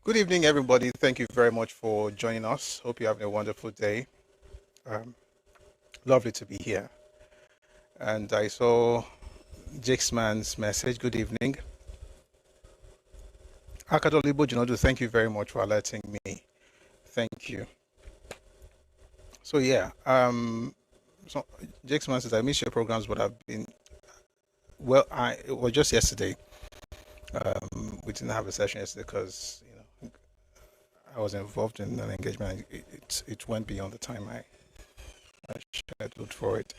Good evening, everybody. Thank you very much for joining us. Hope you're having a wonderful day. Um, Lovely to be here. And I saw Jake's man's message. Good evening. Akadolibo Junodu, thank you very much for alerting me. Thank you. So yeah, so Jake's man says I missed your programs, but I've been it was just yesterday. We didn't have a session yesterday because I was involved in an engagement. It went beyond the time I scheduled for it.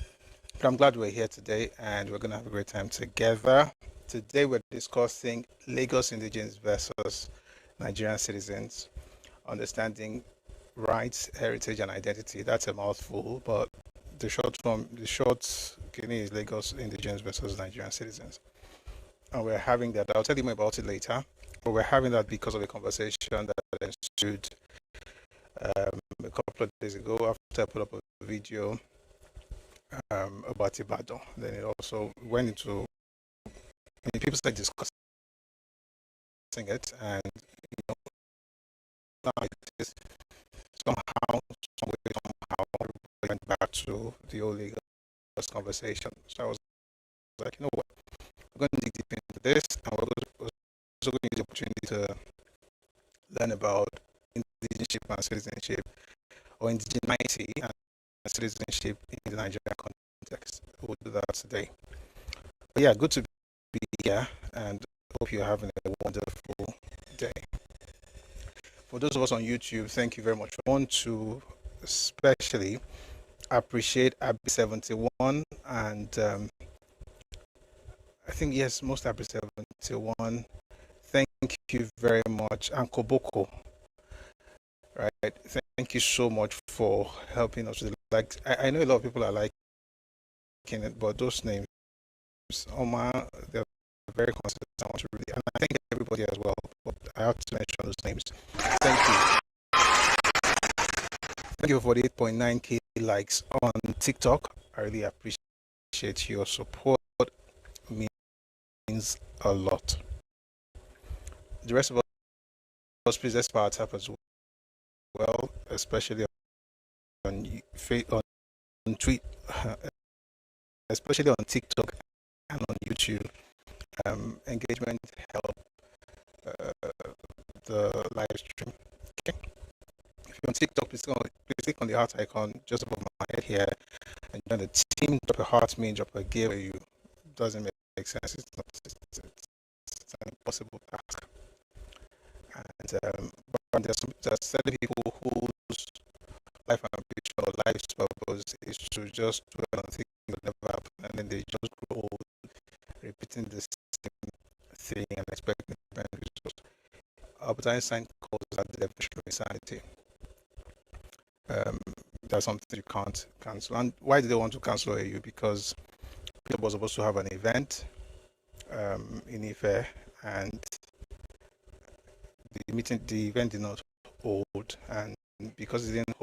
But I'm glad we're here today and we're going to have a great time together. Today we're discussing Lagos Indigenes versus Nigerian citizens, understanding rights, heritage, and identity. That's a mouthful, but the short Guinea is Lagos Indigenes versus Nigerian citizens. And we're having that. I'll tell you more about it later. But we're having that because of a conversation that ensued a couple of days ago after I put up a video about Ibadan. Then it also went into people started discussing it, and now it is somehow, some way, somehow, everybody went back to the old Lagos conversation. So I was like, you know what, we're going to dig deep into this, and we're also going to use the opportunity to learn about indigenship and citizenship, or indigeneity and citizenship in the Nigerian context. We'll do that today. But yeah, good to be here, and hope you're having a wonderful day. For those of us on YouTube, thank you very much. I want to especially appreciate Abby71 and I think, yes, most Abby71. Thank you very much. And Koboko, right? Thank you so much for helping us with I know a lot of people are liking it, but those names, Oma, they're very consistent. I want to really, and I thank everybody as well, but I have to mention those names. Thank you. Thank you for the 8.9k likes on TikTok. I really appreciate your support. It means a lot. The rest of us, please let's power tap as well, especially on tweet, especially on TikTok and on YouTube. Engagement help the live stream. Okay. If you're on TikTok, please click on the heart icon just above my head here, and join the team. Drop a heart, me, drop a gear. You doesn't make sense. It's an impossible task. And but there's certain people whose life ambition or life's purpose is to just dwell on things that never happen, and then they just grow old, repeating the same thing and expecting different results. Albert Einstein calls that the definition of insanity. That's something you can't cancel. And why did they want to cancel OAU? Because Peter was supposed to have an event in Ife, and the event did not hold, and because it didn't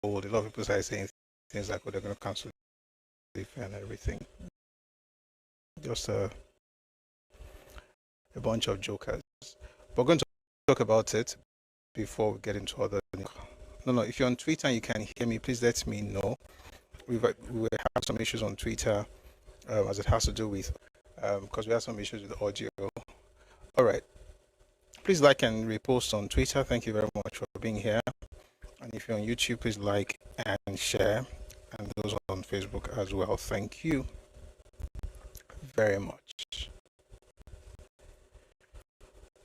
hold, a lot of people started saying things like, "Oh, they're going to cancel the event and everything." Just a bunch of jokers. We're going to talk about it before we get into other. No. If you're on Twitter and you can hear me, please let me know. We have some issues on Twitter as it has to do with because we have some issues with audio. All right. Please like and repost on Twitter. Thank you very much for being here. And if you're on YouTube, please like and share. And those on Facebook as well. Thank you very much.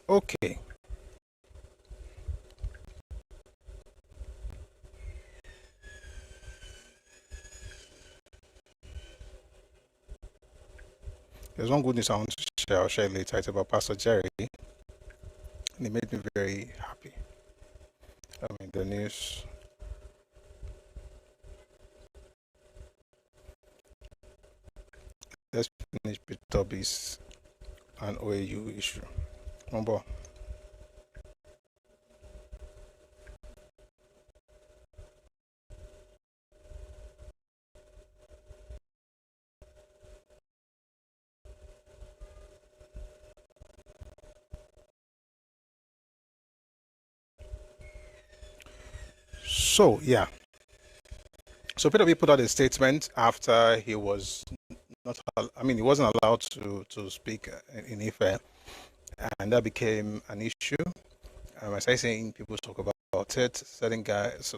Okay. There's one good news I want to share. I'll share later. It's about Pastor Jerry. And it made me very happy. The news. Let's finish with Toby's and OAU issue. One more. So yeah, so Peter B put out a statement after he was not, I mean, he wasn't allowed to speak in Ife, and that became an issue. As I saying, people talk about it. Certain guys,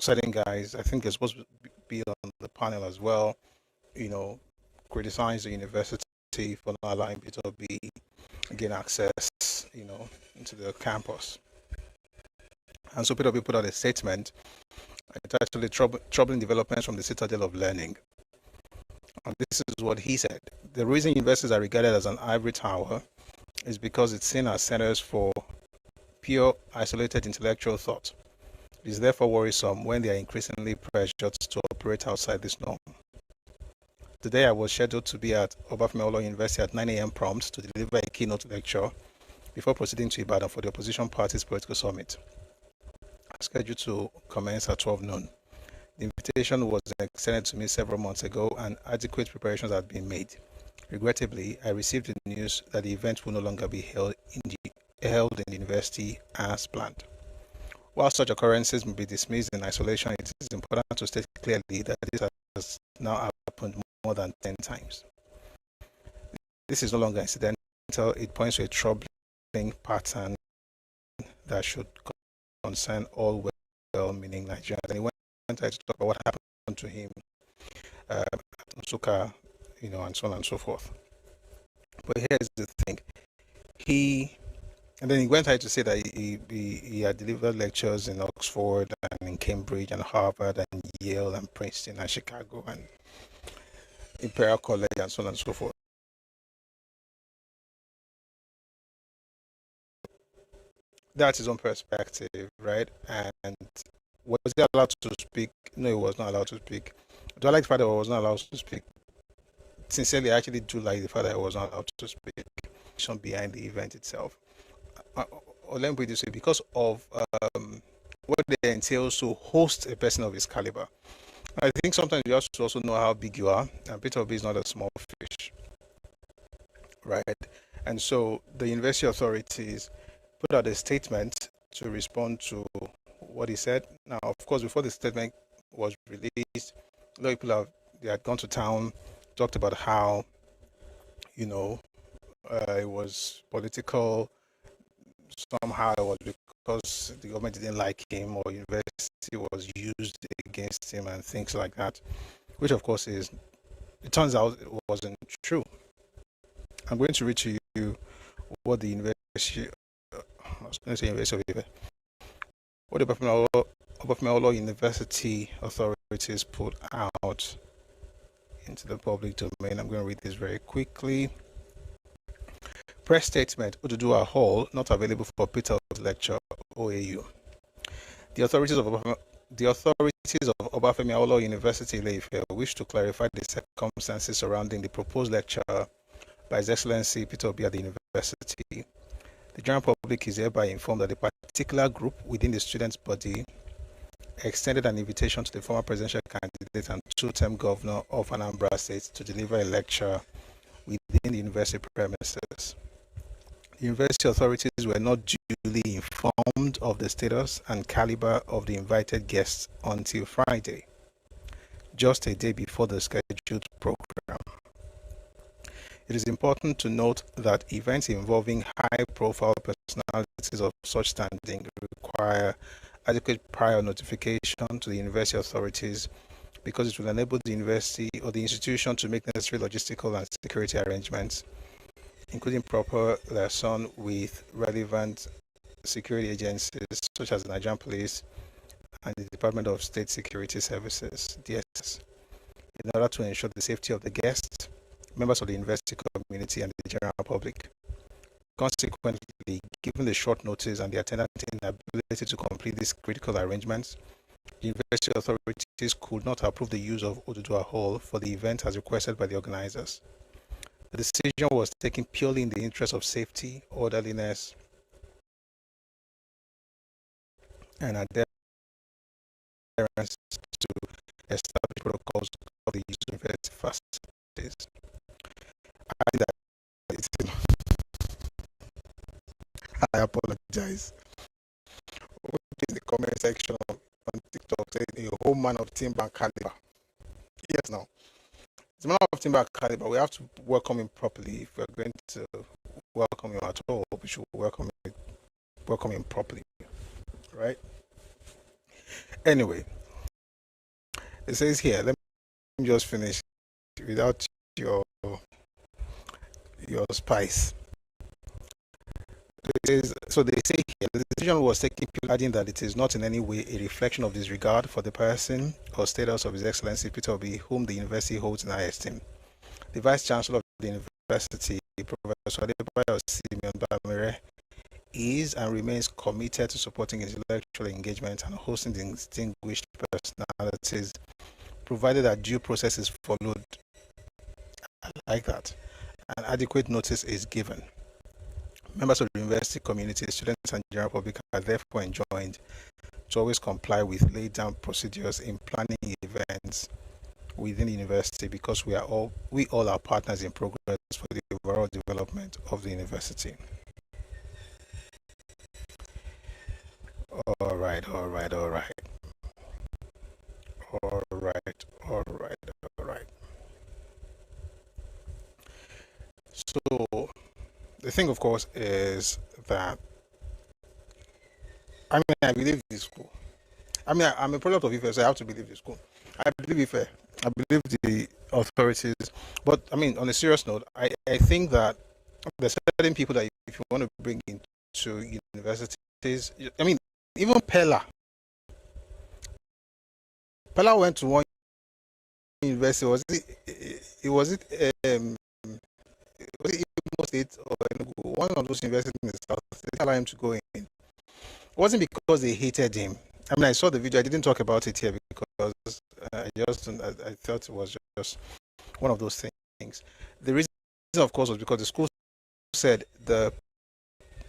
I think they're supposed to be on the panel as well. You know, criticize the university for not allowing Peter B gain access, you know, into the campus. And so Peter B put out a statement entitled "Troubling Developments from the Citadel of Learning." And this is what he said: "The reason universities are regarded as an ivory tower is because it's seen as centers for pure, isolated intellectual thought. It is therefore worrisome when they are increasingly pressured to operate outside this norm. Today I was scheduled to be at Obafemi Awolowo University at 9 a.m. prompt to deliver a keynote lecture before proceeding to Ibadan for the opposition party's political summit, scheduled to commence at 12 noon. The invitation was extended to me several months ago and adequate preparations had been made. Regrettably, I received the news that the event will no longer be held in the university as planned. While such occurrences may be dismissed in isolation, it is important to state clearly that this has now happened more than 10 times. This is no longer incidental, it points to a troubling pattern that should concern all well-meaning Nigerians." And he went on to talk about what happened to him at Nsukka, you know, and so on and so forth. But here's the thing. And then he went ahead to say that he had delivered lectures in Oxford and in Cambridge and Harvard and Yale and Princeton and Chicago and Imperial College and so on and so forth. That's his own perspective, right? And was he allowed to speak? No, he was not allowed to speak. Do I like the fact that I was not allowed to speak? Sincerely, I actually do like the fact that I was not allowed to speak behind the event itself. Or let me put it this way, because of what it entails to host a person of his caliber. I think sometimes you have to also know how big you are, and Peter Obi is not a small fish, right? And so the university authorities put out a statement to respond to what he said. Now, of course, before the statement was released, a lot of people they had gone to town, talked about how, you know, it was political. Somehow it was because the government didn't like him or university was used against him and things like that, which of course it turns out it wasn't true. I'm going to read to you what the university, what the Governmental University authorities put out into the public domain. I'm going to read this very quickly. Press statement: Oduduwa Hall not available for Peter's lecture, OAU. The authorities of Obafemi Awolowo University Ile-Ife wish to clarify the circumstances surrounding the proposed lecture by His Excellency Peter Obi at the university. The general public is hereby informed that a particular group within the students' body extended an invitation to the former presidential candidate and two-term governor of Anambra State to deliver a lecture within the university premises. The university authorities were not duly informed of the status and caliber of the invited guests until Friday, just a day before the scheduled program. It is important to note that events involving high-profile personalities of such standing require adequate prior notification to the university authorities because it will enable the university or the institution to make necessary logistical and security arrangements, including proper liaison with relevant security agencies such as the Nigerian Police and the Department of State Security Services, DSS, in order to ensure the safety of the guests, members of the university community, and the general public. Consequently, given the short notice and the attendant inability to complete these critical arrangements, the university authorities could not approve the use of Oduduwa Hall for the event as requested by the organizers. The decision was taken purely in the interest of safety, orderliness, and adherence to established protocols of the university facilities. I apologize. In the comment section on TikTok, saying a old man of timber and caliber. Yes, now. It's a man of timber and caliber. We have to welcome him properly. If we're going to welcome him at all, we should welcome him properly. Right? Anyway, it says here, let me just finish without your spice. So they say here, the decision was taken adding that it is not in any way a reflection of disregard for the person or status of His Excellency Peter Obi, whom the university holds in high esteem. The Vice Chancellor of the university, Professor Adebayo Simeon Bamire, is and remains committed to supporting intellectual engagement and hosting distinguished personalities, provided that due process is followed. I like that. And adequate notice is given. Members of the university community, students, and general public are therefore enjoined to always comply with laid down procedures in planning events within the university, because we all are partners in progress for the overall development of the university. All right. So the thing, of course, is that I believe this school. I'm a product of Ife, so I have to believe the school. I believe Ife. I believe the authorities. But on a serious note, I think that there's certain people that if you want to bring into universities, even Pella went to one university. Was it Imo State or one of those universities in the south? They didn't allow him to go in. It wasn't because they hated him. I saw the video. I didn't talk about it here because I thought it was just one of those things. The reason, of course, was because the school said the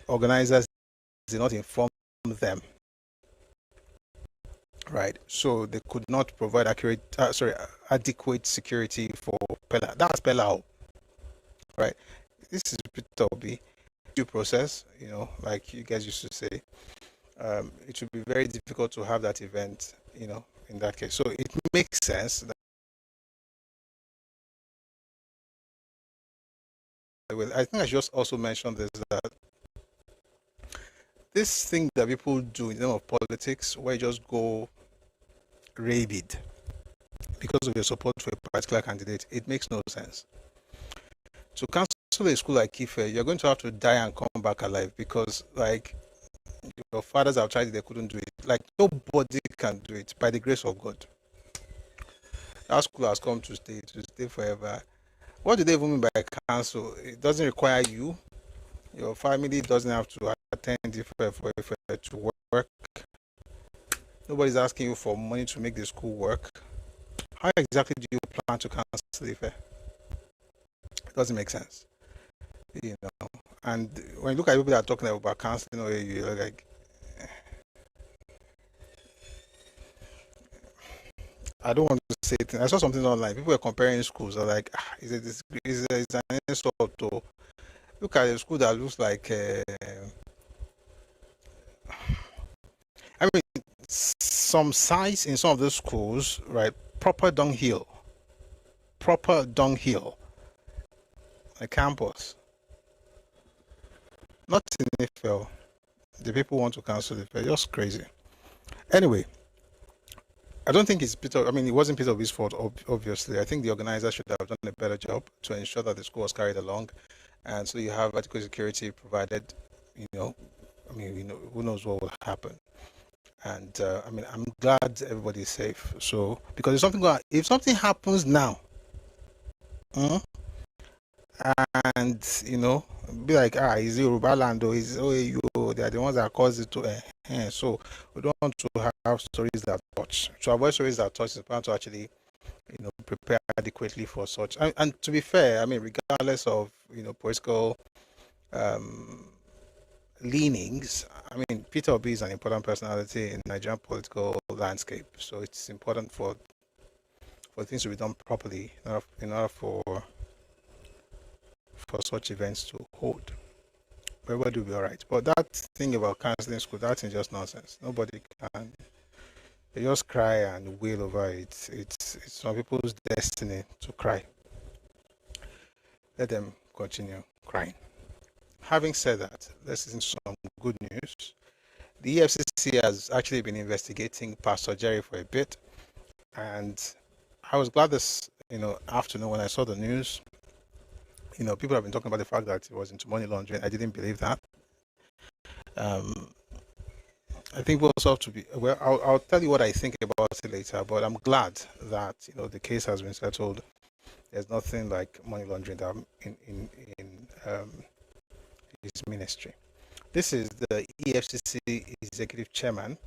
organizers did not inform them. Right, so they could not provide adequate security for Pella. That's Pella, right? This is Peter Obi. Due process, like you guys used to say. It would be very difficult to have that event, in that case. So it makes sense that I think I just also mentioned this, that this thing that people do in terms of politics, where you just go rabid because of your support for a particular candidate, it makes no sense. To cancel a school like Ife, you're going to have to die and come back alive, because your fathers have tried it, they couldn't do it. Nobody can do it by the grace of God. That school has come to stay forever. What do they even mean by cancel? It doesn't require you. Your family doesn't have to attend Ife to work. Nobody's asking you for money to make the school work. How exactly do you plan to cancel Ife? It doesn't make sense. And when you look at people that are talking about canceling OAU, you're like, I don't want to say it. I saw something online. People were comparing schools. They're like, is an insult to look at a school that looks like some sites in some of those schools, right? Proper dunghill, a campus. Not in Ife. The people want to cancel it. They're just crazy. Anyway, I don't think it's Peter. It wasn't Peter Obi's fault, obviously. I think the organizer should have done a better job to ensure that the school was carried along, and so you have adequate security provided. Who knows what will happen. And I'm glad everybody's safe. So, because if something happens now, and be like, is Yoruba land or is OAU? They are the ones that caused it to. So we don't want to have stories that touch. To avoid stories that touch, it's important to actually, prepare adequately for such. And to be fair, regardless of political leanings, Peter Obi is an important personality in Nigerian political landscape. So it's important for things to be done properly in order for such events to hold. Everybody will be all right. But that thing about cancelling school, that's just nonsense. Nobody can. They just cry and wail over it. It's some people's destiny to cry. Let them continue crying. Having said that, let's listen to some good news. The EFCC has actually been investigating Pastor Jerry for a bit, and I was glad this afternoon when I saw the news. People have been talking about the fact that it was into money laundering. I didn't believe that. I think we also have to be well. I'll tell you what I think about it later. But I'm glad that the case has been settled. There's nothing like money laundering in his ministry. This is the EFCC executive chairman,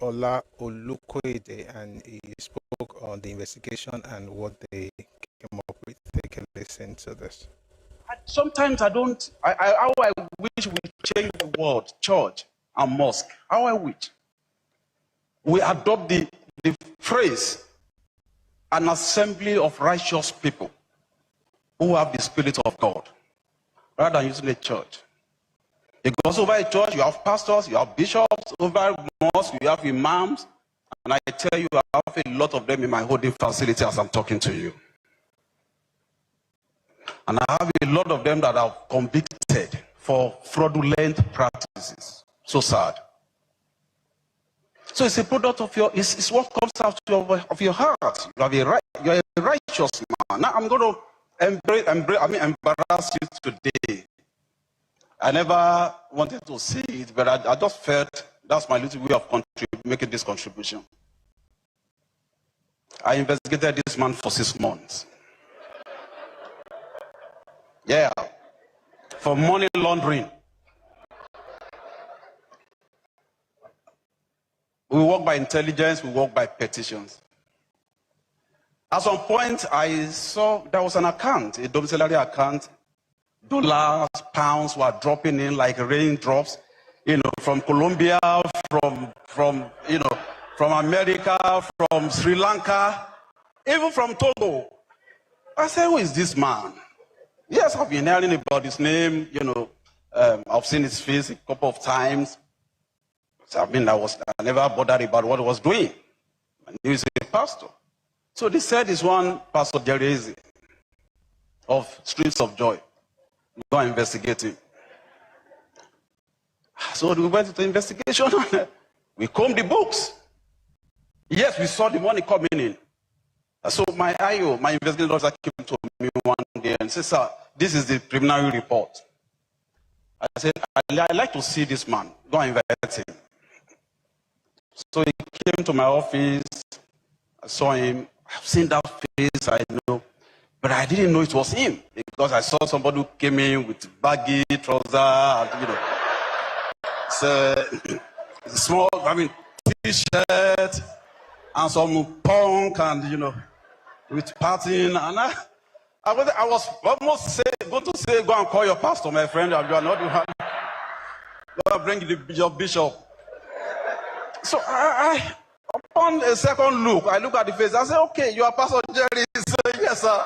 Ola Olukoide, and he spoke on the investigation and what they came up with. Take a listen to this. Sometimes how I wish we change the word church and mosque. How I wish we adopt the phrase an assembly of righteous people who have the Spirit of God, rather than using a church. Because over a church, you have pastors, you have bishops. Over mosque, you have imams. And I tell you, I have a lot of them in my holding facility as I'm talking to you. And I have a lot of them that are convicted for fraudulent practices. So sad. So it's a product of it's what comes out of your heart. You're a righteous man. Now I'm going to embarrass you today. I never wanted to see it, but I just felt that's my little way of making this contribution. I investigated this man for 6 months. Yeah, for money laundering. We work by intelligence, we work by petitions. At some point, I saw there was an account, a domiciliary account. Dollars, pounds were dropping in like raindrops, from Colombia, from America, from Sri Lanka, even from Togo. I said, who is this man? Yes, I've been hearing about his name, I've seen his face a couple of times. So, I never bothered about what he was doing. I knew he's a pastor. So they said this one, Pastor Jerry of Streams of Joy. Go and investigate him. So we went to the investigation. We combed the books. Yes, we saw the money coming in. So my IO, my investigating officer, came to me one day and said, sir, this is the preliminary report. I said, I'd like to see this man. Go and invite him. So he came to my office. I saw him. I've seen that face, I know. But I didn't know it was him because I saw somebody who came in with baggy trousers, and, so, small, t-shirt, and some punk, and, with pattern. And I was almost going to say, go and call your pastor, my friend. You are not the one. Go and bring your bishop. So upon a second look, I look at the face. I said, okay, you are Pastor Jerry. He said, yes, sir.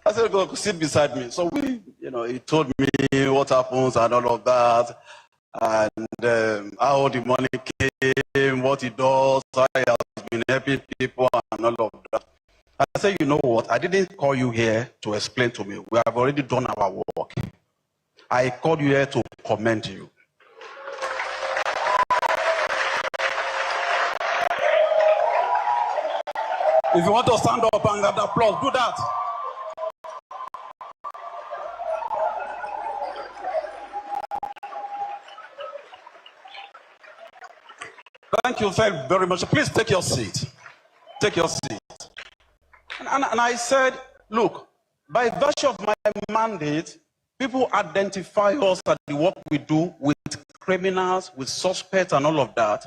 I said, go sit beside me. So he told me what happens and all of that, and how the money came, what he does, how he has been helping people and all of that. I said, you know what? I didn't call you here to explain to me. We have already done our work. I called you here to commend you. If you want to stand up and get applause, do that. Thank you very much. Please take your seat. Take your seat. And I said, look, by virtue of my mandate, people identify us at the work we do with criminals, with suspects and all of that.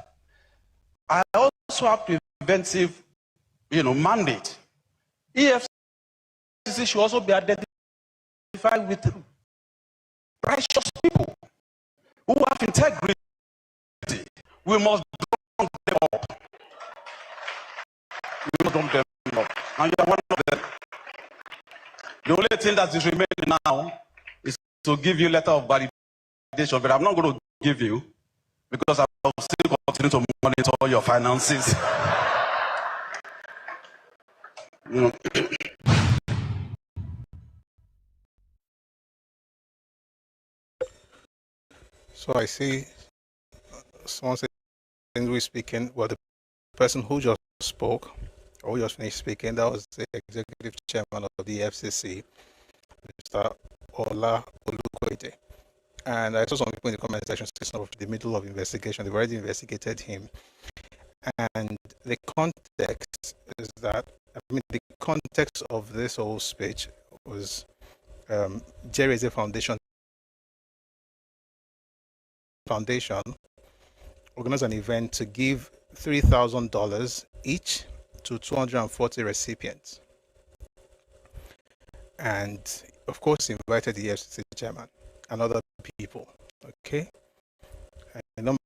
I also have preventive mandate. EFCC should also be identified with righteous people who have integrity. We must drum them up. We must drum them up. And you are one of them. The only thing that is remaining now is to give you a letter of validation, but I'm not going to give you because still continue to monitor your finances. You know. So I see someone saying we're speaking. Well, the person who just spoke, or who just finished speaking, that was the executive chairman of the EFCC, Mr. Ola Olukoide. And I saw some people in the comment section saying of the middle of investigation. They've already investigated him. And the context is that, the context of this whole speech was Jerry is a foundation organized an event to give $3,000 each to 240 recipients. And of course, invited the EFCC chairman and other people. Okay. And a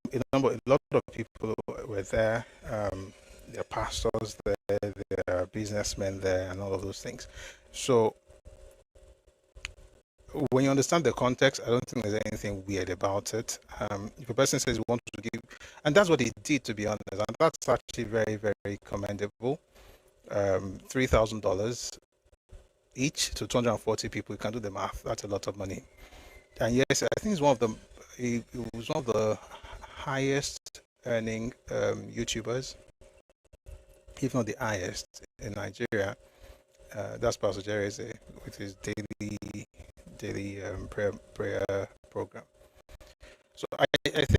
lot of people were there. There are pastors there, there are businessmen there, and all of those things. So when you understand the context, I don't think there's anything weird about it. If a person says he wants to give, and that's what he did, to be honest, and that's actually very, very commendable. $3,000 each to 240 people. You can do the math. That's a lot of money. And yes, I think he was one of the highest earning YouTubers, if not the highest, in Nigeria. That's Pastor Jerry with his daily prayer program. So I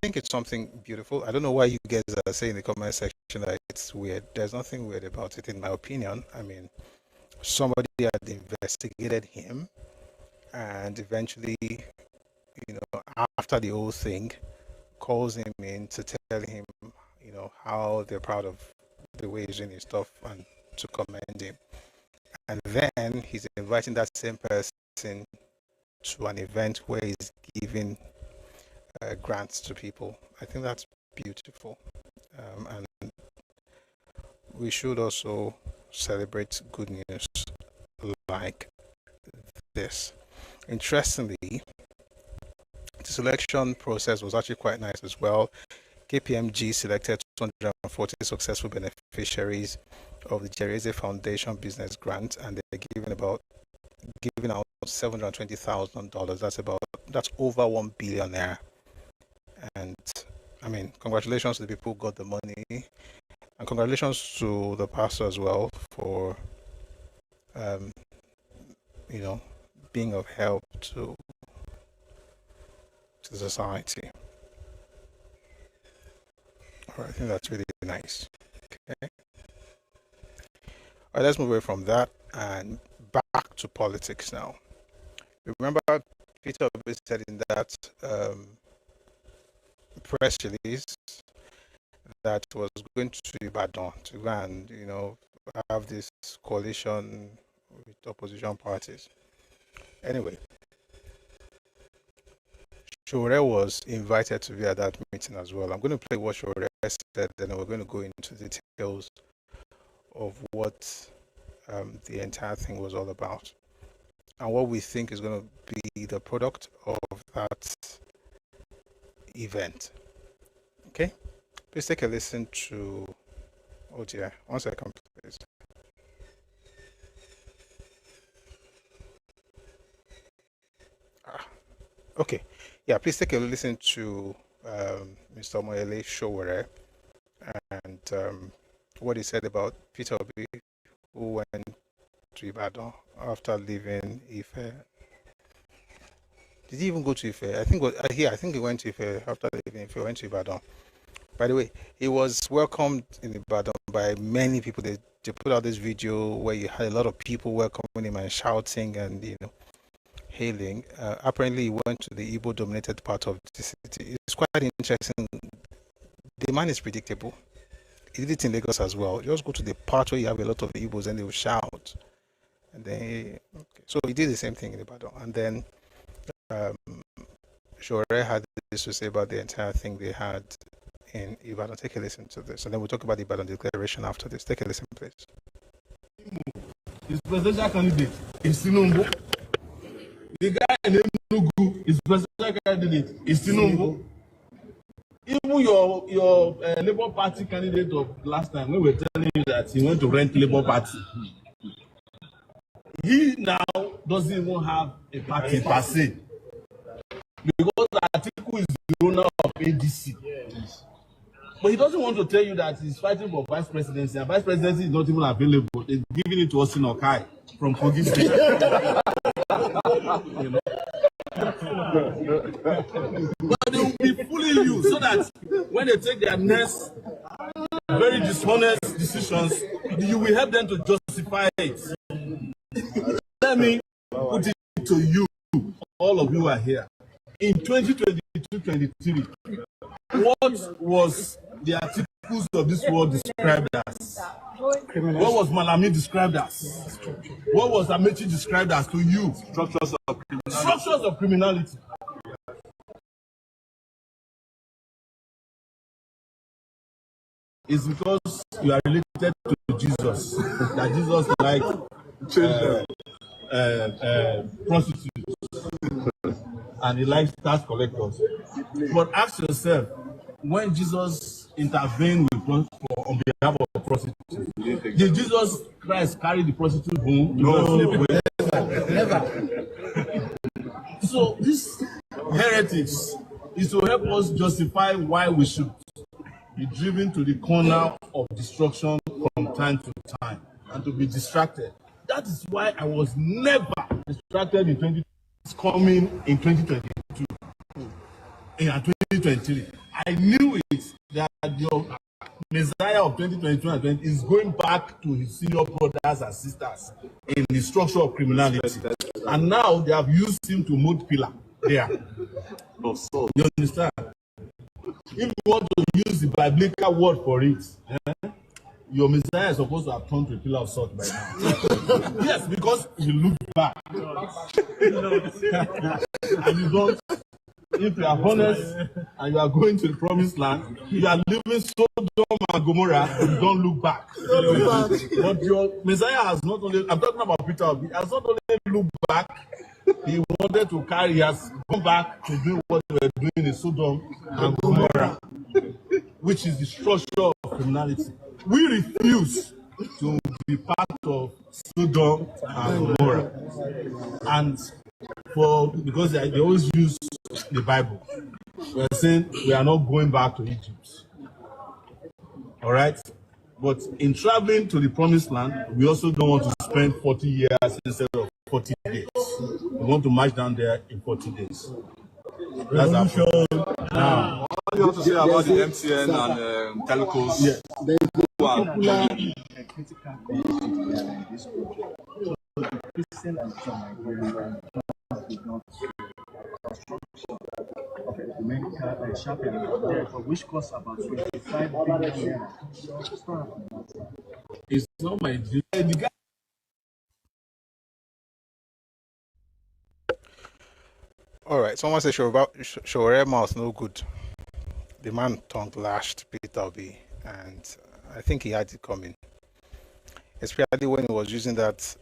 think it's something beautiful. I don't know why you guys are saying in the comment section that it's weird. There's nothing weird about it, in my opinion. I mean, somebody had investigated him, and eventually, after the whole thing, calls him in to tell him, how they're proud of the way he's doing his stuff and to commend him. And then he's inviting that same person to an event where he's giving grants to people. I think that's beautiful. And we should also celebrate good news like this. Interestingly, the selection process was actually quite nice as well. KPMG selected 240 successful beneficiaries of the Jereze Foundation Business Grant, and they're giving out $720,000. That's over 1 billion naira. And I mean, congratulations to the people who got the money, and congratulations to the pastor as well for being of help to society. All right, I think that's really nice. Okay. All right, let's move away from that and back to politics now. Remember, Peter Obi said in that press release that was going to Ibadan to go and have this coalition with opposition parties. Anyway, Shore was invited to be at that meeting as well. I'm going to play what Shore said, and we're going to go into details of what the entire thing was all about and what we think is going to be the product of that event. Okay, please take a listen to. Oh dear, 1 second, please. Okay, yeah, please take a listen to Mr. Moyele Showore and what he said about Peter Obi, who went to Ibadan after leaving Ife. Did he even go to Ife? I think he went to Ife after leaving Ife. Went to Ibadan. By the way, he was welcomed in Ibadan by many people. They put out this video where you had a lot of people welcoming him and shouting and hailing. Apparently, he went to the Igbo-dominated part of the city. It's quite interesting. The man is predictable. He did it in Lagos as well. Just go to the part where you have a lot of Igbos and they will shout. And then, so he did the same thing in Ibadan. And then Shore had this to say about the entire thing they had in Ibadan. Take a listen to this. And then we'll talk about the Ibadan declaration after this. Take a listen, please. His presidential candidate is Tinubu. The guy in Enugu, his presidential candidate is Tinubu. Even your Labour Party candidate of last time, when we were telling you that he went to rent Labour Party, he now doesn't even have a party per se, because Atiku is the owner of ADC. Yes. But he doesn't want to tell you that he's fighting for vice presidency, and vice presidency is not even available. They're giving it to Austin Okai from Kogi State. You know? But they will be fooling you so that when they take their next very dishonest decisions, you will help them to justify it. Let me put it to you, all of you are here. In 2022-23, what was the articles of this world described as? What was Malami described as? What was Amechi described as to you? Structures of criminality. It's because you are related to Jesus that Jesus liked prostitutes and he likes tax collectors. But ask yourself, when Jesus intervened on behalf of prostitutes, did Jesus Christ carry the prostitute home? No, never. So this heretics is to help us justify why we should be driven to the corner of destruction from time to time and to be distracted. That is why I was never distracted in 2020. It's coming in 2022 and 2023. I knew it that your Messiah of 2022 and 20 is going back to his senior brothers and sisters in the structure of criminality. And now they have used him to mold pillar there. You understand? If you want to use the biblical word for it, your Messiah is supposed to have turned to a pillar of salt by now. Yes, because you look back. And you don't, if you are honest and you are going to the promised land, you are living Sodom and Gomorrah, you don't look back. But your Messiah has not only, I'm talking about Peter, he has not only looked back, he wanted to carry, he has gone back to do what they were doing in Sodom and Gomorrah, which is the structure of criminality. We refuse to be part of Sodom and Gomorrah. And because they always use the Bible, we are saying we are not going back to Egypt. All right? But in traveling to the promised land, we also don't want to spend 40 years instead of 40 days. We want to march down there in 40 days. That's our problem. Now, what do you have to say about the MTN and telcos? Yeah. A critical issue in this project. The Christian and Nigerian did not of medical sharp which costs about 25 billion naira. It's not my duty. All right, someone said Shore mouth no good. The man tongue lashed Peter Obi, and I think he had it coming, especially when he was using that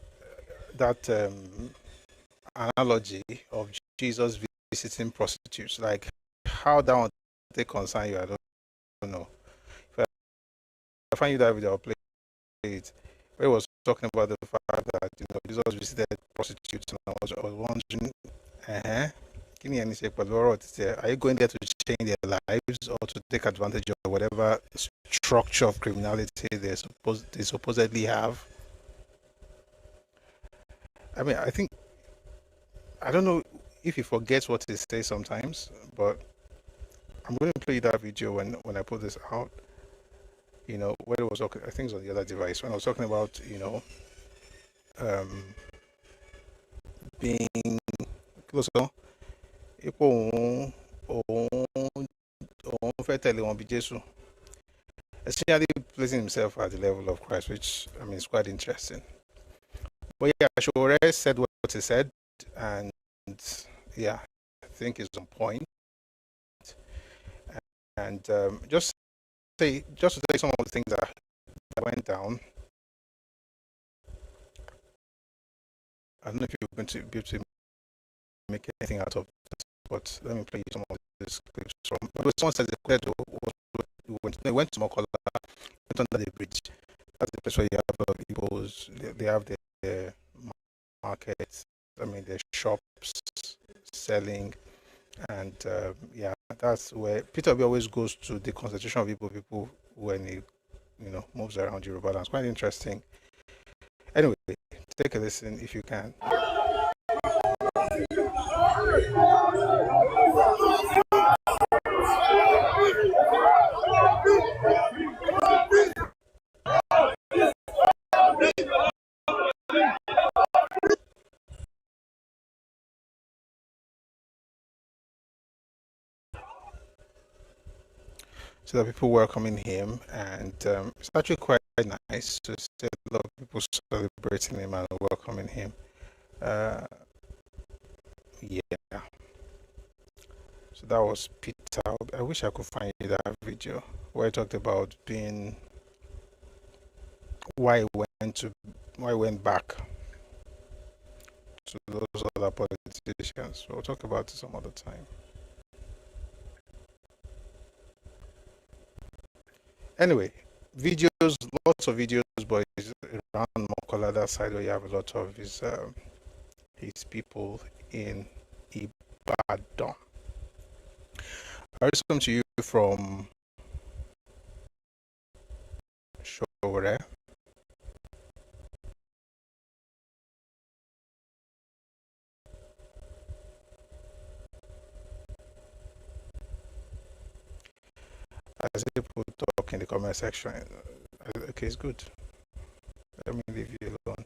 analogy of Jesus visiting prostitutes. Like, how that one they concern you, I don't know. If I find you that video, I'll play it. Where he was talking about the fact that Jesus visited prostitutes, and I was wondering, give me any say, but are you going there to change their lives or to take advantage of whatever structure of criminality they supposedly have? I mean, I don't know if he forgets what he says sometimes, but I'm going to play that video when I put this out. Where it was talking, I think it's on the other device, when I was talking about, being closer. Especially placing himself at the level of Christ, which is quite interesting. But yeah, Shore said what he said, and yeah, I think it's on point. And just to say some of the things that went down. I don't know if you're going to be able to make anything out of this, but let me play you some of these clips from. But someone says they went to Mokola, went under the bridge. That's the place where you have a lot of people's. They have their markets. I mean, their shops selling, and yeah, that's where Peter Obi always goes to the concentration of people when he, moves around Yoruba land. It's quite interesting. Anyway, take a listen if you can. So that people welcoming him, and it's actually quite nice to see a lot of people celebrating him and welcoming him. Yeah. So that was Peter. I wish I could find that video where I talked about why he went back to those other politicians. We'll talk about it some other time. Anyway, videos, lots of videos, but it's around Mokola, that side where you have a lot of his people in Ibadan. I just come to you from Shore. As people talk in the comment section, okay, it's good. Let me leave you alone.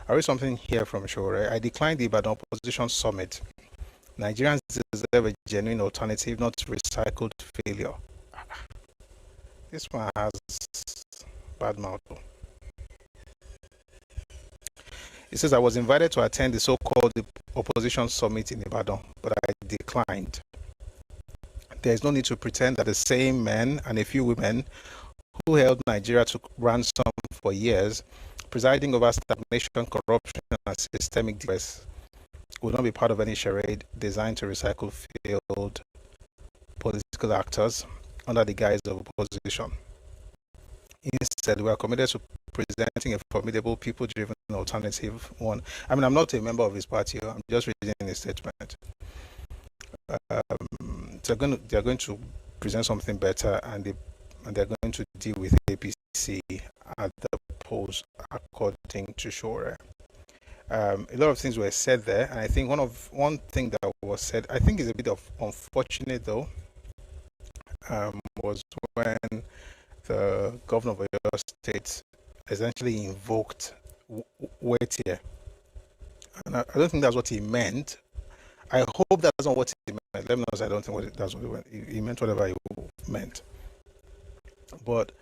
I read something here from Shore. I declined the Ibadan Opposition Summit. Nigerians deserve a genuine alternative, not recycled failure. This one has bad mouth. It says, I was invited to attend the so-called Opposition Summit in Ibadan, but I declined. There is no need to pretend that the same men and a few women who held Nigeria to ransom for years, presiding over stagnation, corruption, and systemic distress, will not be part of any charade designed to recycle failed political actors under the guise of opposition. Instead, we are committed to presenting a formidable, people-driven alternative one. I mean, I'm not a member of his party. I'm just reading a statement. So they're going to present something better, and they're going to deal with APC at the polls, according to Shore. A lot of things were said there, and I think one thing that was said, I think is a bit of unfortunate though, was when the governor of your state essentially invoked Wetie, and I don't think that's what he meant. I hope that's not what he meant. Let me know. I don't think that's what he meant. Whatever he meant, but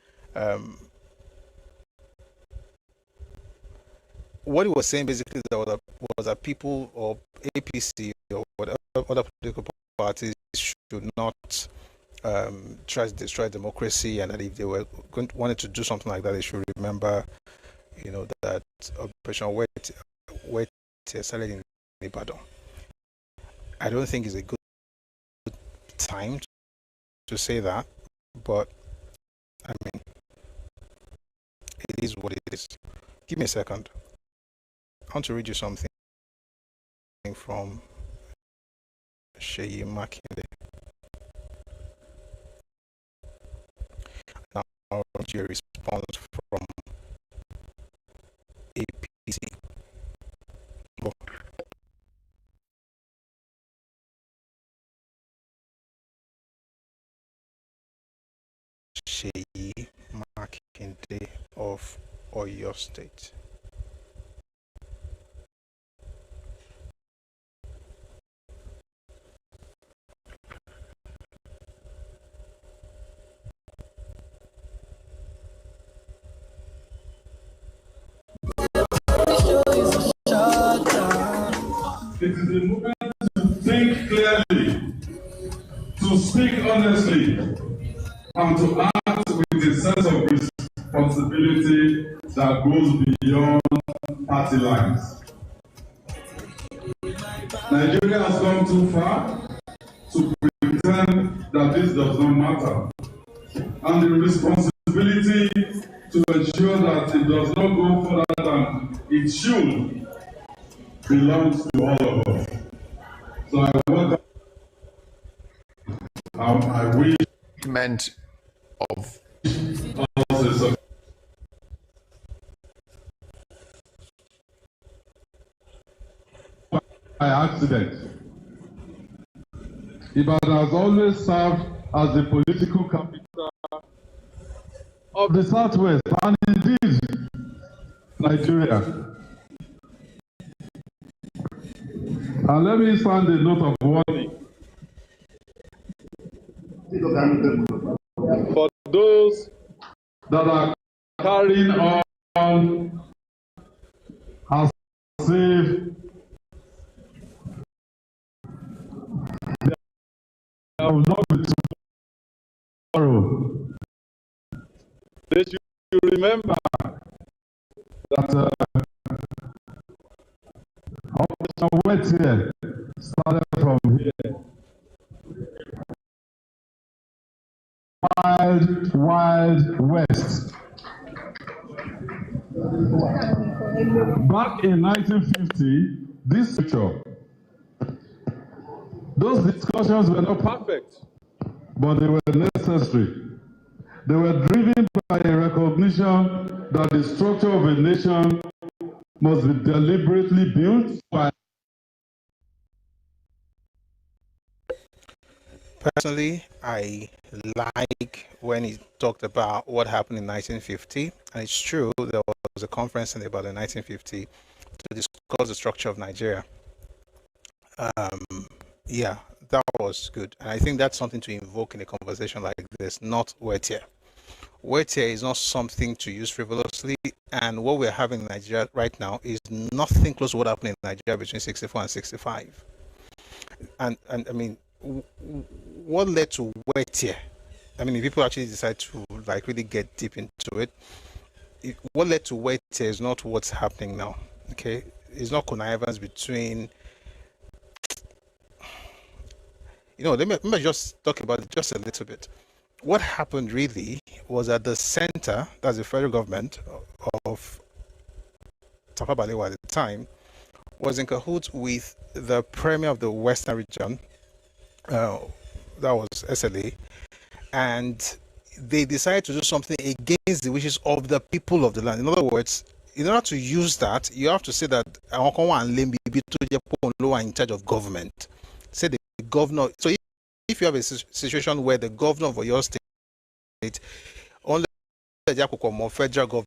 what he was saying basically was that people or APC or whatever other political parties should not try to destroy democracy, and that if they wanted to do something like that, they should remember, that Operation Wetie started in Ibadan. I don't think it's a good time to say that, but I mean, it is what it is. Give me a second. I want to read you something from Sheyi Makinde. Now I want your response from APC. Oh. Sheyi Makinde of Oyo State. It is a movement to think clearly, to speak honestly, and to act with a sense of responsibility that goes beyond party lines. Nigeria has gone too far to pretend pretend that this does not matter. And the responsibility to ensure that it does not go further than it should belongs to all of us. So I wish of us by accident. Ibadan has always served as the political capital of the Southwest and indeed Nigeria. And let me sound a note of warning for those that are carrying on as if there will not be tomorrow. They should remember that Operation Wet here started from here. Wild West. Back in 1950, this picture, those discussions were not perfect, but they were necessary. They were driven by a recognition that the structure of a nation must be deliberately built by. Personally, I like when he talked about what happened in 1950, and it's true, there was a conference in Ibadan in 1950 to discuss the structure of Nigeria. Yeah, that was good, and I think that's something to invoke in a conversation like this, not wet here. Wet here is not something to use frivolously, and what we're having in Nigeria right now is nothing close to what happened in Nigeria between 64 and 65. And I mean, what led to wet here? I mean, if people actually decide to like really get deep into it, what led to wet here is not what's happening now. Okay, it's not connivance between. Let me just talk about it just a little bit. What happened really was at the center, that's the federal government of Tafawa Balewa at the time, was in cahoots with the premier of the Western region, that was SLA, and they decided to do something against the wishes of the people of the land. In other words, in order to use that, you have to say that in charge of government. Say the governor. So if you have a situation where the governor of your state, only the federal government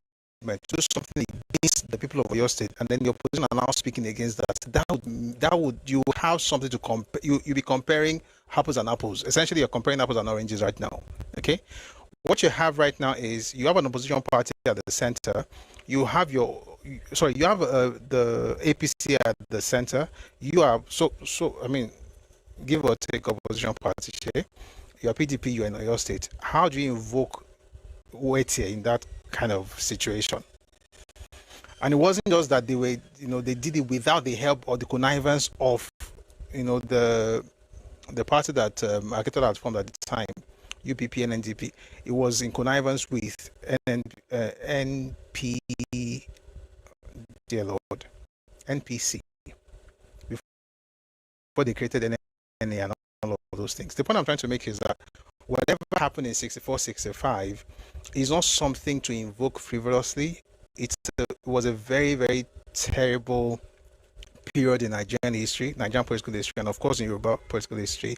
do something against the people of your state, and then the opposition are now speaking against that would you have something to compare. You be comparing apples and apples. Essentially, you're comparing apples and oranges right now. Okay, what you have right now is you have an opposition party at the center. You have the APC at the center. You are I mean, give or take opposition party share. Your PDP, you're in your state. How do you invoke weight here in that kind of situation? And it wasn't just that they were, they did it without the help or the connivance of, the party that Architect had formed at the time, UPP and NDP. It was in connivance with NP, dear Lord, NPC, before they created NA and all of those things. The point I'm trying to make is that whatever happened in 64, 65 is not something to invoke frivolously. It was a very, very terrible period in Nigerian history, Nigerian political history, and of course in Yoruba political history.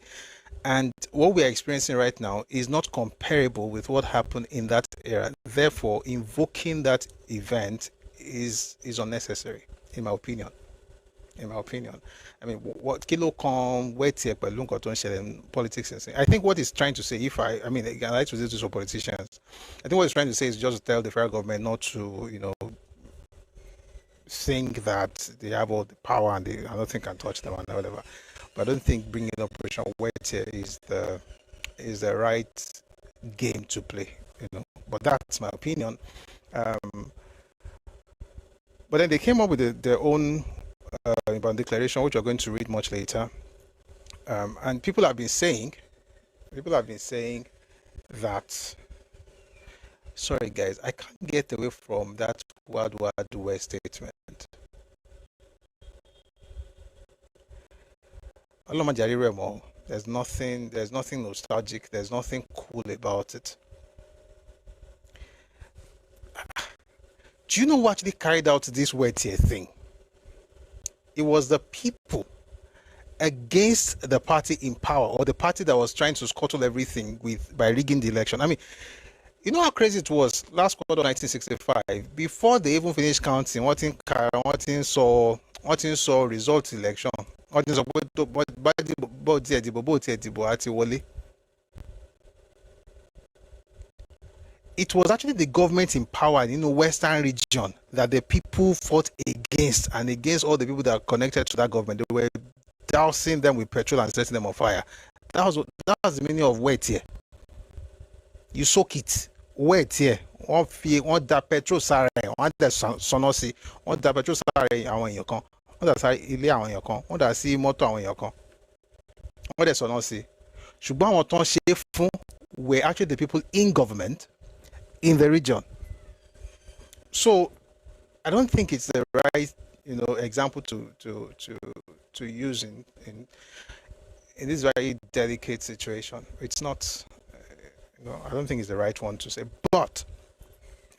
And what we are experiencing right now is not comparable with what happened in that era. Therefore, invoking that event is unnecessary, in my opinion. I mean, what kilo con wait here politics? I think what he's trying to say, I like to say this for politicians. I think what he's trying to say is just to tell the federal government not to, think that they have all the power and I don't think can touch them and whatever. But I don't think bringing Operation Wet here is the right game to play. But that's my opinion. But then they came up with their own declaration, which we're going to read much later. And people have been saying, People have been saying that. Sorry, guys, I can't get away from that Wild Wild West statement. There's nothing nostalgic. There's nothing cool about it. Do you know who actually carried out this word here thing? It was the people against the party in power, or the party that was trying to scuttle everything by rigging the election. I mean, you know how crazy it was last quarter of 1965, before they even finished counting, what in saw result election. It was actually the government in power in the Western region that the people fought against, and against all the people that are connected to that government. They were dousing them with petrol and setting them on fire. That was the meaning of wet here. You soak it. Wet here. One da petrol sare, one da sonosi, one da petrol sare àwọn èèyàn kan, one da sare ilé àwọn èèyàn kan, one da sí mọ́tò àwọn èèyàn kan, one da sonosi. Ṣùgbọ́n àwọn tó ń ṣe fún were actually the people in government in the region. So I don't think it's the right, example to use in this very delicate situation. It's not. I don't think it's the right one to say, but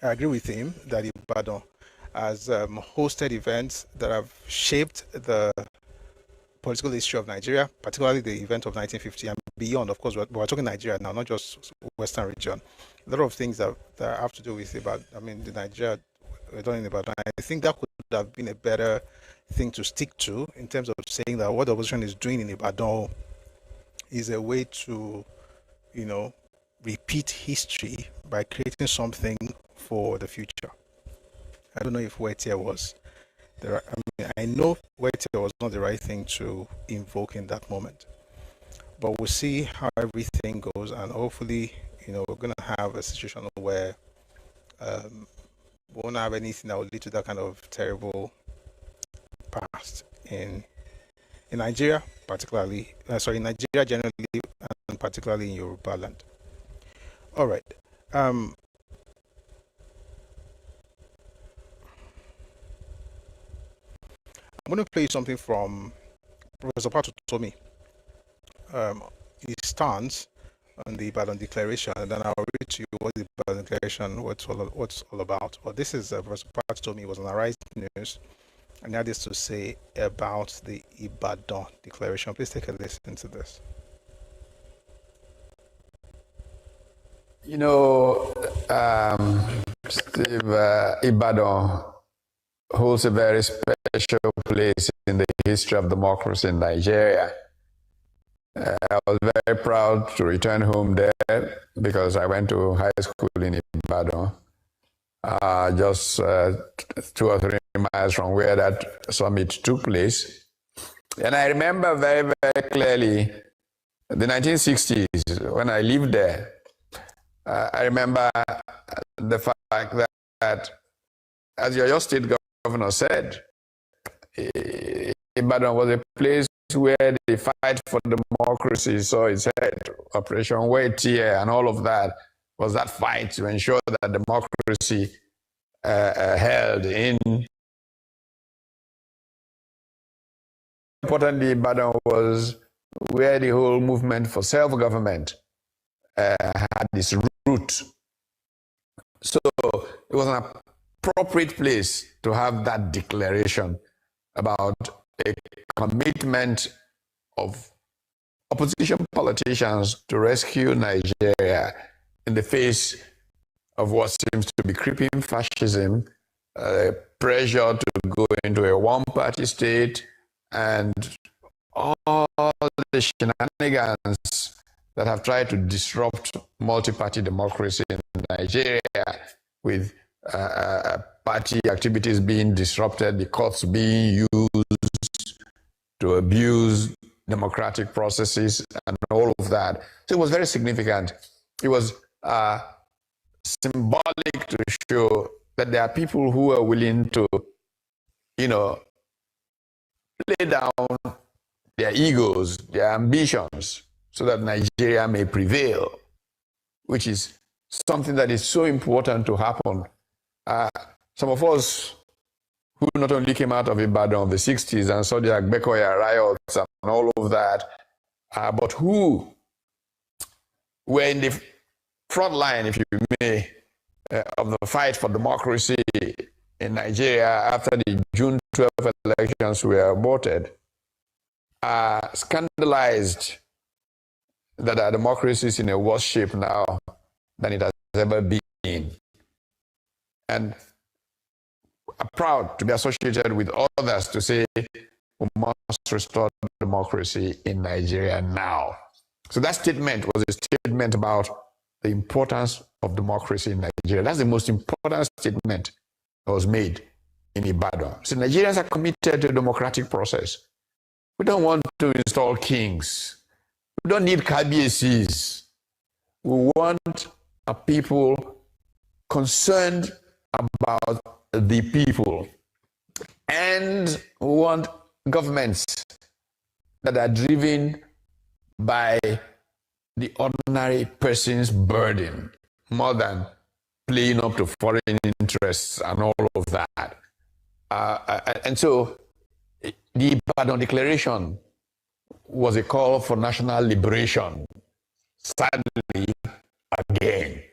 I agree with him that Ibadan has hosted events that have shaped the political history of Nigeria, particularly the event of 1950 and beyond. Of course, we're talking Nigeria now, not just Western region. A lot of things that have to do with Ibadan. I mean, the Nigeria we're done in Ibadan. I think that could have been a better thing to stick to in terms of saying that what the opposition is doing in Ibadan is a way to, repeat history by creating something for the future. I don't know if Wetia was I know Wetia was not the right thing to invoke in that moment, but we'll see how everything goes, and hopefully, we're gonna have a situation where we won't have anything that will lead to that kind of terrible past in Nigeria, particularly. In Nigeria generally, and particularly in Yoruba land. All right. I'm going to play you something from Professor Pato Tomi. His stance on the Ibadan Declaration, and then I'll read to you what the Ibadan Declaration, what's all about. Well, this is Professor Pato Tomi was on Arise News, and he had this to say about the Ibadan Declaration. Please take a listen to this. Steve, Ibadan holds a very special place in the history of democracy in Nigeria. I was very proud to return home there because I went to high school in Ibadan, just 2 or 3 miles from where that summit took place. And I remember very, very clearly the 1960s when I lived there. I remember the fact that, as your state governor said, Ibadan was a place where the fight for democracy saw its head. Operation Wait Here and all of that was that fight to ensure that democracy held in. Importantly, Ibadan was where the whole movement for self-government had its root. So it was an appropriate place to have that declaration about a commitment of opposition politicians to rescue Nigeria in the face of what seems to be creeping fascism, pressure to go into a one-party state, and all the shenanigans that have tried to disrupt multi-party democracy in Nigeria, with party activities being disrupted, the courts being used to abuse democratic processes and all of that. So it was very significant. It was symbolic to show that there are people who are willing to, lay down their egos, their ambitions, so that Nigeria may prevail, which is something that is so important to happen. Some of us who not only came out of Ibadan of the 60s and saw the Agbekoya riots and all of that, but who were in the front line, if you may, of the fight for democracy in Nigeria after the June 12 elections were aborted, are scandalized that our democracy is in a worse shape now than it has ever been. And I'm proud to be associated with others to say we must restore democracy in Nigeria now. So that statement was a statement about the importance of democracy in Nigeria. That's the most important statement that was made in Ibadan. So Nigerians are committed to a democratic process. We don't want to install kings. We don't need KBACs. We want a people concerned about the people. And we want governments that are driven by the ordinary person's burden more than playing up to foreign interests and all of that. And so the Ibadan Declaration was a call for national liberation, sadly, again.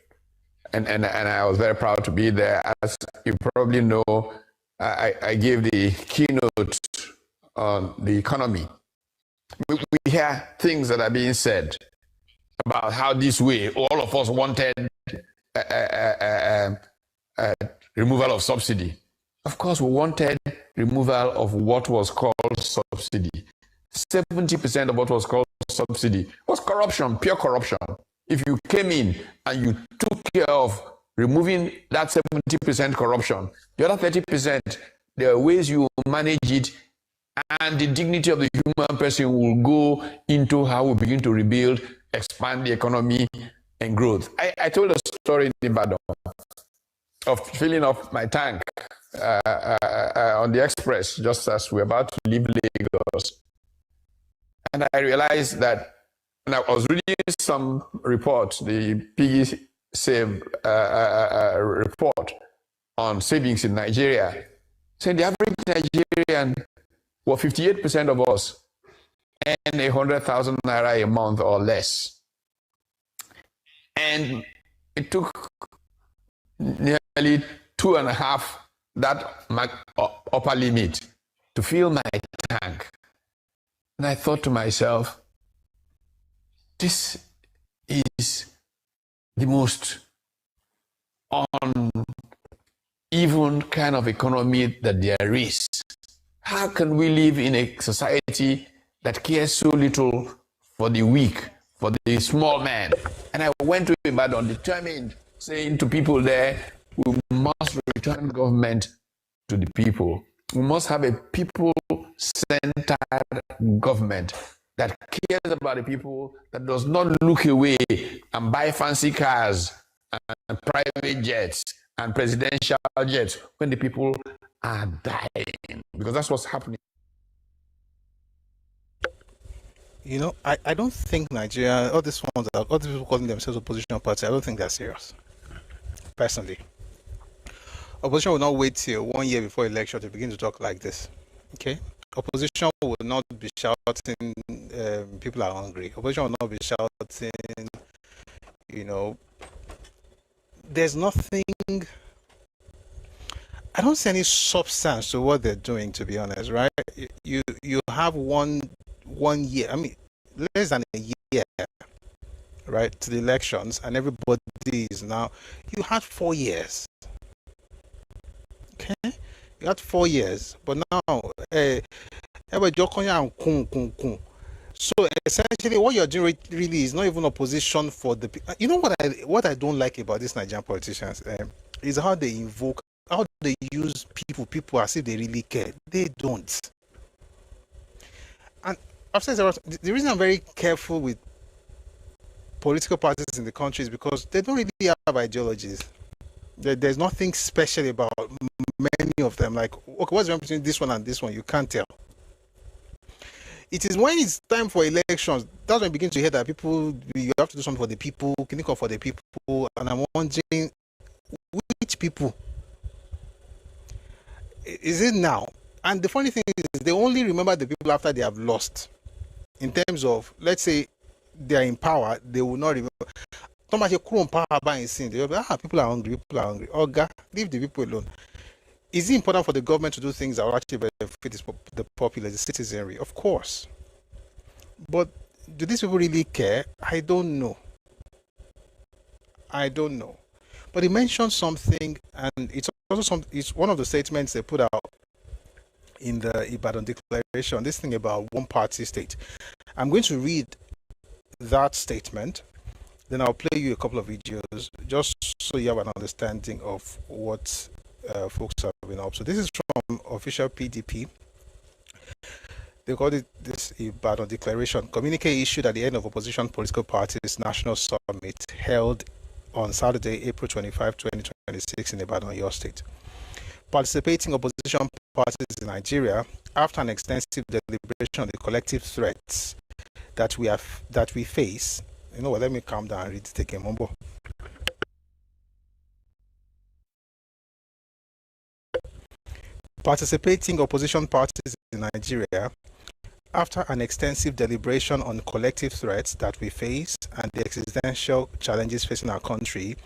And I was very proud to be there. As you probably know, I gave the keynote on the economy. We hear things that are being said about how this way all of us wanted removal of subsidy. Of course, we wanted removal of what was called subsidy. 70% of what was called subsidy was corruption, pure corruption. If you came in and you took care of removing that 70% corruption, the other 30%, there are ways you manage it, and the dignity of the human person will go into how we begin to rebuild, expand the economy, and growth. I told a story in Ibadan of filling up my tank on the express just as we're about to leave Lagos. And I realized that when I was reading some report, the Piggy Save report on savings in Nigeria, saying the average Nigerian, well, 58% of us earn 100,000 naira a month or less. And it took nearly 2.5 that upper limit to fill my tank. And I thought to myself, this is the most uneven kind of economy that there is. How can we live in a society that cares so little for the weak, for the small man? And I went to Ibadan determined, saying to people there, we must return government to the people. We must have a people-centered government that cares about the people, that does not look away and buy fancy cars and private jets and presidential jets when the people are dying, because that's what's happening. You know, I don't think Nigeria, all these people calling themselves opposition party, I don't think they're serious, personally. Opposition will not wait till 1 year before election to begin to talk like this, okay? Opposition will not be shouting, people are hungry. Opposition will not be shouting, you know, there's nothing, I don't see any substance to what they're doing, to be honest, right? You have one year, I mean, less than a year, right, to the elections, and everybody is now, you had 4 years. Okay, you had 4 years, but now, so essentially, what you're doing really is not even opposition for the. You know what I don't like about these Nigerian politicians is how they use people as if they really care. They don't. And I've said the reason I'm very careful with political parties in the country is because they don't really have ideologies. There's nothing special about many of them. Like, okay, what's the difference between this one and this one? You can't tell. It is when it's time for elections that's when you begin to hear that people, you have to do something for the people, clinical for the people, and I'm wondering which people is it now? And the funny thing is, they only remember the people after they have lost. In terms of, let's say, they are in power, they will not remember. They'll be, people are hungry, Oga, leave the people alone. Is it important for the government to do things that will actually benefit the populace, the citizenry? Of course. But do these people really care? I don't know. But he mentioned something, and it's also it's one of the statements they put out in the Ibadan declaration, this thing about one party state. I'm going to read that statement, then I'll play you a couple of videos just so you have an understanding of what folks have been up. So this is from official PDP. They called it this Ibadan declaration. Communique issued at the end of opposition political parties national summit held on Saturday, April 25, 2026 in Ibadan, your state. Participating opposition parties in Nigeria, after an extensive deliberation on the collective threats that we face. You know what, let me calm down and read it again. Mumbo. Participating opposition parties in Nigeria, after an extensive deliberation on collective threats that we face and the existential challenges facing our country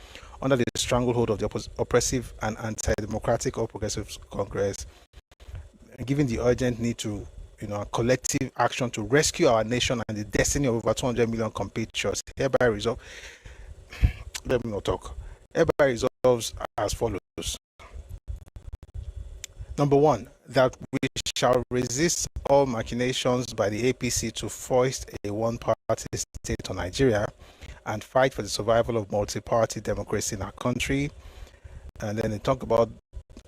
under the stranglehold of the oppressive and anti-democratic or progressive Congress, given the urgent need to, collective action to rescue our nation and the destiny of over 200 million compatriots, hereby resolves as follows. Number one, that we shall resist all machinations by the APC to foist a one-party state on Nigeria and fight for the survival of multi-party democracy in our country. And then they talk about,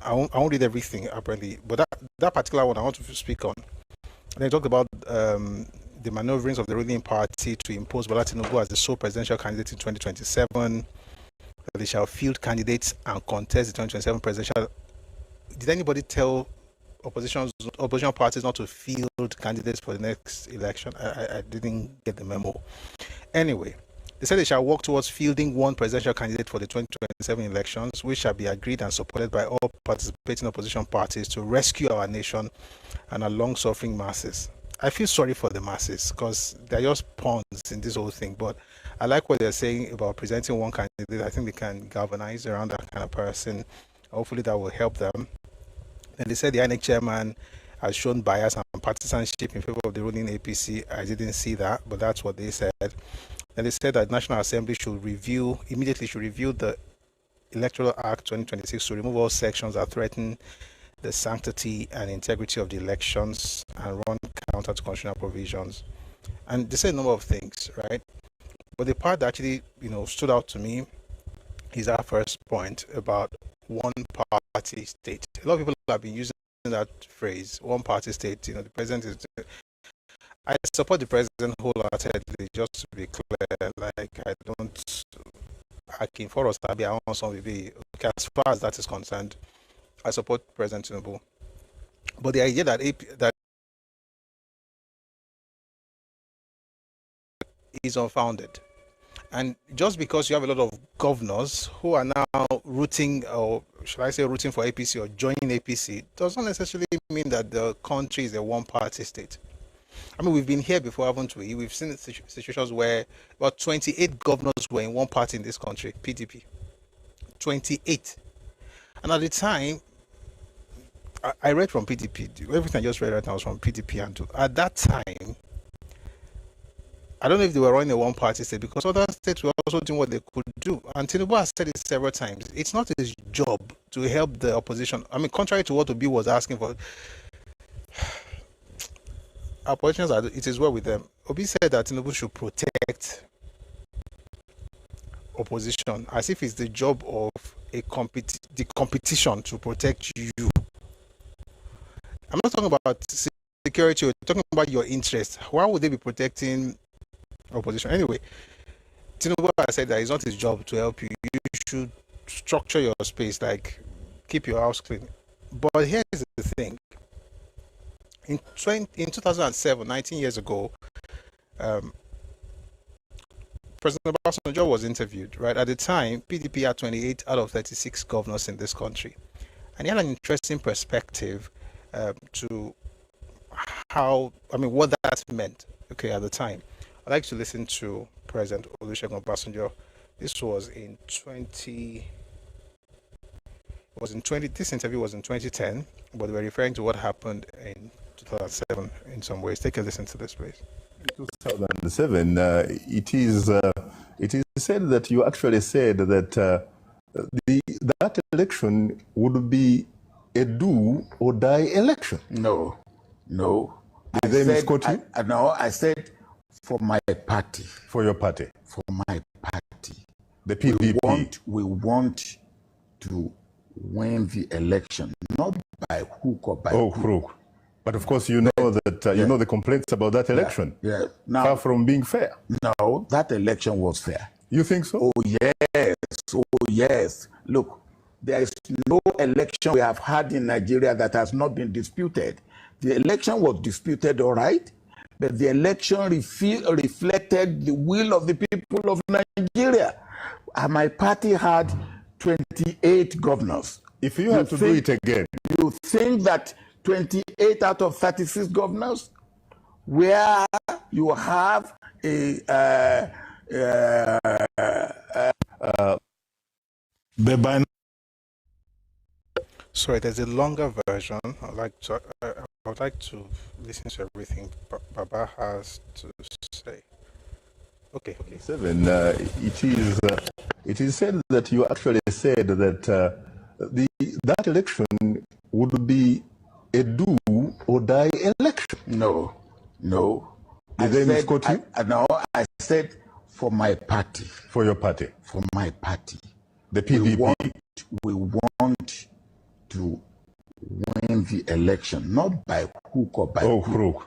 I won't read everything apparently, but that particular one I want to speak on. And they talk about the maneuverings of the ruling party to impose Bola Tinubu as the sole presidential candidate in 2027. That they shall field candidates and contest the 2027 presidential. Did anybody tell opposition parties not to field candidates for the next election? I didn't get the memo. Anyway, they said they shall work towards fielding one presidential candidate for the 2027 elections, which shall be agreed and supported by all participating opposition parties to rescue our nation and our long-suffering masses. I feel sorry for the masses because they're just pawns in this whole thing, but I like what they're saying about presenting one candidate. I think they can galvanize around that kind of person. Hopefully that will help them. And they said the INEC chairman has shown bias and partisanship in favor of the ruling APC. I didn't see that, but that's what they said. And they said that National Assembly should immediately review the Electoral Act 2026 to remove all sections that threaten the sanctity and integrity of the elections and run counter to constitutional provisions. And they said a number of things, right? But the part that actually, stood out to me is our first point about one-party state. A lot of people have been using that phrase, one-party state. The president is. I support the president wholeheartedly, just to be clear. Like, I can follow Sabi, I want some be. Okay, as far as that is concerned, I support President Tinubu. But the idea that is unfounded. And just because you have a lot of governors who are now rooting, or should I say rooting for APC or joining APC, does not necessarily mean that the country is a one-party state. I mean, we've been here before, haven't we? We've seen situations where about 28 governors were in one party in this country, PDP. 28. And at the time, I read from PDP. Everything I just read right now was from PDP. And at that time, I don't know if they were running a one-party state because other states were also doing what they could do. And Tinubu has said it several times. It's not his job to help the opposition. I mean, contrary to what Obi was asking for, our politicians, it is well with them. Obi said that Tinubu should protect opposition as if it's the job of the competition to protect you. I'm not talking about security, we're talking about your interest. Why would they be protecting opposition? Anyway, Tinubu has said that it's not his job to help you. You should structure your space, like keep your house clean. But here's the thing. In 2007, 19 years ago, President Obasanjo was interviewed, right? At the time, PDP had 28 out of 36 governors in this country. And he had an interesting perspective to what that meant, okay, at the time. I'd like to listen to President Olusegun Obasanjo. This was in 20, this interview was in 2010, but we're referring to what happened in 2007 in some ways. Take a listen to this, please. 2007, it is said that you actually said that that election would be a do or die election. No. Did they misquote you? No, I said for my party. For your party? For my party. The PDP. We want to win the election, not by hook or by crook. But of course, you know that you know the complaints about that election. Yeah. Now, far from being fair. No, that election was fair. You think so? Oh yes. Look, there is no election we have had in Nigeria that has not been disputed. The election was disputed, all right, but the election reflected the will of the people of Nigeria. And my party had 28 governors. If you had to do it again, you think that 28 out of 36 governors, where you have Sorry, there's a longer version. I would like to listen to everything Baba has to say. Okay. 7. It is said that you actually said that that election would be a do or die election. No. Did they misquote you? No, I said for my party. For your party? For my party. The PDP. We want to win the election, not by hook or by crook.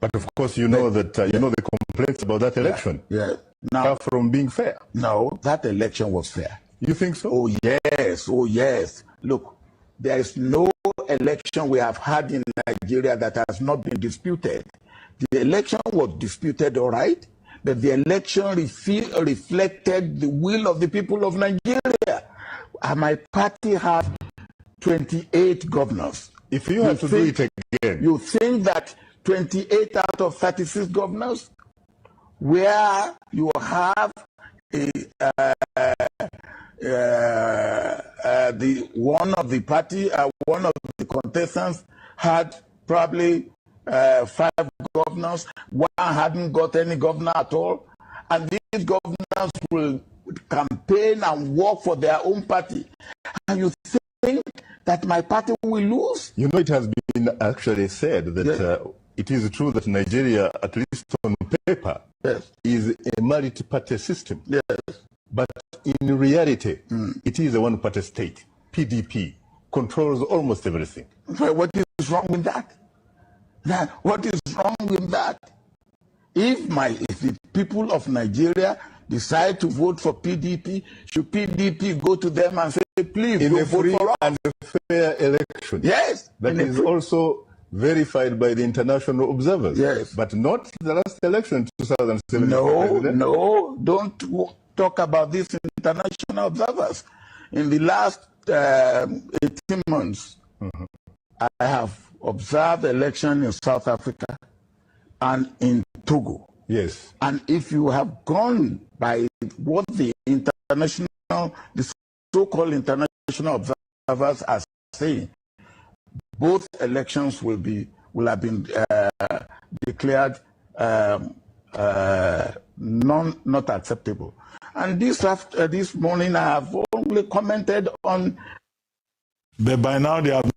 But of course, you know that you know the complaints about that election. Yeah. Now, far from being fair. No, that election was fair. You think so? Oh yes. Look, there is no election we have had in Nigeria that has not been disputed. The election was disputed, all right, but the election reflected the will of the people of Nigeria. And my party had 28 governors. If you had to do it again, you think that 28 out of 36 governors, where you have one of the contestants had probably 5 governors, one hadn't got any governor at all, and these governors will campaign and work for their own party. And you think that my party will lose? You know, it has been actually said that it is true that Nigeria, at least on paper, is a multi-party system. Yes. But in reality, it is a one-party state. PDP controls almost everything. What is wrong with that? What is wrong with that? If the people of Nigeria decide to vote for PDP, should PDP go to them and say, please, in a vote free for us? and a fair election? Yes. That is also verified by the international observers. Yes. But not the last election, 2007. No, don't talk about these international observers. In the last 18 months, I have observed election in South Africa and in Togo. Yes. And if you have gone by what the so-called international observers are saying, both elections will have been declared not acceptable. And this morning I have only commented on. But by now they have.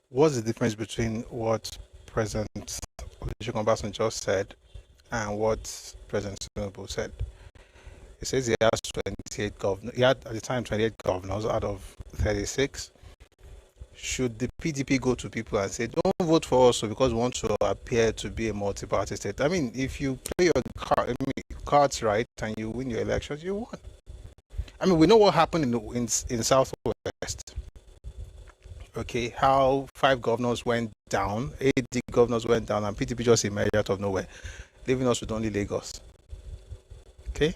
What's the difference between what President Olusegun Obasanjo said and what President Tinubu said? He says he has 28 governors. He had at the time 28 governors out of 36. Should the PDP go to people and say, don't vote for us because we want to appear to be a multi-party state? I mean, if you play your cards right and you win your elections, you won. I mean, we know what happened in Southwest. Okay, how 5 governors went down, 8 governors went down, and PDP just emerged out of nowhere, leaving us with only Lagos. Okay,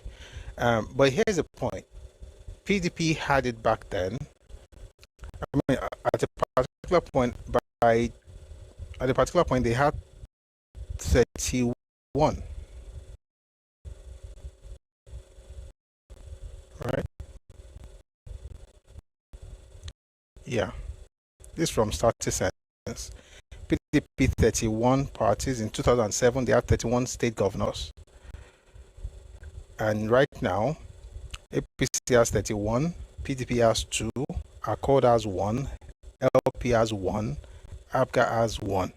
but here's the point: PDP had it back then. I mean, at a particular point, they had 31. Right? Yeah. This from statistics. PDP 31 parties. In 2007, they had 31 state governors. And right now, APC has 31, PDP has 2, Accord has 1, LP has 1, APGA has 1.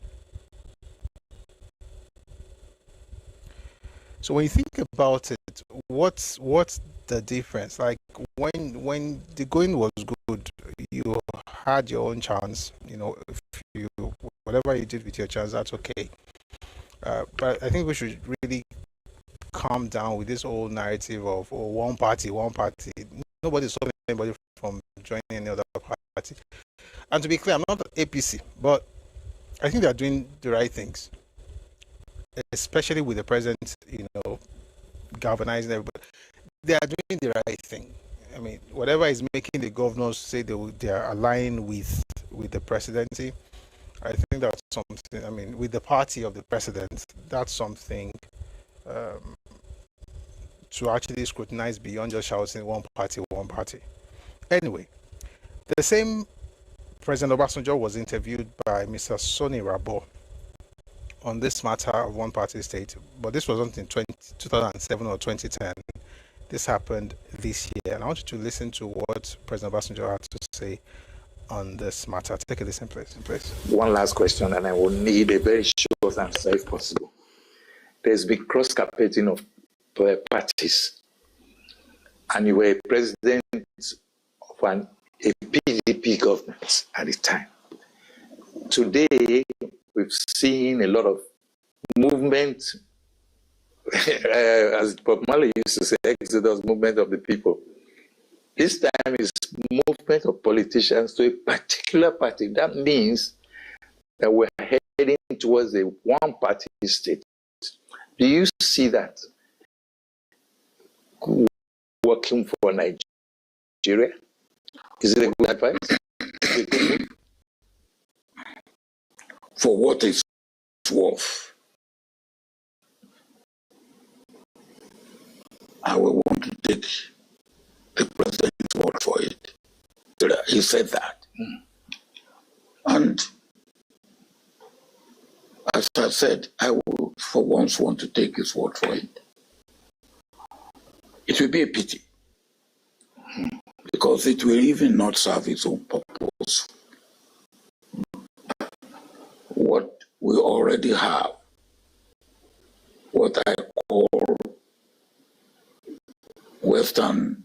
So when you think about it, what's the difference? Like when the going was good, you had your own chance. You know, if you whatever you did with your chance, that's okay. But I think we should really calm down with this whole narrative of one party. Nobody's stopping anybody from joining any other party. And to be clear, I'm not APC, but I think they are doing the right things, especially with the president, galvanizing everybody. They are doing the right thing. I mean, whatever is making the governors say they are aligned with the presidency, I think that's something. I mean, with the party of the president, that's something to actually scrutinize beyond just shouting one party. Anyway, the same President Obasanjo was interviewed by Mr. Sonny Rabo on this matter of one party state, but this wasn't in 2007 or 2010. This happened this year, and I want you to listen to what President Obasanjo had to say on this matter. Take a listen, please. One last question, and I will need a very short answer if possible. There's been cross-carpeting of parties, and you were president of a PDP government at the time. Today, we've seen a lot of movement, as Bob Marley used to say, exodus, movement of the people. This time is movement of politicians to a particular party. That means that we're heading towards a one-party state. Do you see that working for Nigeria? Is it a good advice? Is it a good move? For what it's worth, I will want to take the president's word for it. He said that. And as I said, I will for once want to take his word for it. It will be a pity, because it will even not serve its own purpose. What we already have, what I call Western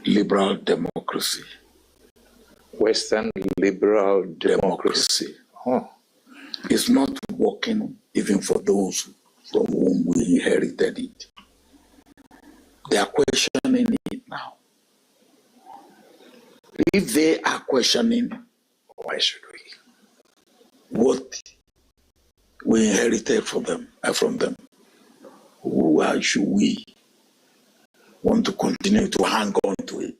liberal democracy. Western liberal democracy. It's not working even for those from whom we inherited it. They are questioning it now. If they are questioning, why should we? What we inherited from them, why should we want to continue to hang on to it?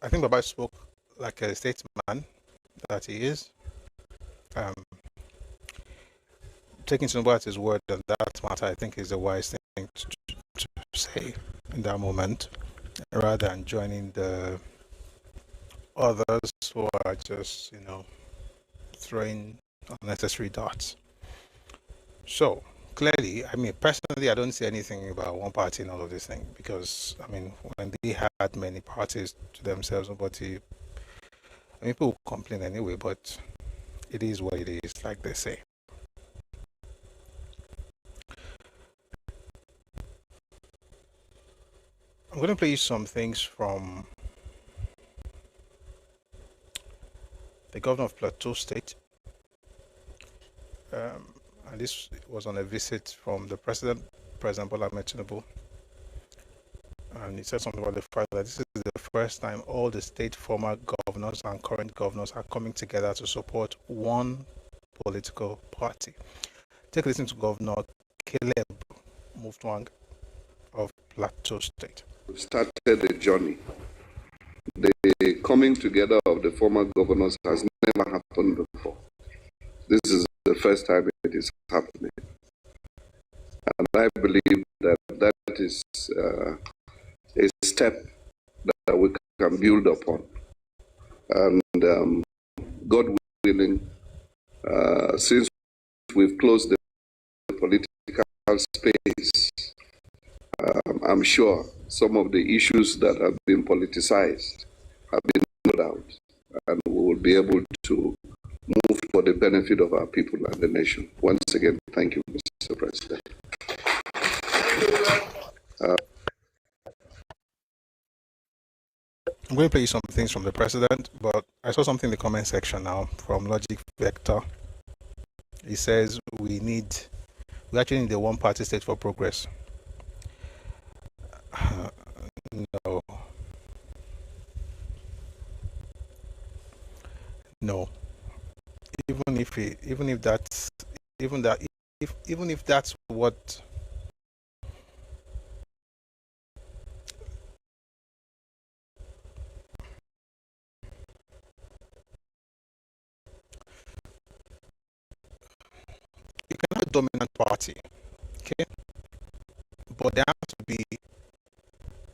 I think Baba spoke like a statesman that he is. Taking Tinubu at his word on that matter, I think, is a wise thing to say in that moment, rather than joining the others who are just, throwing unnecessary darts. So, clearly, I mean, personally, I don't see anything about one party in all of this thing, because, I mean, when they had many parties to themselves, people complain anyway, but it is what it is, like they say. I'm going to play you some things from the governor of Plateau State. And this was on a visit from the President Bola Ahmed Tinubu. And he said something about the fact that this is the first time all the state former governors and current governors are coming together to support one political party. Take a listen to Governor Caleb Mutfwang of Plateau State. We started a journey. The coming together of the former governors has never happened before. This is the first time it is happening. And I believe that that is a step that we can build upon. And God willing, since we've closed the political space, I'm sure some of the issues that have been politicized have been put out, and we will be able to move for the benefit of our people and the nation. Once again, thank you, Mr. President. I'm going to play you some things from the president, but I saw something in the comment section now from Logic Vector. He says we actually need a one-party state for progress. No. Even if that's what you can have a dominant party, okay? But there has to be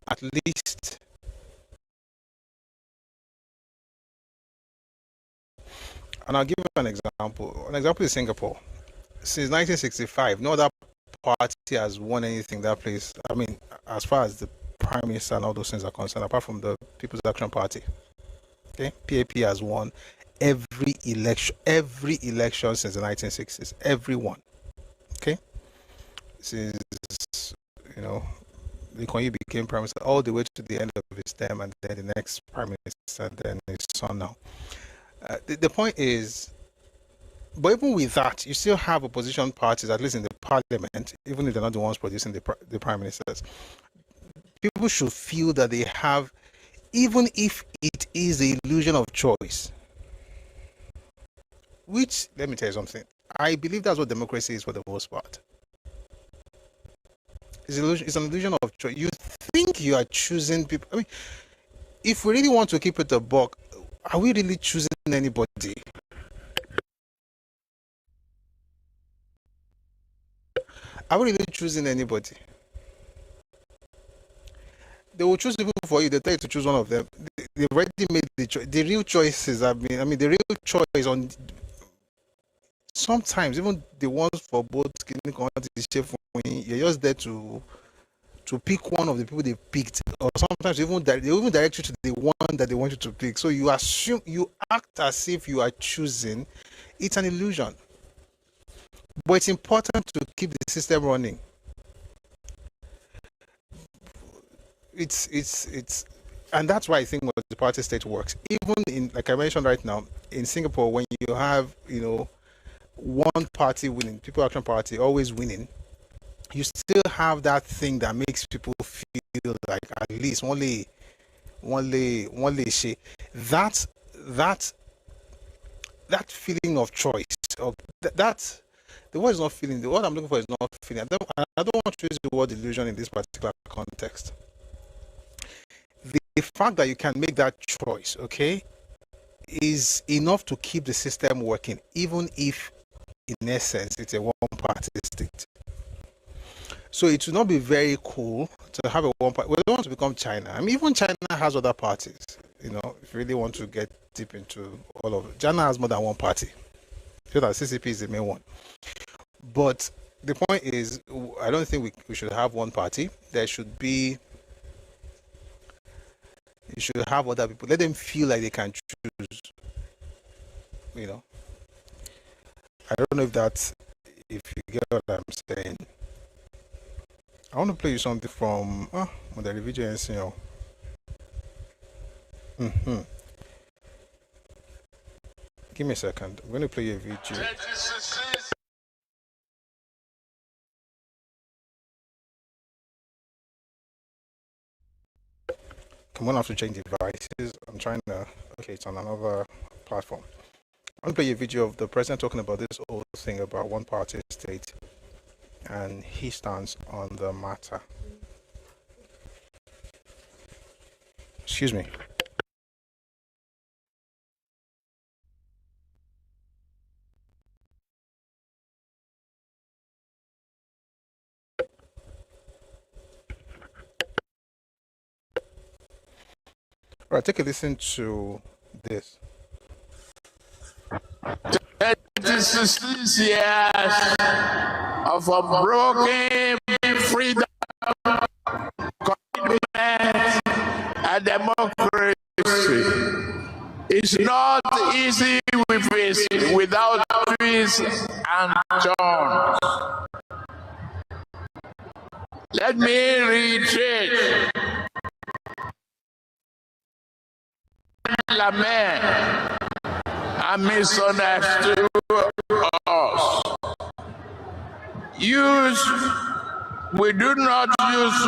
at least and I'll give you an example. An example is Singapore. Since 1965, no other party has won anything that place. I mean, as far as the Prime Minister and all those things are concerned, apart from the People's Action Party. Okay, PAP has won every election since the 1960s. Every one. Okay, since Lee Kuan Yew became Prime Minister, all the way to the end of his term, and then the next Prime Minister, and then his son now. The point is, but even with that, you still have opposition parties, at least in the parliament, even if they're not the ones producing the prime ministers. People should feel that they have, even if it is the illusion of choice, which, let me tell you something, I believe that's what democracy is for the most part. It's an illusion of choice. You think you are choosing people. I mean, if we really want to keep it a buck, are we really choosing anybody? Are we really choosing anybody? They will choose people for you. They tell you to choose one of them. They've already made the choice. The real choices have been, the real choice on sometimes even the ones for both you're just there to pick one of the people they picked, or sometimes they even direct you to the one that they want you to pick. So you act as if you are choosing. It's an illusion. But it's important to keep the system running. It's and that's why I think the party state works. Even in, like I mentioned right now, in Singapore, when you have one party winning, People Action Party always winning, you still have that thing that makes people feel like at least only that feeling of choice, of that the word is not feeling. The word I'm looking for is not feeling. I don't want to use the word illusion in this particular context. The fact that you can make that choice, okay, is enough to keep the system working, even if in essence it's a one-party state. So it would not be very cool to have a one-party. We don't want to become China. I mean, even China has other parties. If you really want to get deep into all of it, China has more than one party. So that CCP is the main one. But the point is, I don't think we should have one party. There should be. You should have other people. Let them feel like they can choose. I don't know if you get what I'm saying. I want to play you something from the Indigenes, you know. Give me a second. I'm going to play you a video. I'm going to have to change devices. I'm trying to. Okay, it's on another platform. I'm going to play you a video of the president talking about this whole thing about one party state and his stance on the matter. Excuse me. All right, take a listen to this. 36 years of unbroken freedom, commitment, and democracy. It's not easy without twists and turns. Let me reiterate. Lament and misunderstood us. We do not use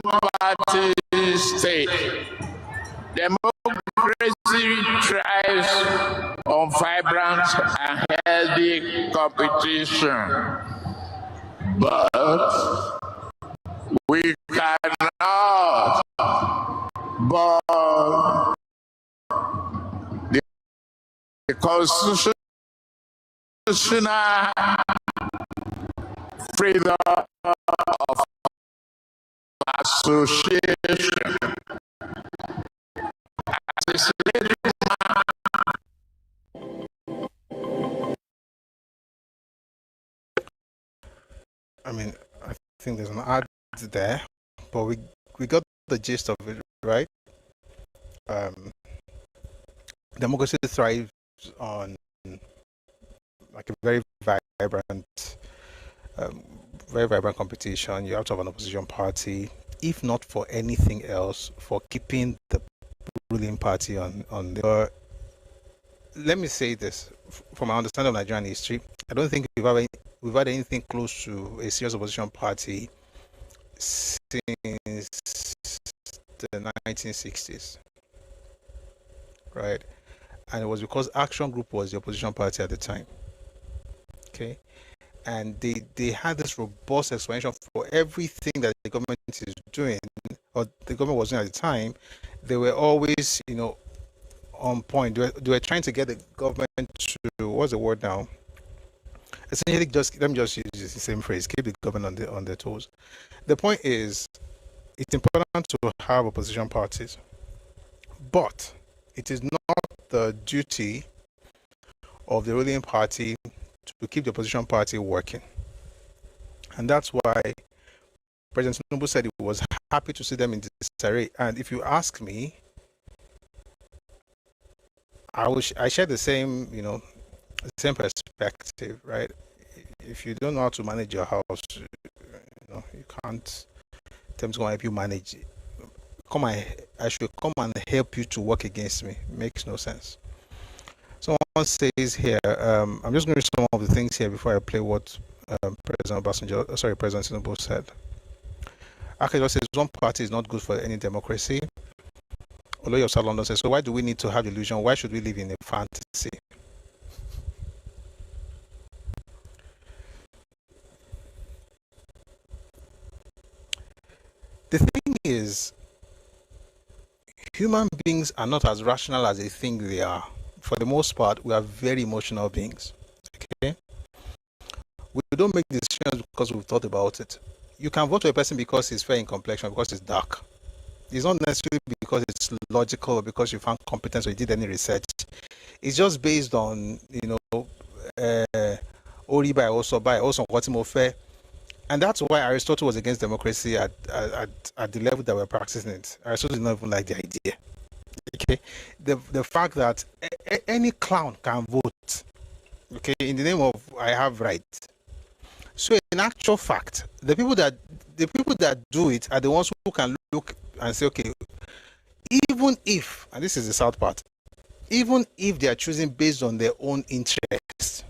one-party state. Democracy thrives on vibrant and healthy competition, but we cannot burn the constitutional freedom of association. I mean, I think there's an ad there, but we got the gist of it, right? Democracy thrives on like a very vibrant competition. You have to have an opposition party, if not for anything else, for keeping the ruling party on the. Let me say this, from my understanding of Nigerian history, I don't think we've had anything close to a serious opposition party since the 1960s, right? And it was because Action Group was the opposition party at the time. Okay, and they had this robust explanation for everything that the government is doing, or the government was doing at the time. They were always, you know, on point. They were trying to get the government to, what's the word now? Essentially, let me just use the same phrase: keep the government on their toes. The point is, it's important to have opposition parties, but it is not the duty of the ruling party to keep the opposition party working. And that's why President Tinubu said he was happy to see them in disarray. And if you ask me, I share the same, you know, the same perspective, right? If you don't know how to manage your house, you know, you can't tell me to go and help you manage it. I should come and help you to work against me. It makes no sense. Someone says here, I'm just going to read some of the things here before I play what President Tinubu said. Akajọ says one party is not good for any democracy. Oloyo of South London says, so why do we need to have illusion? Why should we live in a fantasy? The thing is, human beings are not as rational as they think they are. For the most part, we are very emotional beings. Okay? We don't make decisions because we've thought about it. You can vote for a person because he's fair in complexion, because he's dark. It's not necessarily because it's logical or because you found competence or you did any research. It's just based on, you know, Ori by also what more fair. And that's why Aristotle was against democracy at the level that we're practicing it. Aristotle did not even like the idea. Okay, the fact that any clown can vote, okay, in the name of I have rights. So in actual fact, the people that do it are the ones who can look and say, okay, even if, and this is the sad part, even if they are choosing based on their own interests,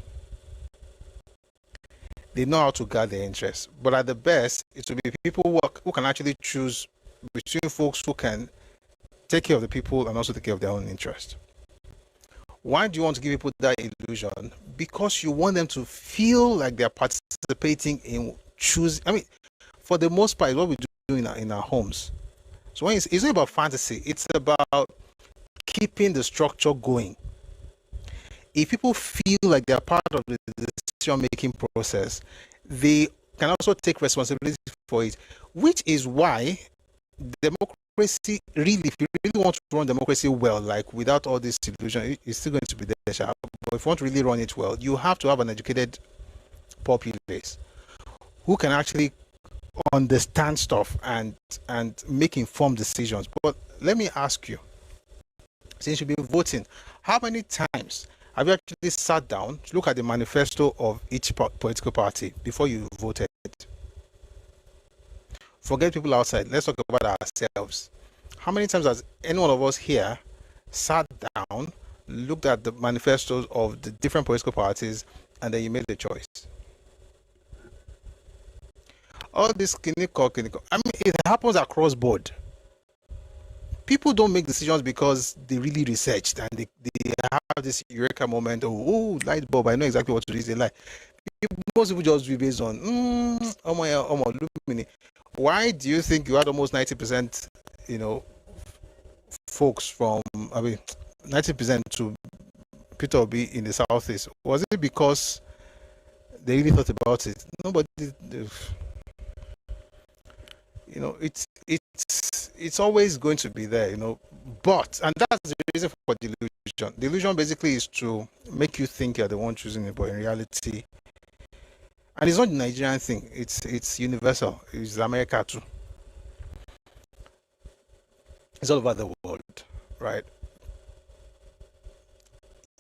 they know how to guard their interests. But at the best, it will be people who can actually choose between folks who can take care of the people and also take care of their own interest. Why do you want to give people that illusion? Because you want them to feel like they're participating in choosing. I mean, for the most part, what we do in our homes. So when it's not about fantasy, it's about keeping the structure going. If people feel like they're part of the decision-making process, they can also take responsibility for it, which is why democracy, really, if you really want to run democracy well, like without all this illusion, it's still going to be there. But if you want to really run it well, you have to have an educated populace who can actually understand stuff and make informed decisions. But let me ask you, since you've been voting, how many times have you actually sat down to look at the manifesto of each political party before you voted? Forget people outside. Let's talk about ourselves. How many times has any one of us here sat down, looked at the manifestos of the different political parties, and then you made the choice? All this clinical. I mean, it happens across board. People don't make decisions because they really researched and they have this eureka moment. Oh, light bulb! I know exactly what to do. They like. Most people just do based on why do you think you had almost 90%, folks from 90% to Peter Obi in the southeast? Was it because they really thought about it? Nobody. It's always going to be there, but, and that's the reason for delusion. Delusion basically is to make you think you're the one choosing it, but in reality, and it's not a Nigerian thing, it's universal. It's America too. It's all over the world, right?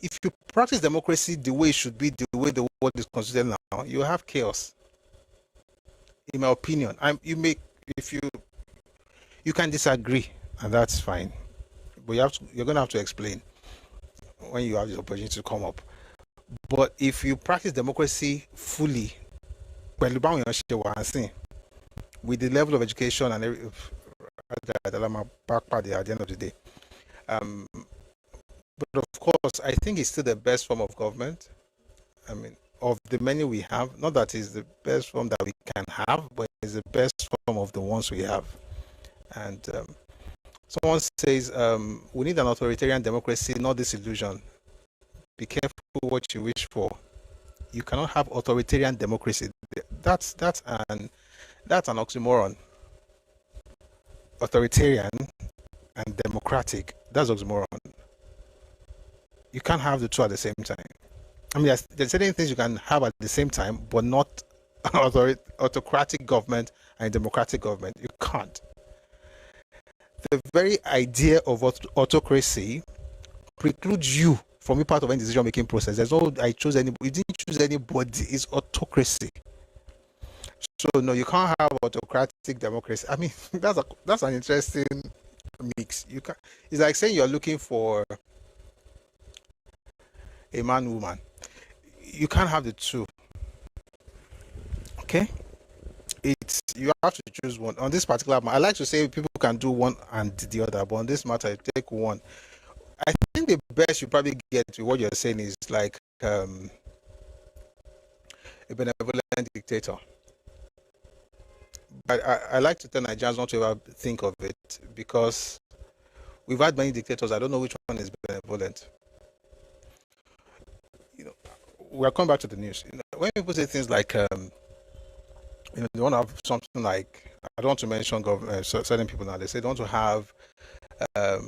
If you practice democracy the way it should be, the way the world is considered now, you have chaos. In my opinion, you can disagree, and that's fine, but you're going to have to explain when you have the opportunity to come up. But if you practice democracy fully, with the level of education and every at the end of the day, but of course, I think it's still the best form of government. I mean, of the many we have, not that it's the best form that we can have, but it's the best form of the ones we have. And someone says we need an authoritarian democracy, not this illusion. Be careful what you wish for. You cannot have authoritarian democracy. That's an oxymoron. Authoritarian and democratic, that's oxymoron. You can't have the two at the same time. I mean, there's certain things you can have at the same time, but not autocratic government and democratic government. You can't. The very idea of autocracy precludes you from being part of any decision-making process. There's no, I chose anybody. You didn't choose anybody. It's autocracy. So no, you can't have autocratic democracy. I mean, that's an interesting mix. You can. It's like saying you're looking for a man-woman. You can't have the two. Okay. You have to choose one. On this particular matter, I like to say people can do one and the other, but on this matter, you take one. I think the best you probably get to what you're saying is like a benevolent dictator. But I like to tell Nigerians not to ever think of it, because we've had many dictators. I don't know which one is benevolent. We're coming back to the news. When people say things like they want to have something like, I don't want to mention certain people now, they say they want to have a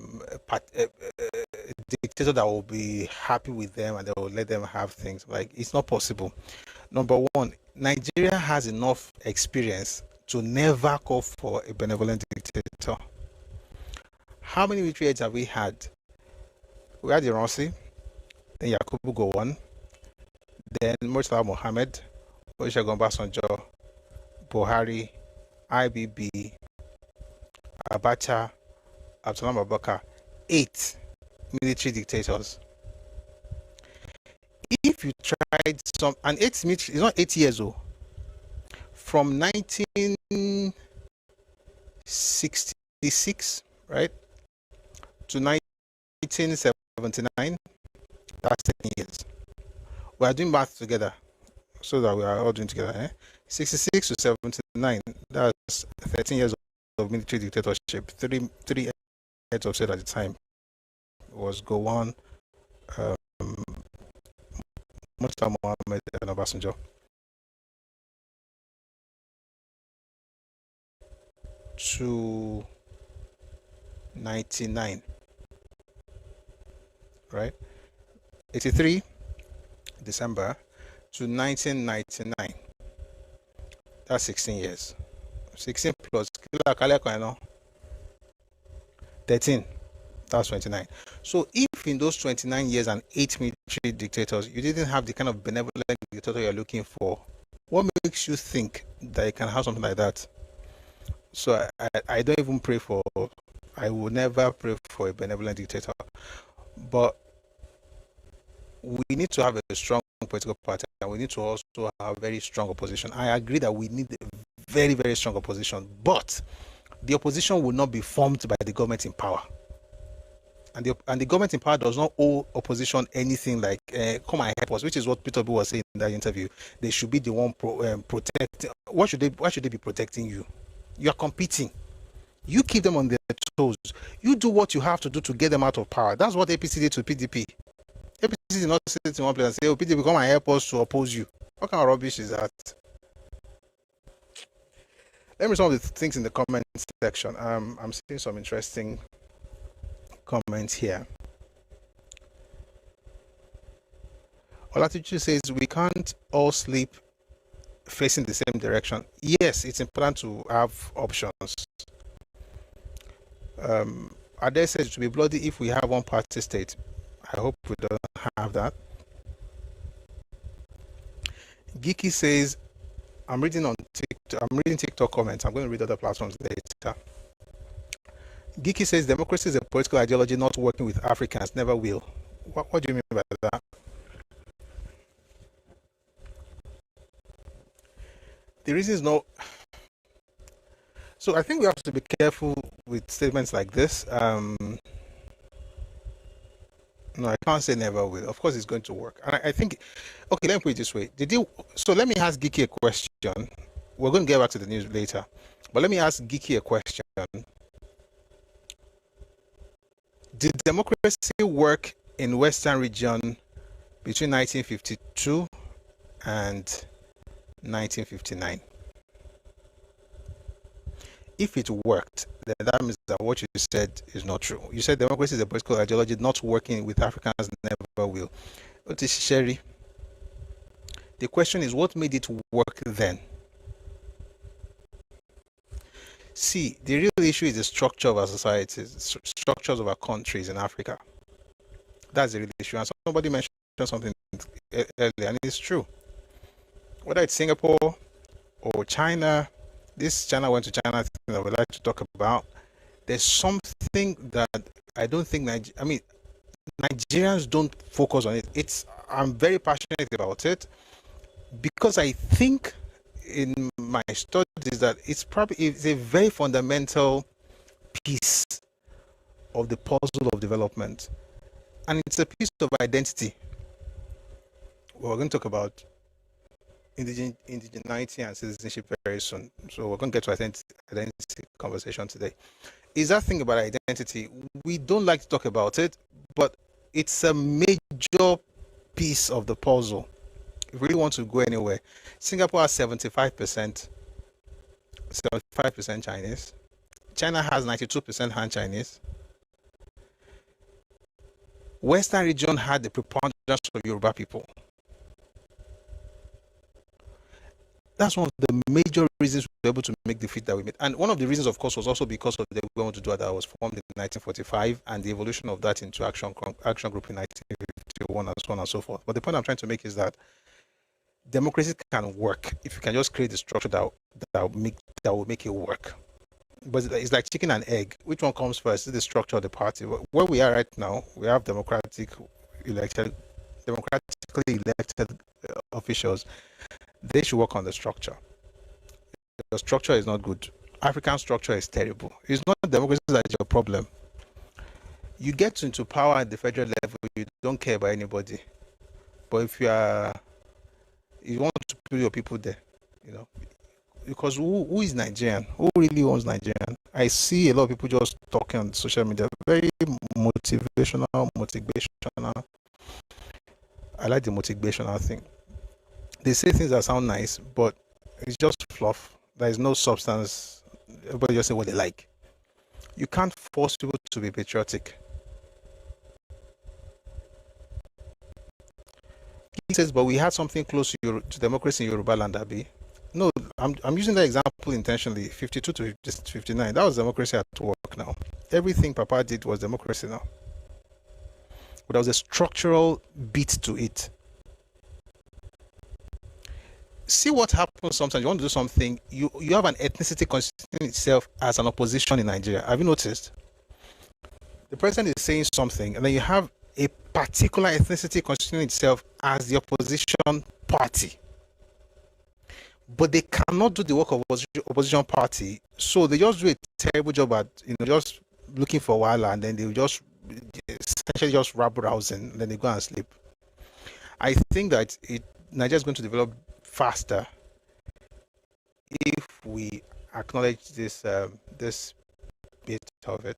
dictator that will be happy with them and they will let them have things. Like, it's not possible. Number one, Nigeria has enough experience to never call for a benevolent dictator. How many military heads have we had? We had Iransi, then Yakubu Gowon, then Murtala Mohammed, Olusegun Obasanjo, Buhari, IBB, Abacha, Abdullah Abubakar, 8 military dictators. If you tried some, and 8 military, it's not 8 years old, from 1966, right, to 1979, that's 10 years. We are doing math together, so that we are all doing together. 66 to 79, that's 13 years of military dictatorship. Three heads of state at the time was Gowon, Mustafa Mohammed, and Obasanjo. To 99, right? 83 December to 1999. That's 16 years. 16 plus 13. That's 29. So if in those 29 years and 8 military dictators, you didn't have the kind of benevolent dictator you're looking for, what makes you think that you can have something like that? So I don't even pray for, I will never pray for a benevolent dictator. But we need to have a strong political party, and we need to also have very strong opposition. I agree that we need a very, very strong opposition, but the opposition will not be formed by the government in power. And the government in power does not owe opposition anything like come and help us, which is what Peter B was saying in that interview. They should be the one protecting. Why should they be protecting you? You are competing. You keep them on their toes. You do what you have to do to get them out of power. That's what APC did to PDP. APC did not sit in one place and say, "Oh, PDP, come and help us to oppose you." What kind of rubbish is that? Let me read some of the things in the comment section. I'm seeing some interesting comments here. Olatuchi says we can't all sleep facing the same direction. Yes, it's important to have options. Ade says it will be bloody if we have one party state. I hope we don't have that. Geeky says, I'm reading TikTok comments. I'm going to read other platforms later. Geeky says democracy is a political ideology not working with Africans, never will. What do you mean by that? The reason is no. So I think we have to be careful with statements like this. No, I can't say never will. Of course, it's going to work. And I think, okay, let me put it this way. So let me ask Geeky a question. We're going to get back to the news later. But let me ask Geeky a question. Did democracy work in Western region between 1952 and 1959? If it worked, then that means that what you said is not true. You said democracy is a political ideology not working with Africans, never will. What is Sherry? The question is, what made it work then? See, the real issue is the structure of our societies, structures of our countries in Africa. That's the real issue. And somebody mentioned something earlier, and it's true. Whether it's Singapore or China, this China went to China thing that we like to talk about, there's something that I don't think Nigerians don't focus on it. I'm very passionate about it because I think in my studies that it's a very fundamental piece of the puzzle of development, and it's a piece of identity. We're going to talk about indigeneity and citizenship very soon, so we're going to get to identity conversation today. Is that thing about identity? We don't like to talk about it, but it's a major piece of the puzzle. If we really want to go anywhere, Singapore has 75% Chinese. China has 92% Han Chinese. Western region had the preponderance of Yoruba people. That's one of the major reasons we were able to make the feat that we made. And one of the reasons, of course, was also because of the Governmental to do that was formed in 1945 and the evolution of that into Action Group in 1951 and so on and so forth. But the point I'm trying to make is that democracy can work if you can just create the structure that will make it work. But it's like chicken and egg. Which one comes first? Is the structure of the party? Where we are right now, we have democratically elected officials. They should work on the structure. The structure is not good. African structure is terrible. It's not democracy that's your problem. You get into power at the federal level, you don't care about anybody. But if you want to put your people there, because who is Nigerian? Who really owns Nigerian? I see a lot of people just talking on social media, very motivational. I like the motivational thing. They say things that sound nice, but it's just fluff. There is no substance. Everybody just say what they like. You can't force people to be patriotic. He says, but we had something close to democracy in Yoruba land, Abi. No, I'm using that example intentionally. 52 to 59. That was democracy at work now. Everything Papa did was democracy now. But there was a structural beat to it. See what happens sometimes. You want to do something, you have an ethnicity constituting itself as an opposition in Nigeria. Have you noticed? The president is saying something, and then you have a particular ethnicity constituting itself as the opposition party. But they cannot do the work of opposition party, so they just do a terrible job at just looking for a while, and then they just essentially just rabble rousing, and then they go and sleep. I think that Nigeria is going to develop faster if we acknowledge this bit of it.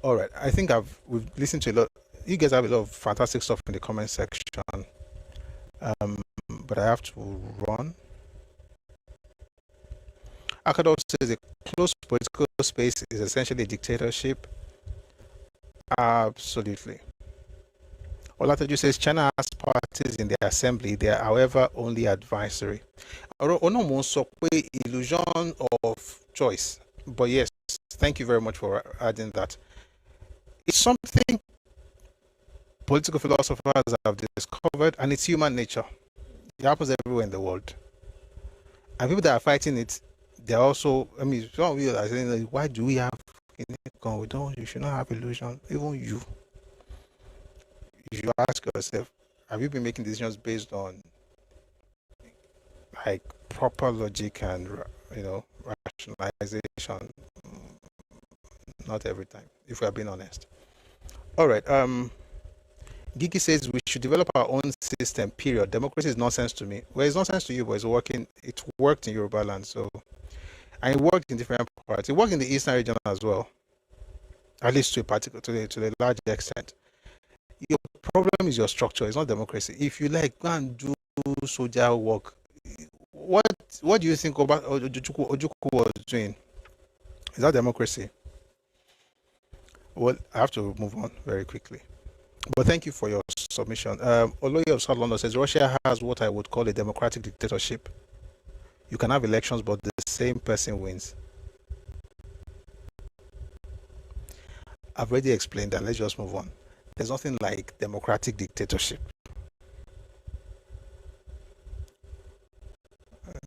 All right, I think we've listened to a lot. You guys have a lot of fantastic stuff in the comment section, but I have to run. Ẹkáàbọ says a closed political space is essentially a dictatorship. Absolutely. Olateju says China has parties in the assembly. They are, however, only advisory. Illusion of choice. But yes, thank you very much for adding that. It's something political philosophers have discovered, and it's human nature. It happens everywhere in the world. And people that are fighting it, they're also, some of you are saying, like, why do we have you should not have illusion. Even you should ask yourself, have you been making decisions based on like proper logic and rationalization? Not every time, if we are being honest. All right. Gigi says we should develop our own system, period. Democracy is nonsense to me. Well, it's nonsense to you, but it's working. It worked in Yoruba land, and it worked in different parts. It worked in the eastern region as well, at least to a large extent. Your problem is your structure. It's not democracy. If you like, go and do soldier work. What do you think about Ojukwu was doing? Is that democracy? Well, I have to move on very quickly. But thank you for your submission. Oloye of South London says Russia has what I would call a democratic dictatorship. You can have elections, but the same person wins. I've already explained that. Let's just move on. There's nothing like democratic dictatorship.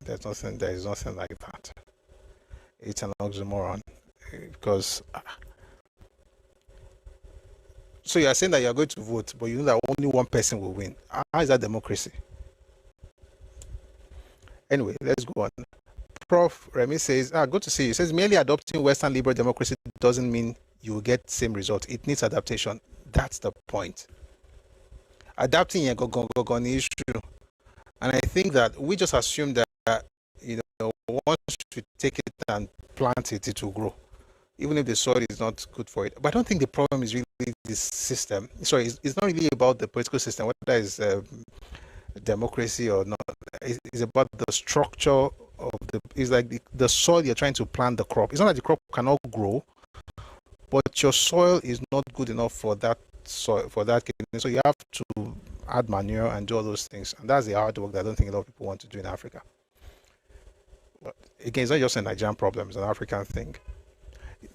There is nothing like that. It's an oxymoron. Because so you are saying that you are going to vote, but you know that only one person will win. How is that democracy? Anyway, let's go on. Prof. Remy says, good to see you. He says, merely adopting Western liberal democracy doesn't mean you will get same result. It needs adaptation. That's the point. Adapting an issue. And I think that we just assume that, once we take it and plant it, it will grow. Even if the soil is not good for it. But I don't think the problem is really this system. Sorry, it's not really about the political system, whether it's democracy or not. It's about the structure of it's like the soil you're trying to plant the crop. It's not that the crop cannot grow, but your soil is not good enough for that soil, for that. So you have to add manure and do all those things. And that's the hard work that I don't think a lot of people want to do in Africa. But again, it's not just a Nigerian problem, it's an African thing.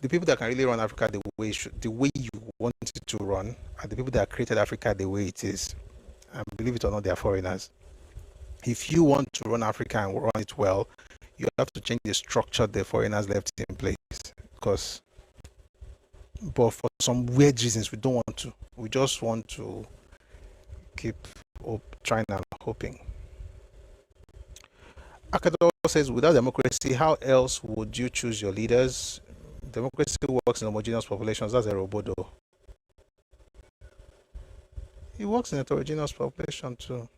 The people that can really run Africa the way you want it to run are the people that created Africa the way it is. And believe it or not, they are foreigners. If you want to run Africa and run it well, you have to change the structure the foreigners left in place. But for some weird reasons, we don't want to. We just want to keep trying and hoping. Ẹkáàbọ says, without democracy, how else would you choose your leaders? Democracy works in homogeneous populations. That's a robodo. It works in heterogeneous population too.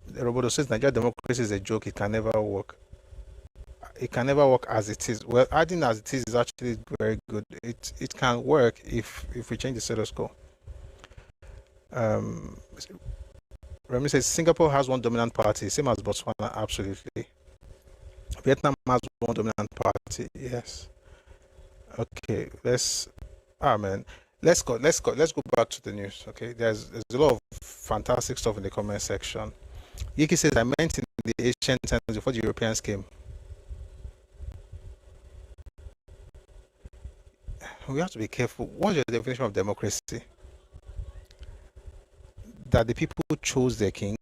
The robodo says Nigerian democracy is a joke. It can never work. It can never work as it is. Well, adding as it is actually very good. It can work if we change the status quo. Remy says Singapore has one dominant party, same as Botswana. Absolutely. Vietnam has one dominant party. Yes. Okay. Let's go back to the news. Okay. There's a lot of fantastic stuff in the comment section. Yiki says, I meant in the ancient times before the Europeans came. We have to be careful. What's your definition of democracy? That the people chose their king.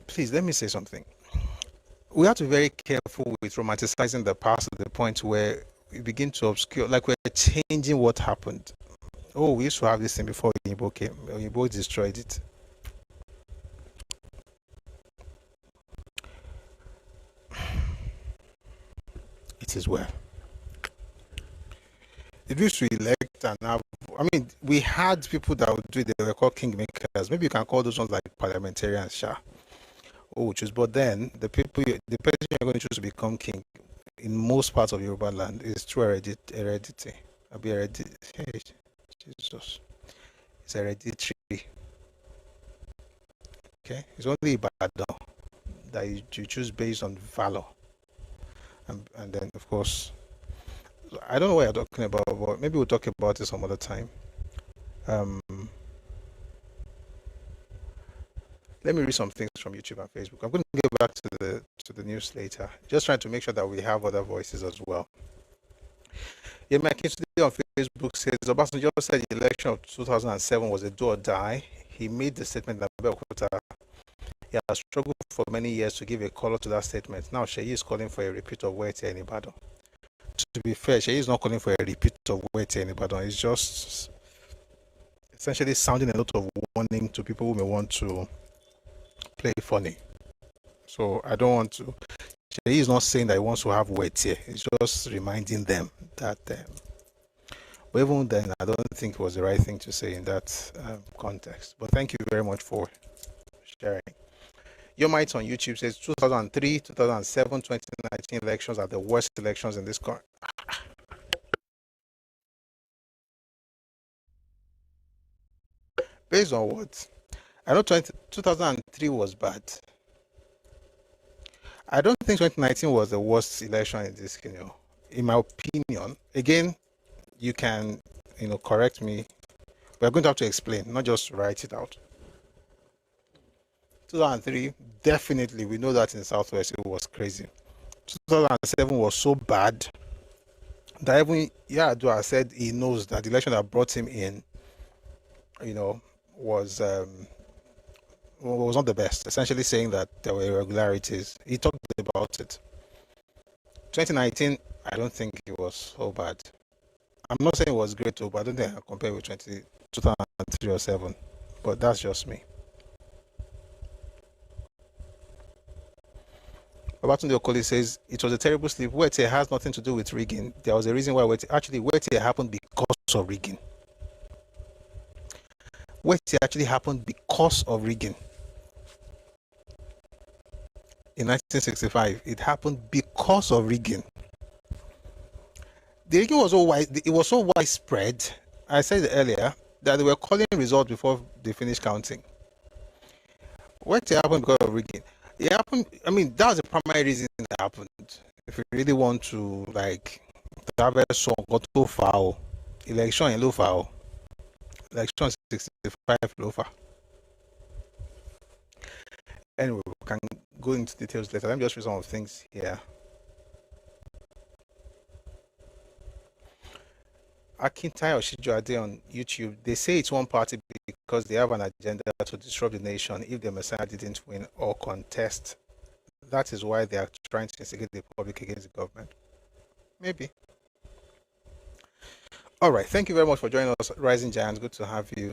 Please, let me say something. We have to be very careful with romanticizing the past to the point where we begin to obscure, like we're changing what happened. Oh, we used to have this thing before Oyibo came. Oyibo destroyed it. It is well. It used to elect and have, we had people that would do it, they were called kingmakers. Maybe you can call those ones like parliamentarians, sure. But then the person you're going to choose to become king in most parts of Yoruba land is through heredity. Hey, Jesus. It's hereditary. Okay? It's only Ibadan that you choose based on valor. And then, of course, I don't know what you're talking about, but maybe we'll talk about it some other time. Let me read some things from YouTube and Facebook. I'm going to get back to the news later. Just trying to make sure that we have other voices as well. Yeah, my kid today on Facebook says Obasanjo said the election of 2007 was a do or die. He made the statement that he has struggled for many years to give a color to that statement. Now Sheyi is calling for a repeat of Wete in Ibadan. To be fair, Sheyi is not calling for a repeat of Wete in Ibadan. It's just essentially sounding a lot of warning to people who may want to play funny. So I don't want to. Sheyi is not saying that he wants to have Wete. It's just reminding them that. But even then, I don't think it was the right thing to say in that context. But thank you very much for sharing. Your Might on YouTube says 2003, 2007, 2019 elections are the worst elections in this country. Based on what? I know 2003 was bad. I don't think 2019 was the worst election in this, in my opinion. Again, you can, correct me. We're going to have to explain, not just write it out. 2003, definitely, we know that in Southwest it was crazy. 2007 was so bad that even Yar'Adua said he knows that the election that brought him in, was not the best. Essentially saying that there were irregularities. He talked about it. 2019, I don't think it was so bad. I'm not saying it was great too, but I don't think I can compare with 2003 or 7. But that's just me. Babatunde Okoli says it was a terrible sleep. Wete has nothing to do with rigging. There was a reason why Wete happened because of rigging. Wete actually happened because of rigging. In 1965, it happened because of rigging. The rigging was so widespread. I said earlier that they were calling results before they finished counting. Wete happened because of rigging. It happened. That was the primary reason it happened. If you really want to have a song got too far, election in low far, election 65 low far. Anyway, we can go into details later. Let me just read some of the things here. Akintai Oshijuade on YouTube, they say it's one party because they have an agenda to disrupt the nation if the Messiah didn't win or contest. That is why they are trying to instigate the public against the government. Maybe. All right. Thank you very much for joining us, Rising Giants. Good to have you.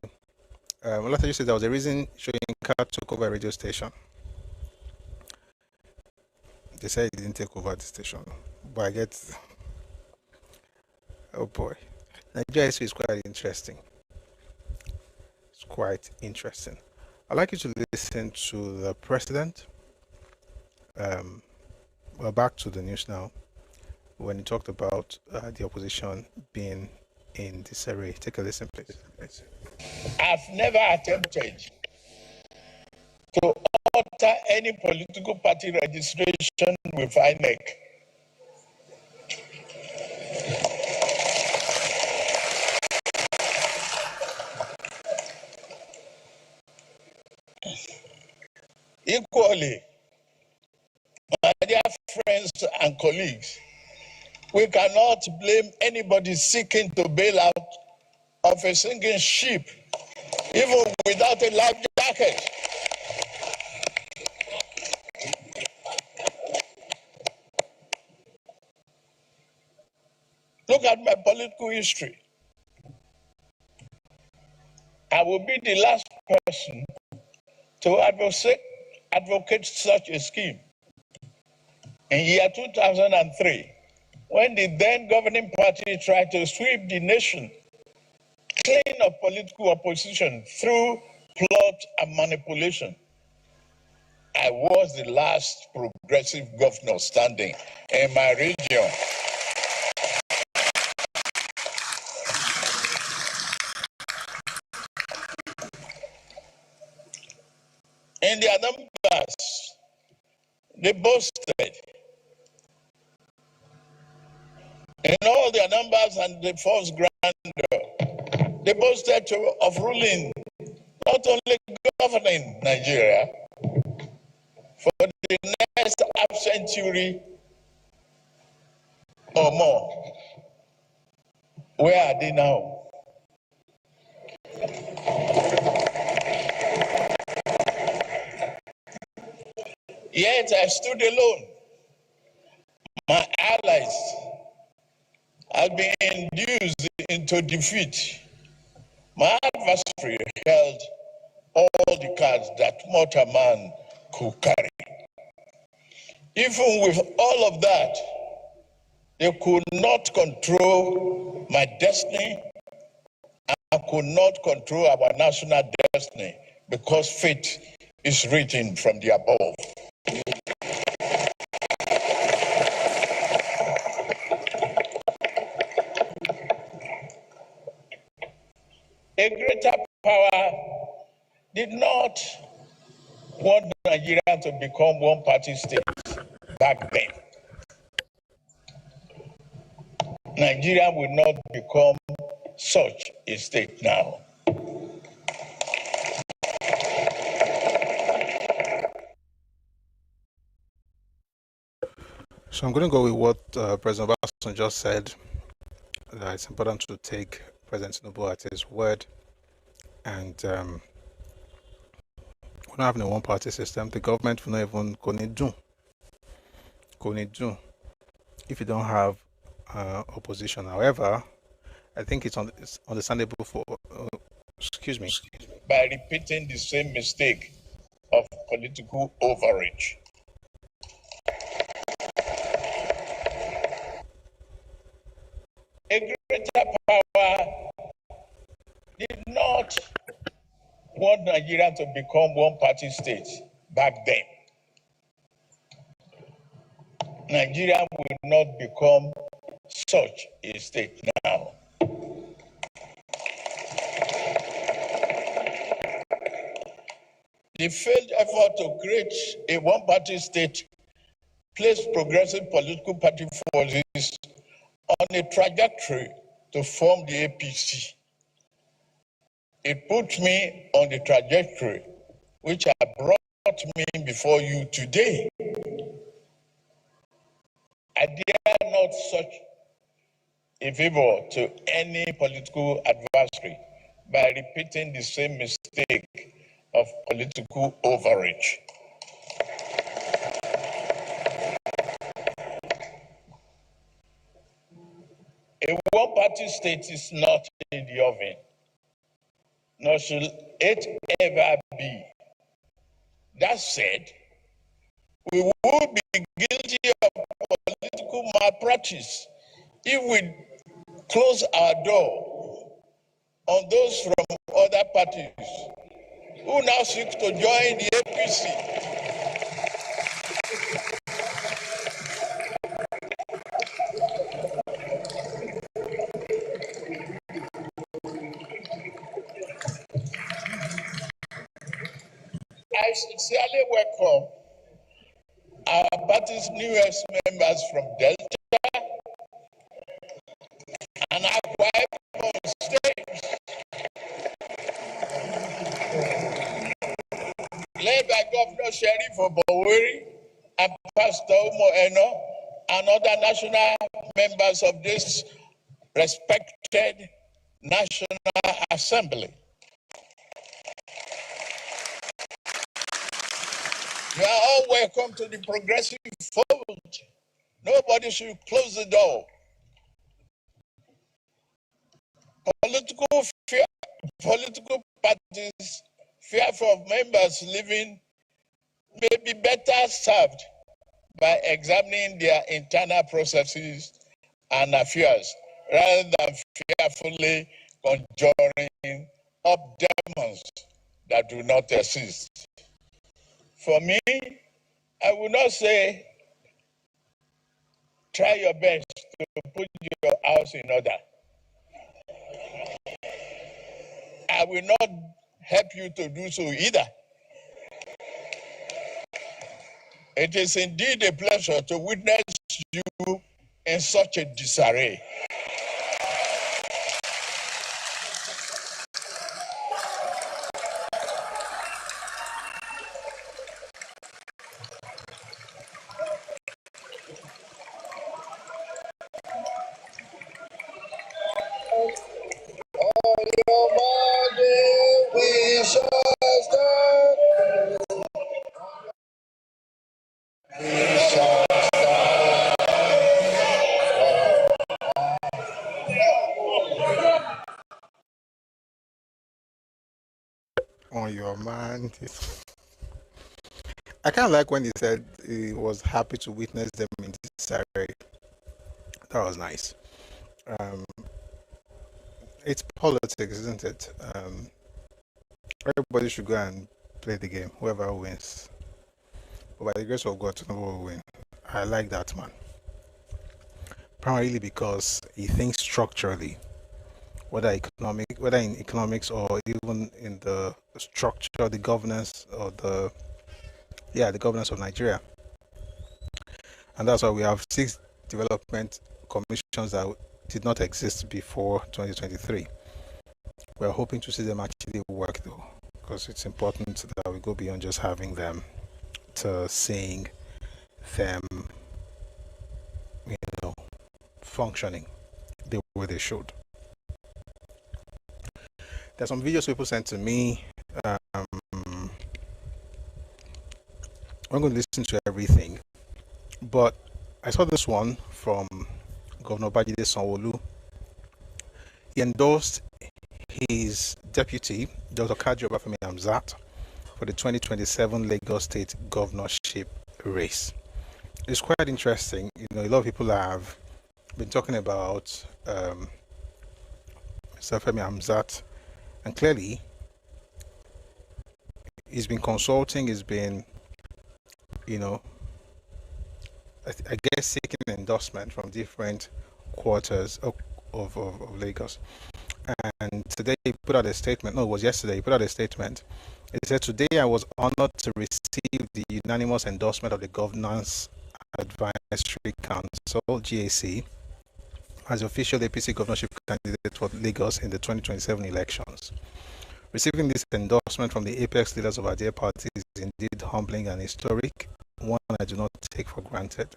Olata, you said there was a reason Shoyinka took over a radio station. They said he didn't take over the station, but I get. Oh boy, Nigeria is quite interesting. It's quite interesting. I'd like you to listen to the president. Well, back to the news now. When he talked about the opposition being in disarray. Take a listen, please. I've never attempted to alter any political party registration with INEC. Equally, my dear friends and colleagues, we cannot blame anybody seeking to bail out of a sinking ship, even without a life jacket. Look at my political history. I will be the last person to advocate such a scheme. In year 2003, when the then governing party tried to sweep the nation clean of political opposition through plot and manipulation, I was the last progressive governor standing in my region. In their numbers, they boasted. In all their numbers and the false grandeur, they boasted of ruling, not only governing Nigeria, for the next half century or more. Where are they now? Yet I stood alone. My allies had been induced into defeat. My adversary held all the cards that mortal man could carry. Even with all of that, they could not control my destiny and could not control our national destiny because fate is written from the above. A greater power did not want Nigeria to become one-party state back then. Nigeria will not become such a state now. So I'm going to go with what President Obasanjo just said. It's important to take President Tinubu at his word. And we're not having a one-party system. The government will not even do if you don't have opposition. However, I think it's understandable for by repeating the same mistake of political overreach. A greater power did not want Nigeria to become one-party state back then. Nigeria will not become such a state now. The failed effort to create a one-party state placed progressive political party forces on a trajectory to form the APC. It put me on the trajectory which I brought me before you today. I dare not in favor to any political adversary by repeating the same mistake of political overreach. A one-party state is not in the oven, nor should it ever be. That said, we would be guilty of political malpractice if we close our door on those from other parties who now seek to join the APC. I sincerely welcome our party's newest members from Delta and Akwa Ibom states, led by Governor Sheriff Oboweri and Pastor Umo Eno and other national members of this respected National Assembly. You are all welcome to the progressive fold. Nobody should close the door. Political parties fearful of members leaving may be better served by examining their internal processes and affairs rather than fearfully conjuring up demons that do not exist. For me, I would not say try your best to put your house in order. I will not help you to do so either. It is indeed a pleasure to witness you in such a disarray. On your mind. I kind of like when he said he was happy to witness them in disarray. That was nice. It's politics, isn't it? Everybody should go and play the game, whoever wins. But by the grace of God, nobody will win. I like that man. Primarily because he thinks structurally, whether in economics or even in the structure, the governance, or the governance of Nigeria. And that's why we have 6 development commissions that did not exist before 2023. We're hoping to see them actually work though, because it's important that we go beyond just having them to seeing them, functioning the way they should. There's some videos people sent to me. I'm going to listen to everything, but I saw this one from Governor Babajide Sanwo-Olu. He endorsed his deputy, Dr. Kaji Obafemi Hamzat, for the 2027 Lagos State governorship race. It's quite interesting. A lot of people have been talking about Mr. Femi Hamzat, and clearly he's been consulting, he's been, I guess seeking endorsement from different quarters of Lagos. And today he put out a statement, it was yesterday, he put out a statement. He said, "Today I was honored to receive the unanimous endorsement of the Governance Advisory Council, GAC, as the official APC governorship candidate for Lagos in the 2027 elections. Receiving this endorsement from the apex leaders of our dear party is indeed humbling and historic, one I do not take for granted.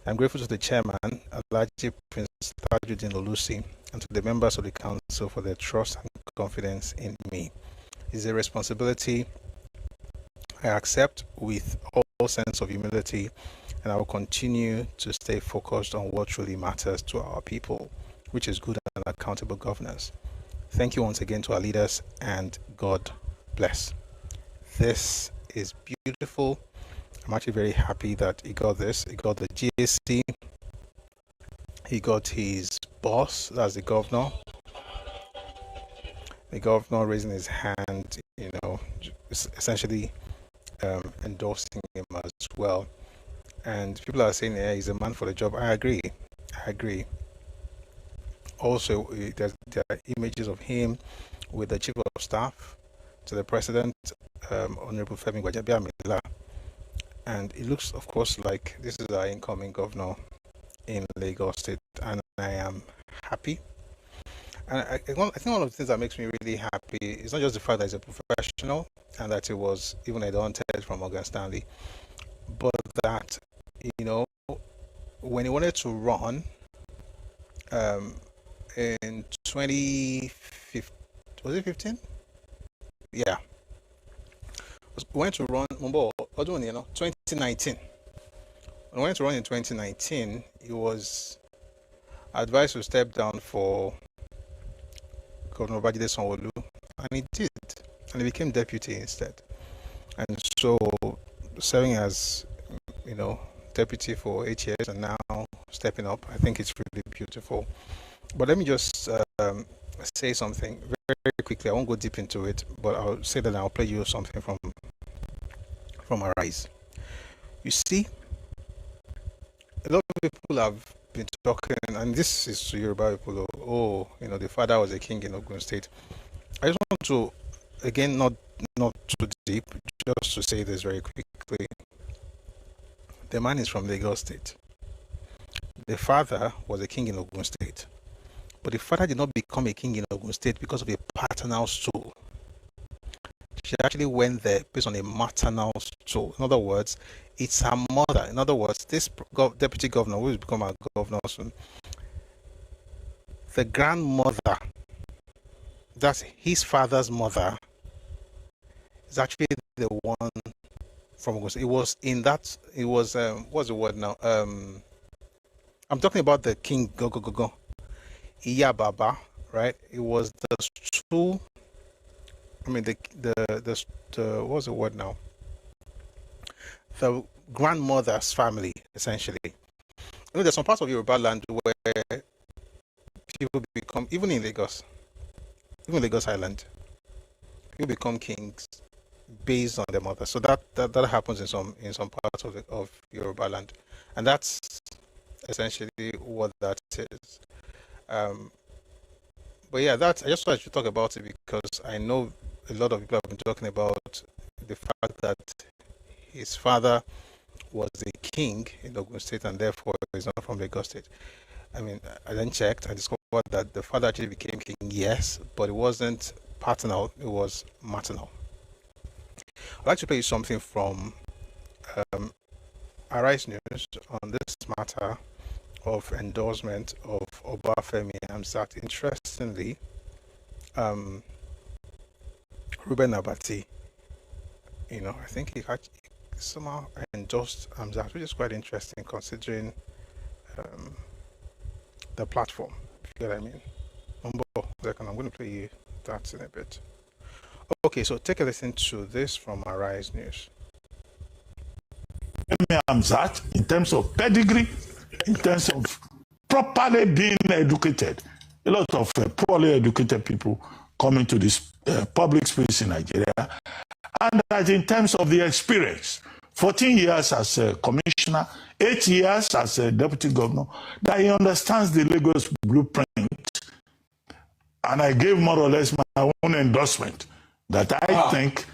I'm grateful to the chairman, Alhaji Prince Tajuddin Olusi, and to the members of the council for their trust and confidence in me. It's a responsibility I accept with all sense of humility, and I will continue to stay focused on what truly matters to our people, which is good and accountable governance. Thank you once again to our leaders, and God bless. This is beautiful. I'm actually very happy that he got this. He got the GSC. He got his boss, that's the governor. The governor raising his hand, essentially endorsing him as well. And people are saying, yeah, he's a man for the job. I agree. Also, there are images of him with the chief of staff to the president, Honorable Femi Gbajabiamila. And it looks, of course, like this is our incoming governor in Lagos State, and I am happy. And I think one of the things that makes me really happy is not just the fact that he's a professional and that he was even adopted from Morgan Stanley, but that, when he wanted to run in 2015, was it 15? Yeah. Went to run 2019. When I went to run in 2019, he was advised to step down for Governor Babajide Sanwo-Olu, and he did, and he became deputy instead. And so, serving as, deputy for 8 years and now stepping up, I think it's really beautiful. But let me just say something very quickly. I won't go deep into it, but I'll say that I'll play you something from Arise. You see, a lot of people have been talking, and this is to Yoruba people, the father was a king in Ogun State. I just want to, again, not too deep, just to say this very quickly. The man is from Lagos State. The father was a king in Ogun State. But the father did not become a king in Ogun State because of a paternal stool. She actually went there based on a maternal stool. In other words, it's her mother. In other words, this deputy governor, who will become our governor soon, the grandmother, that's his father's mother, is actually the one from Ogun State. What's the word now? I'm talking about the king, Iya Baba, right? It was the stool. I mean, the what's the word now? The grandmother's family, essentially. There's some parts of Yoruba land where people become, even Lagos Island, people become kings based on their mother. So that happens in some parts of Yoruba land, and that's essentially what that is. But yeah, I just thought I should talk about it because I know a lot of people have been talking about the fact that his father was a king in Ogun State and therefore he's not from Lagos State. I mean, I then checked, I discovered that the father actually became king, yes, but it wasn't paternal, it was maternal. I'd like to play you something from Arise News on this matter of endorsement of Obafemi Hamzat. Interestingly, Ruben Abati, I think he actually somehow endorsed Hamzat, which is quite interesting considering the platform, if you get what I mean. I'm going to play you that in a bit. Okay, so take a listen to this from Arise News. Hamzat, in terms of pedigree, in terms of properly being educated, a lot of poorly educated people come into this public space in Nigeria, and that in terms of the experience, 14 years as a commissioner, 8 years as a deputy governor, that he understands the Lagos blueprint. And I gave more or less my own endorsement that I think,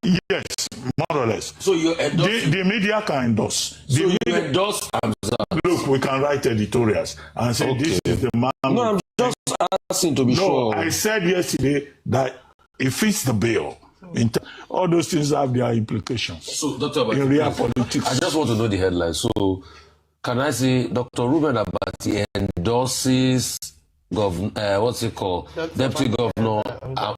yes, more or less. So you endorse? The media can endorse. So you endorse Hamzat? Look, we can write editorials and say, okay, this is the man. No, I'm just asking to be sure. I said yesterday that it fits the bill. All those things have their implications. So, Dr. Abati, in real politics. I just want to know the headline. So, can I say Dr. Ruben Abati endorses Deputy Governor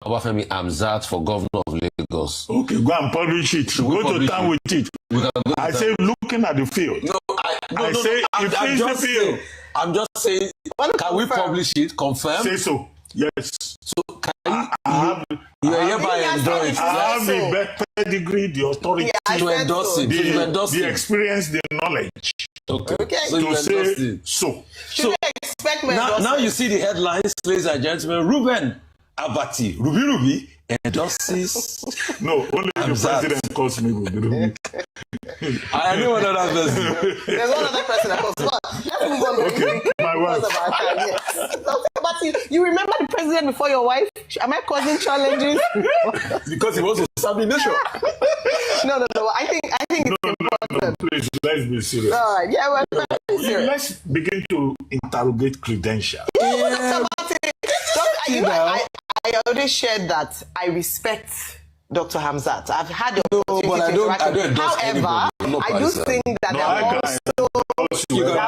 Obafemi Hamzat for Governor of Lagos? Okay, go and publish it. Go to town with it. I say looking at the field. I'm just saying, can we publish it? Confirm? Say so. Yes. So can you hereby endorse? I have the pedigree, the authority to endorse it. The experience, the knowledge. Okay. So to say so. So expect now you see the headlines, ladies and gentlemen. Ruben Abati, Ruby endorses. No, only the president calls me Ruby. I know another person. There's one other person that calls. Let's move on. Okay, my wife. But you remember the president before your wife? Am I causing challenges? Because he wants to serve the nation. No. I think it's important. No, please, let's be serious. All right, yeah, we're very serious. Let's begin to interrogate credentials. I already shared that I respect Dr. Hamzat. I've had the opportunity to interact. However, I do think that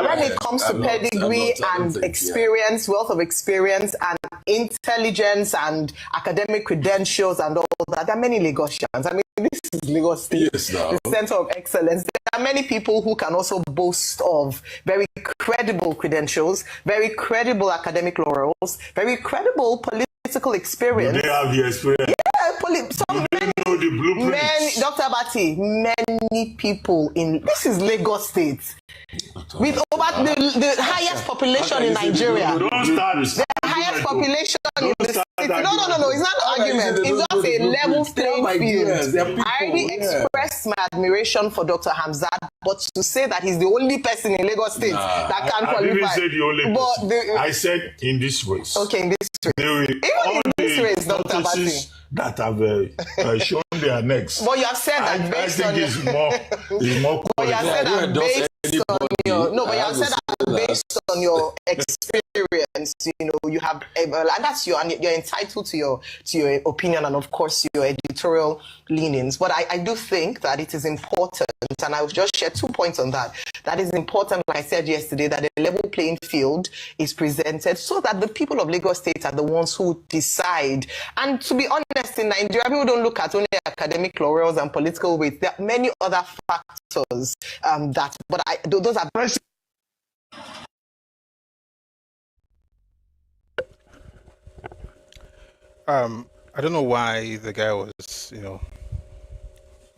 when it comes to pedigree and experience, wealth of experience and intelligence and academic credentials and all that, there are many Lagosians. I mean, this is Lagos State, the center of excellence. There are many people who can also boast of very credible credentials, very credible academic laurels, very credible political experience. Do they have the experience? Dr. Abati, many people in this is Lagos State with over the highest population in Nigeria. The highest population in the state. No, it's not an argument. It's just a level playing field. I already expressed my admiration for Dr. Hamzat, but to say that he's the only person in Lagos State that can qualify. I didn't say the only person. I said in this race. Okay, in this race. Even in this race, Dr. Abati. That have shown their necks. But you have said that based on it's more but you have said that based on your but you have said that based on your experience, you have and that's you're entitled to your opinion and of course your editorial leanings. But I do think that it is important, and I will just share 2 points on that. That is important, like I said yesterday, that a level playing field is presented so that the people of Lagos State are the ones who decide. And to be honest, in Nigeria, people don't look at only academic laurels and political weight. There are many other factors those are. I don't know why the guy was,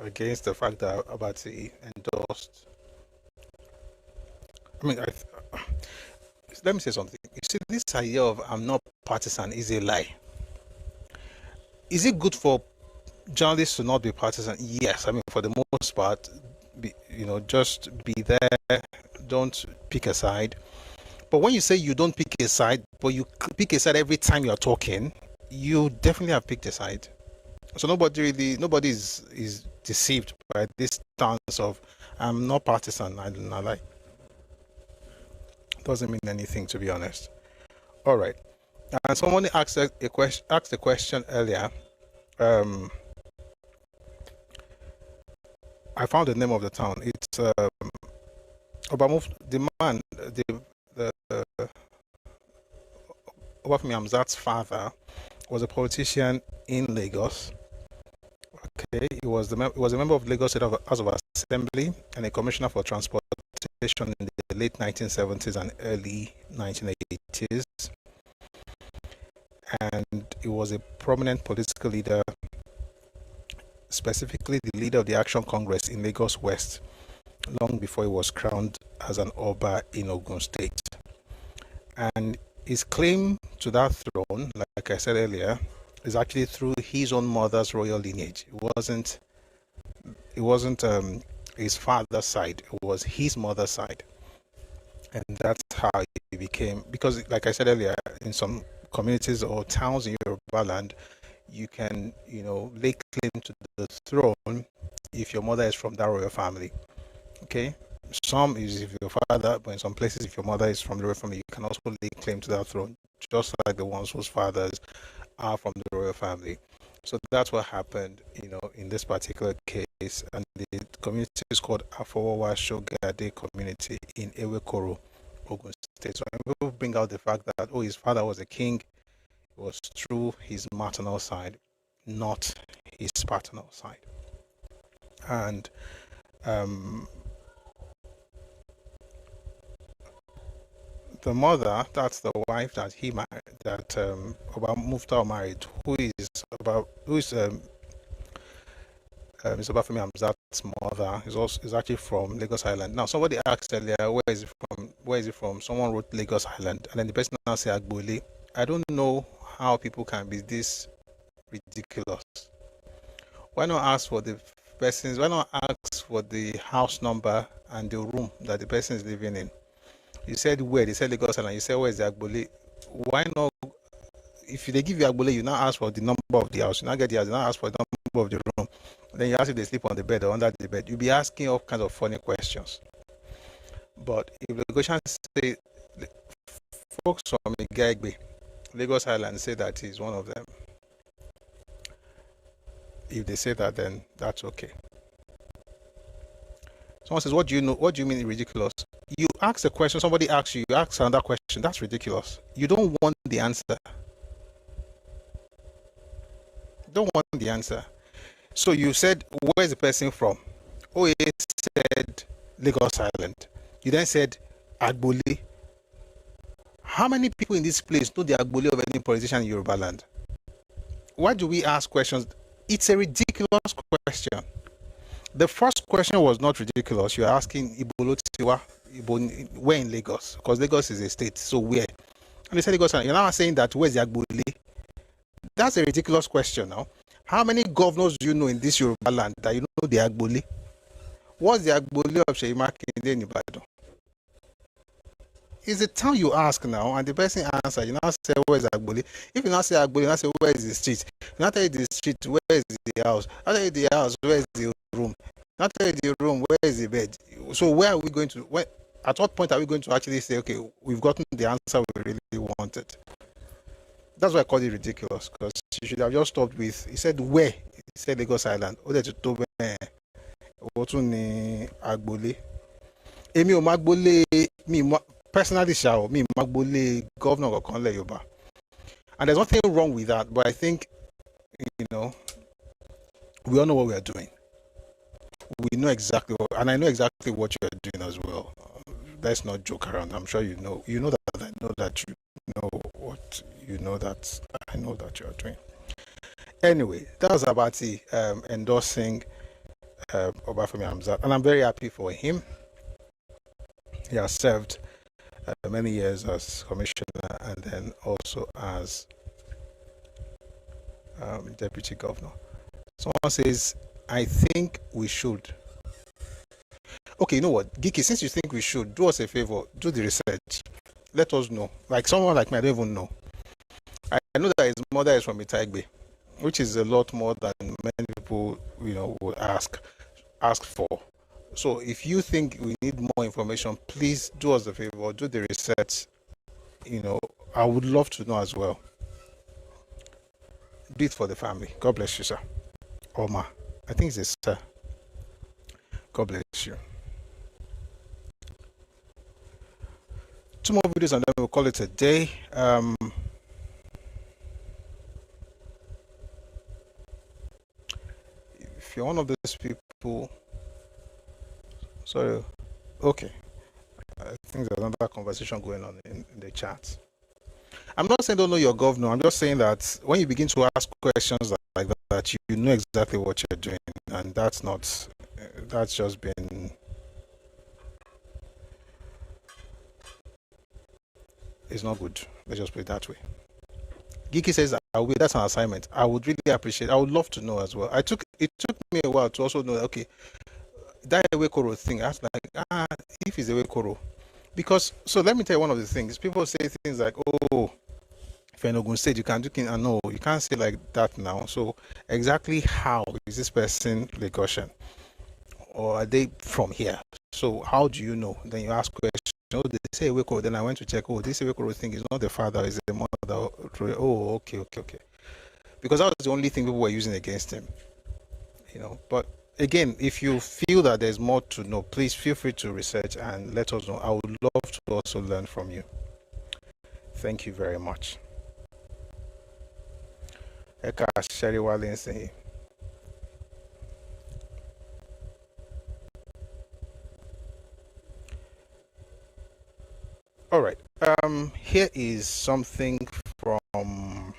against the fact that Abati endorsed. I mean, let me say something. You see, this idea of I'm not partisan is a lie. Is it good for journalists to not be partisan? Yes. I mean, for the most part, just be there. Don't pick a side. But when you say you don't pick a side, but you pick a side every time you're talking, you definitely have picked a side. So nobody is deceived by this stance of I'm not partisan. I don't know. Doesn't mean anything, to be honest. All right. And someone asked a question earlier. I found the name of the town. It's the man, Obafemi Hamzat's father was a politician in Lagos. Okay, he was a member of Lagos State House of Assembly and a commissioner for transportation in the late 1970s and early 1980s. And he was a prominent political leader, specifically the leader of the Action Congress in Lagos West, long before he was crowned as an Oba in Ogun State. And his claim to that throne, like I said earlier, is actually through his own mother's royal lineage. It wasn't his father's side, it was his mother's side. And that's how he became, because like I said earlier, in some communities or towns in Yoruba land, you can, lay claim to the throne if your mother is from that royal family. Okay? Some is if your father, but in some places, if your mother is from the royal family, you can also lay claim to that throne, just like the ones whose fathers are from the royal family. So that's what happened, in this particular case. And the community is called Afowowa Shogade community in Ewekoro, Ogun State. So when people bring out the fact that, his father was a king, it was through his maternal side, not his paternal side. And the mother, that's the wife that he married, that Oba Mufta married, who is Obafemi Hamzat's mother, is actually from Lagos Island. Now, somebody asked earlier, where is he from? Someone wrote Lagos Island, and then the person now said Agbole. I don't know how people can be this ridiculous. Why not ask for the persons? Why not ask for the house number and the room that the person is living in? You said where? They said Lagos Island. You said where is the Agbole? Why not? If they give you Agbole, you now ask for the number of the house. You now get the house. You now ask for the number of the room. Then you ask if they sleep on the bed or under the bed. You'll be asking all kinds of funny questions. But if the Lagosians say, folks from Igagbe, Lagos Island, say that he's one of them. If they say that, then that's okay. Someone says, what do you know? What do you mean ridiculous? You ask a question, somebody asks you, you ask another question. That's ridiculous. You don't want the answer. You don't want the answer. So you said, where's the person from? OA said Lagos Island. You then said Agbole. How many people in this place know the Agbole of any politician in Yoruba land? Why do we ask questions? It's a ridiculous question. The first question was not ridiculous. You're asking Ibolo Tiwa, where in Lagos? Because Lagos is a state, so where? And they said Lagos. You're now saying that where's the Agbole? That's a ridiculous question now. How many governors do you know in this Yoruba land that you know the Agbole? What's the Agbole of Seyi Makinde in Ibadan? It's the time you ask now, and the person answer. You now say, where's Agbole? If you now say Agbole, you now say, where is the street? You now tell you the street, where is the house? I tell you the house, where is the room? Not tell you the room, where is the bed? So where are we going to, at what point are we going to actually say, okay, we've gotten the answer we really wanted? That's why I call it ridiculous, because you should have just stopped with, he said where? He said Lagos Island. Agbole. Emi o magbole, me personally shall, me magbole governor of Konle Yoba. And there's nothing wrong with that, but I think, we all know what we are doing. We know exactly what, and I know exactly what you are doing as well. Let's not joke around. I'm sure you know that I know that you know what you know that I know that you are doing. Anyway, that was about the endorsing Obafemi Hamzat, and I'm very happy for him. He has served many years as commissioner and then also as deputy governor. Someone says, I think we should. Okay, you know what, Geeky, since you think we should, do us a favor, do the research. Let us know. Like someone like me, I don't even know. I know that his mother is from Itagbe, which is a lot more than many people, would ask for. So if you think we need more information, please do us a favor, do the research. I would love to know as well. Do it for the family. God bless you, sir. Oma. I think it's a sir. God bless you. 2 more videos and then we'll call it a day. If you're one of those people, sorry, okay. I think there's another conversation going on in the chat. I'm not saying don't know your governor. I'm just saying that when you begin to ask questions like that, you know exactly what you're doing, and that's just been. It's not good. Let's just put it that way. Geeky says, that's an assignment. I would really appreciate. I would love to know as well. It took me a while to also know. Okay, that Ewekoro thing. I was like, if it's Ewekoro, because let me tell you one of the things. People say things like, oh, if you're in Ogun State, you can do things. And no, you can't say like that now. So exactly how is this person Lagosian, or are they from here? So how do you know? Then you ask questions. Oh, they say Ewekoro. Then I went to check. Oh, this Ewekoro thing is not the father, it's the mother. Oh, okay. because that was the only thing people were using against him. You know, but again, if you feel that there's more to know, please feel free to research and let us know. I would love to also learn from you. Thank you very much. All right. Here is something from.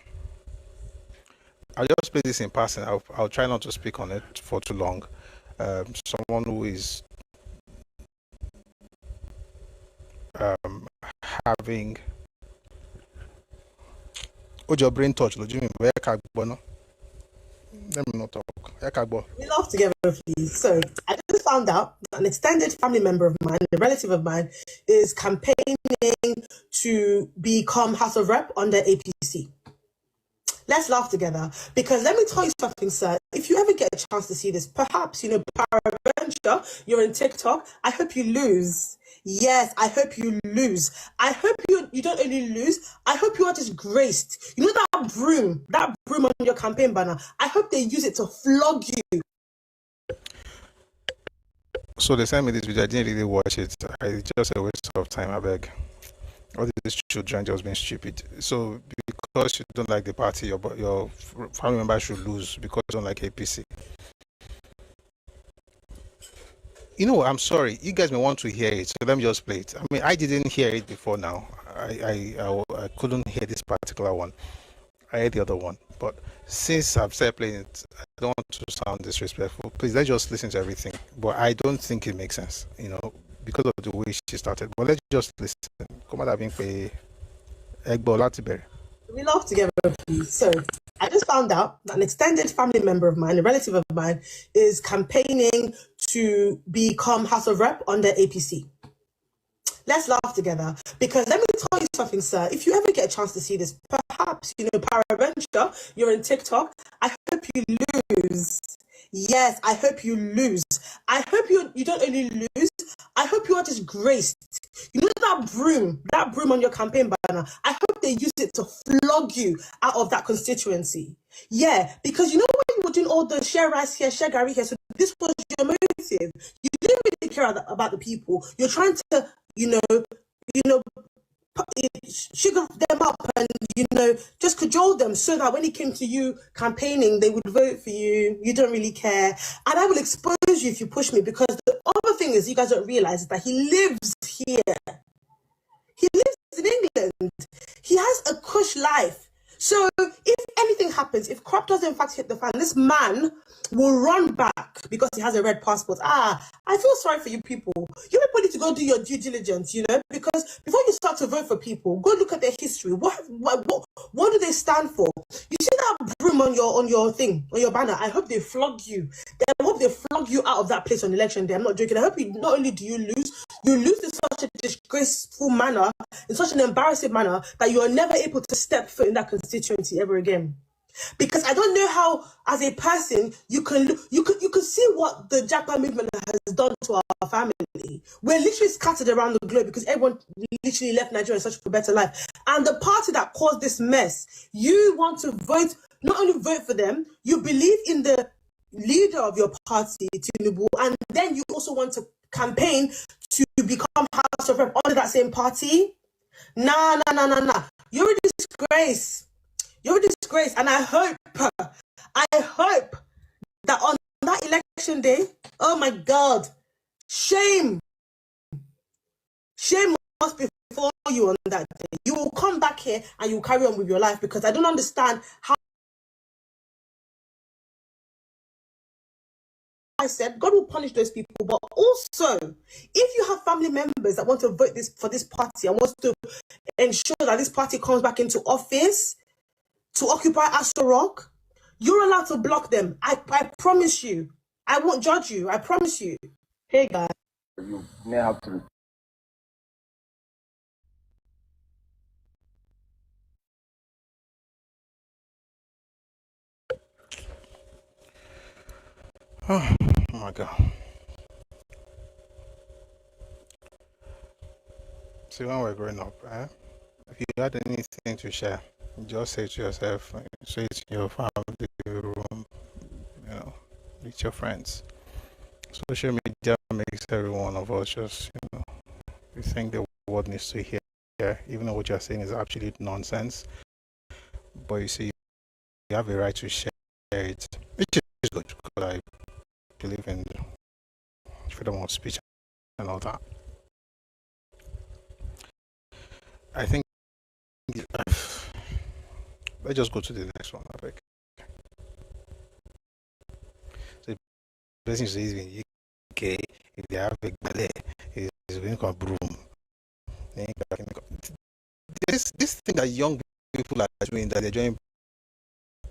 I'll just play this in passing. I'll try not to speak on it for too long. Someone who is having. Oh, your brain touch. Let me not talk. Ẹkáàbọ. We laugh together, please. So, I just found out that an extended family member of mine, a relative of mine, is campaigning to become House of Rep under APC. Let's laugh together, because let me tell you something, sir. If you ever get a chance to see this, perhaps, peradventure, you're in TikTok, I hope you lose. Yes, I hope you lose. I hope you don't only lose, I hope you are disgraced. You know that broom on your campaign banner, I hope they use it to flog you. So they sent me this video, I didn't really watch it. It's just a waste of time, I beg. All these children just being stupid. So because you don't like the party, your family member should lose because you don't like APC. You know, I'm sorry. You guys may want to hear it, so let me just play it. I mean, I didn't hear it before now. I couldn't hear this particular one. I heard the other one. But since I've started playing it, I don't want to sound disrespectful. Please, let's just listen to everything. But I don't think it makes sense, because of the way she started. But let's just listen. Come on, We laugh together, please. So, I just found out that an extended family member of mine, a relative of mine, is campaigning to become House of Rep under APC. Let's laugh together, because let me tell you something, sir. If you ever get a chance to see this, perhaps, peradventure, you're in TikTok, I hope you lose. Yes, I hope you lose. I hope you don't only lose, I hope you are disgraced. You know that broom on your campaign banner, I hope they use it to flog you out of that constituency. Yeah, because when you were doing all the share rice here, share Gary here, so this was your motive. You didn't really care about the people. You're trying to, sugar them up and, just cajole them so that when it came to you campaigning, they would vote for you. You don't really care. And I will expose you if you push me, because the other thing is you guys don't realize is that he lives here. He lives in England. He has a cush life. So if anything happens, if crop does in fact hit the fan, this man will run back because he has a red passport. I feel sorry for you people. You people need to go do your due diligence, because before you start to vote for people, go look at their history. What do they stand for? You see that broom on your thing, on your banner? I hope they flog you. I hope they flog you out of that place on election day. I'm not joking. I hope not only do you lose in such a disgraceful manner, in such an embarrassing manner, that you are never able to step foot in that constituency ever again. Because I don't know how, as a person, you can see what the Jackpot movement has done to our family. We're literally scattered around the globe because everyone literally left Nigeria in search for a better life. And the party that caused this mess, you want to vote, not only vote for them, you believe in the leader of your party, Tinubu, and then you also want to campaign to become House of Rep under that same party. Nah. You're a disgrace. You're a disgrace, and I hope that on that election day, oh my God, shame must befall you on that day. You will come back here and you will carry on with your life, because I don't understand how I said God will punish those people, but also if you have family members that want to vote for this party and wants to ensure that this party comes back into office to occupy Aso Rock, you're allowed to block them. I promise you. I won't judge you. I promise you. Hey, guys. You may have to. Oh my God. See, when we're growing up, if you had anything to share, Just say to yourself, say to your family room, with your friends. Social media makes every one of us just, we think the world needs to hear, even though what you're saying is absolute nonsense. But you see, you have a right to share it, which is good, because I believe in freedom of speech and all that. I think let's just go to the next one. So the person says in UK, if they have a ballet, it's going to broom. This thing that young people are doing, that they're joining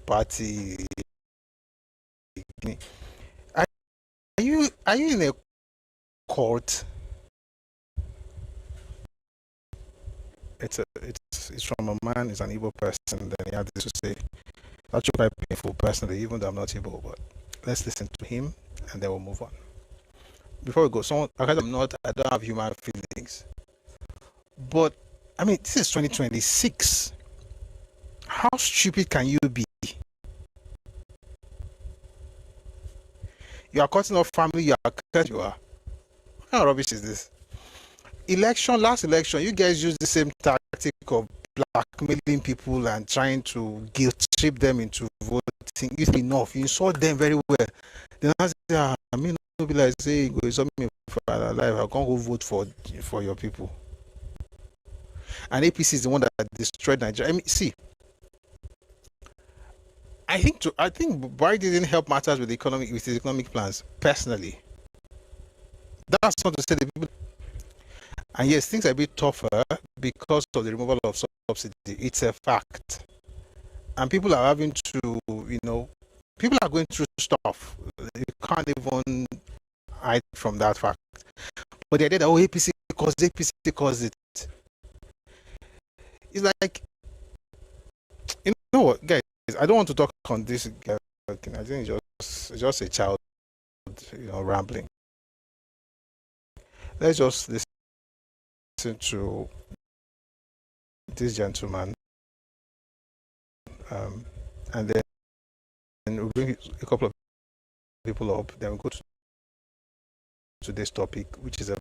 party. Are you in a court? It's from a man. It's an Igbo person. Then he had this to say. That's quite painful personally, even though I'm not Igbo. But let's listen to him, and then we'll move on. Before we go, I don't have human feelings. But I mean, this is 2026. How stupid can you be? You are cutting off family. You are. What kind of rubbish is this? Last election, you guys used the same tactic of blackmailing people and trying to guilt trip them into voting. It's enough. You saw them very well. Then I say, I mean, not be like say, go saw me for life. I can't go vote for your people. And APC is the one that destroyed Nigeria. I mean, see, I think Buhari didn't help matters with his economic plans personally. That's not to say the people. And yes, things are a bit tougher because of the removal of subsidy. It's a fact. And people are having to, people are going through stuff. You can't even hide from that fact. But the idea that, APC caused it. It's like, you know what, guys, I don't want to talk on this thing. I think it's just a child, rambling. Let's just listen to this gentleman, and then we'll bring a couple of people up. Then we'll go to today's topic, which is about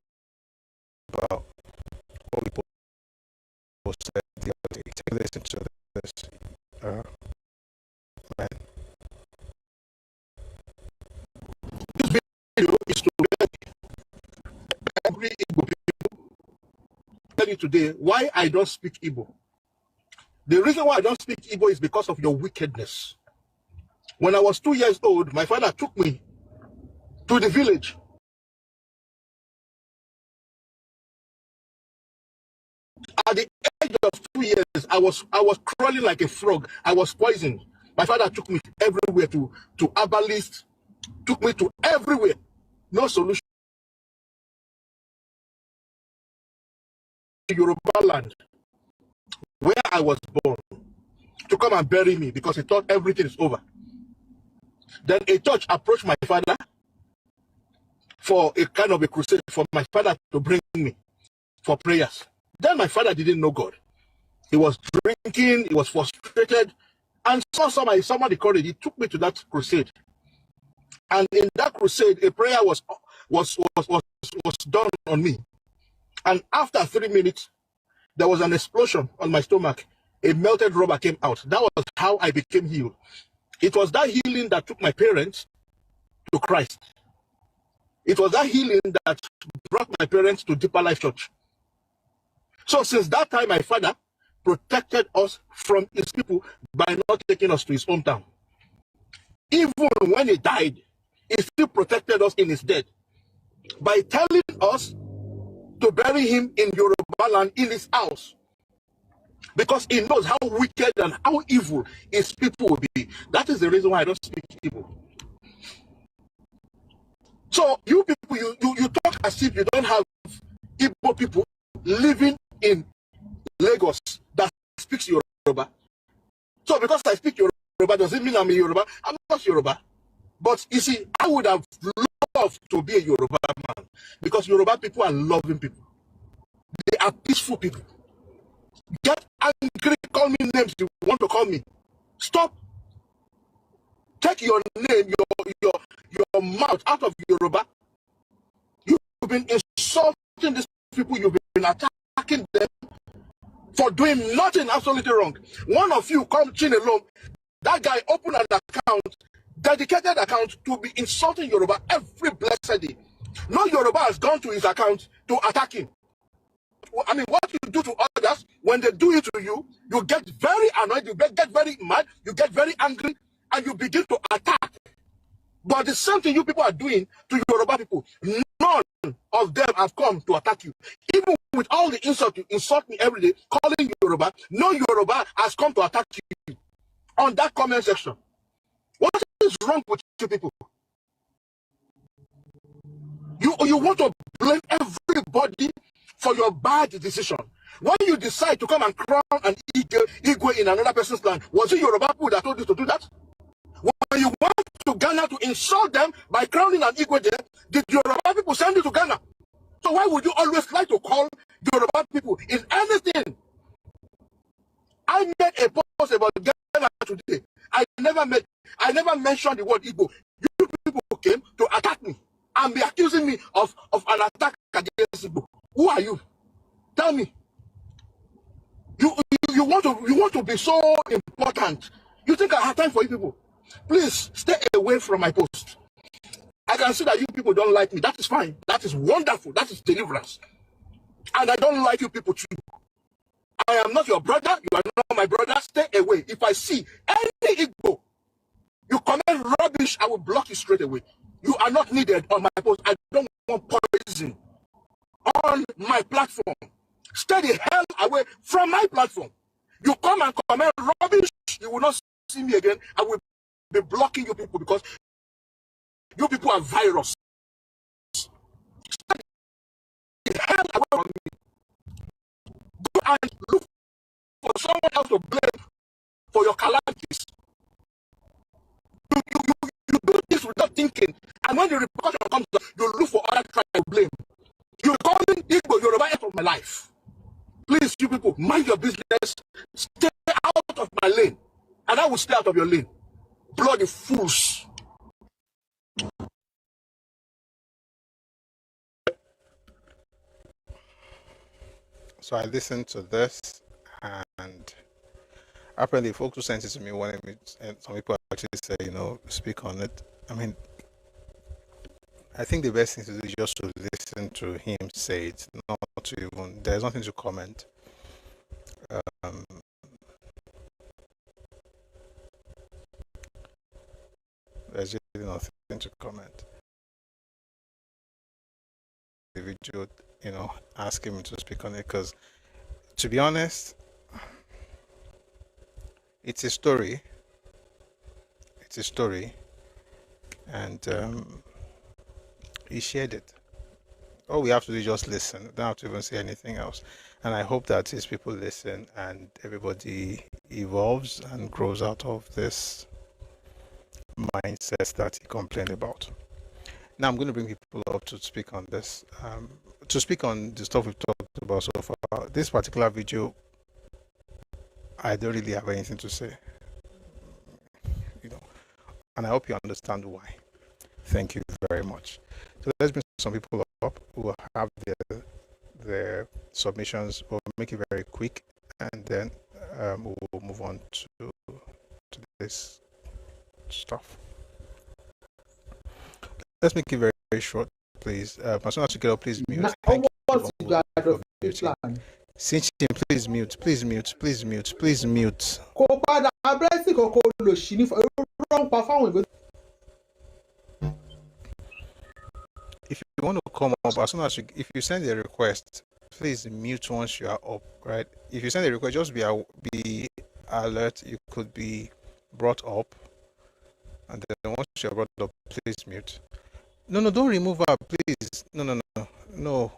what we posted the other day. Take a listen to this. This video is to every Igbo people. Tell you today why I don't speak Igbo. The reason why I don't speak Igbo is because of your wickedness. When I was 2 years old, my father took me to the village. At the age of 2 years, I was crawling like a frog. I was poisoned. My father took me everywhere to herbalist, took me to everywhere. No solution. Yoruba land, where I was born, to come and bury me because he thought everything is over. Then a church approached my father for a kind of a crusade for my father to bring me for prayers. Then my father didn't know God. He was drinking, he was frustrated, and somebody courage. He took me to that crusade. And in that crusade, a prayer was done on me. And after 3 minutes, there was an explosion on my stomach. A melted rubber came out. That was how I became healed. It was that healing that took my parents to Christ. It was that healing that brought my parents to Deeper Life Church. So since that time, my father protected us from his people by not taking us to his hometown. Even when he died, he still protected us in his death by telling us to bury him in Yoruba land in his house. Because he knows how wicked and how evil his people will be. That is the reason why I don't speak Igbo. So you people, you talk as if you don't have Igbo people living in Lagos that speaks Yoruba. So because I speak Yoruba, does it mean I'm a Yoruba? I'm not Yoruba. But you see, I would have loved to be a Yoruba man because Yoruba people are loving people. They are peaceful people. Get angry, call me names you want to call me. Stop. Take your name, your mouth out of Yoruba. You've been insulting these people, you've been attacking them for doing nothing absolutely wrong. One of you come chin alone, that guy opened an account, dedicated account to be insulting Yoruba every blessed day. No Yoruba has gone to his account to attack him. I mean, what you do to others, when they do it to you, you get very annoyed, you get very mad, you get very angry, and you begin to attack. But the same thing you people are doing to Yoruba people, none of them have come to attack you. Even with all the insult you insult me every day, calling Yoruba, no Yoruba has come to attack you on that comment section. What is wrong with you people? You want to blame everybody for your bad decision. When you decide to come and crown an Igwe in another person's land, was it Yoruba people that told you to do that? When you went to Ghana to insult them by crowning an Igwe there, did Yoruba people send you to Ghana? So why would you always like to call Yoruba people in anything? I made a post about Ghana today. I never mentioned the word Igbo. You people came to attack me and be accusing me of an attack against Igbo. Who are you? Tell me. You want to be so important. You think I have time for you people? Please stay away from my post. I can see that you people don't like me. That is fine. That is wonderful. That is deliverance. And I don't like you people too. I am not your brother. You are not my brother. Stay away. If I see any Igbo, you comment rubbish, I will block you straight away. You are not needed on my post. I don't want poison on my platform. Stay the hell away from my platform. You come and comment rubbish, you will not see me again. I will be blocking you people because you people are virus. Stay the hell away from me. Go and look for someone else to blame for your calamities. You do this without thinking, and when the repercussion comes up, you look for other tribe to blame. You're calling Igbo Yoruba out of my life. Please, you people, mind your business. Stay out of my lane, and I will stay out of your lane. Bloody fools. So I listened to this, and apparently folks who sent it to me wanted me, and some people actually say, speak on it. I mean, I think the best thing to do is just to listen to him say it, not to even, there's nothing to comment. There's really nothing to comment. The video, ask him to speak on it, because to be honest, it's a story. It's a story, and he shared it. All we have to do is just listen. Don't have to even say anything else. And I hope that his people listen and everybody evolves and grows out of this mindset that he complained about. Now I'm going to bring people up to speak on this. To speak on the stuff we've talked about so far. This particular video, I don't really have anything to say. And I hope you understand why. Thank you very much. So let's bring some people up who will have their submissions. We'll make it very quick, and then we'll move on to this stuff. Let's make it very, very short, please. As soon as you get up, please mute. Thank you. Sinchin, please mute. Please mute. Please mute. Please mute. If you want to come up, as soon as if you send a request, please mute once you are up, right? If you send a request, just be alert. You could be brought up, and then once you're brought up, please mute. No, don't remove her, please. No,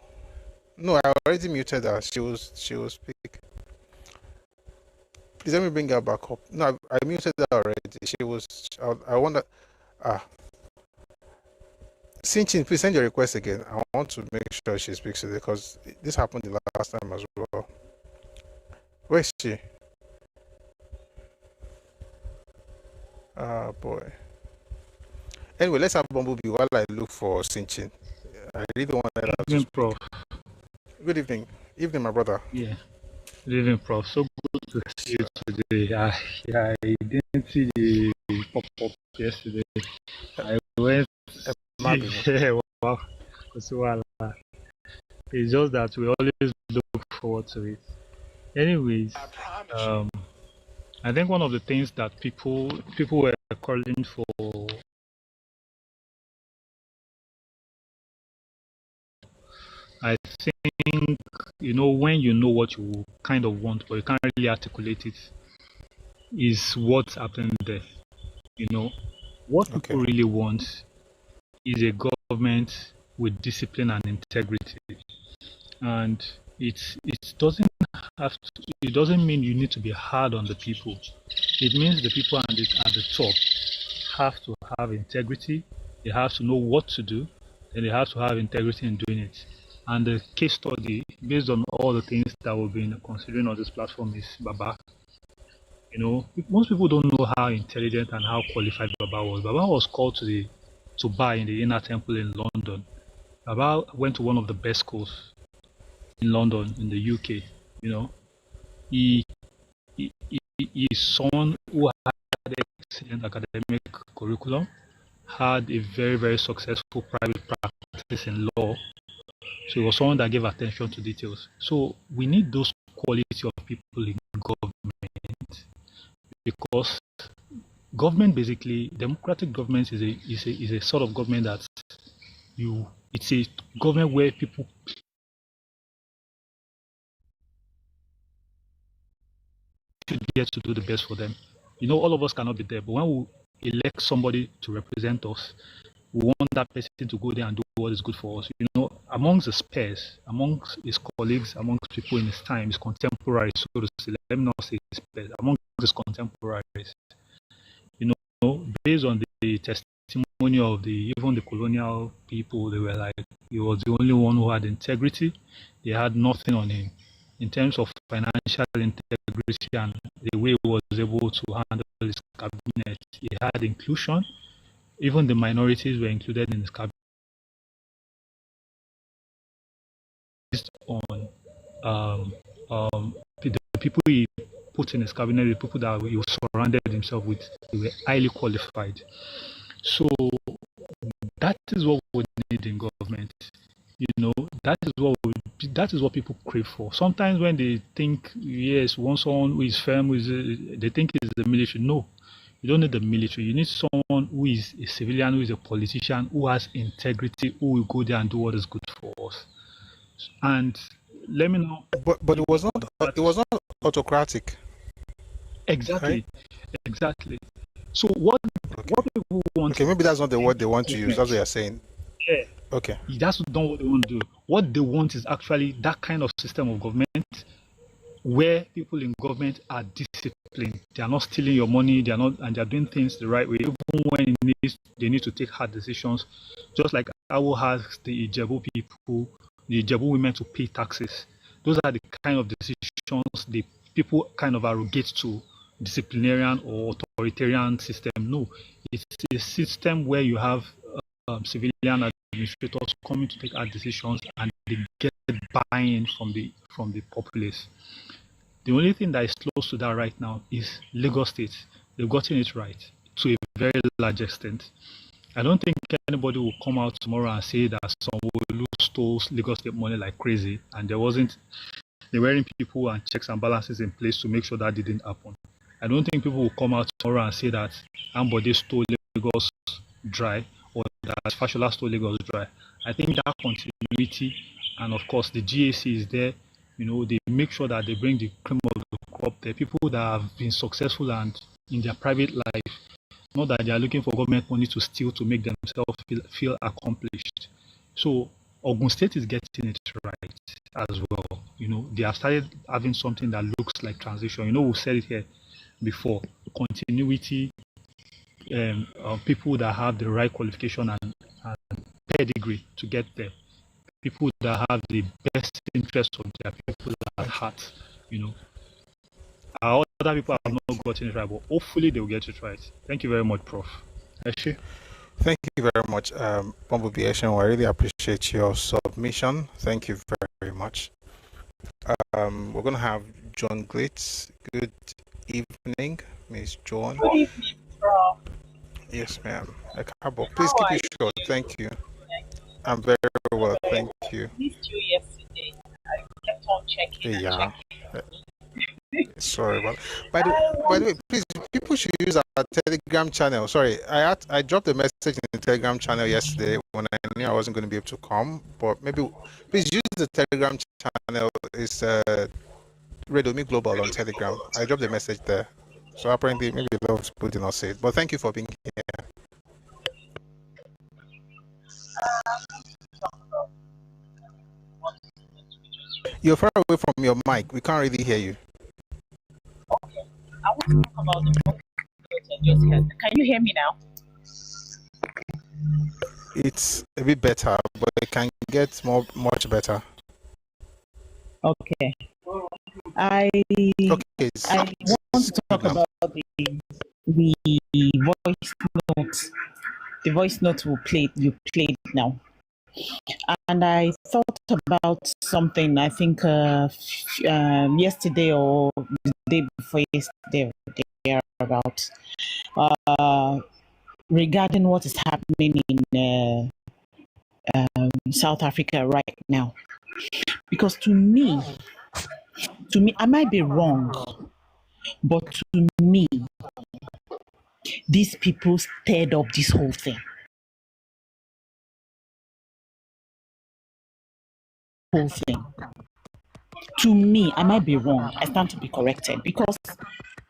I already muted her. She will speak. Please let me bring her back up. No, I muted her already. She was. I wonder. Sinchin, please send your request again. I want to make sure she speaks today because this happened the last time as well. Where's she? Ah, boy. Anyway, let's have Bumblebee while I look for Sinchin. I really want that to Evening, speak. Prof. Good evening. Evening, my brother. Yeah. Good evening, Prof. So good to see you today. I didn't see the pop-up yesterday. I went. Yeah, wow. It's just that we always look forward to it. Anyways, I think one of the things that people were calling for. I think, when you know what you kind of want, but you can't really articulate it, is what's happening there. What people really want is a government with discipline and integrity, and it doesn't it doesn't mean you need to be hard on the people. It means the people at the top have to have integrity. They have to know what to do, and they have to have integrity in doing it. And the case study, based on all the things that we've been considering on this platform, is Baba. Most people don't know how intelligent and how qualified Baba was. Baba was called to bar in the Inner Temple in London. Baba went to one of the best schools in London, in the UK. He is someone who had excellent academic curriculum, had a very, very successful private practice in law. So he was someone that gave attention to details. So we need those quality of people in government, because government, basically, democratic government is a sort of government that it's a government where people should get to do the best for them. All of us cannot be there, but when we elect somebody to represent us, we want that person to go there and do what is good for us. Amongst his peers, amongst his colleagues, amongst people in his time, his contemporaries, so to say, let me not say his peers, amongst his contemporaries, based on the testimony of even the colonial people, they were like, he was the only one who had integrity. They had nothing on him in terms of financial integrity and the way he was able to handle his cabinet. He had inclusion. Even the minorities were included in his cabinet. Based on the people he put in his cabinet, the people that he surrounded himself with, they were highly qualified. So that is what we need in government. That is what people crave for. Sometimes when they think, yes, want someone who is firm, they think it's the military. No, you don't need the military. You need someone who is a civilian, who is a politician, who has integrity, who will go there and do what is good for us. And let me know. But it was not autocratic. Exactly. Right? Exactly. So what people want? Okay, maybe that's not the word they want to use. That's what you're saying. Yeah. Okay. That's not what they want to do. What they want is actually that kind of system of government where people in government are disciplined. They are not stealing your money. They are doing things the right way, even when they need to take hard decisions. Just like I will ask the Ijebu people, the Ijebu women to pay taxes. Those are the kind of decisions the people kind of arrogate to disciplinarian or authoritarian system. No, it's a system where you have civilian administrators coming to take hard decisions, and they get buy-in from the populace. The only thing that is close to that right now is Lagos State. They've gotten it right to a very large extent. I don't think anybody will come out tomorrow and say that someone stole Lagos State money like crazy, and they weren't people and checks and balances in place to make sure that didn't happen. I don't think people will come out tomorrow and say that Ambode stole Lagos dry, or that Fashola stole Lagos dry. I think that continuity, and of course the GAC is there. They make sure that they bring the cream of the crop there. People that have been successful and in their private life, not that they are looking for government money to steal to make themselves feel accomplished. So Ogun State is getting it right as well. They have started having something that looks like transition. We've said it here before. Continuity, people that have the right qualification and pedigree to get there. People that have the best interest of their people at heart. Other people have not gotten it right, but hopefully they will get it right. Thank you very much, Prof. Eshe. Thank you very much, Bumblebee Eshen. I really appreciate your submission. Thank you very much. We're going to have John Glitz. Good evening, Miss John. Good evening, Prof. Yes, ma'am. Ẹkáàbọ. Please keep it short. Thank you. I'm very well. Thank you. I missed you yesterday. I kept on checking. Yeah. Sorry about. By the way, please, people should use our Telegram channel. Sorry, I dropped a message in the Telegram channel yesterday when I knew I wasn't going to be able to come. But maybe please use the Telegram channel. It's Redomi Global on Telegram. I dropped a message there. So apparently, maybe a lot of people did not see it. But thank you for being here. You're far away from your mic. We can't really hear you. Okay. I want to talk about the book I just heard. Can you hear me now? It's a bit better, but it can get much better. Okay. I want to talk about the voice note. The voice note you played now. And I thought about something, I think yesterday or the day before yesterday, about regarding what is happening in South Africa right now. Because to me, I might be wrong, but to me, these people stirred up this whole thing. To me, I might be wrong. I stand to be corrected because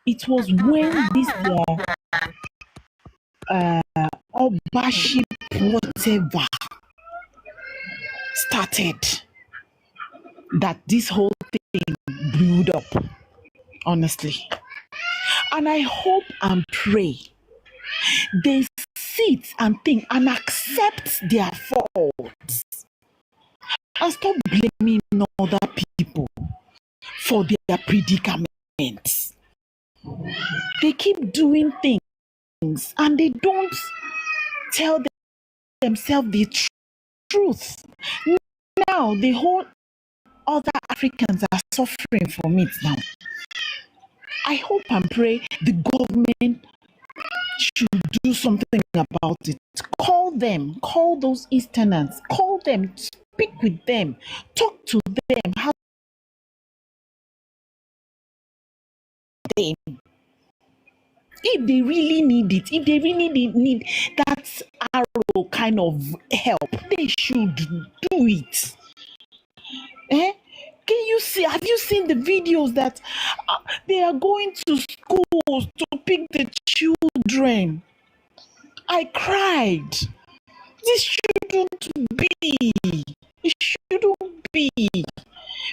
it was when this Obaship whatever started that this whole thing blew up, honestly. And I hope and pray they sit and think and accept their faults and stop blaming other people for their predicaments. They keep doing things and they don't tell themselves the truth. Now the whole other Africans are suffering from it now. I hope and pray the government should do something about it. Call them, call those Easterners, call them, speak with them, talk to them, how they, if they really need it, if they really need that arrow kind of help, they should do it. Can you see? Have you seen the videos that they are going to schools to pick the children? I cried. This shouldn't be. It shouldn't be.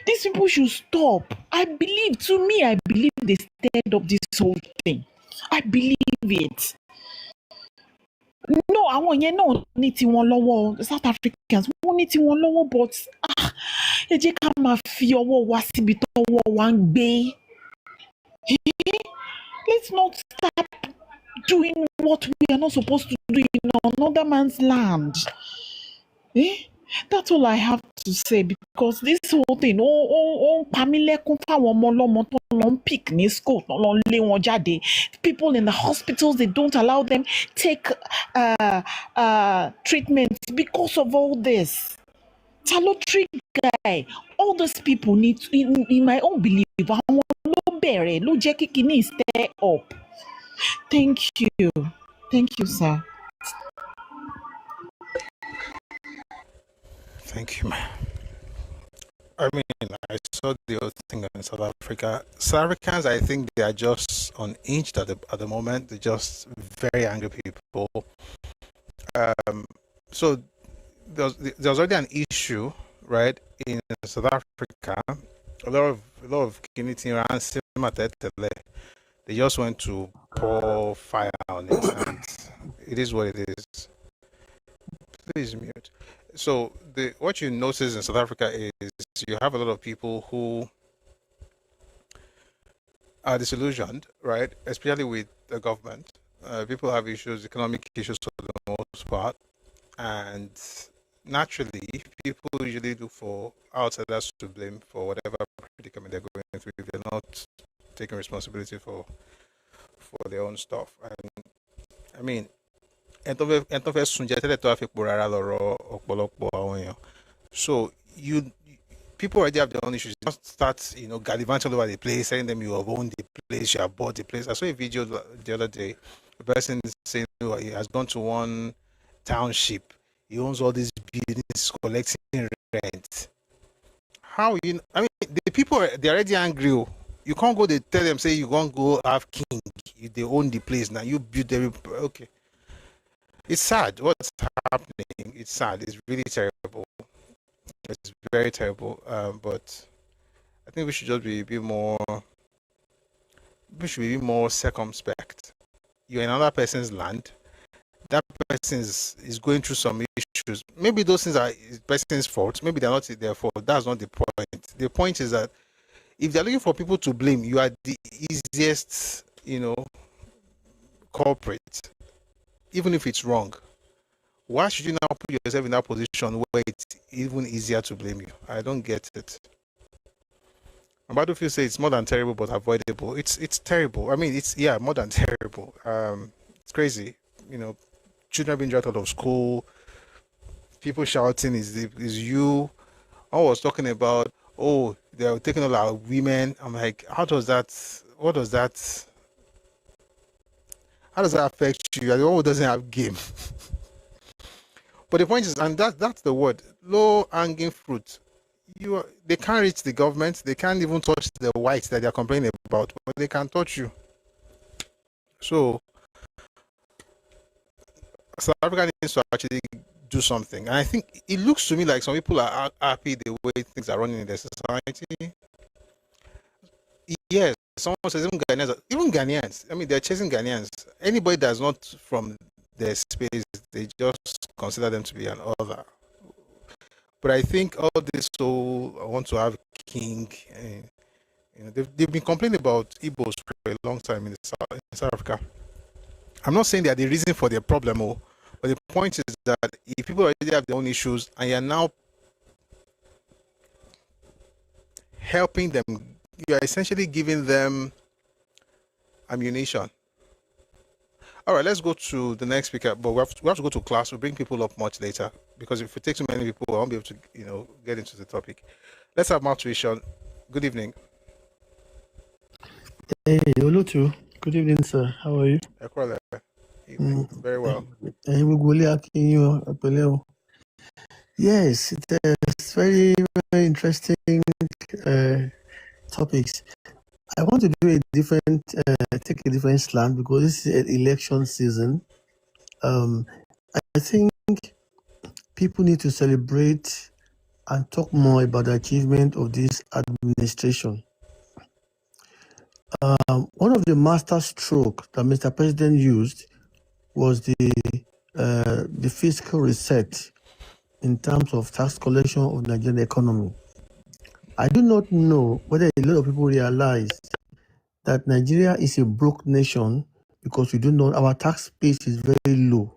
These people should stop. I believe they stirred up this whole thing. I believe it. No, àwọn yẹn náà ní tiwọn lọ́wọ́, South Africans wọ́n ní tiwọn lọ́wọ́, but ẹ jẹ́ ká máa fi ọwọ́ wa síbi tọ́wọ́ wa ń gbé. Let's not stop doing what we are not supposed to do in another man's land. That's all I have to say, because this whole thing, pamilekun fáwọn ọmọ ọlọ́mọ tó lọ ń pick ní school, tó lọ ń lé wọn jáde. People in the hospitals, they don't allow them take treatment because of all this. Talotry guy, all those people need, in my own belief, àwọn ló bẹ̀rẹ̀ ló jẹ́ kí kíní stir up. Thank you, sir. Thank you, man. I mean, I saw the whole thing in South Africa. South Africans, I think they are just unhinged at the moment. They're just very angry people. So there's already an issue, right, in South Africa. A lot of community around they just want to pour fire on it, and it is what it is. Please mute. So what you notice in South Africa is you have a lot of people who are disillusioned, right? Especially with the government. People have issues, economic issues for the most part, and naturally, people usually look for outsiders to blame for whatever predicament they're going through if they're not taking responsibility for their own stuff. And I mean, so people already have their own issues. You don't start, gallivanting all over the place, telling them you have owned the place, you have bought the place. I saw a video the other day. The person saying he has gone to one township. He owns all these buildings, collecting rent. How I mean, the people they're already angry. You can't go. They tell them, say you can't go have king. They own the place now. You build okay. It's sad. What's happening? It's sad. It's really terrible. It's very terrible. But I think we should just be a bit more. We should be more circumspect. You're in another person's land. That person is going through some issues. Maybe those things are the person's fault. Maybe they're not their fault. That's not the point. The point is that if they're looking for people to blame, you are the easiest, culprit, even if it's wrong. Why should you now put yourself in that position where it's even easier to blame you? I don't get it. Battlefield says it's more than terrible but avoidable. It's terrible. I mean, it's more than terrible. It's crazy. Children being dragged out of school, people shouting is you. I was talking about, they're taking all our women. I'm like, how does that affect you? You're the one who doesn't have game. But the point is, and that's the word, low hanging fruit. They can't reach the government, they can't even touch the whites that they're complaining about, but they can touch you. So South Africa needs to actually do something. And I think it looks to me like some people are happy the way things are running in their society. Yes, someone says even Ghanaians. I mean, they're chasing Ghanaians. Anybody that's not from their space, they just consider them to be an other. But I think all this I want to have king. They've been complaining about Igbos for a long time in South Africa. I'm not saying they are the reason for their problem, but the point is that if people already have their own issues and you're now helping them, you are essentially giving them ammunition. All right, let's go to the next speaker, but we have to go to class. We'll bring people up much later because if we take too many people, I won't be able to, get into the topic. Let's have more tuition. Good evening. Hey, Olutu. Good evening, sir. How are you? Very well. Yes, it's very, very interesting topics. I want to do take a different slant because this is an election season. I think people need to celebrate and talk more about the achievement of this administration. One of the master stroke that Mr. President used was the fiscal reset in terms of tax collection of the Nigerian economy. I do not know whether a lot of people realize that Nigeria is a broke nation because our tax base is very low.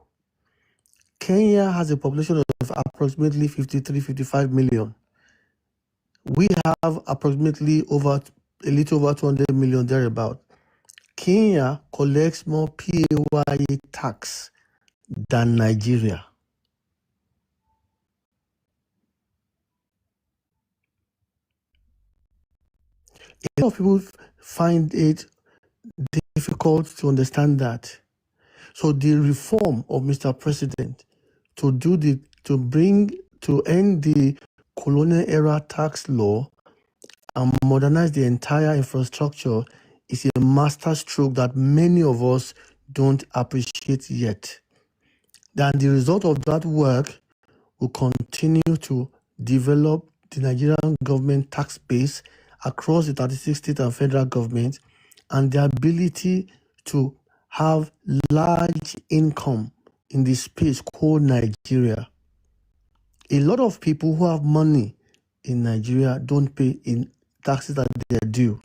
Kenya has a population of approximately 55 million. We have approximately a little over 200 million thereabout. Kenya collects more PAYE tax than Nigeria. A lot of people find it difficult to understand that. So the reform of Mr. President to end the colonial era tax law and modernize the entire infrastructure is a master stroke that many of us don't appreciate yet. Then the result of that work will continue to develop the Nigerian government tax base across the 36 state and federal government and the ability to have large income in the space called Nigeria. A lot of people who have money in Nigeria don't pay in taxes that they are due.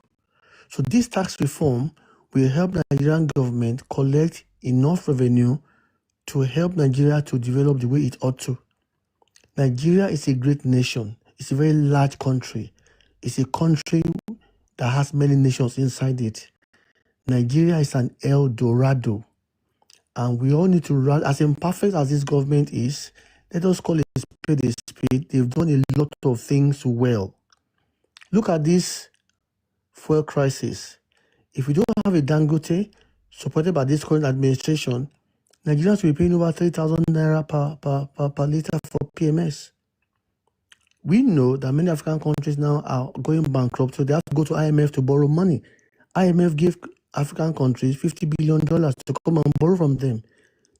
So this tax reform will help Nigerian government collect enough revenue to help Nigeria to develop the way it ought to. Nigeria is a great nation. It's a very large country. It's a country that has many nations inside it. Nigeria is an El Dorado. And we all need to, as imperfect as this government is, let us call it a spade a spade. They've done a lot of things well. Look at this fuel crisis. If we don't have a Dangote supported by this current administration, Nigerians will be paying over 3,000 naira per liter for PMS. We know that many African countries now are going bankrupt, so they have to go to IMF to borrow money. IMF gave African countries $50 billion to come and borrow from them.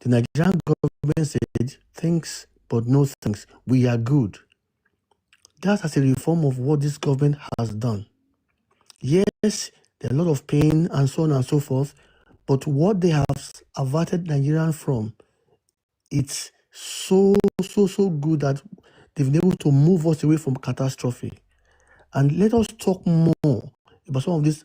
The Nigerian government said, thanks, but no thanks. We are good. That's as a reform of what this government has done. Yes, there are a lot of pain and so on and so forth, but what they have averted Nigerians from, it's so good that they've been able to move us away from catastrophe. And let us talk more about some of these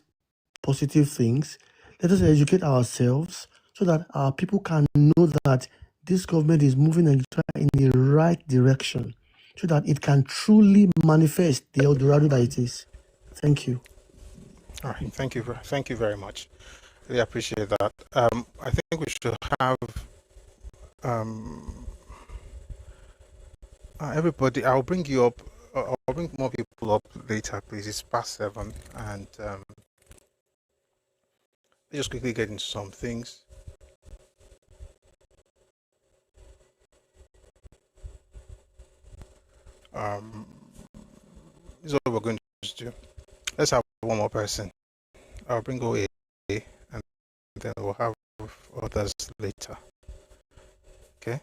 positive things. Let us educate ourselves so that our people can know that this government is moving Nigeria in the right direction, so that it can truly manifest the El Dorado that it is. Thank you. All right, thank you very much. Really appreciate that. I think we should have everybody. I'll bring you up. I'll bring more people up later, please. It's past 7, and let's just quickly get into some things. This is what we're going to do. Let's have one more person. I'll bring OAU, and then we'll have others later. Okay?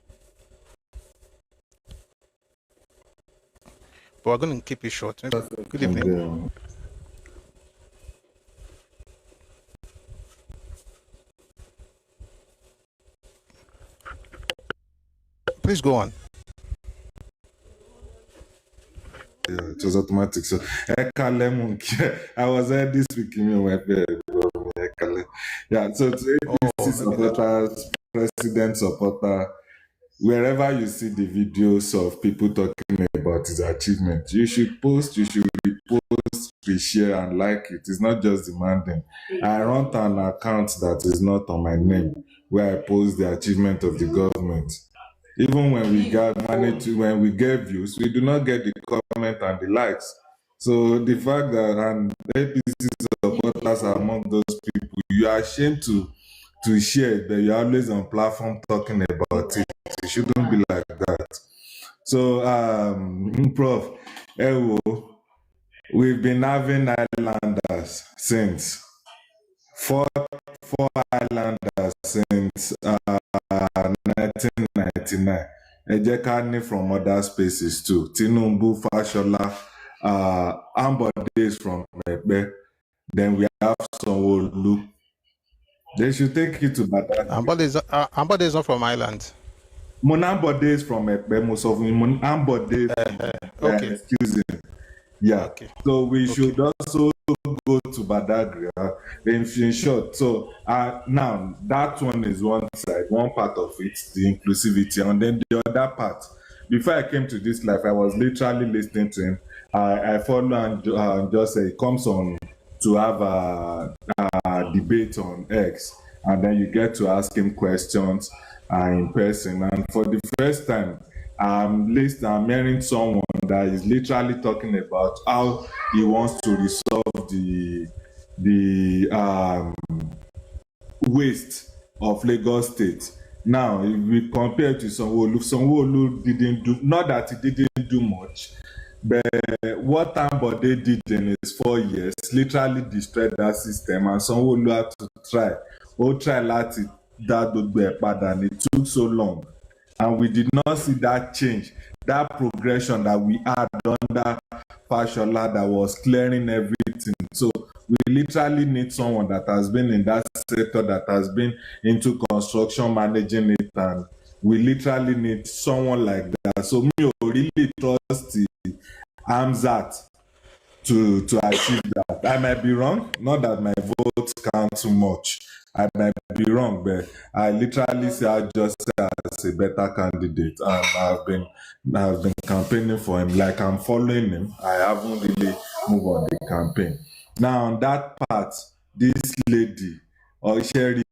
But we're going to keep it short. Good evening. Please go on. Yeah, it was automatic. So I was there this week in my yeah, so today DC supporters, president supporter, wherever you see the videos of people talking about his achievement, you should post, you should repost, reshare and like it. It's not just demanding. I run an account that is not on my name where I post the achievement of the government. Even when we when we get views, we do not get the comment and the likes. So the fact that APC supporters are among those people, you are ashamed to share, but you're always on platform talking about it. It shouldn't be like that. So, Prof, we've been having islanders since. Four islanders since 1999. Ejekani from other spaces too. Tinubu, Fashola, Ambode from Mekbe. Then we have Sanwo-Olu. They should take you to Badagry. Ambode is not from Ireland. Ambode is from Mekbe. Most of them, Ambode. Okay. Excuse me. Yeah. Okay. So we should also go to Badagry. In short, so now that one is one side, one part of it, the inclusivity, and then the other part. Before I came to this life, I was literally listening to him. I follow and just say he comes on to have a debate on X, and then you get to ask him questions in person. And for the first time, I'm hearing someone that is literally talking about how he wants to resolve the waste of Lagos State. Now, if we compare to Sanwo-Olu didn't do, not that he didn't do much, but what Ambode did in his 4 years literally destroyed that system, and Sanwo-Olu had to try that, and it took so long. And we did not see that change, that progression that we had under Fashola that was clearing everything. So we literally need someone that has been in that sector, that has been into construction, managing it, and we literally need someone like that. So me really trust Hamzat to achieve that. I might be wrong, not that my votes count too much. I might be wrong, but I literally see I just as a better candidate, and I've been campaigning for him. Like, I'm following him. I haven't really moved on the campaign. Now on that part, this lady, Sherry,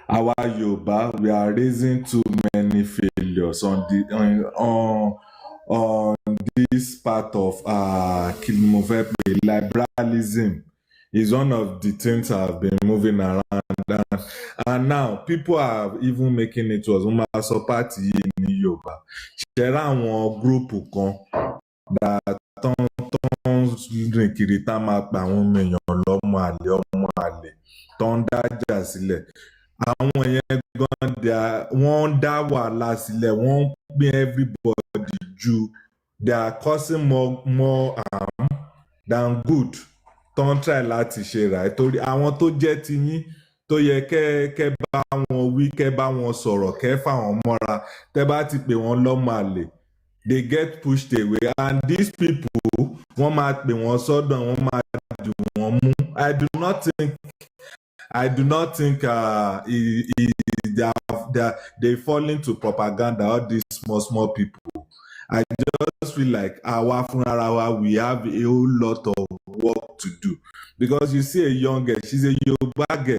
our Yoruba, we are raising too many failures on this part of liberalism. Is one of the things I've been moving around, and now people are even making it was Umaso party in Yoruba. There are one group that rìn kiri tá máa pa àwọn èèyàn lọ́mọ àlè tó ń dájà sílẹ̀. Àwọn yẹn gan wọ́n dá wàhálà sílẹ̀, wọ́n pín everybody jù. They are causing more harm than good. Tó ń try láti ṣe rà torí àwọn tó jẹ́ ti yín tó yẹ kẹ́ bá wọn wí, kẹ́ bá wọn sọ̀rọ̀, kẹ́ fà wọ́n mọ́ra, tẹ́ bá ti pè wọ́n lọ́mọ àlè. They get pushed away, and these people, wọ́n máa pè wọ́n sọ́dọ̀, wọ́n máa dùn wọ́n mú. I do not think they fall into propaganda. All these small people. I just feel like we have a whole lot of work to do, because you see a young girl, she's a Yoruba girl.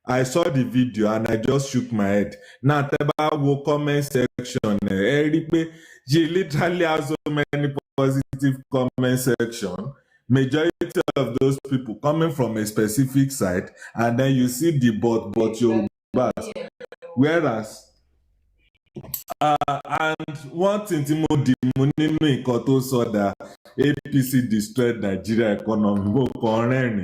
I saw the video and I just shook my head. Now, Teba comment section, she literally has so many positive comment section. Majority of those people coming from a specific side, and then you see the but Yorubas. Whereas, and one thing Timo saw that APC destroyed Nigeria economy.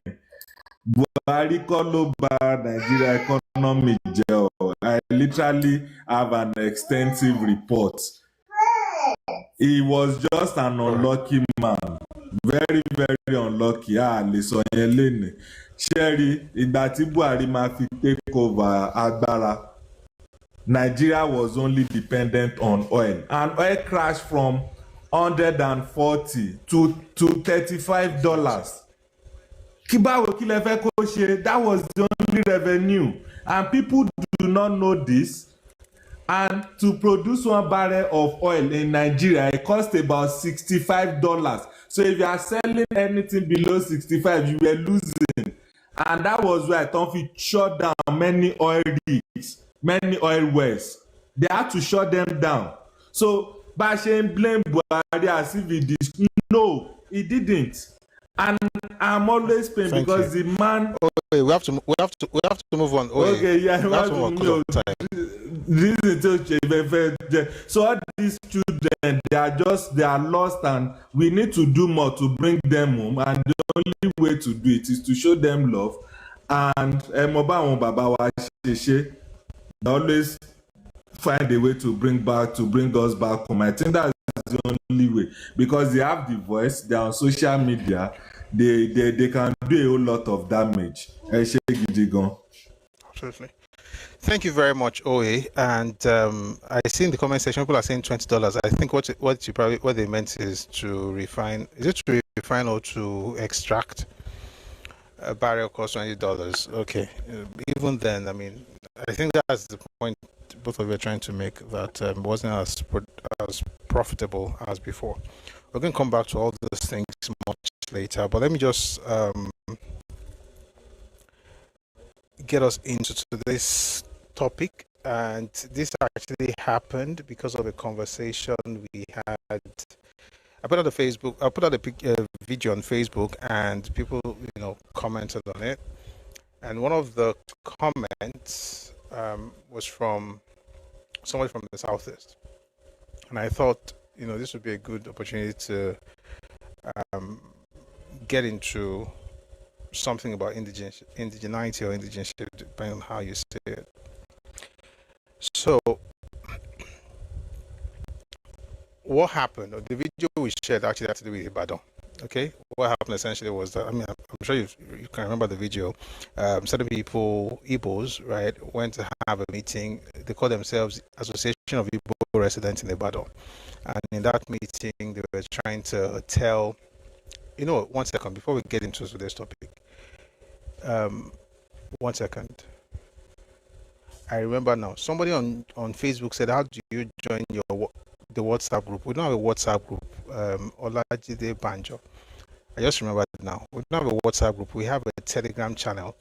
Buhari kọ́ ló bà Nigeria economy jẹ́ o. I literally have an extensive report. He was just an unlucky man. Very, very unlucky. Lè sọ yẹn lénìí. Sherry, ìgbà tí Buhari máa fi take over agbára, Nigeria was only dependent on oil. And oil crashed from $140 to $35. That was the only revenue, and people do not know this. And to produce 1 barrel of oil in Nigeria, it costs about $65. So if you are selling anything below 65, you were losing. And that was why Tonfi shut down many oil rigs, many oil wells. They had to shut them down. So Bashen blamed Buhari as if he did. No, he didn't. And I'm always pained because the man. Okay, we have to move on. Okay, yeah, we have to move on. So all these children, they are lost, and we need to do more to bring them home. And the only way to do it is to show them love. And they always find a way to bring us back home. I think that's the only way, because they have the voice, they're on social media, they can do a whole lot of damage. Absolutely. Thank you very much, OA. And I see in the comment section people are saying $20. I think what they meant is to refine. Is it to refine or to extract? A barrel costs $20. Okay. Even then, I mean, I think that's the point both of you are trying to make, that wasn't as profitable as before. We're going to come back to all those things much later, but let me just get us into this topic. And this actually happened because of a conversation we had. I put out a video on Facebook, and people, commented on it. And one of the comments was from somebody from the Southeast, and I thought, this would be a good opportunity to get into something about indigeneity or indigenship, depending on how you say it. So, what happened? The video we shared actually had to do with Ibadan. Okay, what happened essentially was that, I'm sure you can remember the video. Certain people, Igbos, right, went to have a meeting. They call themselves Association of Igbo Residents in Ibadan. And in that meeting, they were trying to tell, one second, before we get into today's topic. 1 second. I remember now. Somebody on Facebook said, how do you join the WhatsApp group? We don't have a WhatsApp group. Olajide Banjo. I just remembered now. We don't have a WhatsApp group. We have a Telegram channel.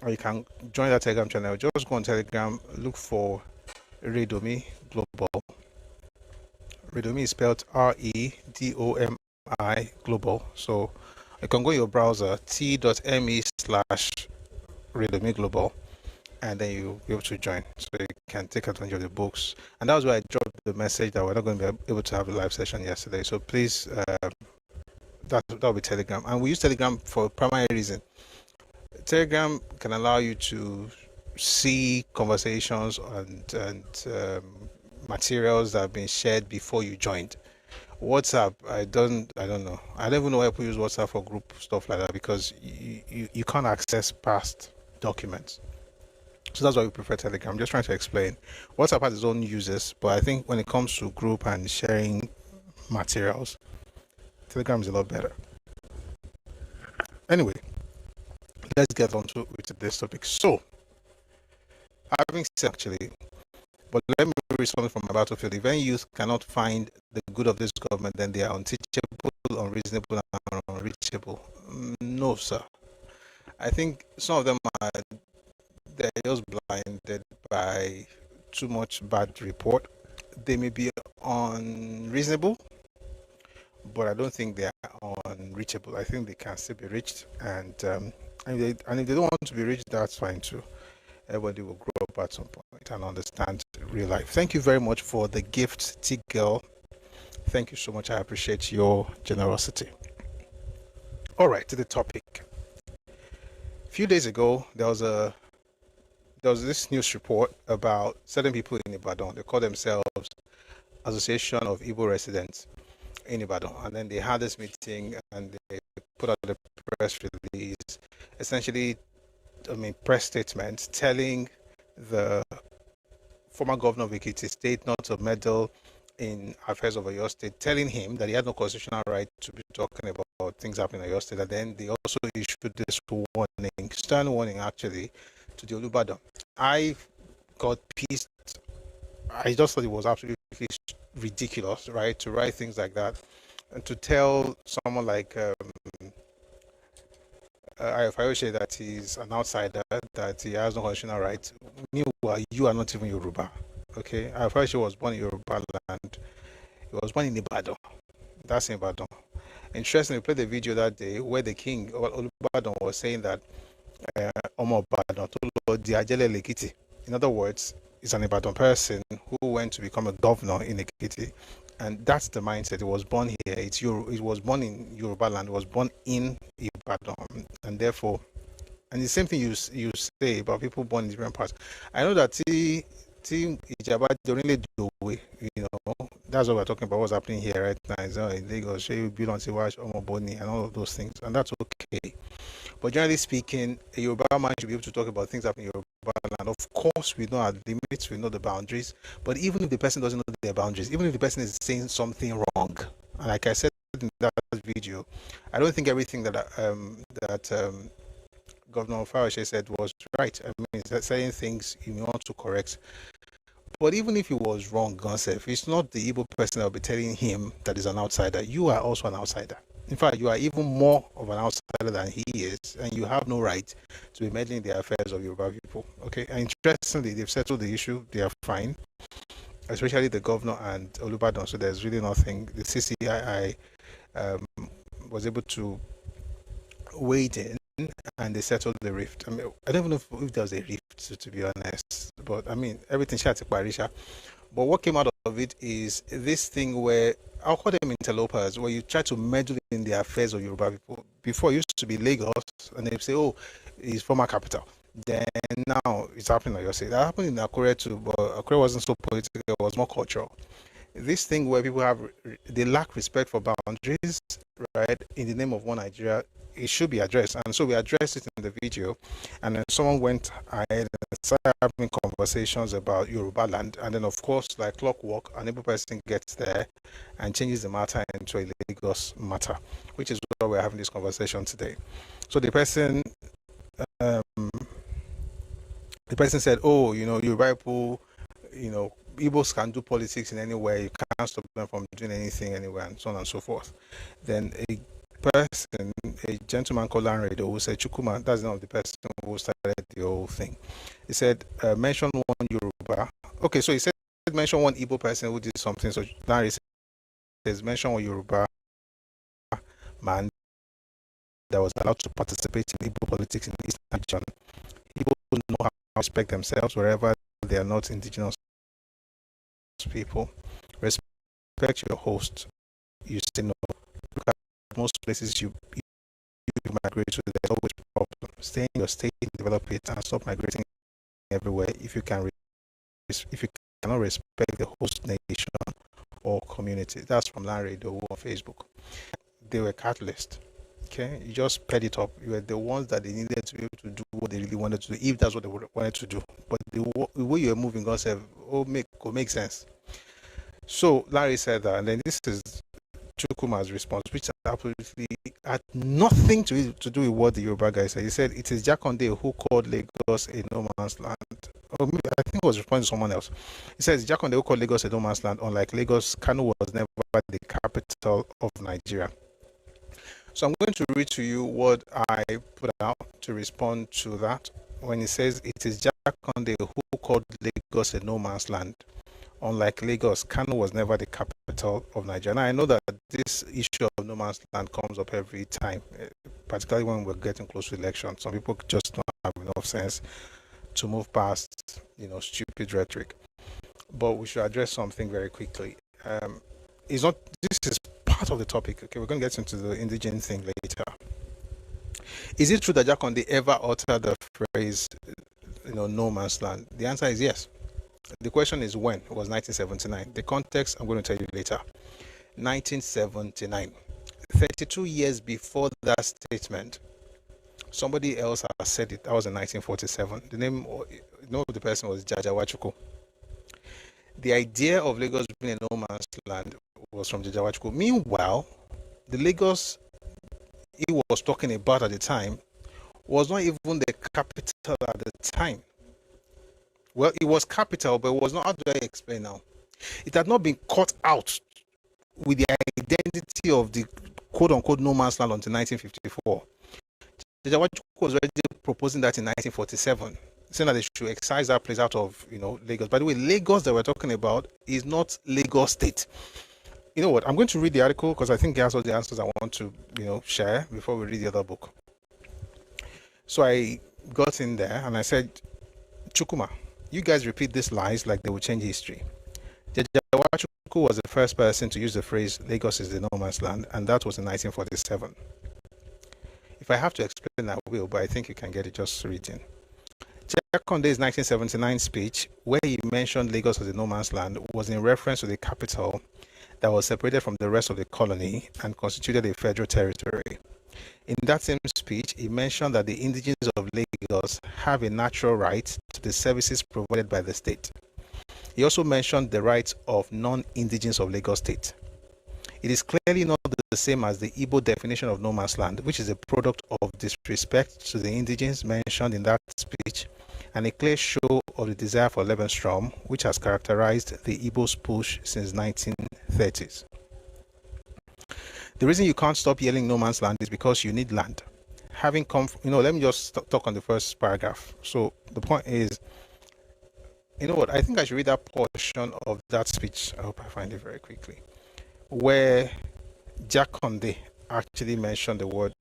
Or you can join that Telegram channel. Just go on Telegram, look for Redomi Global. Redomi is spelled REDOMI Global. So you can go in your browser t.me/Redomi Global, and then you'll be able to join. So you can take advantage of the books. And that was why I dropped the message that we're not going to be able to have a live session yesterday. So please, that'll be Telegram. And we use Telegram for a primary reason. Telegram can allow you to see conversations and materials that have been shared before you joined. WhatsApp, I don't know. I don't even know why people use WhatsApp for group stuff like that, because you can't access past documents. So that's why we prefer Telegram. I'm just trying to explain. WhatsApp has its own uses, but I think when it comes to group and sharing materials, Telegram is a lot better. Anyway, let's get on to this topic. So, having said actually, but let me read something from my battlefield. If any youth cannot find the good of this government, then they are unteachable, unreasonable, and unreachable. No, sir. I think some of them they're just blinded by too much bad report. They may be unreasonable, but I don't think they are unreachable. I think they can still be reached, and if they don't want to be reached, that's fine too. Everybody will grow up at some point and understand real life. Thank you very much for the gift, T-Girl. Thank you so much. I appreciate your generosity. All right, to the topic. A few days ago, there was this news report about certain people in Ibadan. They call themselves Association of Igbo Residents in Ibadan. And then they had this meeting and they put out a press release, essentially, press statement telling the former governor of Ekiti State not to meddle in affairs of Oyo State, telling him that he had no constitutional right to be talking about things happening in Oyo State. And then they also issued this warning, stern warning actually, to the Olubadan. I got pissed. I just thought it was absolutely ridiculous, right, to write things like that and to tell someone like Ayofayose that he's an outsider, that he has no constitutional right. Meanwhile, you are not even Yoruba. Okay, Ayofayose was born in Yoruba land. He was born in Ibadan. That's in Ibadan. Interestingly, we played the video that day where the king, Olubadan, was saying that Omo Ibadan to di Ajele Lekiti. In other words, he's an Ibadan person who went to become a governor in Ekiti. And that's the mindset. He was born here. He was born in Yoruba land. He was born in Ibadan, and therefore, and the same thing you say about people born in different parts. I know that Team Ijaba Dorile Dowe, that's what we're talking about. What's happening here right now is in Lagos, Shey Bilon Tiwash, Omoboni, and all of those things, and that's okay. But generally speaking, a Yoruba man should be able to talk about things happening in Yoruba land. Of course, we know our limits, we know the boundaries, but even if the person doesn't know their boundaries, even if the person is saying something wrong, and like I said in that video, I don't think everything that Governor Fayose said was right. I mean, saying things you want to correct. But even if he was wrong, Gonsef, it's not the Igbo person that will be telling him that he's an outsider. You are also an outsider. In fact, you are even more of an outsider than he is, and you have no right to be meddling in the affairs of Yoruba people. Okay, and interestingly, they've settled the issue. They are fine, especially the governor and Olubadan. So there's really nothing. The CCII was able to wade in, and they settled the rift. I mean, I don't even know if there was a rift, to be honest. But I mean, everything shattered by Risha. But what came out of it is this thing where I'll call them interlopers, where you try to meddle in the affairs of Yoruba people. Before it used to be Lagos, and they say, "Oh, it's former capital." Then now it's happening like you say. That happened in Akure too, but Akure wasn't so political; it was more cultural. This thing where people they lack respect for boundaries, right? In the name of one Nigeria, it should be addressed. And so we addressed it in the video, and then someone went ahead and started having conversations about Yoruba land, and then of course, like clockwork, an able person gets there and changes the matter into a Lagos matter, which is why we're having this conversation today. So the person said, oh, Yoruba people, Igbos can do politics in any way, you can't stop them from doing anything anywhere, and so on and so forth. Then a gentleman called Lanre, who said, Chukuma, that's the name of the person who started the whole thing. He said, mention one Yoruba. Okay, so he said, mention one Igbo person who did something. So Lanre says, mention one Yoruba man that was allowed to participate in Igbo politics in the Eastern region. Igbo know how to respect themselves wherever they are not indigenous people. Respect your host. You say no. Look at most places you migrate to, there's always a problem. Stay in your state, develop it, and stop migrating everywhere if you cannot respect the host nation or community. That's from Larry Doe on Facebook. They were catalysts. Okay, you just paired it up. You were the ones that they needed to be able to do what they really wanted to do, if that's what they wanted to do. But the way you were moving, God said, make sense. So Larry said that, and then this is Chukwuma's response, which absolutely had nothing to do with what the Yoruba guy said. He said it is Jakonde who called Lagos a no man's land. Or maybe, I think it was responding to someone else. He says Jakonde who called Lagos a no man's land. Unlike Lagos, Kano was never the capital of Nigeria. So I'm going to read to you what I put out to respond to that. When he says it is Jakonde who called Lagos a no man's land. Unlike Lagos, Kano was never the capital of Nigeria. Now, I know that this issue of no man's land comes up every time, particularly when we're getting close to elections. Some people just don't have enough sense to move past, stupid rhetoric. But we should address something very quickly. This is part of the topic. Okay, we're going to get into the indigent thing later. Is it true that Jakonde ever uttered the phrase, no man's land? The answer is yes. The question is when. It was 1979. The context, I'm going to tell you later. 1979. 32 years before that statement, somebody else has said it. That was in 1947. The name of the person was Jaja Wachuku. The idea of Lagos being a no man's land was from Jaja Wachuku. Meanwhile, the Lagos he was talking about at the time was not even the capital at the time. Well, it was capital, but it was not. How do I explain now? It had not been cut out with the identity of the quote-unquote no man's land until 1954. Jajawachuku was already proposing that in 1947, saying that they should excise that place out of Lagos. By the way, Lagos that we're talking about is not Lagos State. You know what? I'm going to read the article because I think it has all the answers I want to share before we read the other book. So I got in there and I said, Chukuma, you guys repeat these lies like they will change history. Jajawachuku was the first person to use the phrase Lagos is the no man's land, and that was in 1947. If I have to explain, I will, but I think you can get it just reading. Jakonde's 1979 speech, where he mentioned Lagos as the no man's land, was in reference to the capital that was separated from the rest of the colony and constituted a federal territory. In that same speech, he mentioned that the indigenes of Lagos have a natural right to the services provided by the state. He also mentioned the rights of non-indigenes of Lagos State. It is clearly not the same as the Igbo definition of no man's land, which is a product of disrespect to the indigenes mentioned in that speech, and a clear show of the desire for Lebensraum, which has characterized the Igbo's push since 1930s. The reason you can't stop yelling no man's land is because you need land. Having come, let me just talk on the first paragraph. So the point is, I think I should read that portion of that speech. I hope I find it very quickly, where Jakonde actually mentioned the word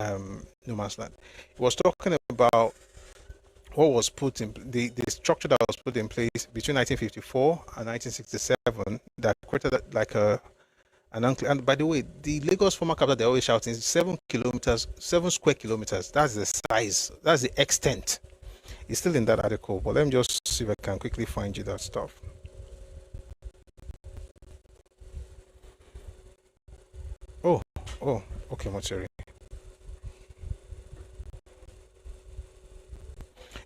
no man's land. He was talking about what was put in the structure that was put in place between 1954 and 1967 that created like and by the way, the Lagos former capital, they're always shouting 7 square kilometers. That's the size, that's the extent. It's still in that article, but let me just see if I can quickly find you that stuff. Okay, Motsiri.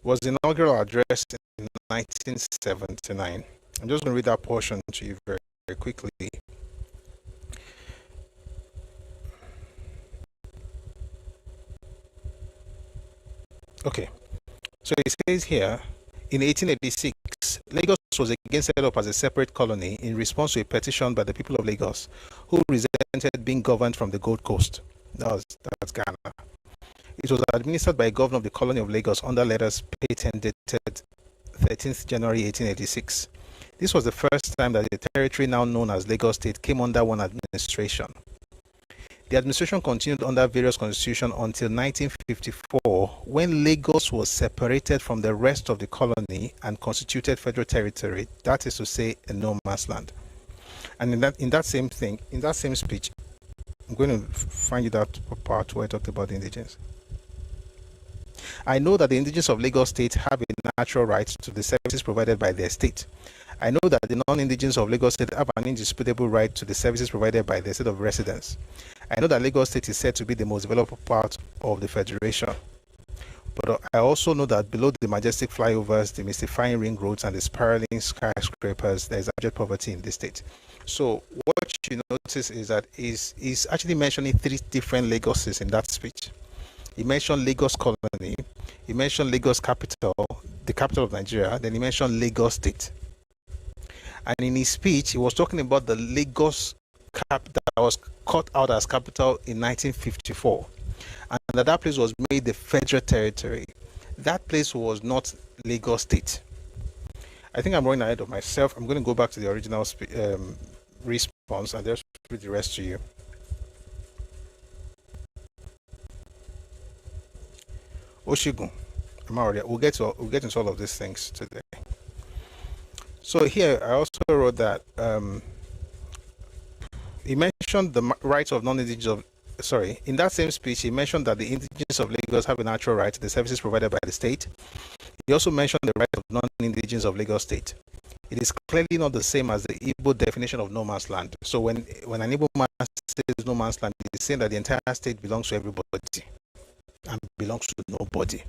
Was the inaugural address in 1979. I'm just going to read that portion to you very, very quickly. Okay, so it says here, in 1886, Lagos was again set up as a separate colony in response to a petition by the people of Lagos, who resented being governed from the Gold Coast. That's Ghana. It was administered by a governor of the colony of Lagos under letters patent dated 13th January 1886. This was the first time that the territory now known as Lagos State came under one administration. The administration continued under various constitutions until 1954, when Lagos was separated from the rest of the colony and constituted federal territory, that is to say, a no man's land. And in that same speech, I'm going to find you that part where I talked about the Indigenes. I know that the Indigenes of Lagos State have a natural right to the services provided by their state. I know that the non-Indigenes of Lagos State have an indisputable right to the services provided by their state of residence. I know that Lagos State is said to be the most developed part of the federation. But I also know that below the majestic flyovers, the mystifying ring roads, and the spiraling skyscrapers, there is abject poverty in this state. So what you notice is that he's actually mentioning three different Lagoses in that speech. He mentioned Lagos Colony, he mentioned Lagos Capital, the capital of Nigeria, then he mentioned Lagos State. And in his speech, he was talking about the Lagos cap that was cut out as capital in 1954. And that place was made the federal territory. That place was not Lagos State. I think I'm running ahead of myself. I'm going to go back to the original response and just read the rest to you. Oshigun, we'll get into all of these things today. So here I also wrote that he mentioned the rights of non-Indigenous of in that same speech he mentioned that the Indigenes of Lagos have a natural right to the services provided by the state. He also mentioned the right of non-Indigenes of Lagos State. It is clearly not the same as the Igbo definition of no man's land. So when an Igbo man says no man's land, he's saying that the entire state belongs to everybody and belongs to nobody.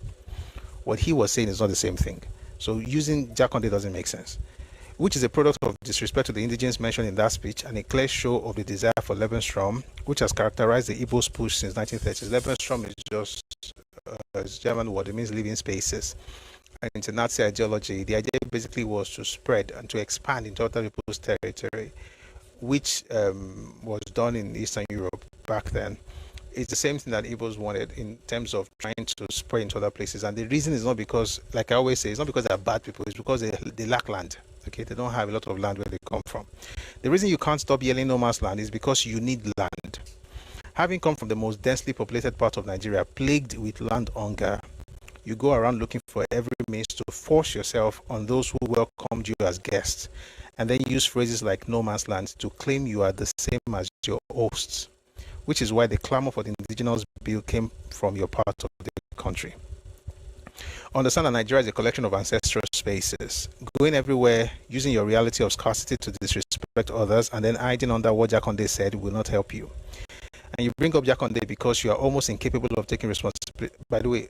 What he was saying is not the same thing. So using Jakonde doesn't make sense, which is a product of disrespect to the Indigenes mentioned in that speech and a clear show of the desire for Lebensraum, which has characterized the Igbo's push since 1930s. Lebensraum is just a German word. It means living spaces. And into Nazi ideology, the idea basically was to spread and to expand into other people's territory, which was done in Eastern Europe back then. It's the same thing that Igbos wanted in terms of trying to spread into other places. And the reason is not because, like I always say, it's not because they're bad people, it's because they lack land. Okay, they don't have a lot of land where they come from. The reason you can't stop yelling no man's land is because you need land. Having come from the most densely populated part of Nigeria, plagued with land hunger, you go around looking for every means to force yourself on those who welcomed you as guests, and then use phrases like no man's land to claim you are the same as your hosts, which is why the clamor for the indigenous bill came from your part of the country. Understand that Nigeria is a collection of ancestral spaces. Going everywhere, using your reality of scarcity to disrespect others, and then hiding under what Jakonde said will not help you. And you bring up Jakonde because you are almost incapable of taking responsibility. By the way,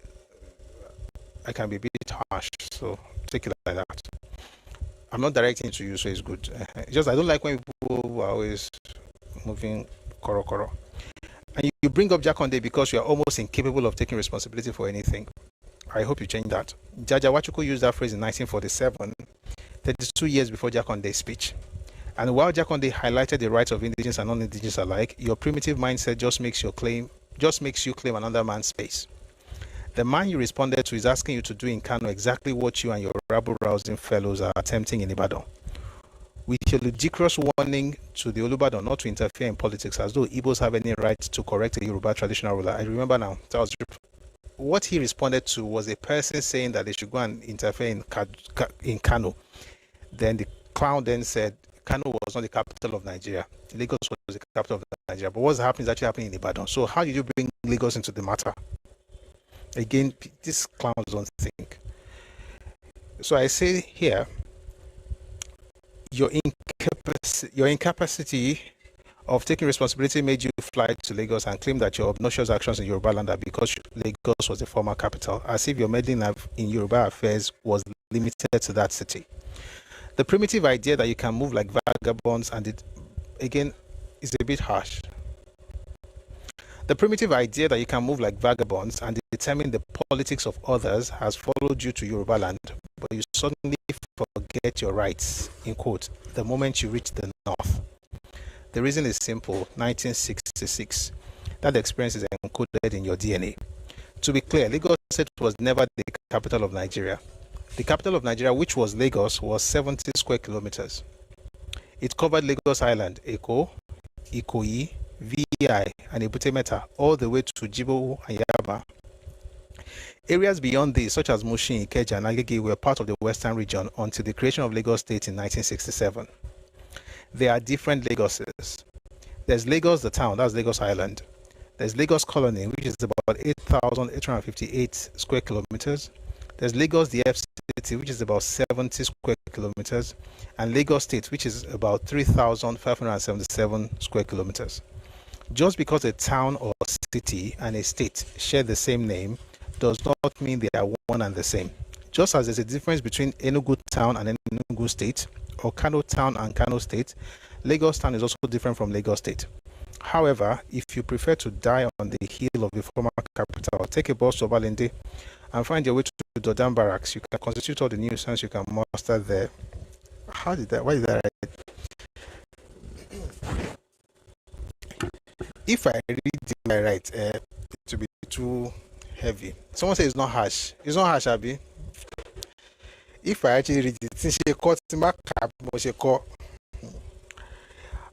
I can be a bit harsh, so take it like that. I'm not directing to you, so it's good. It's just I don't like when people are always moving koro. And you bring up Jakonde because you are almost incapable of taking responsibility for anything. I hope you change that. Jaja Wachuku used that phrase in 1947, 32 years before Jakonde's speech. And while Jakonde highlighted the rights of indigenous and non-indigenous alike, your primitive mindset just makes you claim another man's space. The man you responded to is asking you to do in Kano exactly what you and your rabble-rousing fellows are attempting in Ibadan. With your ludicrous warning to the Olubadan not to interfere in politics as though Igbos have any right to correct a Yoruba traditional ruler. I remember now, that was what he responded to was a person saying that they should go and interfere in Kano. Then the clown then said Kano was not the capital of Nigeria. Lagos was the capital of Nigeria. But what's happening is actually happening in Ibadan. So how did you bring Lagos into the matter? Again, these clowns don't think. So I say here, your incapacity of taking responsibility made you fly to Lagos and claim that your obnoxious actions in Yoruba land are because Lagos was the former capital, as if your meddling in Yoruba affairs was limited to that city. The primitive idea that you can move like vagabonds and it, again, is a bit harsh. The primitive idea that you can move like vagabonds and determine the politics of others has followed you to Yoruba land, but you suddenly forget your rights, in quote, the moment you reach the north. The reason is simple: 1966. That experience is encoded in your DNA. To be clear, Lagos State was never the capital of Nigeria. The capital of Nigeria, which was Lagos, was 70 square kilometers. It covered Lagos Island, Eko, Ikoyi, VI, and Ebute Metta, all the way to Jibo and Yaba. Areas beyond these, such as Mushin, Ikeja, and Agege, were part of the Western region until the creation of Lagos State in 1967. There are different Lagoses. There's Lagos, the town, that's Lagos Island. There's Lagos Colony, which is about 8,858 square kilometers. There's Lagos, the FCT, which is about 70 square kilometers. And Lagos State, which is about 3,577 square kilometers. Just because a town or city and a state share the same name does not mean they are one and the same. Just as there's a difference between Enugu town and Enugu state, or Kano town and Kano state, Lagos town is also different from Lagos state. However, if you prefer to die on the heel of the former capital, take a bus to Obalende and find your way to Dodan Barracks. You can constitute all the nuisance you can muster there. Why did that write? If I read it right, it will be too heavy. Someone says it's not harsh. It's not harsh, Abi. If I actually read it, since she caught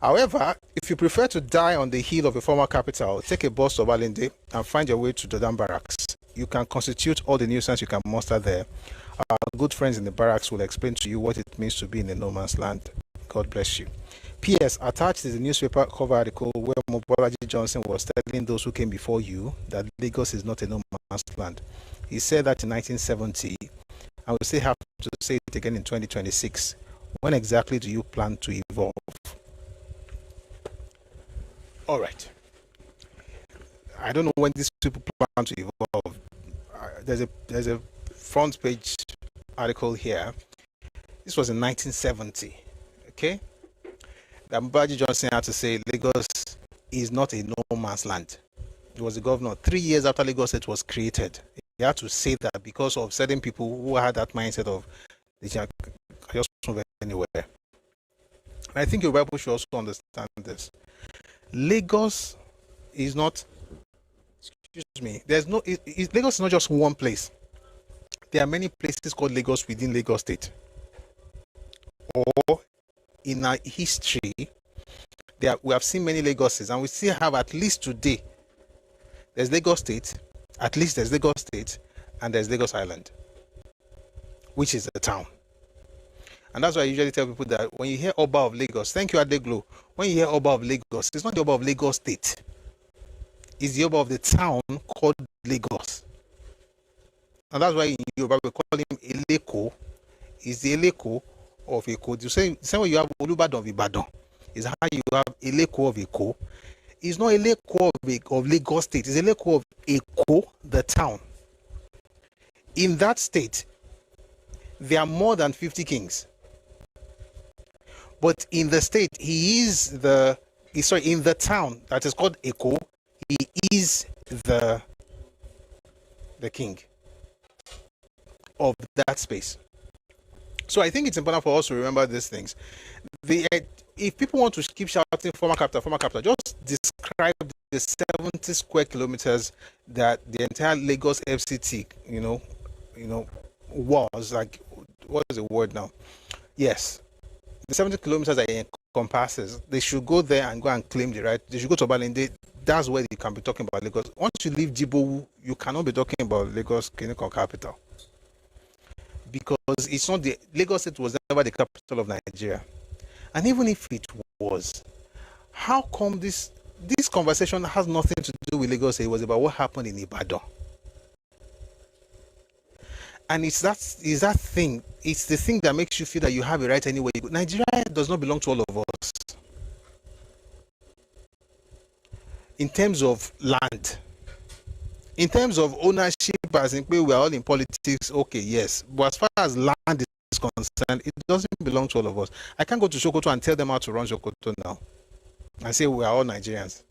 however, if you prefer to die on the heel of a former capital, take a bus to Obalende and find your way to Dodan Barracks. You can constitute all the nuisance you can muster there. Our good friends in the barracks will explain to you what it means to be in a no man's land. God bless you. P.S. Attached is a newspaper cover article where Mobolaji Johnson was telling those who came before you that Lagos is not a no man's land. He said that in 1970, and we still have to say it again in 2026. When exactly do you plan to evolve? All right. I don't know when these people plan to evolve. There's a front page article here. This was in 1970. Okay. That Mobolaji Johnson had to say Lagos is not a no man's land. He was the governor 3 years after Lagos State was created. He had to say that because of certain people who had that mindset of they can just move anywhere. And I think your Bible should also understand this. Lagos is not, there's no, Lagos is not just one place. There are many places called Lagos within Lagos State. Or in our history, we have seen many Lagoses, and we still have, at least today, there's Lagos State, at least there's Lagos State, and there's Lagos Island, which is a town. And that's why I usually tell people that when you hear Oba of Lagos, thank you, Adeglo, when you hear Oba of Lagos, it's not the Oba of Lagos State. It's the Oba of the town called Lagos. And that's why in Yoruba we call him Eleko. Is the Eleko of Eko. The same way you have Olubadan of Ibadan, is how you have Eleko of Eko. It's not Eleko of Lagos State. It's Eleko of Eko, the town. In that state, there are more than 50 kings. But in the state, in the town that is called Eko, he is the king of that space. So I think it's important for us to remember these things. If people want to keep shouting former capital, just describe the 70 square kilometers that the entire Lagos FCT, was like. What is the word now? Yes, the 70 kilometers that it encompasses. They should go there and go and claim the right. They should go to Obalende. That's where you can be talking about Lagos. Once you leave Jibo, you cannot be talking about Lagos clinical capital, because it's not the Lagos State was never the capital of Nigeria. And even if it was, how come this conversation has nothing to do with Lagos? It was about what happened in Ibadan. And it's the thing that makes you feel that you have a right anywhere you go. Nigeria does not belong to all of us. in terms of land. In terms of ownership, as in we are all in politics, okay, yes. But as far as land is concerned, it doesn't belong to all of us. I can't go to Sokoto and tell them how to run Sokoto now and say we are all Nigerians.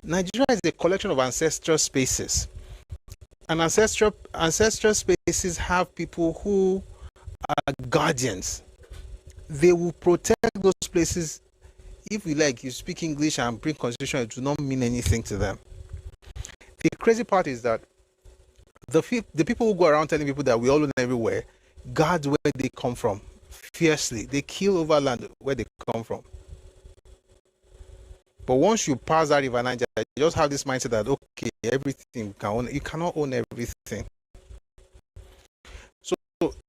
Nigeria is a collection of ancestral spaces. And ancestral spaces have people who are guardians. They will protect those places. If you speak English and bring constitution, it will not mean anything to them. The crazy part is that the people who go around telling people that we all own everywhere guard where they come from fiercely. They kill over land where they come from. But once you pass that river Niger, you just have this mindset that okay, everything you can own. You cannot own everything. So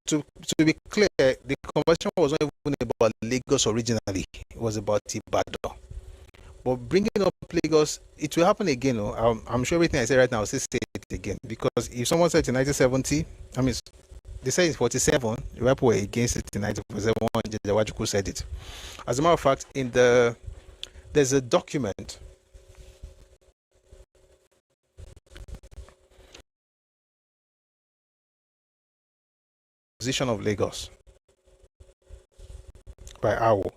to be clear, the conversation was not even about Lagos originally. It was about Ibadan. But bringing up Lagos, it will happen again. I'm sure everything I say right now, I'll say it again. Because if someone said in 1970, I mean, they say it's 47, the people were against it in 1947, Jawajuku said it. As a matter of fact, there's a document position of Lagos by Owl.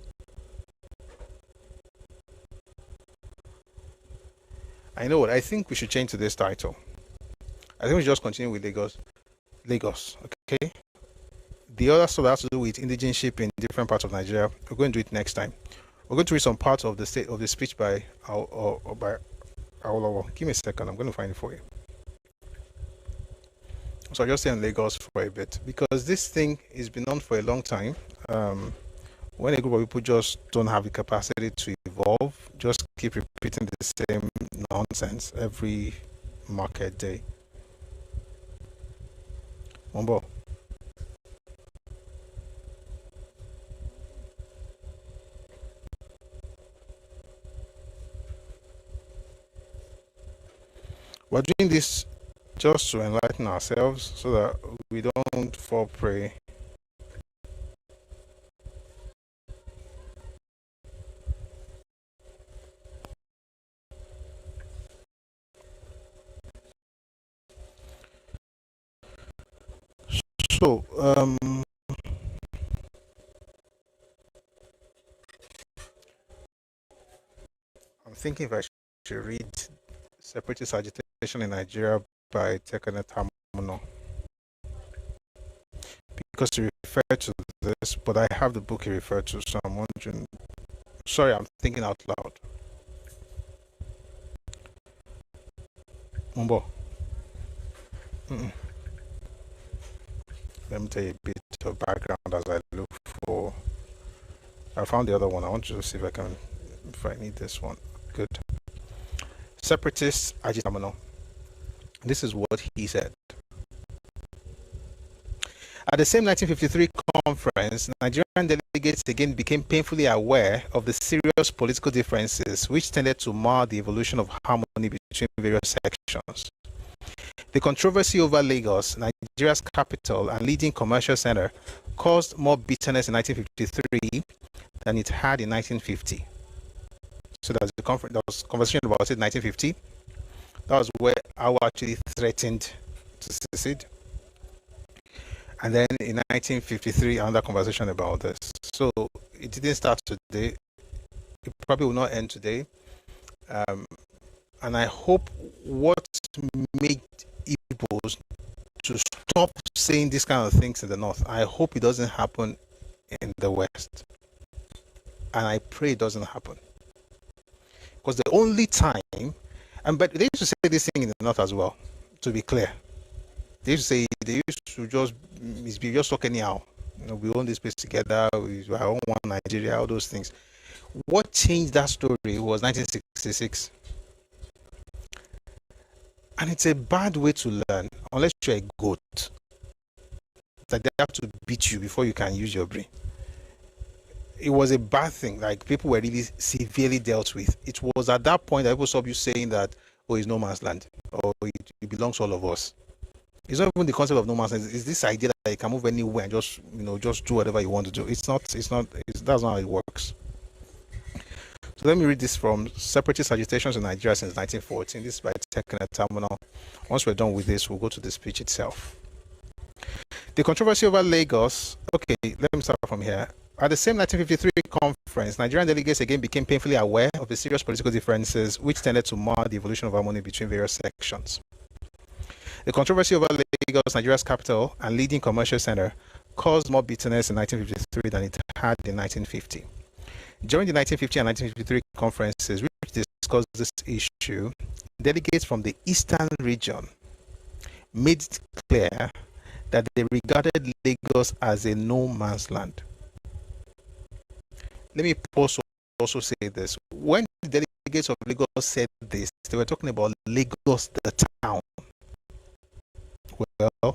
I know what I think we should change to this title. I think we should just continue with Lagos, okay? The other stuff that has to do with indigenship in different parts of Nigeria, we're going to do it next time. We're going to read some parts of the speech by Awolowo. Give me a second, I'm going to find it for you. So I'll just stay on Lagos for a bit, because this thing has been on for a long time. When a group of people just don't have the capacity to evolve, just keep repeating the same nonsense every market day. Mombo. We're doing this just to enlighten ourselves so that we don't fall prey . So, I'm thinking if I should read Separatist Agitation in Nigeria by Tekene Tamuno, because he referred to this, but I have the book he referred to, so I'm wondering. Sorry, I'm thinking out loud. Mumbo. Let me tell you a bit of background as I look for. I found the other one. I want you to see if I need this one. Good. Separatist Agitamano. This is what he said. At the same 1953 conference, Nigerian delegates again became painfully aware of the serious political differences which tended to mar the evolution of harmony between various sections. The controversy over Lagos, Nigeria's capital and leading commercial center, caused more bitterness in 1953 than it had in 1950. So that was conversation about it in 1950. That was where Awa actually threatened to secede. And then in 1953, another conversation about this. So it didn't start today. It probably will not end today. And I hope what made Igbos to stop saying these kind of things in the North, I hope it doesn't happen in the West. And I pray it doesn't happen. Because the only time, but they used to say this thing in the North as well, to be clear. They used to just talk anyhow. We own this place together, we own one Nigeria, all those things. What changed that story was 1966. And it's a bad way to learn, unless you're a goat. Like they have to beat you before you can use your brain. It was a bad thing. Like people were really severely dealt with. It was at that point that people stopped you saying that, oh, it's no man's land, or it belongs to all of us. It's not even the concept of no man's land. It's this idea that you can move anywhere and just do whatever you want to do. That's not how it works. So let me read this from Separatist Agitations in Nigeria since 1914. This is by Tekena Terminal. Once we're done with this, we'll go to the speech itself. The controversy over Lagos. Okay, let me start from here. At the same 1953 conference, Nigerian delegates again became painfully aware of the serious political differences which tended to mar the evolution of harmony between various sections. The controversy over Lagos, Nigeria's capital and leading commercial center, caused more bitterness in 1953 than it had in 1950. During the 1950 and 1953 conferences which discussed this issue, delegates from the eastern region made it clear that they regarded Lagos as a no man's land. Let me also say this. When the delegates of Lagos said this, they were talking about Lagos, the town. Well,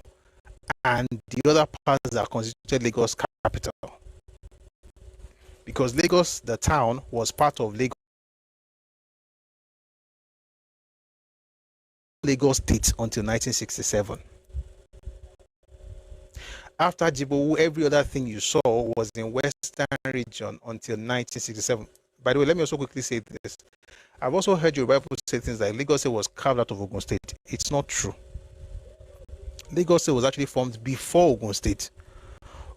and the other parts that constituted Lagos capital. Because Lagos, the town, was part of Lagos State until 1967. After Djibo, every other thing you saw was in Western region until 1967. By the way, let me also quickly say this. I've also heard Yoruba people say things like Lagos State was carved out of Ogun State. It's not true. Lagos State was actually formed before Ogun State.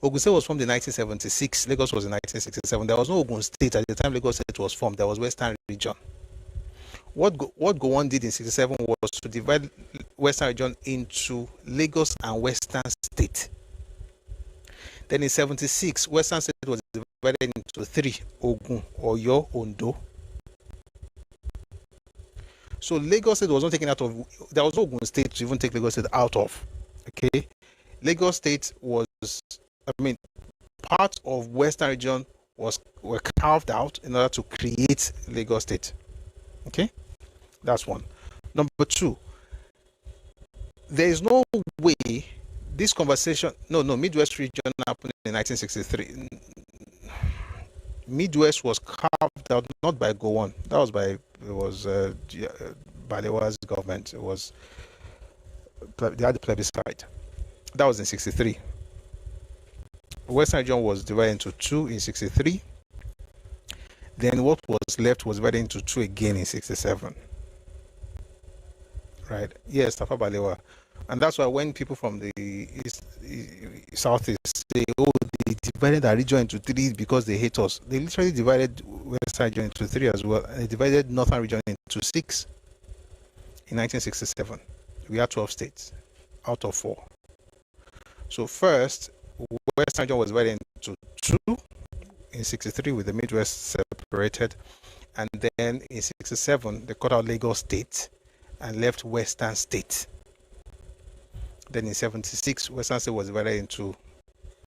Ogun State was formed in 1976. Lagos was in 1967. There was no Ogun State at the time Lagos State was formed. There was Western region. What Gowon did in 67 was to divide Western region into Lagos and Western State. Then in 76, Western State was divided into 3, Ogun, Oyo, Ondo. So Lagos State was not taken out of, there was no Ogun State to even take Lagos State out of. Okay, Lagos State was, part of Western region were carved out in order to create Lagos State. Okay, that's one. Number two, there is no way this conversation, Midwest region happened in 1963. Midwest was carved out not by Gowon. That was Balewa's government. They had the plebiscite. That was in 63. Western region was divided into 2 in 63. Then what was left was divided into 2 again in 67. Right? Yes, Tafa Balewa. And that's why when people from the southeast say, oh, they divided our region into 3 because they hate us. They literally divided Western region into 3 as well. And they divided Northern region into 6 in 1967. We had 12 states out of 4. So first, Western region was divided into 2 in 63 with the Midwest separated. And then in 67, they cut out Lagos State and left Western State. Then in 76, Western State was divided into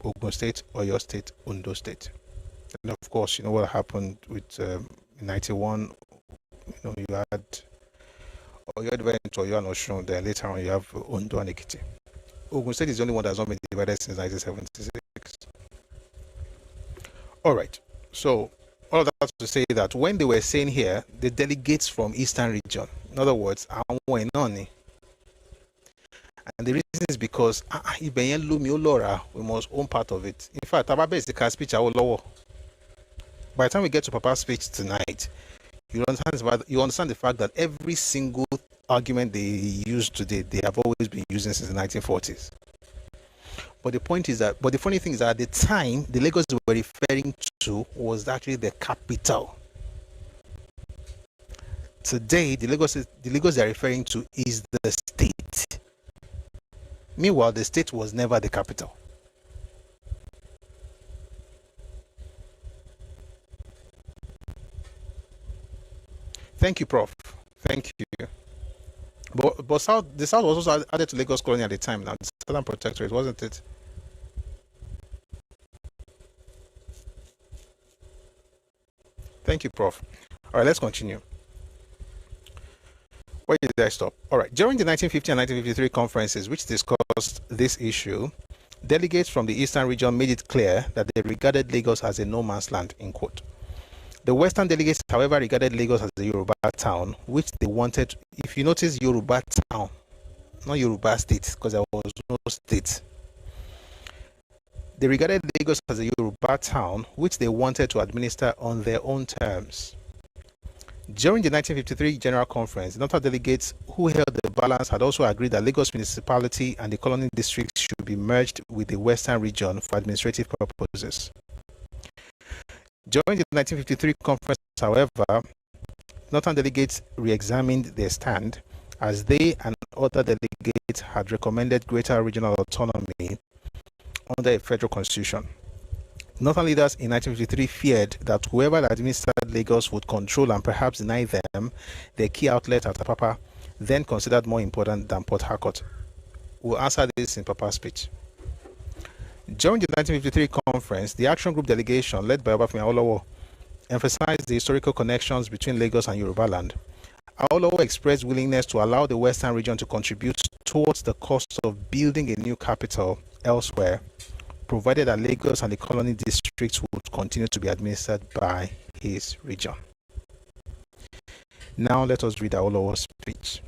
Ogun State, Oyo State, Ondo State. And of course, you know what happened with in 91, you had Oyo divided into Oyo and Osun, then later on you have Ondo and Ekiti. Ogun State is the only one that's not been divided since 1976. All right, so all of that to say that when they were saying here, the delegates from Eastern region, in other words, and the reason is because we must own part of it. In fact, Tababe is the speech lower. By the time we get to Papa's speech tonight, you understand the fact that every single argument they use today, they have always been using since the 1940s. But the point is that, the funny thing is that at the time, the Lagos they were referring to was actually the capital. Today, the Lagos they are referring to is the state. Meanwhile, the state was never the capital. Thank you, Prof. Thank you. But the South was also added to Lagos Colony at the time now, the Southern Protectorate, wasn't it? Thank you, Prof. All right, let's continue. Where did I stop? All right. During the 1950 and 1953 conferences which discussed this issue, delegates from the Eastern region made it clear that they regarded Lagos as a no man's land, in quote. The Western delegates, however, regarded Lagos as a Yoruba town, which they wanted, if you notice, Yoruba town, not Yoruba state, because there was no state. They regarded Lagos as a Yoruba town, which they wanted to administer on their own terms. During the 1953 General Conference, the Northern delegates who held the balance had also agreed that Lagos municipality and the colony districts should be merged with the Western region for administrative purposes. During the 1953 conference, however, Northern delegates re-examined their stand as they and other delegates had recommended greater regional autonomy under a federal constitution. Northern leaders in 1953 feared that whoever administered Lagos would control and perhaps deny them their key outlet at Apapa, then considered more important than Port Harcourt. We'll answer this in Papa's speech. During the 1953 conference, the Action Group delegation led by Obafemi Awolowo emphasized the historical connections between Lagos and Yorubaland. Awolowo expressed willingness to allow the Western region to contribute towards the cost of building a new capital elsewhere, provided that Lagos and the colony districts would continue to be administered by his region. Now let us read Awolowo's speech.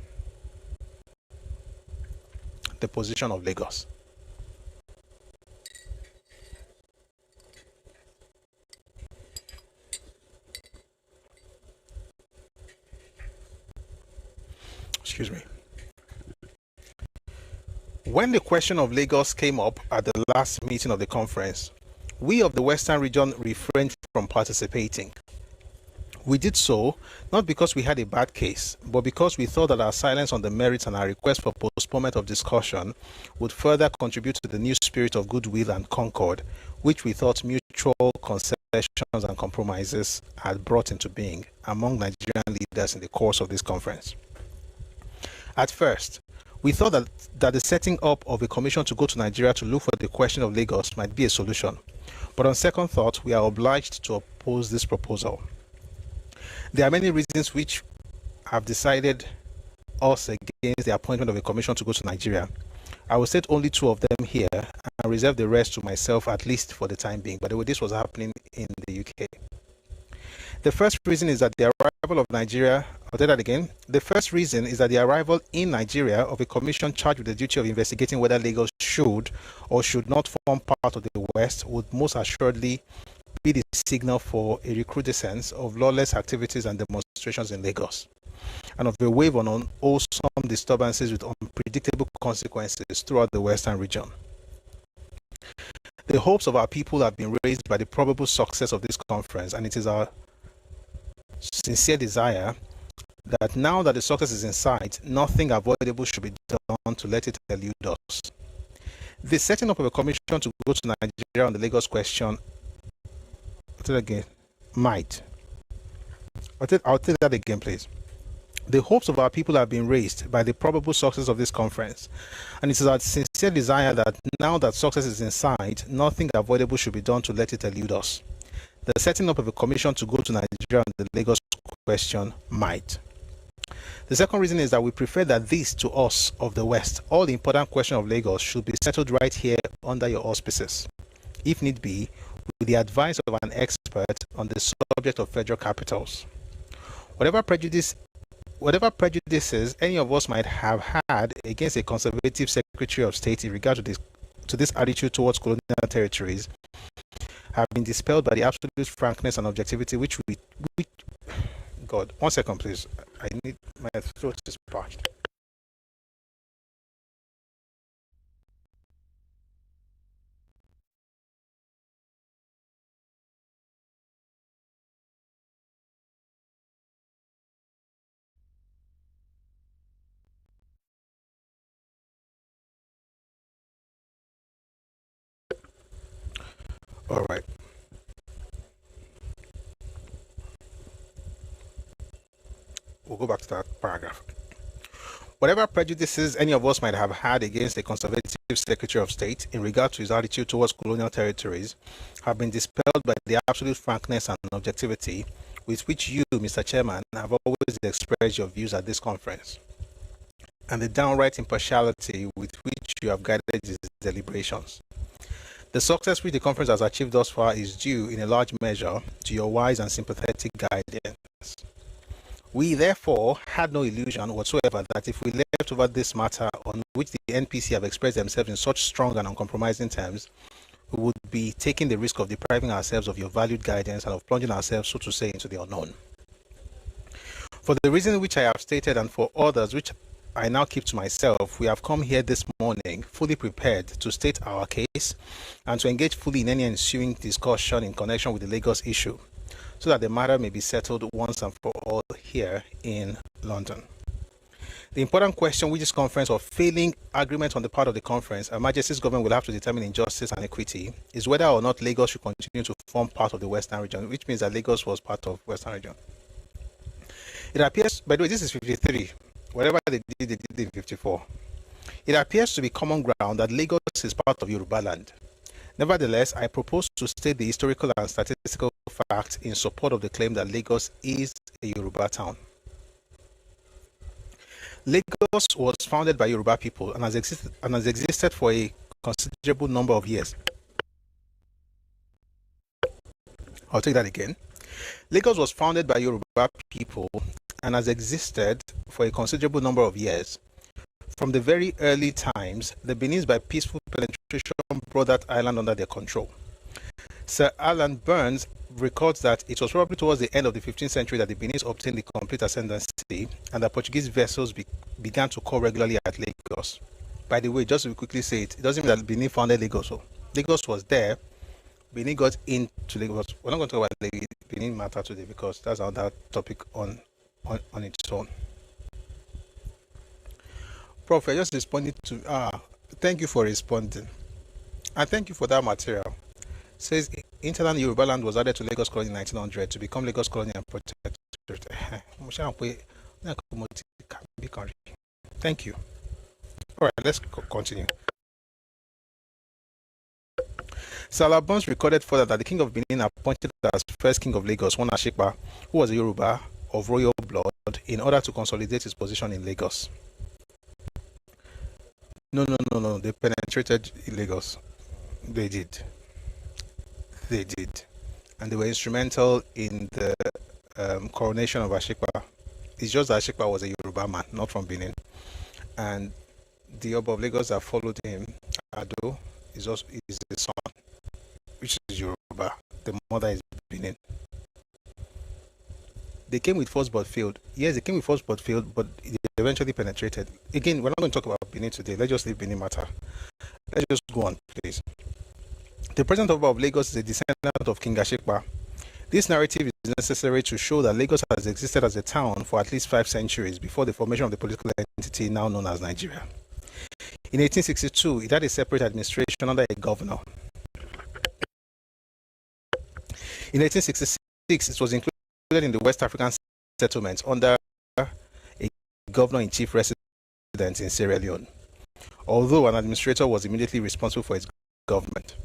The position of Lagos. Excuse me. When the question of Lagos came up at the last meeting of the conference, we of the Western region refrained from participating. We did so not because we had a bad case, but because we thought that our silence on the merits and our request for postponement of discussion would further contribute to the new spirit of goodwill and concord, which we thought mutual concessions and compromises had brought into being among Nigerian leaders in the course of this conference. At first, we thought that the setting up of a commission to go to Nigeria to look for the question of Lagos might be a solution. But on second thought, we are obliged to oppose this proposal. There are many reasons which have decided us against the appointment of a commission to go to Nigeria. I will state only two of them here and reserve the rest to myself, at least for the time being. By the way, this was happening in the UK. The first reason is that the arrival of Nigeria, I'll say that again. The first reason is that the arrival in Nigeria of a commission charged with the duty of investigating whether Lagos should or should not form part of the West would most assuredly be the signal for a recrudescence of lawless activities and demonstrations in Lagos, and of a wave on unwholesome disturbances with unpredictable consequences throughout the Western region. The hopes of our people have been raised by the probable success of this conference, and it is our sincere desire that now that the success is in sight, nothing avoidable should be done to let it elude us. The setting up of a commission to go to Nigeria on the Lagos question, I'll take that again, please. The hopes of our people have been raised by the probable success of this conference, and it is our sincere desire that now that success is in sight, nothing avoidable should be done to let it elude us. The setting up of a commission to go to Nigeria on the Lagos question might. The second reason is that we prefer that this, to us of the West, all the important question of Lagos should be settled right here under your auspices, if need be, with the advice of an expert on the subject of federal capitals. Whatever prejudices any of us might have had against a conservative Secretary of State in regard to this attitude towards colonial territories have been dispelled by the absolute frankness and objectivity which God, 1 second please. I need, my throat is parched. All right. We'll go back to that paragraph. Whatever prejudices any of us might have had against the conservative Secretary of State in regard to his attitude towards colonial territories have been dispelled by the absolute frankness and objectivity with which you, Mr. Chairman, have always expressed your views at this conference, and the downright impartiality with which you have guided its deliberations. The success which the conference has achieved thus far is due in a large measure to your wise and sympathetic guidance. We therefore had no illusion whatsoever that if we left over this matter on which the NPC have expressed themselves in such strong and uncompromising terms, we would be taking the risk of depriving ourselves of your valued guidance and of plunging ourselves, so to say, into the unknown. For the reason which I have stated and for others which I now keep to myself, we have come here this morning fully prepared to state our case and to engage fully in any ensuing discussion in connection with the Lagos issue, so that the matter may be settled once and for all here in London. The important question which this conference, or failing agreement on the part of the conference, Her Majesty's government will have to determine in justice and equity, is whether or not Lagos should continue to form part of the Western region, which means that Lagos was part of Western region. It appears, by the way, this is 53. Whatever they did in 54. It appears to be common ground that Lagos is part of Yoruba land. Nevertheless, I propose to state the historical and statistical facts in support of the claim that Lagos is a Yoruba town. Lagos was founded by Yoruba people and has existed for a considerable number of years. I'll take that again. Lagos was founded by Yoruba people and has existed for a considerable number of years. From the very early times, the Benis by peaceful penetration brought that island under their control. Sir Alan Burns records that it was probably towards the end of the 15th century that the Benis obtained the complete ascendancy and that Portuguese vessels began to call regularly at Lagos. By the way, just to quickly say it doesn't mean that Benin founded Lagos. So Lagos was there. Benin got into Lagos. We're not going to talk about the Benin matter today because that's another topic on its own. Prof, I just responded to thank you for responding. And thank you for that material. It says Interland Yoruba land was added to Lagos Colony in 1900 to become Lagos Colony and Protectorate. Thank you. All right, let's continue. Salah Burns recorded further that the king of Benin appointed as first king of Lagos one Ashikpa, who was a Yoruba of royal blood, in order to consolidate his position in Lagos. No. They penetrated Lagos. They did. And they were instrumental in the coronation of Ashikpa. It's just that Ashikpa was a Yoruba man, not from Benin. And the Oba of Lagos that followed him, Ado, is the son, which is Yoruba. The mother is Benin. They came with force but failed. Yes, they came with force but failed, but they eventually penetrated. Again, we're not going to talk about Benin today. Let's just leave Benin matter. Let's just go on, please. The present Oba of Lagos is a descendant of King Ashikpa. This narrative is necessary to show that Lagos has existed as a town for at least 5 centuries before the formation of the political entity now known as Nigeria. In 1862, it had a separate administration under a governor. In 1866, it was included in the West African settlements under a governor-in-chief resident in Sierra Leone, although an administrator was immediately responsible for its government.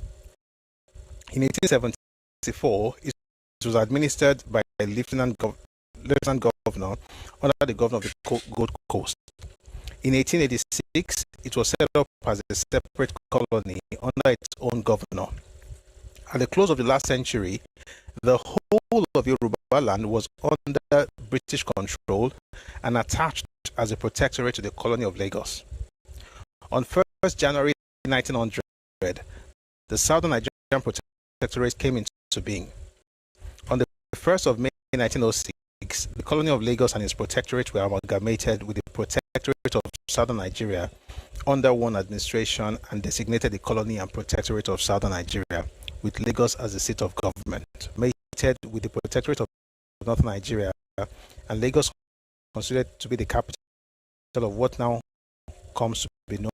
In 1874, it was administered by a lieutenant governor under the governor of the Gold Coast. In 1886, it was set up as a separate colony under its own governor. At the close of the last century, the whole of Yoruba land was under British control and attached as a protectorate to the colony of Lagos. On 1st January 1900, the Southern Nigerian Protectorate came into being. On the 1st of May 1906, the colony of Lagos and its protectorate were amalgamated with the Protectorate of Southern Nigeria under one administration and designated the colony and protectorate of Southern Nigeria, with Lagos as the seat of government, mated with the Protectorate of Northern Nigeria, and Lagos considered to be the capital of what now comes to be known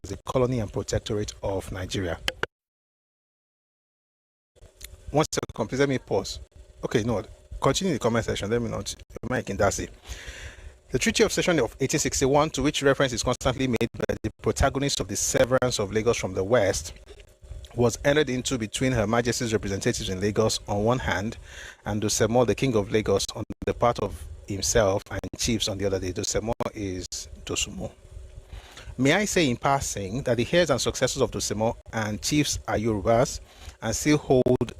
as the colony and protectorate of Nigeria. One second, please let me pause. Okay, no, continue the comment section. Let me not. Mike and Darcy. The Treaty of Cession of 1861, to which reference is constantly made by the protagonists of the severance of Lagos from the West, was entered into between Her Majesty's representatives in Lagos on one hand and Dosemo, the King of Lagos, on the part of himself and chiefs on the other. Dosemo is Dosumo. May I say in passing that the heirs and successors of Dosemo and chiefs are Yorubas and still hold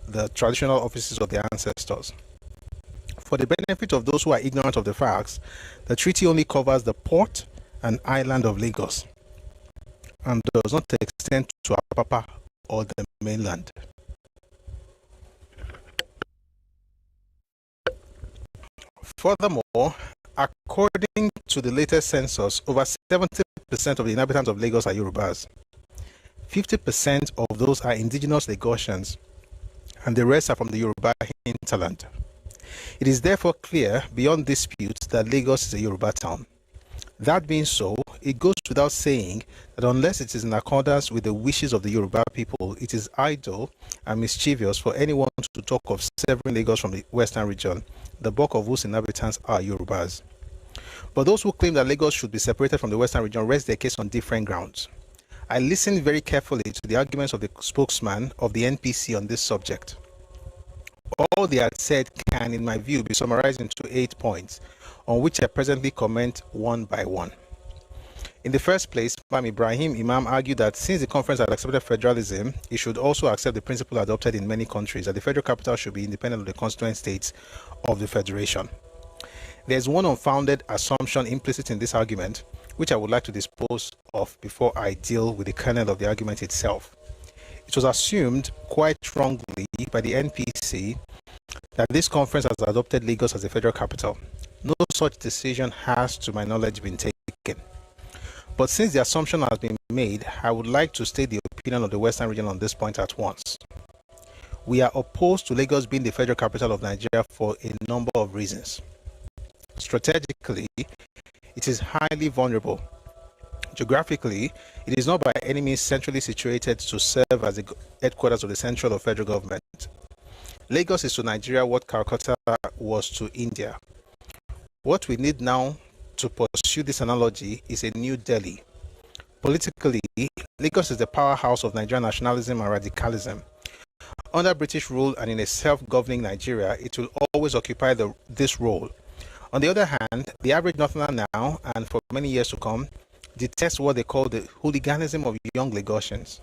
the traditional offices of their ancestors. For the benefit of those who are ignorant of the facts, the treaty only covers the port and island of Lagos and does not extend to Apapa or the mainland. Furthermore, according to the latest census, over 70% of the inhabitants of Lagos are Yorubas. 50% of those are indigenous Lagosians, and the rest are from the Yoruba hinterland. It is therefore clear, beyond dispute, that Lagos is a Yoruba town. That being so, it goes without saying that unless it is in accordance with the wishes of the Yoruba people, it is idle and mischievous for anyone to talk of severing Lagos from the western region, the bulk of whose inhabitants are Yorubas. But those who claim that Lagos should be separated from the western region rest their case on different grounds. I listened very carefully to the arguments of the spokesman of the NPC on this subject. All they had said can, in my view, be summarized into 8 points, on which I presently comment one by one. In the first place, Imam Ibrahim Imam argued that since the conference had accepted federalism, it should also accept the principle adopted in many countries, that the federal capital should be independent of the constituent states of the federation. There is one unfounded assumption implicit in this argument, which I would like to dispose of before I deal with the kernel of the argument itself. It was assumed quite strongly by the NPC that this conference has adopted Lagos as a federal capital. No such decision has, to my knowledge, been taken. But since the assumption has been made, I would like to state the opinion of the Western region on this point at once. We are opposed to Lagos being the federal capital of Nigeria for a number of reasons. Strategically, it is highly vulnerable. Geographically, it is not by any means centrally situated to serve as the headquarters of the central or federal government. Lagos is to Nigeria what Calcutta was to India. What we need now to pursue this analogy is a New Delhi. Politically, Lagos is the powerhouse of Nigerian nationalism and radicalism. Under British rule and in a self-governing Nigeria, it will always occupy this role. On the other hand, the average Northerner now, and for many years to come, detests what they call the hooliganism of young Lagosians.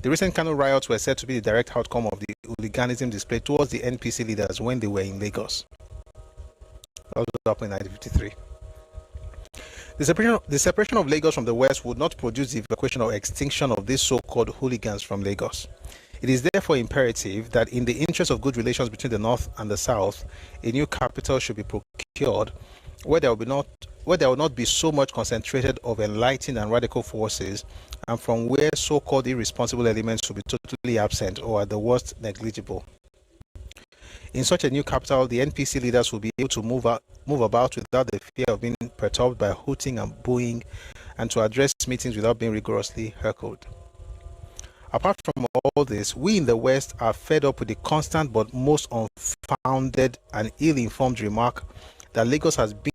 The recent Kano riots were said to be the direct outcome of the hooliganism displayed towards the NPC leaders when they were in Lagos. That was up in 1953. The separation of Lagos from the West would not produce the evacuation or extinction of these so-called hooligans from Lagos. It is therefore imperative that in the interest of good relations between the North and the South, a new capital should be procured where there will not be so much concentrated of enlightened and radical forces, and from where so-called irresponsible elements will be totally absent or at the worst negligible. In such a new capital, the NPC leaders will be able to move about without the fear of being perturbed by hooting and booing, and to address meetings without being rigorously heckled. Apart from all this, we in the West are fed up with the constant but most unfounded and ill-informed remark that Lagos has been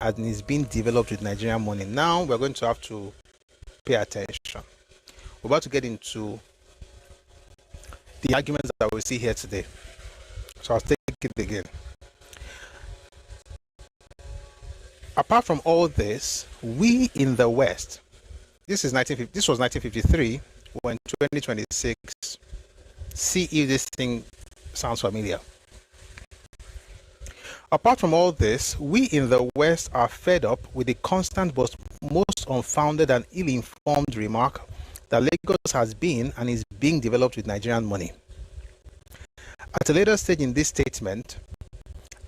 and is being developed with Nigerian money. Now we're going to have to pay attention. We're about to get into the arguments that we see here today. So I'll take it again. Apart from all this, we in the West, this was 1953, we're in 2026. See if this thing sounds familiar. Apart from all this, we in the West are fed up with the constant but most unfounded and ill-informed remark that Lagos has been and is being developed with Nigerian money. At a later stage in this statement,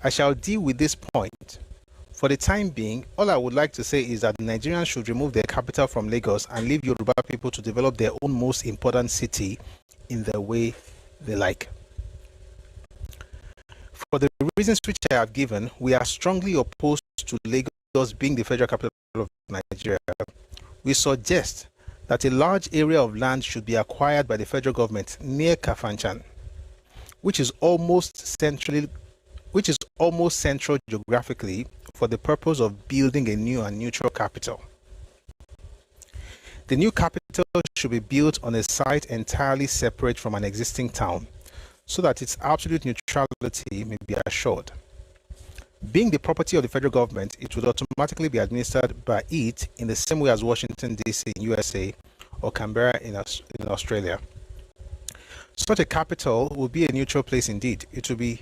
I shall deal with this point. For the time being, all I would like to say is that Nigerians should remove their capital from Lagos and leave Yoruba people to develop their own most important city in the way they like. For the reasons which I have given, we are strongly opposed to Lagos being the federal capital of Nigeria. We suggest that a large area of land should be acquired by the federal government near Kafanchan, which is almost central geographically, for the purpose of building a new and neutral capital. The new capital should be built on a site entirely separate from an existing town, so that its absolute neutrality may be assured. Being the property of the federal government, it would automatically be administered by it in the same way as Washington, D.C. in USA or Canberra in Australia. Such a capital will be a neutral place indeed. It will be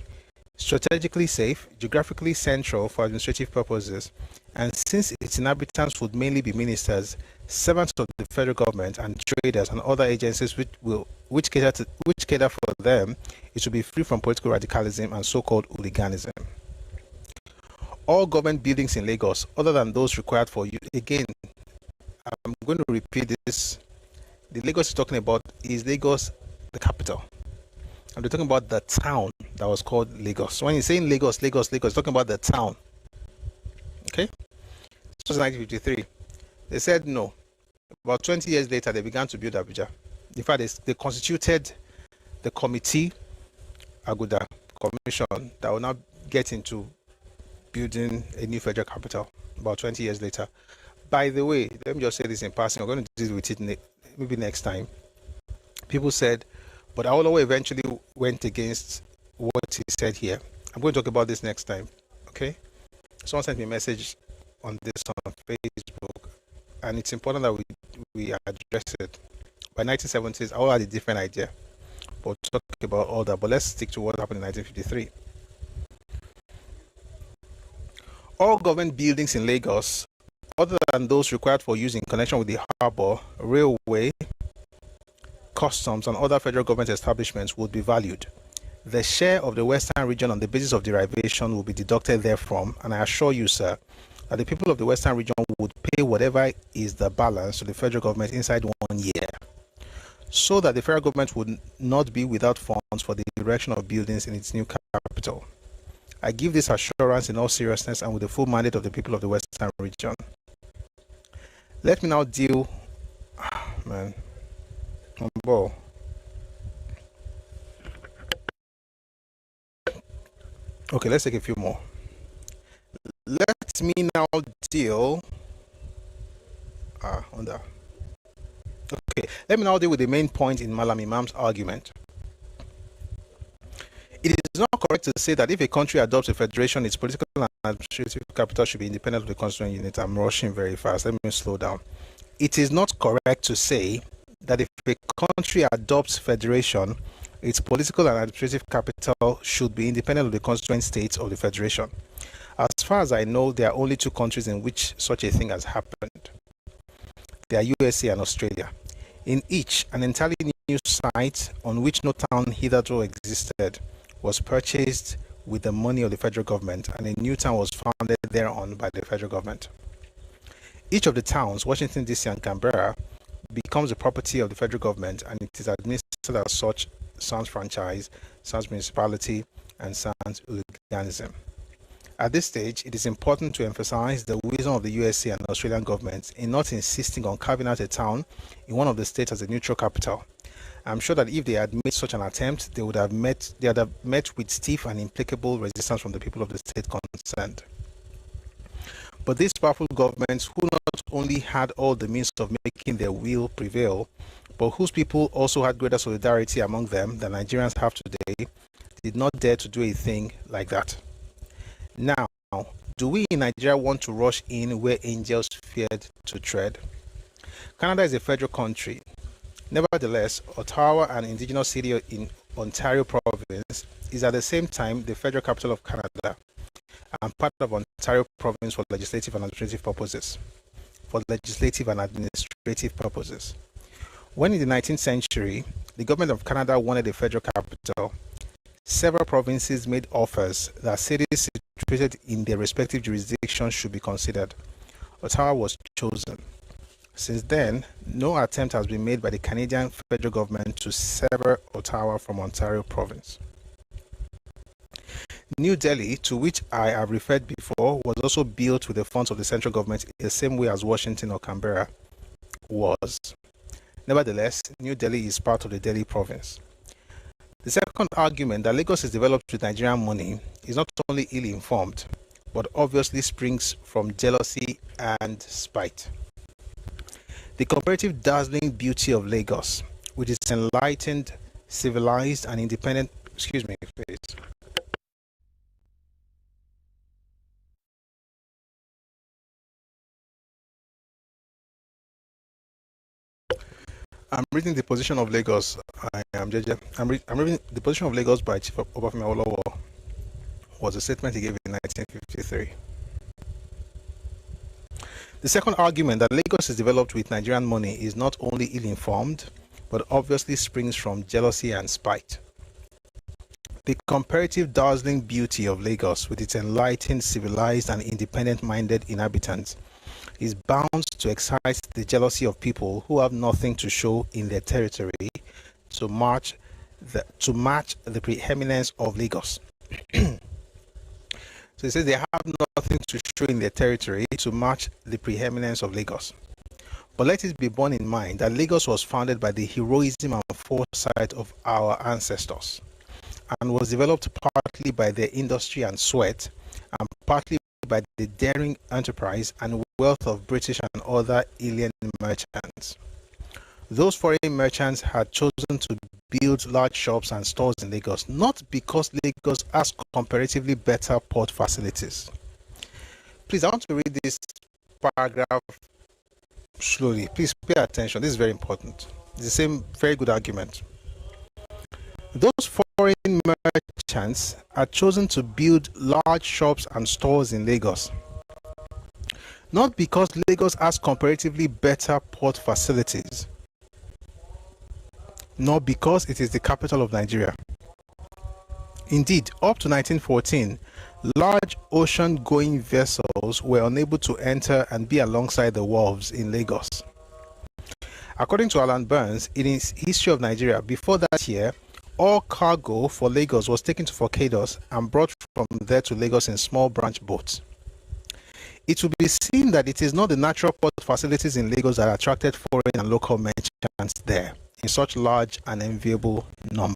strategically safe, geographically central for administrative purposes, and since its inhabitants would mainly be ministers, servants of the federal government, and traders and other agencies which cater for them, it will be free from political radicalism and so-called hooliganism. all government buildings in Lagos, other than those required for you. Again, I'm going to repeat this. The Lagos is talking about is Lagos the capital. And we're talking about the town that was called Lagos. So when you're saying Lagos, Lagos, talking about the town. Okay? This was 1953. They said no. About 20 years later, they began to build Abuja. In fact, they constituted the committee, Aguda Commission, that will now get into building a new federal capital about 20 years later. By the way, let me just say this in passing. We're going to deal with it maybe next time. People said, but Awolowo eventually went against what he said here. I'm going to talk about this next time. Okay? Someone sent me a message on this on Facebook, and it's important that we address it. By 1970s, Awolowo had a different idea. But we'll talk about all that. But let's stick to what happened in 1953. All government buildings in Lagos, other than those required for use in connection with the harbour, railway, customs, and other federal government establishments, would be valued. The share of the Western region on the basis of derivation will be deducted therefrom, and I assure you, sir, that the people of the Western region would pay whatever is the balance to the federal government inside 1 year, so that the federal government would not be without funds for the erection of buildings in its new capital. I give this assurance in all seriousness and with the full mandate of the people of the Western region. Let me now deal, Okay, let's take a few more. Let me now deal on that. Okay, let me now deal with the main point in Malam Imam's argument. It is not correct to say that if a country adopts a federation, its political and administrative capital should be independent of the constituent unit. I'm rushing very fast. Let me slow down. It is not correct to say that if a country adopts federation, its political and administrative capital should be independent of the constituent states of the federation. As far as I know, there are only two countries in which such a thing has happened. They are USA and Australia. In each, an entirely new site on which no town hitherto existed was purchased with the money of the federal government, and a new town was founded thereon by the federal government. Each of the towns, Washington, D.C. and Canberra, becomes the property of the federal government, and it is administered as such, sans franchise, sans municipality, and sans hooliganism. At this stage, it is important to emphasize the wisdom of the USA and Australian governments in not insisting on carving out a town in one of the states as a neutral capital. I'm sure that if they had made such an attempt, they would have met with stiff and implacable resistance from the people of the state concerned. But these powerful governments, who not only had all the means of making their will prevail, but whose people also had greater solidarity among them than Nigerians have today, did not dare to do a thing like that. Now, do we in Nigeria want to rush in where angels feared to tread? Canada is a federal country. Nevertheless, Ottawa, an indigenous city in Ontario province, is at the same time the federal capital of Canada and part of Ontario province for legislative and administrative purposes. When in the 19th century, the government of Canada wanted a federal capital, several provinces made offers that cities situated in their respective jurisdictions should be considered. Ottawa was chosen. Since then, no attempt has been made by the Canadian federal government to sever Ottawa from Ontario province. New Delhi, to which I have referred before, was also built with the funds of the central government in the same way as Washington or Canberra was. Nevertheless, New Delhi is part of the Delhi province. The second argument that Lagos is developed with Nigerian money is not only ill-informed, but obviously springs from jealousy and spite. The comparative dazzling beauty of Lagos, with its enlightened, civilized, and independent... Excuse me, please. I'm reading The Position of Lagos. I'm reading The Position of Lagos by Chief Obafemi Awolowo. Was a statement he gave in 1953. The second argument that Lagos is developed with Nigerian money is not only ill-informed, but obviously springs from jealousy and spite. The comparative dazzling beauty of Lagos, with its enlightened, civilized, and independent-minded inhabitants, is bound to excite the jealousy of people who have nothing to show in their territory to match the preeminence of Lagos. So it says they have nothing to show in their territory to match the preeminence of Lagos. But let it be borne in mind that Lagos was founded by the heroism and foresight of our ancestors, and was developed partly by their industry and sweat, and partly by the daring enterprise and wealth of British and other alien merchants. Those foreign merchants had chosen to build large shops and stores in Lagos, not because Lagos has comparatively better port facilities. Please, I want to read this paragraph slowly. Please pay attention. This is very important. It's the same very good argument. Those foreign merchants had chosen to build large shops and stores in Lagos, not because Lagos has comparatively better port facilities, nor because it is the capital of Nigeria. Indeed, up to 1914, large ocean-going vessels were unable to enter and be alongside the wharves in Lagos. According to Alan Burns, in his History of Nigeria, before that year, all cargo for Lagos was taken to Forcados and brought from there to Lagos in small branch boats. It will be seen that it is not the natural port facilities in Lagos that attracted foreign and local merchants there in such large and enviable number.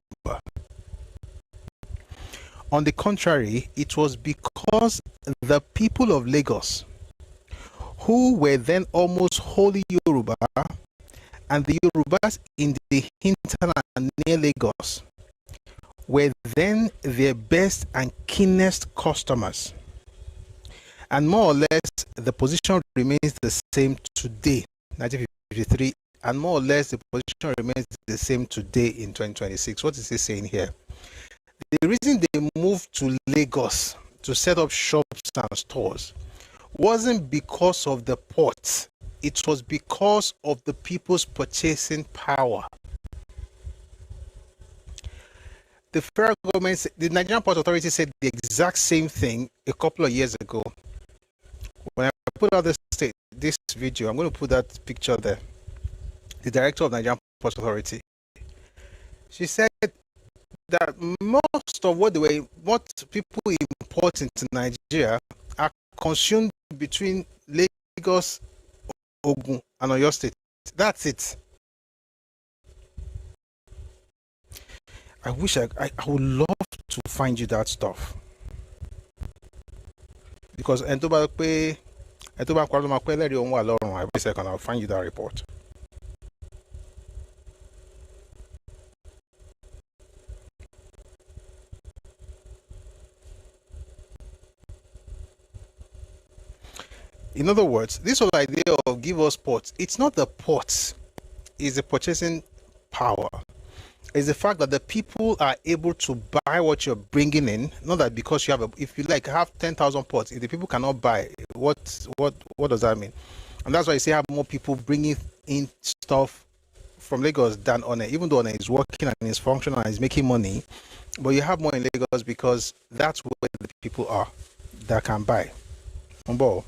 On the contrary, it was because the people of Lagos, who were then almost wholly Yoruba, and the Yorubas in the hinterland and near Lagos, were then their best and keenest customers. And more or less, the position remains the same today, 1953, and more or less the position remains the same today in 2026. What is he saying here? The reason they moved to Lagos to set up shops and stores wasn't because of the port. It was because of the people's purchasing power. The federal government, the Nigerian Port Authority, said the exact same thing a couple of years ago. When I put out this video, I'm going to put that picture there. The director of Nigerian Port Authority, she said that most of what people import into Nigeria are consumed between Lagos, Ogun, and Oyo State. That's it. I wish I would love to find you that stuff, because every second I'll find you that report. In other words, this whole idea of give us ports, it's not the ports, it's the purchasing power. It's the fact that the people are able to buy what you're bringing in. Not that because you have if you have 10,000 ports, if the people cannot buy, what does that mean? And that's why you see how more people bringing in stuff from Lagos than One, even though One is working and is functional and is making money, but you have more in Lagos because that's where the people are that can buy. Umbo.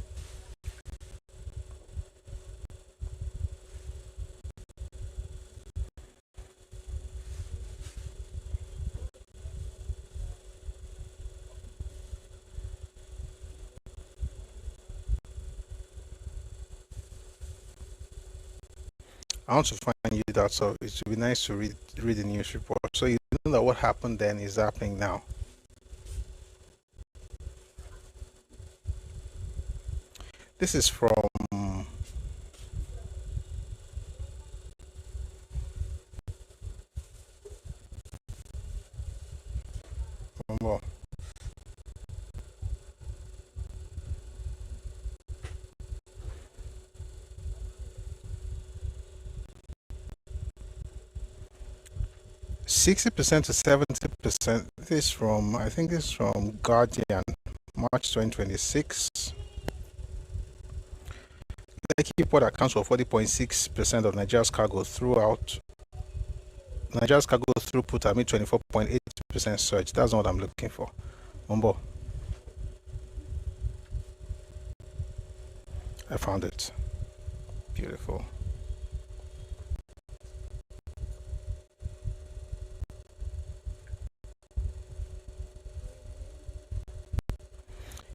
I want to find you that, so it would be nice to read the news report. So you know that what happened then is happening now. This is from more. 60% to 70%. This from, I think this is from Guardian, March 2026. Lekki Port accounts for 40.6% of Nigeria's cargo throughout Nigeria's cargo throughput amid 24.8% surge. That's not what I'm looking for. Mumbo. I found it. Beautiful.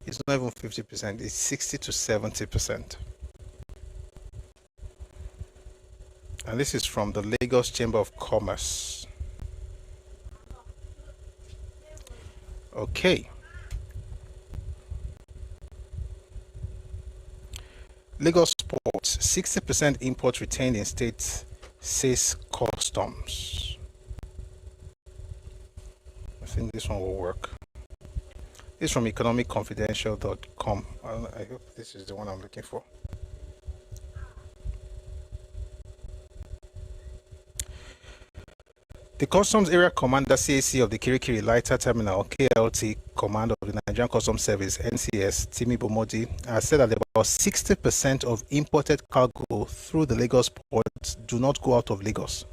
It's not even 50%, it's 60 to 70%. And this is from the Lagos Chamber of Commerce. Okay. Lagos ports, 60% import retained in state, says customs. I think this one will work. This is from economicconfidential.com. I hope this is the one I'm looking for. The Customs Area Commander CAC of the Kirikiri Lighter Terminal KLT Command of the Nigerian Customs Service NCS, Timi Bomodi, has said that about 60% of imported cargo through the Lagos ports do not go out of Lagos.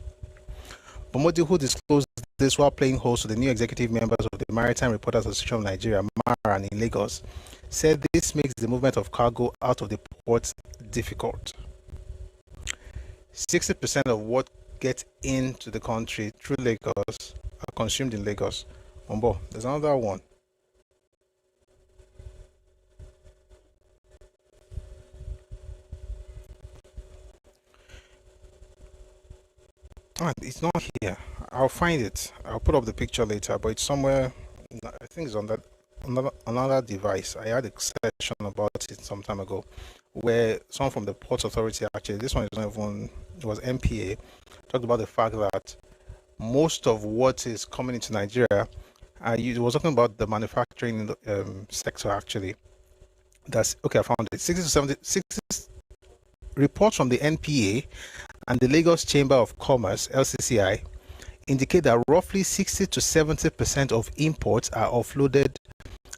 Bomodi, who disclosed this while playing host to the new executive members of the Maritime Reporters Association of Nigeria, MARAN, in Lagos, said this makes the movement of cargo out of the ports difficult. 60% of what gets into the country through Lagos are consumed in Lagos. Ombo, there's another one. It's not here. I'll find it. I'll put up the picture later, but it's somewhere. I think it's on that another device. I had a session about it some time ago, where someone from the Ports Authority, actually, this one is not even, it was MPA, talked about the fact that most of what is coming into Nigeria, it was talking about the manufacturing sector, actually. That's okay. I found it. 60 to 70 reports from the NPA and the Lagos Chamber of Commerce (LCCI) indicate that roughly 60 to 70% of imports are offloaded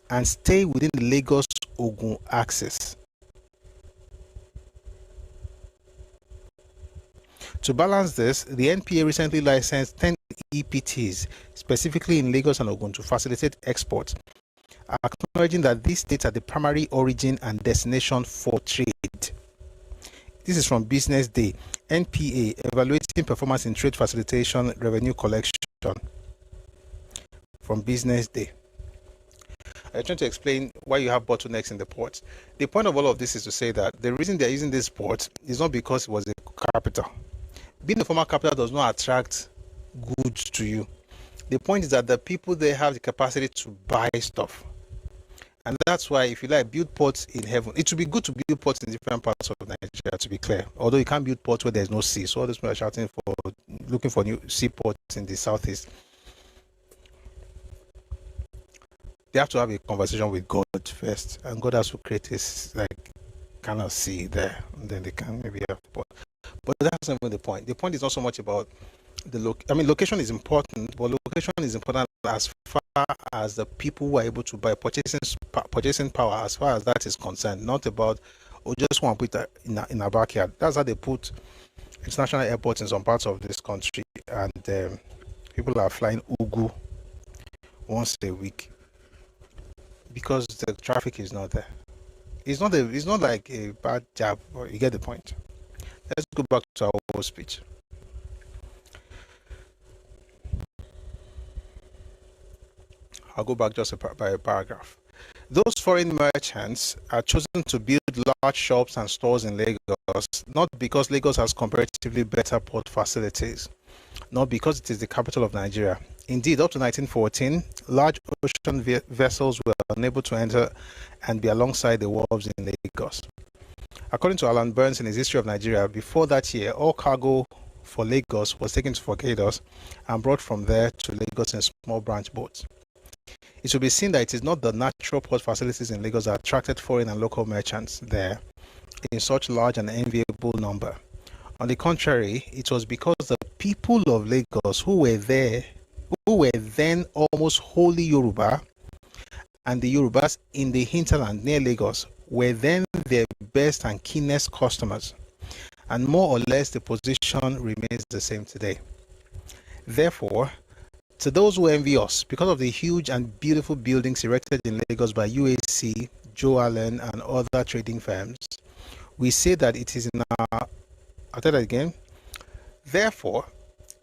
and stay within the Lagos-Ogun axis. To balance this, the NPA recently licensed 10 EPTs, specifically in Lagos and Ogun, to facilitate exports, acknowledging that these states are the primary origin and destination for trade. This is from Business Day. NPA evaluating performance in trade facilitation, revenue collection. From Business Day. I'm trying to explain why you have bottlenecks in the ports. The point of all of this is to say that the reason they're using this port is not because it was a capital. Being a former capital does not attract goods to you. The point is that the people there have the capacity to buy stuff. And that's why, if you like, build ports in heaven. It would be good to build ports in different parts of Nigeria, to be clear. Although you can't build ports where there's no sea. So all these people are shouting for, looking for new seaports in the southeast. They have to have a conversation with God first. And God has to create this, like, kind of sea there. And then they can maybe have port. But that's not even the point. The point is not so much about the location is important, but location is important as far as the people who are able to buy, purchasing power, as far as that is concerned, not about, just want to put it in our backyard. That's how they put international airports in some parts of this country, and people are flying Ugu once a week because the traffic is not there. It's not like a bad job, you get the point. Let's go back to our whole speech. I'll go back just by a paragraph. Those foreign merchants are chosen to build large shops and stores in Lagos, not because Lagos has comparatively better port facilities, not because it is the capital of Nigeria. Indeed, up to 1914, large ocean vessels were unable to enter and be alongside the wharves in Lagos. According to Alan Burns in his History of Nigeria, before that year, all cargo for Lagos was taken to Forcados and brought from there to Lagos in small branch boats. It should be seen that it is not the natural port facilities in Lagos that attracted foreign and local merchants there in such large and enviable number. On the contrary, it was because the people of Lagos who were then almost wholly Yoruba, and the Yorubas in the hinterland near Lagos were then their best and keenest customers. And more or less the position remains the same today. Therefore, to those who envy us because of the huge and beautiful buildings erected in Lagos by UAC, Joe Allen, and other trading firms, we say that it is in our... I'll tell that again. Therefore,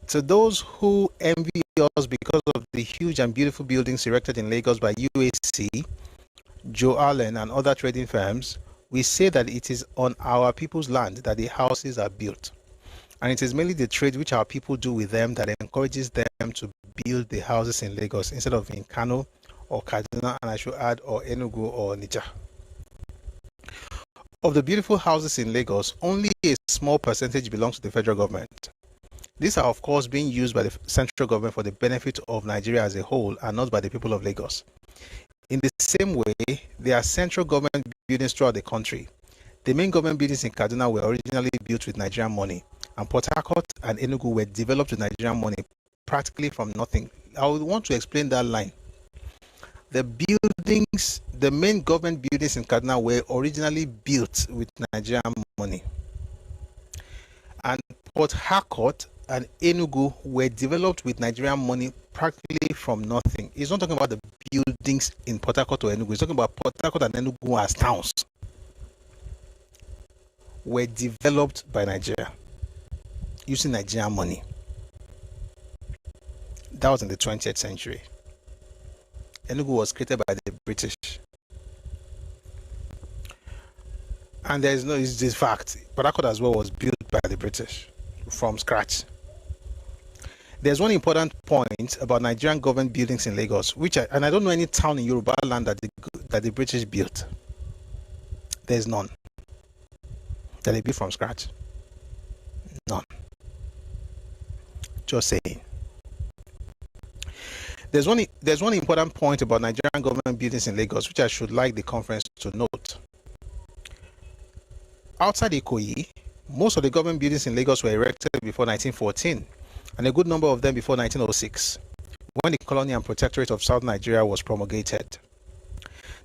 to those who envy us because of the huge and beautiful buildings erected in Lagos by UAC, Joe Allen, and other trading firms, we say that it is on our people's land that the houses are built. And it is mainly the trade which our people do with them that encourages them to build the houses in Lagos instead of in Kano or Kaduna, and I should add, or Enugu or Niger. Of the beautiful houses in Lagos, only a small percentage belongs to the federal government. These are, of course, being used by the central government for the benefit of Nigeria as a whole and not by the people of Lagos. In the same way, there are central government buildings throughout the country. The main government buildings in Kaduna were originally built with Nigerian money, and Port Harcourt and Enugu were developed with Nigerian money practically from nothing. I would want to explain that line. The buildings, the main government buildings in Kaduna were originally built with Nigerian money, and Port Harcourt and Enugu were developed with Nigerian money practically from nothing. He's not talking about the buildings in Port Harcourt or Enugu. He's talking about Port Harcourt and Enugu as towns were developed by Nigeria using Nigerian money. That was in the 20th century. Enugu was created by the British. And there is no, it's this fact. Port Harcourt as well was built by the British from scratch. There's one important point about Nigerian government buildings in Lagos, and I don't know any town in Yoruba land that the British built. There's none that they built from scratch. None. Just saying. There's one important point about Nigerian government buildings in Lagos, which I should like the conference to note. Outside Ikoyi, most of the government buildings in Lagos were erected before 1914, and a good number of them before 1906, when the colony and protectorate of South Nigeria was promulgated.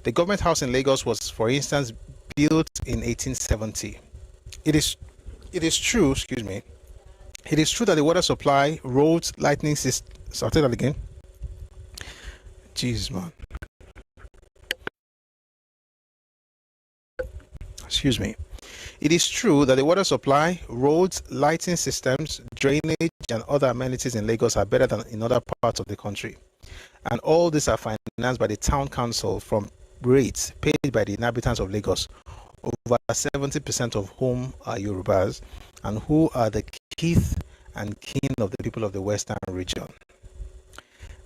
The government house in Lagos was, for instance, built in 1870. It is true, excuse me, it is true that the water supply, roads, lighting system, so I'll tell that again. Jeez, man. Excuse me. It is true that the water supply, roads, lighting systems, drainage, and other amenities in Lagos are better than in other parts of the country. And all these are financed by the town council from rates paid by the inhabitants of Lagos, over 70% of whom are Yorubas, and who are the kith and kin of the people of the Western region.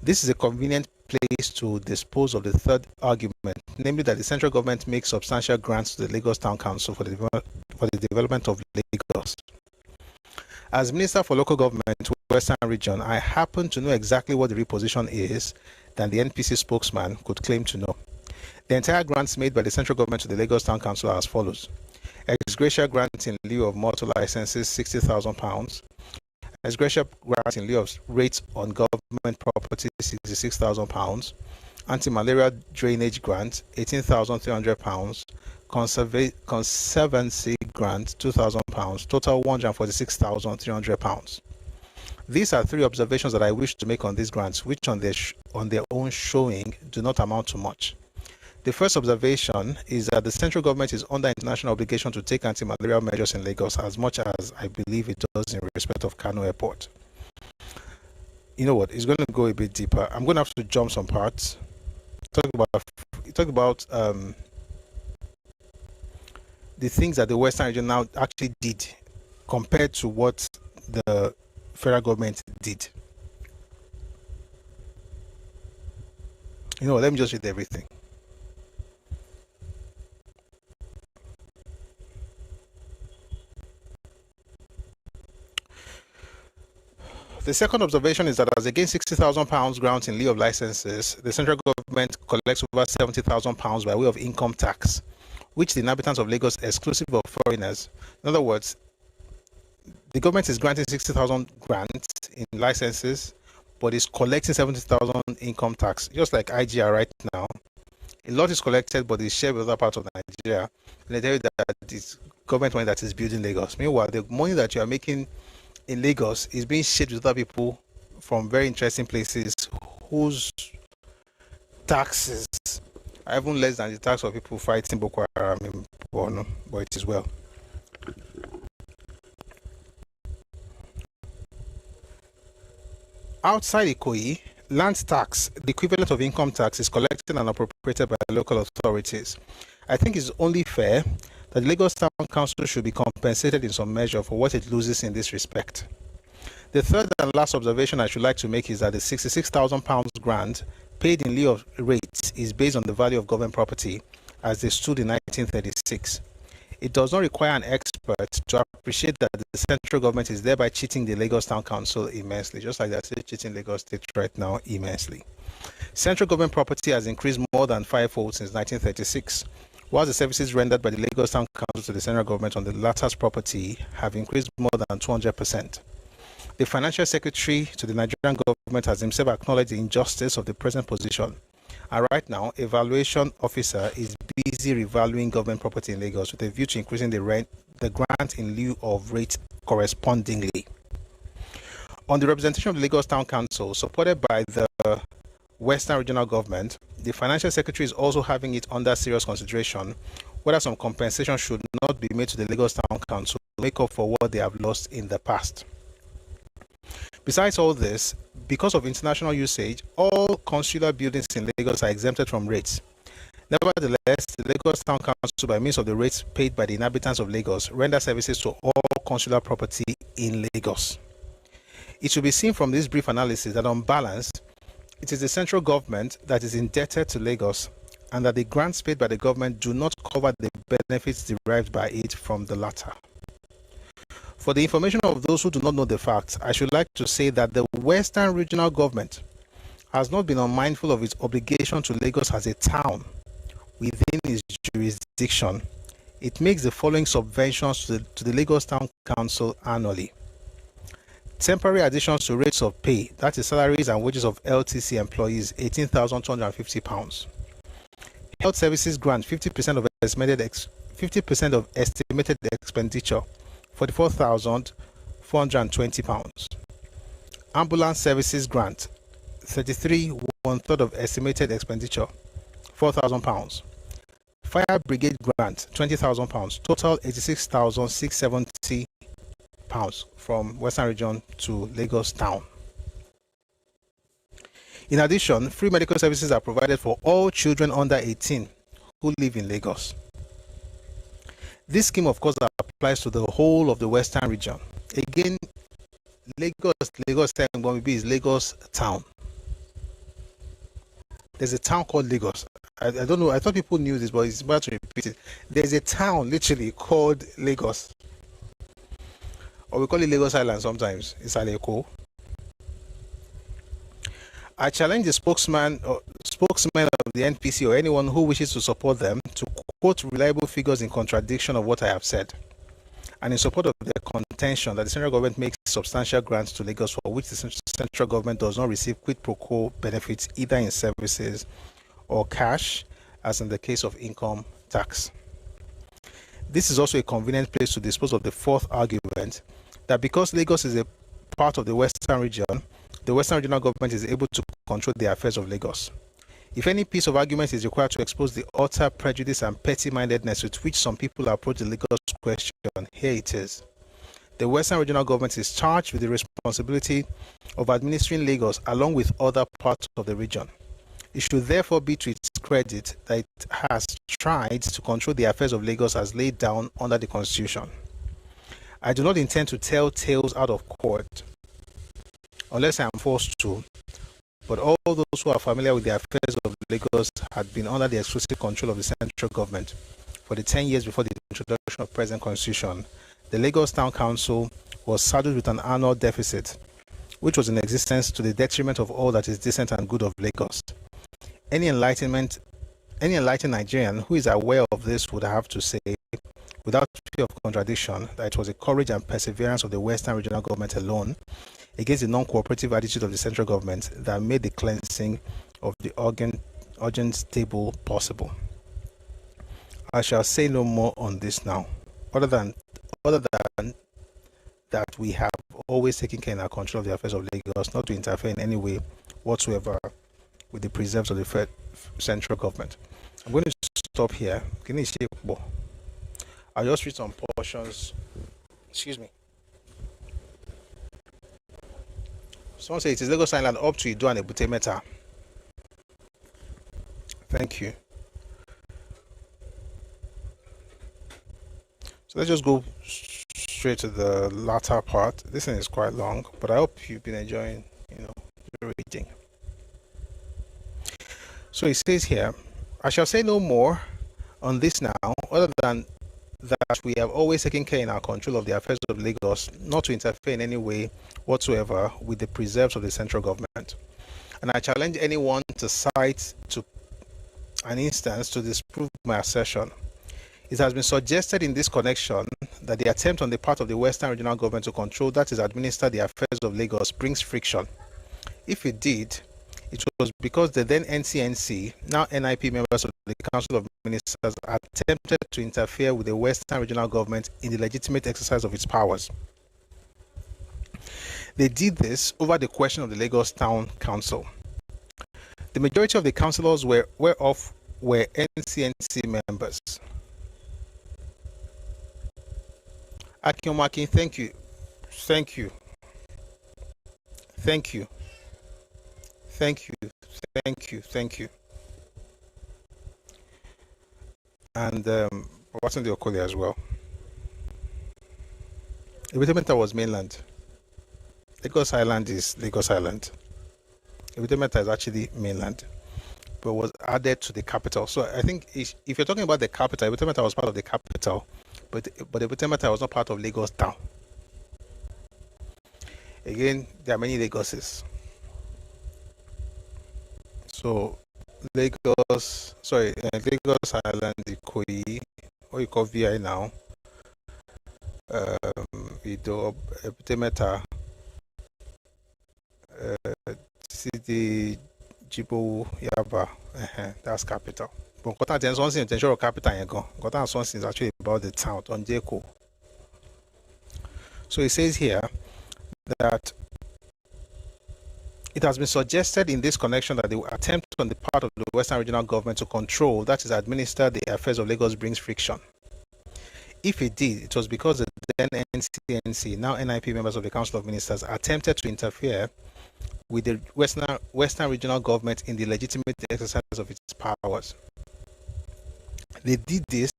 This is a convenient place to dispose of the third argument, namely that the central government makes substantial grants to the Lagos Town Council for the development of Lagos. As Minister for Local Government, Western Region, I happen to know exactly what the reposition is than the NPC spokesman could claim to know. The entire grants made by the central government to the Lagos Town Council are as follows. Ex gratia grant in lieu of motor licenses, £60,000. Ex gratia grant in lieu of rates on government property, £66,000. Anti-malaria drainage grant, £18,300. Conservancy grant, £2,000. Total £146,300. These are three observations that I wish to make on these grants, which on their own showing do not amount to much. The first observation is that the central government is under international obligation to take anti-malarial measures in Lagos as much as I believe it does in respect of Kano Airport. You know what? It's going to go a bit deeper. I'm going to have to jump some parts. Talk about the things that the Western region now actually did compared to what the federal government did. You know, let me just read everything. The second observation is that as against £60,000 grants in lieu of licenses, the central government collects over £70,000 by way of income tax, which the inhabitants of Lagos exclusive of foreigners. In other words, the government is granting 60,000 grants in licenses, but is collecting 70,000 income tax, just like IGR right now. A lot is collected, but is shared with other parts of Nigeria. And they tell you that it's government money that is building Lagos. Meanwhile, the money that you are making in Lagos is being shared with other people from very interesting places whose taxes are even less than the tax of people fighting Boko Haram in Borno, but it is well. Outside Ikoyi, land tax, the equivalent of income tax, is collected and appropriated by local authorities. I think it's only fair that the Lagos Town Council should be compensated in some measure for what it loses in this respect. The third and last observation I should like to make is that the £66,000 grant paid in lieu of rates is based on the value of government property as they stood in 1936. It does not require an expert to appreciate that the central government is thereby cheating the Lagos Town Council immensely, just like they're still cheating Lagos State right now immensely. Central government property has increased more than fivefold since 1936, while the services rendered by the Lagos Town Council to the central government on the latter's property have increased more than 200%. The Financial Secretary to the Nigerian government has himself acknowledged the injustice of the present position. And right now, a valuation officer is busy revaluing government property in Lagos with a view to increasing the grant in lieu of rate correspondingly. On the representation of the Lagos Town Council, supported by the Western Regional Government, the Financial Secretary is also having it under serious consideration whether some compensation should not be made to the Lagos Town Council to make up for what they have lost in the past. Besides all this, because of international usage, all consular buildings in Lagos are exempted from rates. Nevertheless, the Lagos Town Council, by means of the rates paid by the inhabitants of Lagos, render services to all consular property in Lagos. It should be seen from this brief analysis that on balance, it is the central government that is indebted to Lagos, and that the grants paid by the government do not cover the benefits derived by it from the latter. For the information of those who do not know the facts, I should like to say that the Western Regional Government has not been unmindful of its obligation to Lagos as a town within its jurisdiction. It makes the following subventions to the Lagos Town Council annually. Temporary additions to rates of pay, that is salaries and wages of LTC employees, £18,250. Health services grant, 50% of estimated expenditure, £44,420. Ambulance services grant, 1/3 of estimated expenditure, £4,000. Fire brigade grant, £20,000. Total £86,670 from Western Region to Lagos Town. In addition, free medical services are provided for all children under 18 who live in Lagos. This scheme, of course, applies to the whole of the Western region. Again, Lagos is Lagos Town. There's a town called Lagos. I don't know, I thought people knew this, but it's better to repeat it. There's a town literally called Lagos. Or we call it Lagos Island sometimes. It's Aleko. I challenge the spokesman of the NPC or anyone who wishes to support them to quote reliable figures in contradiction of what I have said, and in support of their contention that the central government makes substantial grants to Lagos for which the central government does not receive quid pro quo benefits either in services or cash, as in the case of income tax. This is also a convenient place to dispose of the fourth argument, that because Lagos is a part of the Western region, the Western Regional Government is able to control the affairs of Lagos. If any piece of argument is required to expose the utter prejudice and petty-mindedness with which some people approach the Lagos question, here it is. The Western Regional Government is charged with the responsibility of administering Lagos along with other parts of the region. It should therefore be to its credit that it has tried to control the affairs of Lagos as laid down under the Constitution. I do not intend to tell tales out of court, unless I am forced to, but all those who are familiar with the affairs of Lagos had been under the exclusive control of the central government for the 10 years before the introduction of the present Constitution. The Lagos Town Council was saddled with an annual deficit, which was in existence to the detriment of all that is decent and good of Lagos. Any enlightened Nigerian who is aware of this would have to say, without fear of contradiction, that it was the courage and perseverance of the Western Regional Government alone against the non-cooperative attitude of the central government that made the cleansing of the urgent table possible. I shall say no more on this now, other than that we have always taken care in our control of the affairs of Lagos not to interfere in any way whatsoever with the preserves of the central government. I'm going to stop here. I'll just read some portions. Excuse me. Someone says it is Lagos Island up to Ido and Ebute Meta. Thank you. So let's just go straight to the latter part. This thing is quite long, but I hope you've been enjoying, the reading. So it says here, I shall say no more on this now, other than that we have always taken care in our control of the affairs of Lagos not to interfere in any way whatsoever with the preserves of the central government. And I challenge anyone to cite to an instance to disprove my assertion. It has been suggested in this connection that the attempt on the part of the Western Regional Government to control, that is, administer the affairs of Lagos brings friction. If it did, it was because the then NCNC, now NIP members of the Council of Ministers, attempted to interfere with the Western Regional Government in the legitimate exercise of its powers. They did this over the question of the Lagos Town Council. The majority of the councillors were NCNC members. Akinomakin, thank you. Thank you. Thank you. Thank you. Thank you. Thank you. And Watson the Okole as well. Ebute was mainland. Lagos Island is Lagos Island. Ebute is actually mainland, but was added to the capital. So I think if you're talking about the capital, Ebute was part of the capital, but Ebute was not part of Lagos town. Again, there are many Lagoses. So Lagos Island, Ikoyi, or you call VI now, Ido, Ebute, City, Jibo, Yaba, that's capital. But Kota is one thing, capital, Kota is one thing is actually about the town, on Jeko. So it says here that it has been suggested in this connection that the attempt on the part of the Western Regional Government to control, that is, administer the affairs of Lagos brings friction. If it did, it was because the then NCNC, now NIP members of the Council of Ministers, attempted to interfere with the Western Regional Government in the legitimate exercise of its powers. They did this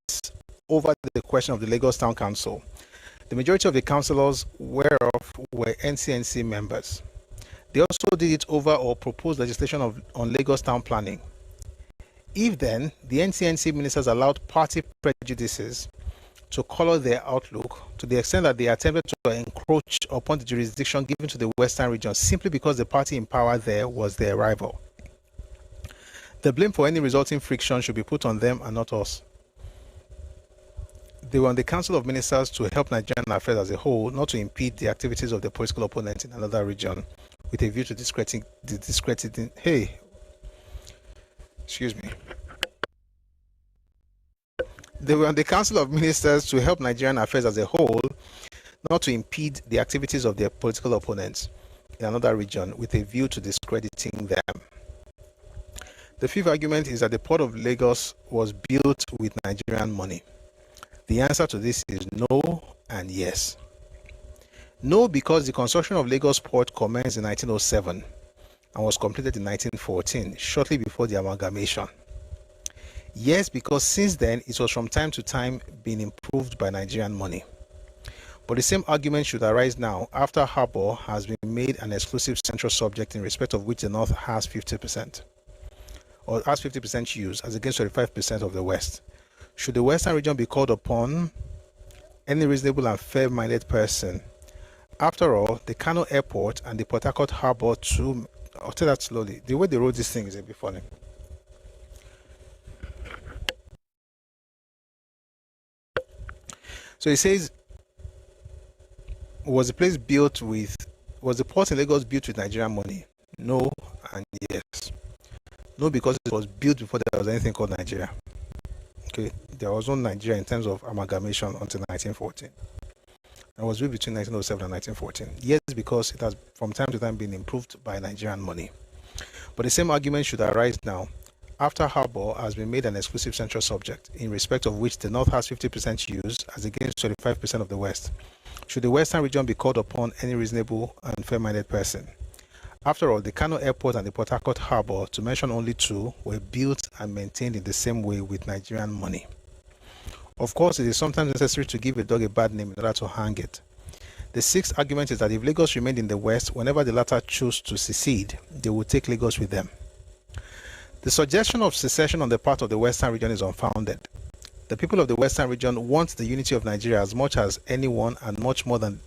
over the question of the Lagos Town Council. The majority of the councillors were NCNC members. They also did it over or proposed legislation on Lagos town planning. If then the NCNC ministers allowed party prejudices to color their outlook to the extent that they attempted to encroach upon the jurisdiction given to the Western region simply because the party in power there was their rival, the blame for any resulting friction should be put on them and not us. They were on the Council of Ministers to help Nigerian affairs as a whole, not to impede the activities of the political opponent in another region, with a view to discrediting. They were on the Council of Ministers to help Nigerian affairs as a whole, not to impede the activities of their political opponents in another region, with a view to discrediting them. The fifth argument is that the Port of Lagos was built with Nigerian money. The answer to this is no and yes. No, because the construction of Lagos Port commenced in 1907 and was completed in 1914, shortly before the amalgamation. Yes, because since then it was from time to time being improved by Nigerian money. But the same argument should arise now after Harbour has been made an exclusive central subject in respect of which the North has 50%, or has 50% use as against 35% of the West. Should the Western region be called upon, any reasonable and fair-minded person? After all, the Kano Airport and the Port Harcourt Harbour too. I'll tell that slowly. The way they wrote this thing is a bit funny. So it says, was the port in Lagos built with Nigerian money? No and yes. No, because it was built before there was anything called Nigeria. Okay, there was no Nigeria in terms of amalgamation until 1914. and was built between 1907 and 1914. Yes, because it has from time to time been improved by Nigerian money. But the same argument should arise now, after Harbour has been made an exclusive central subject, in respect of which the North has 50% use as against 25% of the West. Should the Western region be called upon any reasonable and fair-minded person? After all, the Kano Airport and the Port Harcourt Harbour, to mention only two, were built and maintained in the same way with Nigerian money. Of course, it is sometimes necessary to give a dog a bad name in order to hang it. The sixth argument is that if Lagos remained in the West, whenever the latter chose to secede, they would take Lagos with them. The suggestion of secession on the part of the Western region is unfounded. The people of the Western region want the unity of Nigeria as much as anyone and much more than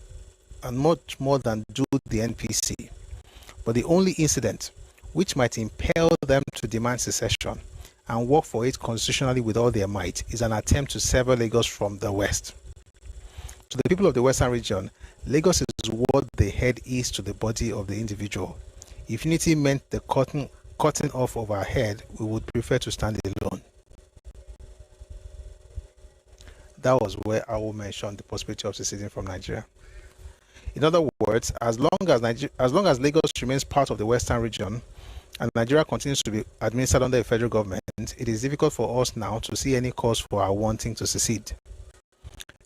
do the NPC. But the only incident which might impel them to demand secession and work for it constitutionally with all their might is an attempt to sever Lagos from the West. To the people of the Western region, Lagos is what the head is to the body of the individual. If unity meant the cutting off of our head, we would prefer to stand alone. That was where I will mention the possibility of seceding from Nigeria. In other words, as long as Lagos remains part of the Western region and Nigeria continues to be administered under a federal government, it is difficult for us now to see any cause for our wanting to secede.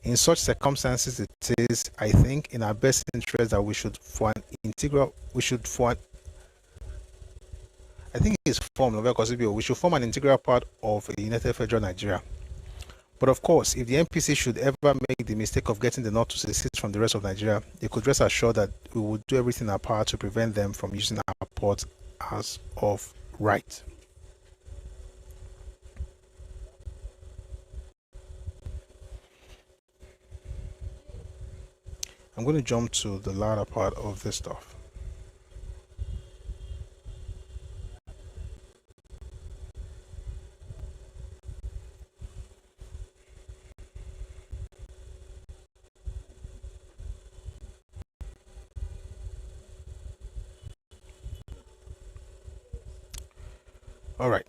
In such circumstances, it is, I think, in our best interest that we should form an integral part of a united federal Nigeria. But of course, if the NPC should ever make the mistake of getting the North to secede from the rest of Nigeria, they could rest assured that we would do everything in our power to prevent them from using our ports as of right. I'm going to jump to the latter part of this stuff. All right.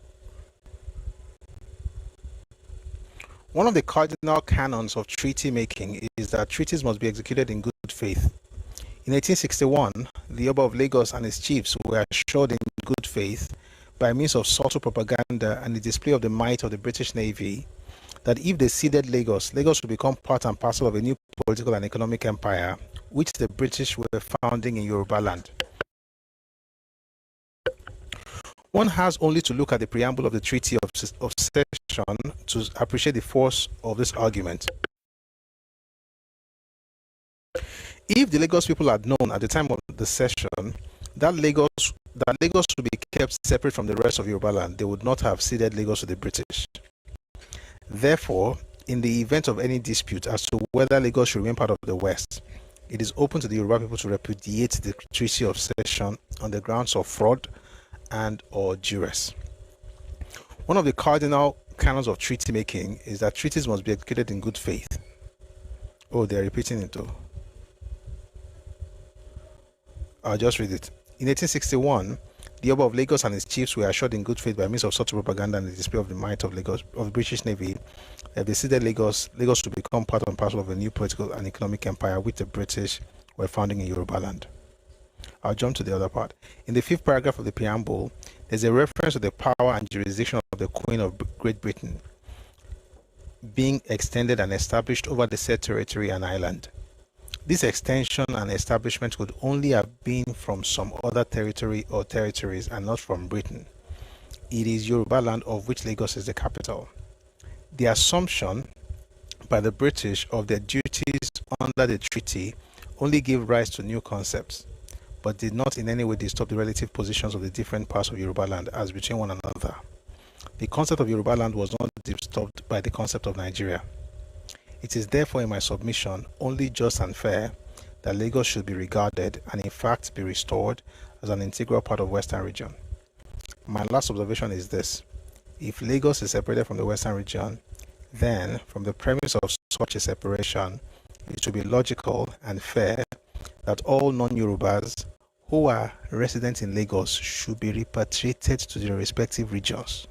One of the cardinal canons of treaty making is that treaties must be executed in good faith. In 1861, the Oba of Lagos and his chiefs were assured in good faith by means of subtle propaganda and the display of the might of the British Navy that if they ceded Lagos, Lagos would become part and parcel of a new political and economic empire which the British were founding in Yoruba land. One has only to look at the preamble of the Treaty of Cession to appreciate the force of this argument. If the Lagos people had known at the time of the cession that Lagos would be kept separate from the rest of Yoruba land, they would not have ceded Lagos to the British. Therefore, in the event of any dispute as to whether Lagos should remain part of the West, it is open to the Yoruba people to repudiate the Treaty of Cession on the grounds of fraud and or duress. One of the cardinal canons of treaty making is that treaties must be executed in good faith. Oh, they're repeating it though. I'll just read it. In 1861, the Oba of Lagos and his chiefs were assured in good faith by means of subtle propaganda and the display of the might of Lagos of the British Navy that they ceded Lagos to become part and parcel of a new political and economic empire which the British were founding in Yoruba land. I'll jump to the other part. In the fifth paragraph of the preamble, there's a reference to the power and jurisdiction of the Queen of Great Britain being extended and established over the said territory and island. This extension and establishment could only have been from some other territory or territories and not from Britain. It is Yoruba land of which Lagos is the capital. The assumption by the British of their duties under the treaty only gave rise to new concepts, but did not in any way disturb the relative positions of the different parts of Yoruba land as between one another. The concept of Yoruba land was not disturbed by the concept of Nigeria. It is therefore in my submission only just and fair that Lagos should be regarded and in fact be restored as an integral part of Western region. My last observation is this: if Lagos is separated from the Western region, then from the premise of such a separation, it should be logical and fair that all non-Yorubas who are resident in Lagos should be repatriated to their respective regions.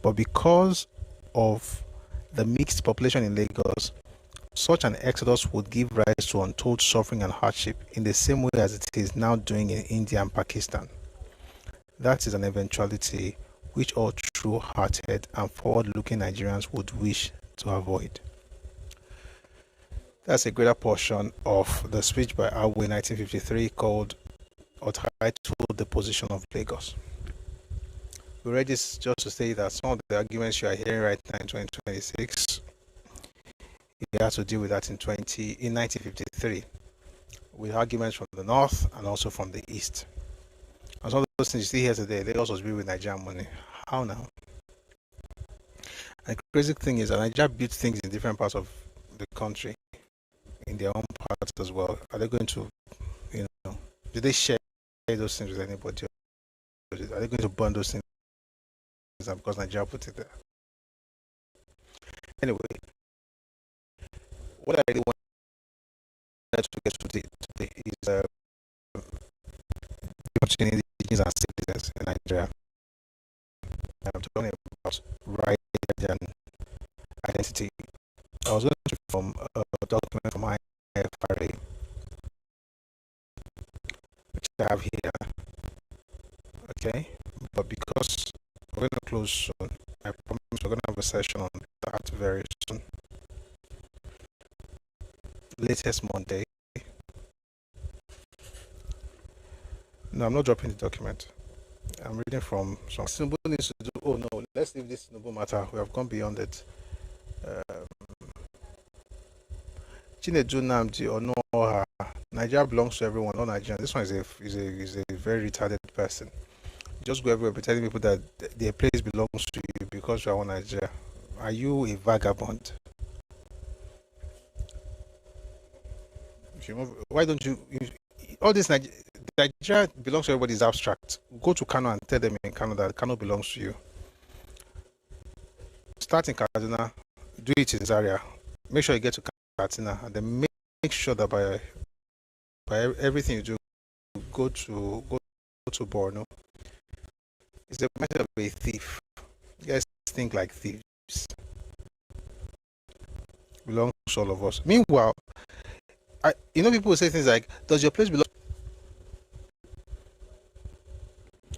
But because of the mixed population in Lagos, Such an exodus would give rise to untold suffering and hardship in the same way as it is now doing in India and Pakistan. That is an eventuality which all true-hearted and forward-looking Nigerians would wish to avoid. That's a greater portion of the speech by Awe in 1953 called or titled The Position of Lagos. We read this just to say that some of the arguments you are hearing right now in 2026, you had to deal with that in 1953, with arguments from the north and also from the east. And some of those things you see here today, Lagos was built with Nigerian money. How now? And the crazy thing is that Nigeria built things in different parts of the country, in their own parts as well. Are they going to, do they share those things with anybody? Are they going to burn those things because Nigeria put it there? Anyway, what I really wanted to get to today is the opportunity indigenous and citizens in Nigeria. I'm talking about right and identity. I was going to read from a document from IFRA, which I have here. Okay, but because we're going to close soon, I promise we're going to have a session on that very soon. Latest Monday. No, I'm not dropping the document. I'm reading from some. Tinubu needs to do. Oh no, let's leave this Tinubu matter. We have gone beyond it. Chinedu Nnamdi Onuoha. Nigeria belongs to everyone, not Nigerian. This one is a very retarded person. Just go everywhere telling people that their place belongs to you because you are one Nigeria. Are you a vagabond? Why don't you? All this Nigeria belongs to everybody is abstract. Go to Kano and tell them in Kano that Kano belongs to you. Start in Kaduna, do it in Zaria. Make sure you get to Katsina, and then make sure that by everything you do, go to Borno. It's a matter of a thief. You guys think like thieves. Belongs to all of us. Meanwhile, people say things like, "Does your place belong?"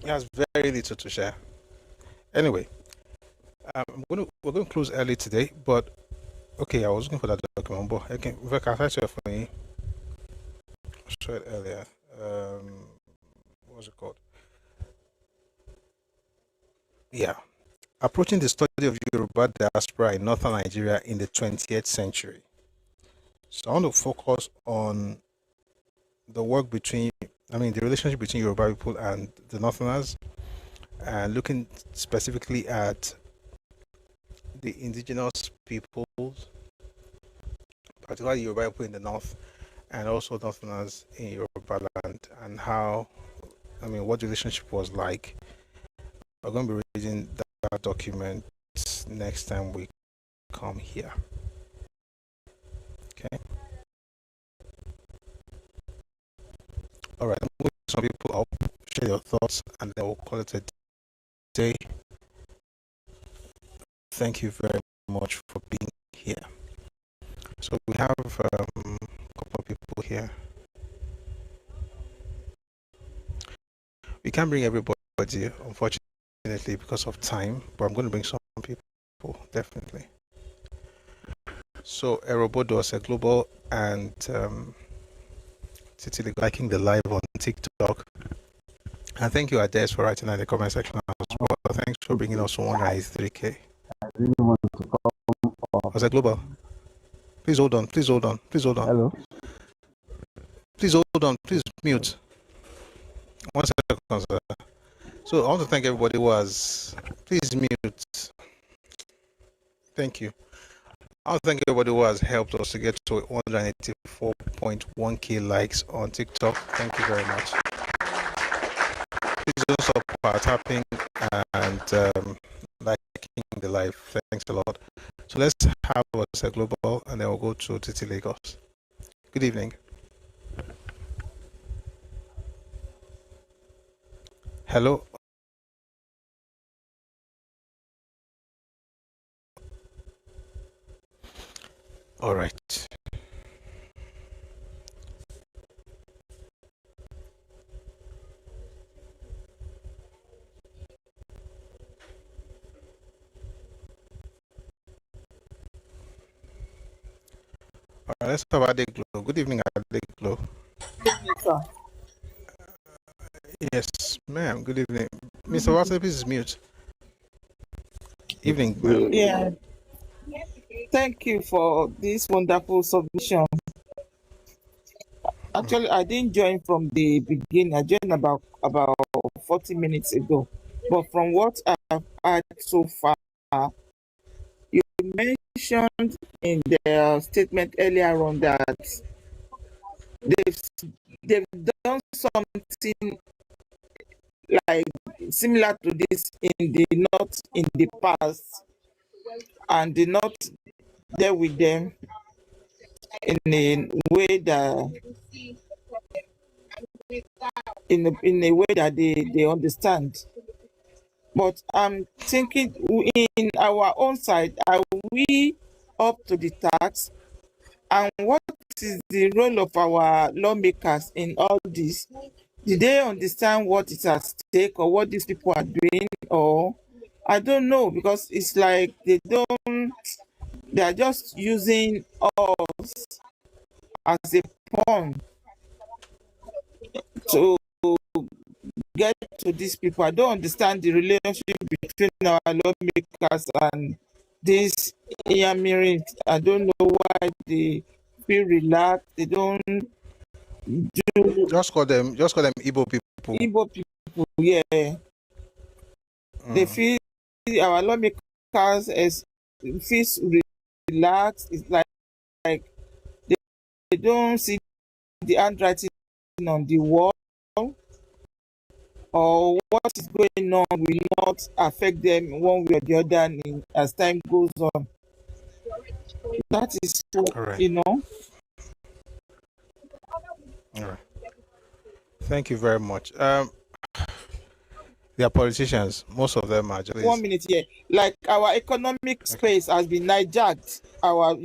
It has very little to share. Anyway, we're going to close early today, but okay, I was looking for that document, but okay, I can show it for you. I showed it earlier. What was it called? Yeah. Approaching the study of Yoruba diaspora in northern Nigeria in the 20th century. So I want to focus on the relationship between Yoruba people and the Northerners, and looking specifically at the indigenous peoples, particularly Yoruba people in the north, and also Northerners in Yoruba land, and what the relationship was like. We're going to be reading that document next time we come here. Okay. All right. I'm going to some people up, share your thoughts, and then we'll call it a day. Thank you very much for being here. So we have a couple of people here. We can't bring everybody, unfortunately, because of time, but I'm going to bring some people, definitely. So Erobodos, a global, and Titi liking the live on TikTok. And thank you, Ades, for writing in the comment section as well. Thanks for bringing us 193K. I really want to come up. Was it global? Please hold on. Hello? Please hold on. Please mute. 1 second, sir. So I want to thank everybody who has. Please mute. Thank you. I want to thank everybody who has helped us to get to 184.1k likes on TikTok. Thank you very much. Please don't stop tapping and liking the live. Thanks a lot. So let's have a global, and then we'll go to Titi Lagos. Good evening. Hello. All right. Let's have Adeglo. Good evening, Adeglo. Good evening, sir. Yes, ma'am. Good evening. Mr. Watson, please mute. Evening, ma'am. Yeah. Thank you for this wonderful submission. Actually, I didn't join from the beginning. I joined about 40 minutes ago. But from what I've heard so far, you mentioned in the statement earlier on that they've done something like similar to this in the North in the past, and the North there with them in a way that in a way that they understand. But I'm thinking in our own side, are we up to the task? And what is the role of our lawmakers in all this? Did they understand what is at stake or what these people are doing? Or I don't know, because it's like they are just using us as a pawn to get to these people. I don't understand the relationship between our lawmakers and these Yamiris. I don't know why they feel relaxed. They don't do. Just call them Igbo people. Igbo people, yeah. They feel our lawmakers feels relaxed. It's like they don't see the handwriting on the wall, or what is going on will not affect them one way or the other as time goes on. That is what, right. you know. All right. Thank you very much. They are politicians. Most of them are just 1 minute here. Like our economic space has been hijacked. Our,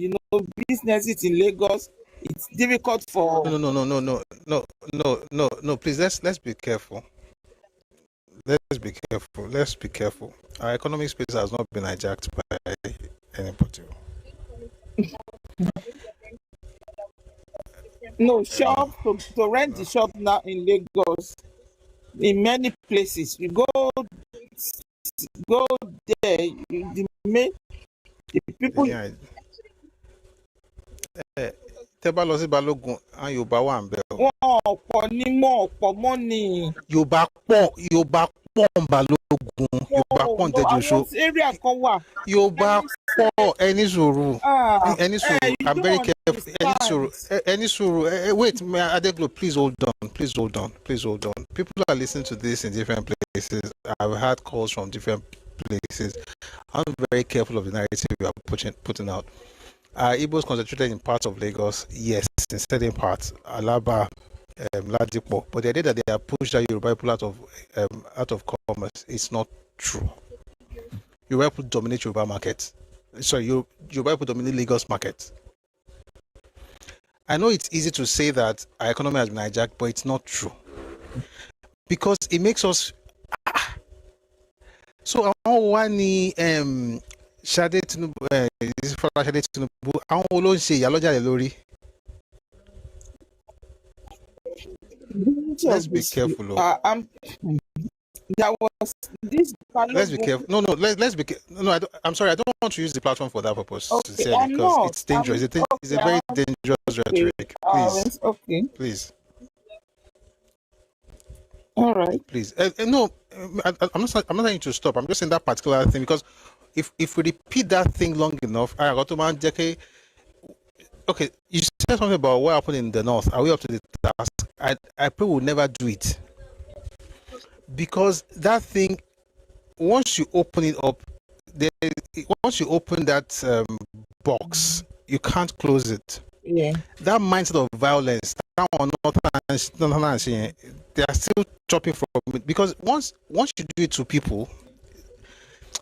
businesses in Lagos. It's difficult for. No. Please, let's be careful. Let's be careful. Our economic space has not been hijacked by anybody. No, shop to rent the shop now in Lagos. In many places, you go there. The people. Yeah. Tẹ́bá lọ sí Balógun, àwọn Yorùbá wà ń bẹ̀ o. Wọ́n ọ̀pọ̀ mọ́ ni. Yorùbá pọ̀ ń Balógun, Yorùbá pọ̀ ń Tẹ́jọ́ṣó. Àwọn area kan wà. Yorùbá pọ̀ ẹni sùúrù. I'm very careful. Ẹni sùúrù. Wait, Adeglo, please hold on. People are listening to this in different places. I've had calls from different places. I'm very careful of the narrative we are putting out. Igbos concentrated in parts of Lagos, yes, in certain parts, Alaba, Ladipo, but the idea that they are pushed out Yoruba people out of commerce is not true. Yoruba people dominate Yoruba market. Sorry, Yoruba people dominate Lagos market. I know it's easy to say that our economy has been hijacked, but it's not true, because it makes us. So I want Ṣadé Tinubu, Ṣadé Tinubu, àwọn wo ló ń ṣe ìyálọ́jà lé lórí? Let's be careful. There was this. Let's be careful. No. Let's be. No, I'm sorry. I don't want to use the platform for that purpose. Okay, because it's dangerous. It's a very dangerous rhetoric. Please. Okay. Please. All right. Please. No, I'm not telling you to stop. I'm just saying that particular thing, because if we repeat that thing long enough, okay, you said something about what happened in the North. Are we up to the task? I probably will never do it, because that thing, once you open it up, once you open that box, you can't close it. Yeah. That mindset of violence, they are still chopping from it, because once you do it to people,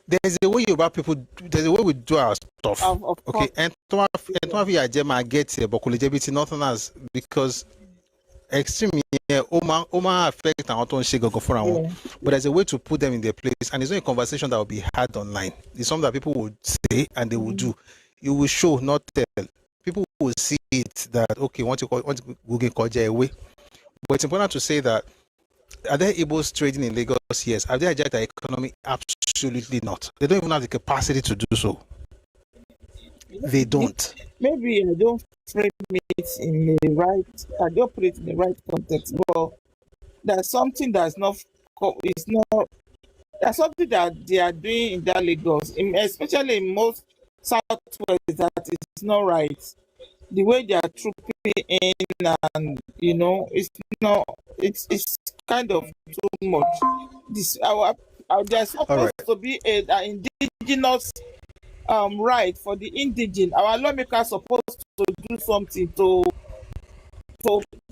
there's a way there's a way we do our stuff. Okay, and get here, but nothing else, because extreme Oma affect and but there's a way to put them in their place, and it's not a conversation that will be had online. It's something that people would say and they will do. You will show, not tell. people will see it that, okay, want to Google Koja away. But it's important to say that, are there Igbos trading in Lagos? Yes. Have they hijacked the economy? Absolutely not. They don't even have the capacity to do so. They don't. Maybe I don't frame it in the right, I don't put it in the right context, but there's something that's not, there's something that they are doing in that Lagos, especially in most southwest, that is not right. The way they are trooping in, and it's not, it's kind of too much. This there's supposed to be an indigenous right for the indigene. Our lawmakers are supposed to do something to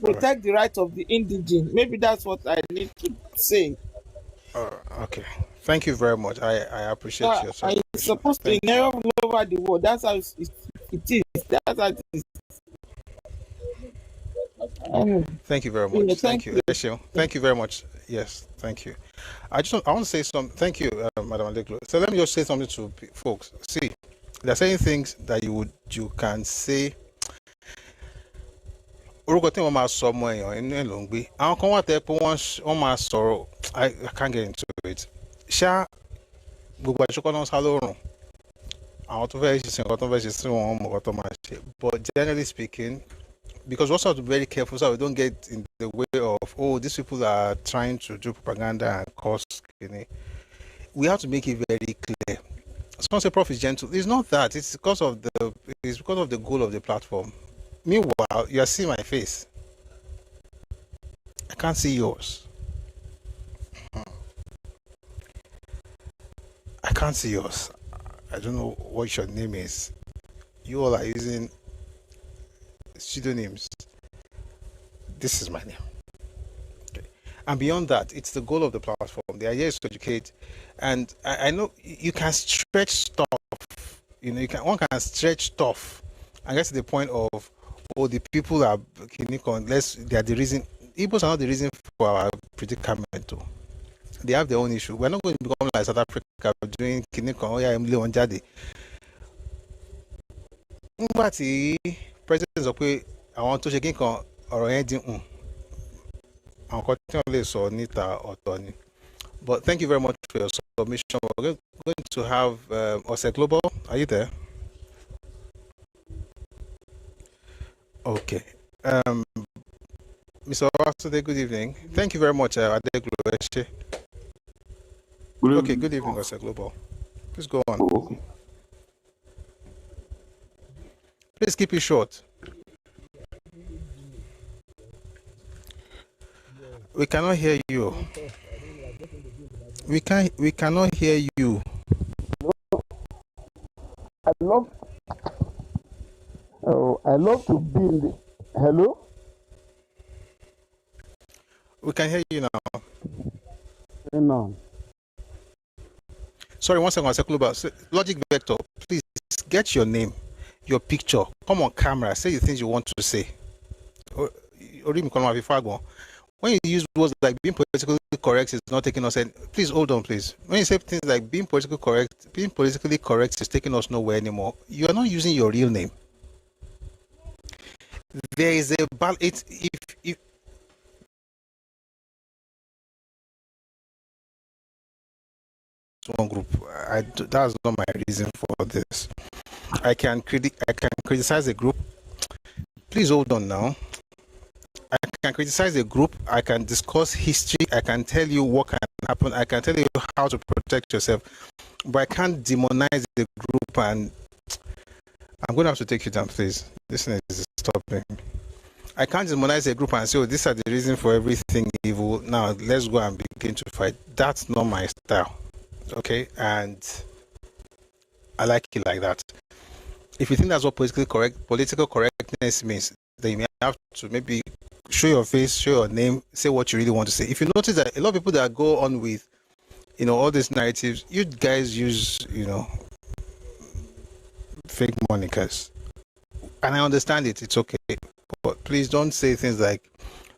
protect the right of the indigene. Maybe that's what I need to say. Okay. Thank you very much. I appreciate your support. It's supposed to be all over the world. That's how it is. That's how it is. Thank you very much. Thank you. Thank you very much. Yes, thank you. I want to say something. Thank you, Madam Adeklo. So let me just say something to folks. See, there are certain things that you can say. I can't get into it. But generally speaking, because we also have to be very careful so we don't get in the way of, these people are trying to do propaganda and cause. We have to make it very clear. Someone say Prof is gentle. It's not that. It's because of the goal of the platform. Meanwhile, you are seeing my face. I can't see yours. I can't see yours. I don't know what your name is. You all are using pseudonyms. This is my name. Okay. And beyond that, it's the goal of the platform. The idea is to educate. And I know you can stretch stuff. One can stretch stuff and get to the point of, the people are unless they are the reason. Igbos are not the reason for our predicament too. They have their own issue. We're not going to become like South Africa doing Kinikon, Jadi. But the president of I want to check in or anything. But thank you very much for your submission. We're going to have Ose Global. Are you there? Okay. Mr. Owasude, good evening. Thank you very much, Adeglo. Okay, good evening, Ose Global. Please go on. Please keep it short. We cannot hear you. We cannot hear you. I love to be in the... Hello? We can hear you now. No. Sorry, one second, Logic Vector, please get your name, your picture, come on camera, say the things you want to say. When you use words like being politically correct is not taking us in, please hold on, please. When you say things like being politically correct is taking us nowhere anymore, you are not using your real name. There is a balance. If one group, that's not my reason for this. I can criticize a group. Please hold on now. I can criticize a group. I can discuss history. I can tell you what can happen. I can tell you how to protect yourself. But I can't demonize the group, and I'm going to have to take you down, please. This is stopping. I can't demonize a group and say, these are the reason for everything evil. Now, let's go and begin to fight. That's not my style. Okay? And I like it like that. If you think that's what political correctness means, then you may have to maybe show your face, show your name, say what you really want to say. If you notice that a lot of people that go on with, all these narratives, you guys use, fake monikers. And I understand it, it's okay. But please don't say things like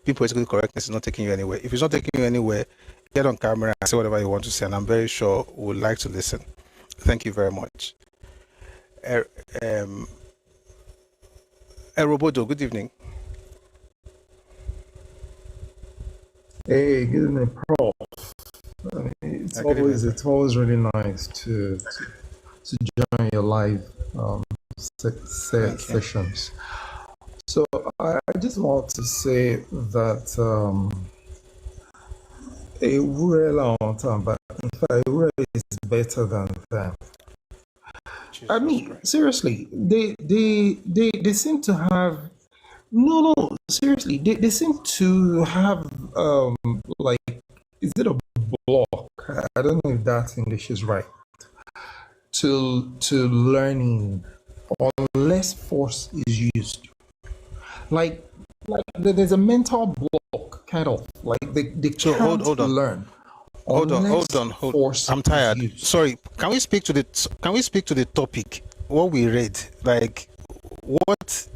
being politically correctness is not taking you anywhere. If it's not taking you anywhere, get on camera and say whatever you want to say, and I'm very sure we would like to listen. Thank you very much. Roboto, good evening. Hey, good evening, Prof. It's always really nice to join your live sessions. So I just want to say that a real long time, but in fact, a real is better than them. I mean, seriously, they seem to have seriously, they seem to have like, is it a block? I don't know if that English is right. To learning unless force is used. Like there's a mental block, kind of like they can't hold on. learn. Hold on. I'm tired. Sorry. Can we speak to the topic? What we read, like what?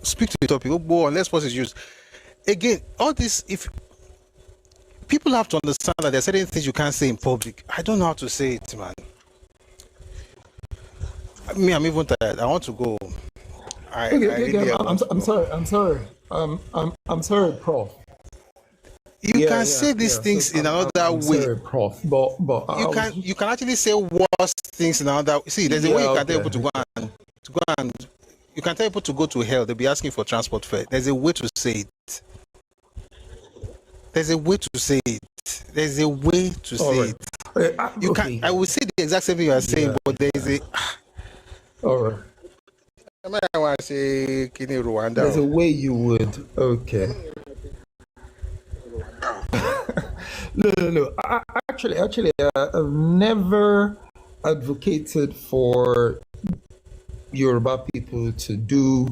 Speak to the topic. Unless force is used. Again, all this. If people have to understand that there are certain things you can't say in public. I don't know how to say it, man. I'm even tired. I want to go. I'm sorry, Prof. You can say these things in another way. Sorry, Prof. But you can actually say worse things in another. See, there's a way you can tell people to go and you can tell people to go to hell. They'll be asking for transport fare. There's a way to say it. There's a way to say it. There's a way to say it. You can. I will say the exact same thing you are saying, but there is a. All right. I want to say Kini Rwanda. There's a way you would. Okay. No. Actually, I've never advocated for Yoruba people to do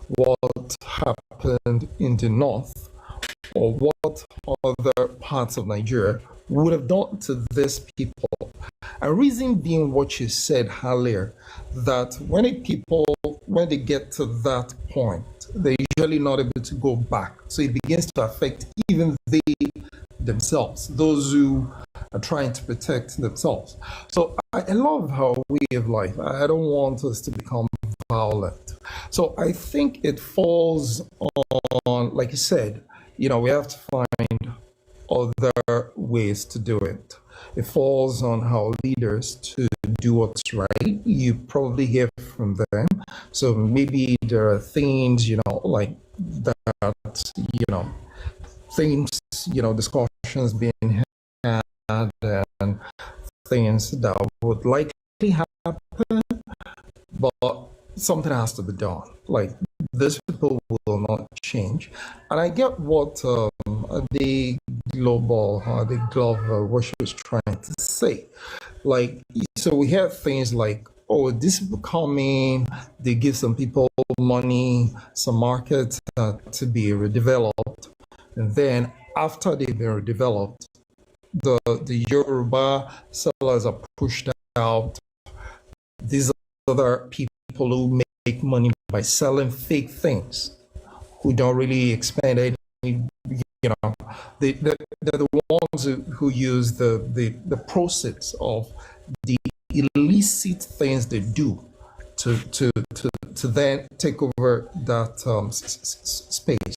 what happened in the north or what other parts of Nigeria would have done to these people. A reason being what you said earlier, that when they get to that point, they're usually not able to go back. So it begins to affect even they themselves, those who are trying to protect themselves. So I love our way of life. I don't want us to become violent. So I think it falls on, like you said, we have to find other ways to do it. It falls on our leaders to do what's right. You probably hear from them. So maybe there are things, like that, things, discussions being had and things that would likely happen, but something has to be done. Like, these people will not change. And I get what the Glover, what she was trying to say. Like, so we have things like, these people come in, they give some people money, some markets to be redeveloped. And then after they've been redeveloped, the Yoruba sellers are pushed out. These other people who make money by selling fake things, who don't really expend any, they're the ones who use the proceeds of the illicit things they do to then take over that space.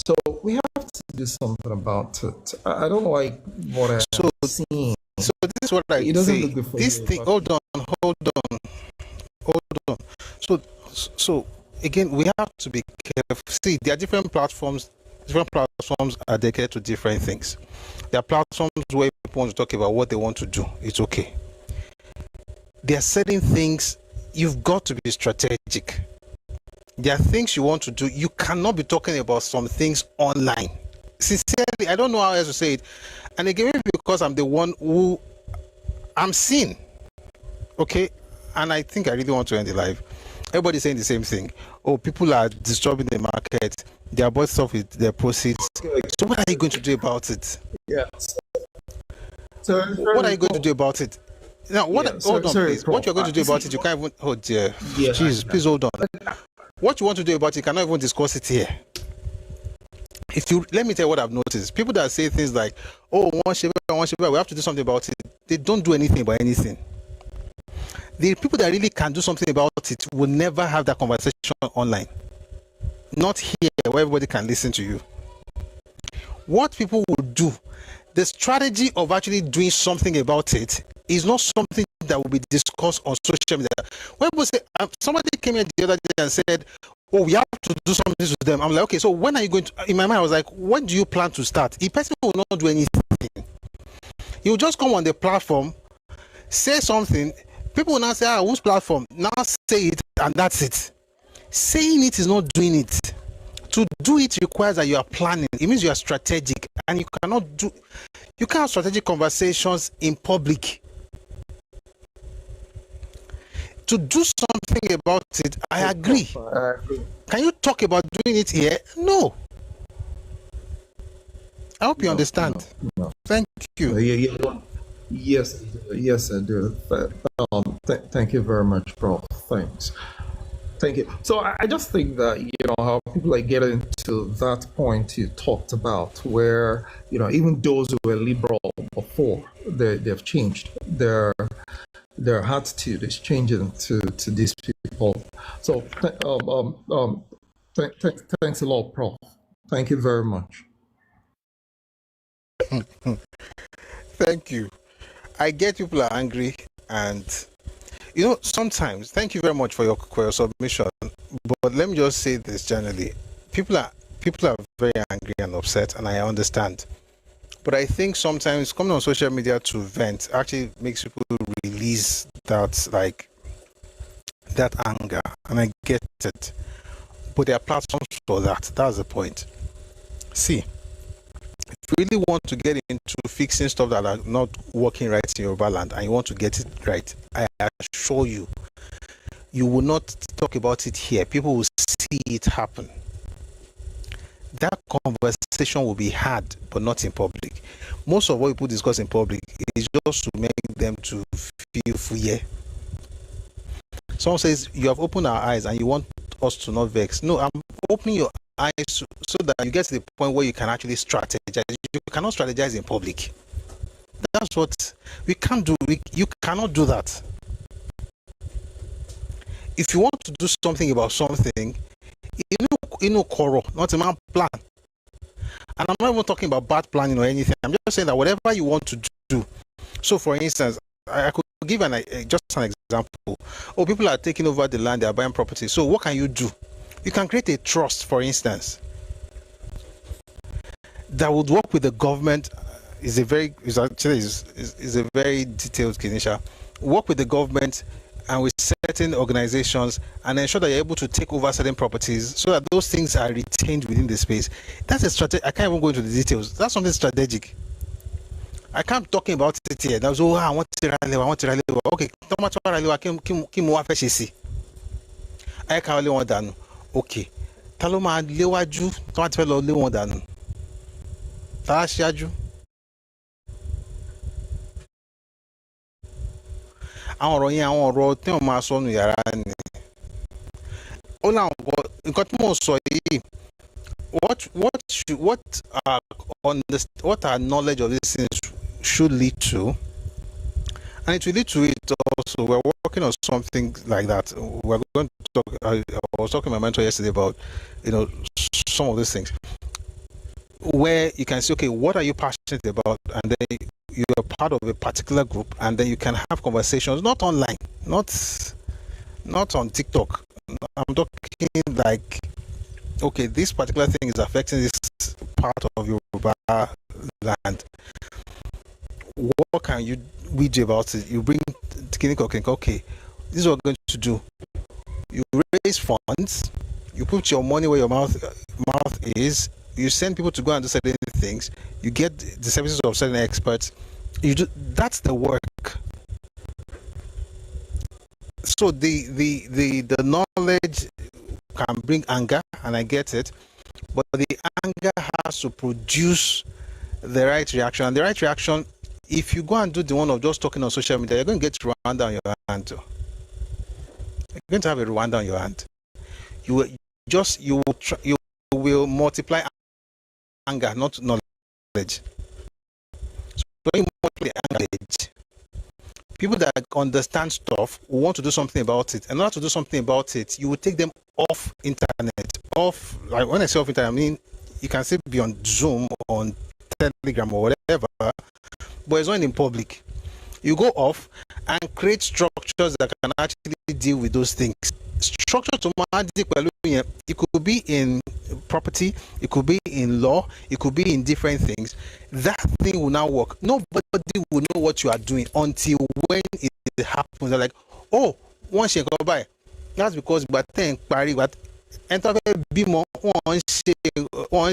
So we have to do something about it. I don't like what I'm seeing. So this is what I say. This thing. Hold on. So again, we have to be careful. See, there are different platforms. Different platforms are dedicated to different things. There are platforms where people want to talk about what they want to do. It's okay. There are certain things you've got to be strategic. There are things you want to do. You cannot be talking about some things online. Sincerely, I don't know how else to say it. And again, because I'm the one who I'm seen. Okay? And I think I really want to end the live. Everybody's saying the same thing. People are disturbing the market. They are bought stuff with their proceeds. So what are you going to do about it? Yeah. So what are you going to do about it? Now, hold on, please. What you're going to do about it, you can't even. Oh dear. Yeah, Jesus, please hold on. What you want to do about it, you cannot even discuss it here. Let me tell you what I've noticed. People that say things like, one Shiba, we have to do something about it. They don't do anything about anything. The people that really can do something about it will never have that conversation online. not here where everybody can listen to you. What people will do, the strategy of actually doing something about it is not something that will be discussed on social media. When people say, somebody came here the other day and said, oh, we have to do something with them. I'm like, okay, so when are you going to, in my mind, I was like, when do you plan to start? The person will not do anything. He will just come on the platform, say something, people will now say, whose platform? Now say it, and that's it. Saying it is not doing it. To do it requires that you are planning. It means you are strategic, and you can't have strategic conversations in public. To do something about it, I agree. Can you talk about doing it here? No. I hope you understand. No. Thank you. Yes, I do. Thank you very much, Prof. Thanks. Thank you. So I just think that, how people are getting to that point you talked about, where, even those who were liberal before, they've changed. Their attitude is changing to these people. So thanks a lot, Prof. Thank you very much. Thank you. I get people are angry, and sometimes, thank you very much for your submission, but let me just say this generally. People are very angry and upset, and I understand. But I think sometimes coming on social media to vent actually makes people release that anger, and I get it. But there are platforms for that. That's the point. See, if you really want to get into fixing stuff that are not working right in your land, and you want to get it right, I assure you, you will not talk about it here. People will see it happen. That conversation will be had, but not in public. Most of what people discuss in public is just to make them to feel free. Someone says, you have opened our eyes and you want us to not vex. No, I'm opening your eyes so that you get to the point where you can actually strategize. You cannot strategize in public. That's what we can't do. You cannot do that. If you want to do something about something, quarrel, not a man plan. And I'm not even talking about bad planning or anything. I'm just saying that whatever you want to do. So, for instance, I could give just an example. Oh, people are taking over the land, they are buying property. So, what can you do? You can create a trust, for instance, that would work with the government. Is a very detailed Kenisha. Work with the government and with certain organizations, and ensure that you're able to take over certain properties so that those things are retained within the space. That's a strategy. I can't even go into the details. That's something strategic. I can't talk about it here. That's I want to rally. Okay, I can't only want that. Okay. Taloma lewaju, tomato lo le won danu. Ta siaju. Àwọn ọ̀rọ̀ yẹn, àwọn ọ̀rọ̀ tí wọ́n máa sọ nù yàrá ni. Ó láwọn nǹkan tí mò ń sọ yìí, what our knowledge of these things should lead to, and it will lead to it also. We're working on something like that. We're going to talk. I was talking to my mentor yesterday about, some of these things, where you can say, okay, what are you passionate about, and then you're part of a particular group, and then you can have conversations, not online, not on TikTok. I'm talking like, okay, this particular thing is affecting this part of your land. What can we do about it? You bring okay, this is what we're going to do. You raise funds, you put your money where your mouth is, you send people to go and do certain things, you get the services of certain experts. That's the work. So the knowledge can bring anger, and I get it, but the anger has to produce the right reaction. And the right reaction, if you go and do the one of just talking on social media, you're going to get Rwanda on your hand. You're going to have a Rwanda on your hand. You will multiply anger, not knowledge. So when you multiply anger, people that understand stuff will want to do something about it. In order to do something about it, you will take them off internet, off, like when I say off internet, I mean you can still be on Zoom, on Telegram or whatever, but it's not in public. You go off and create structures that can actually deal with those things. Structure to it could be in property, it could be in law, it could be in different things. That thing will now work. Nobody will know what you are doing until when it happens. They're like, oh, one shake go by. That's because but then but enter be more one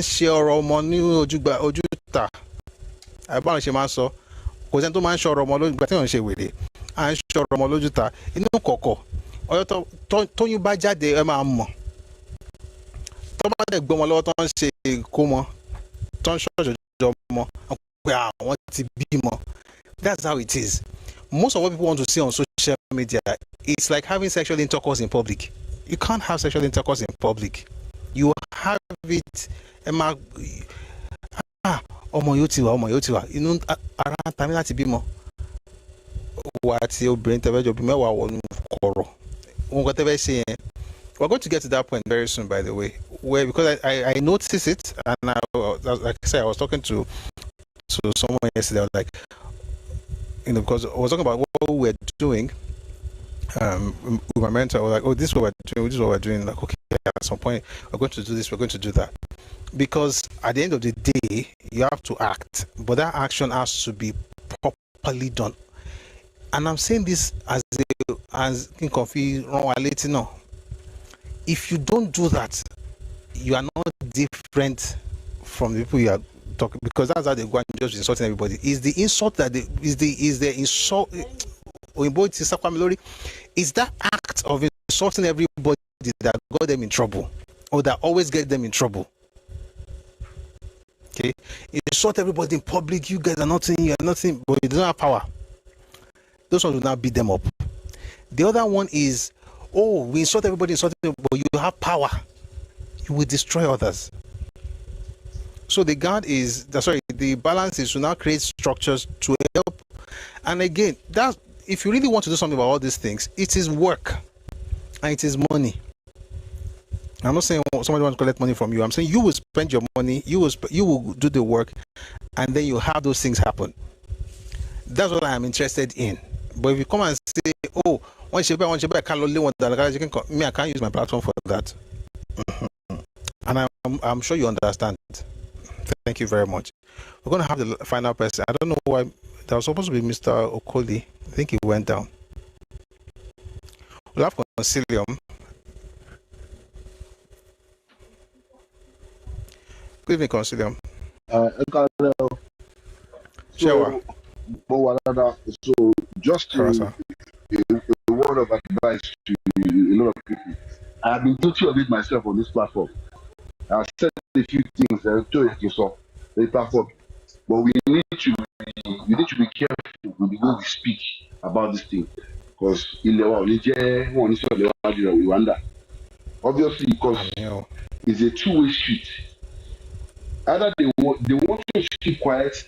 share or money ojuta. I bound she man so because then to man short or more but then she with it. And short or more ojuta. You know coco. Or to you bá jáde ẹ máa mọ̀ tó bá dẹ̀ gbọ́mọ lọ́wọ́ tó ń ṣe kó mọ tó ń ṣọ̀jọ̀jọ̀ mọ pé àwọn ti bímọ. That's how it is. Most of what people want to see on social media, it's like having sexual intercourse in public. You can't have sexual intercourse in public. You have it ọmọ yóò ti wà inú ara tàmí láti bímọ wà tí obìnrin tẹ́fẹ́jọ bí mẹ́wàá wọnú kọ̀rọ̀. We're going to get to that point very soon, by the way, where because I noticed it, and like I said, I was talking to someone yesterday. I was like, because I was talking about what we're doing with my mentor. I was like, oh, this is what we're doing. This is what we're doing. Like, okay, at some point we're going to do this. We're going to do that, because at the end of the day, you have to act, but that action has to be properly done. And I'm saying this as Kofi Ronwaleti now. If you don't do that, you are not different from the people you are talking, because that's how they go and just insulting everybody. Is the insult that is the insult is that act of insulting everybody that got them in trouble, or that always get them in trouble. Okay, you insult everybody in public, you guys are nothing, you are nothing, but you don't have power. Those ones will now beat them up. The other one is, oh, we insult everybody, but you have power. You will destroy others. So the balance is to now create structures to help. And again, that if you really want to do something about all these things, it is work and it is money. I'm not saying somebody wants to collect money from you. I'm saying you will spend your money, you will do the work, and then you have those things happen. That's what I am interested in. But if you come and say, oh, I can't use my platform for that. And I'm sure you understand. Thank you very much. We're going to have the final person. I don't know why. That was supposed to be Mr. Okoli. I think he went down. We'll have Concilium. Good evening, Concilium. So just a word of advice to a lot of people. I have been guilty of it myself on this platform. I've said a few things on the platform, but we need to be careful with the way we speak about this thing, because obviously, because it's a two-way street. Either they want to keep quiet,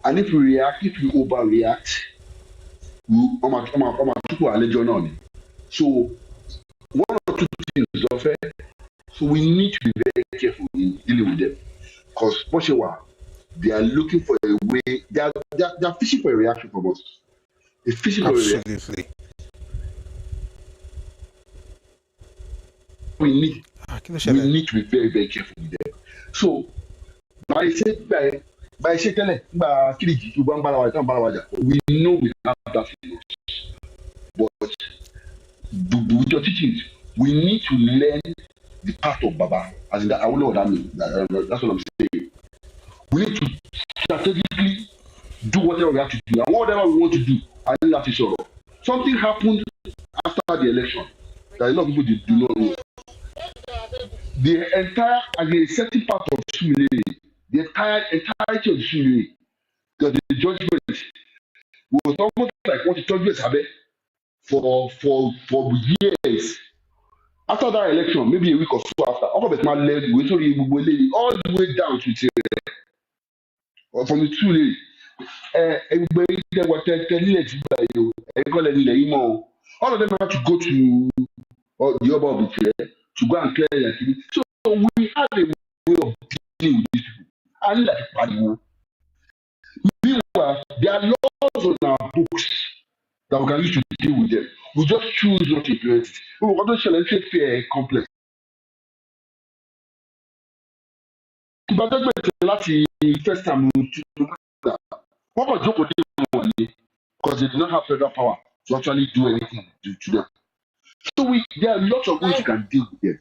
and if we overreact, so one or two things are fair. So we need to be very careful in dealing with them, because they are looking for a way. They are fishing for a reaction from us. They're fishing for a reaction. We need to be very, very careful with them. So we know we have that feeling. But with your teachings, we need to learn the path of Baba. As in that, I don't know what that means. That's what I'm saying. We need to strategically do whatever we have to do. And whatever we want to do, I think that is sure. Something happened after the election that a lot of people do not know. The entire, as a certain part of Sule, the entirety of Sule, the judgment was almost like what the judgment had for years. After that election, maybe a week or so after, all the man led all the way down to from the Sule. Everybody all of them had to go to the Oba of the chair to go and clear their activity. So we have a way of dealing with these people. And like Padiwo. Meanwhile, there are laws on our books that we can use to deal with them. We just choose not to implement it. We want to challenge fair complex. But láti first time what was Joko did because they do not have federal power to actually do anything to them. So there are lots of ways we can deal with them.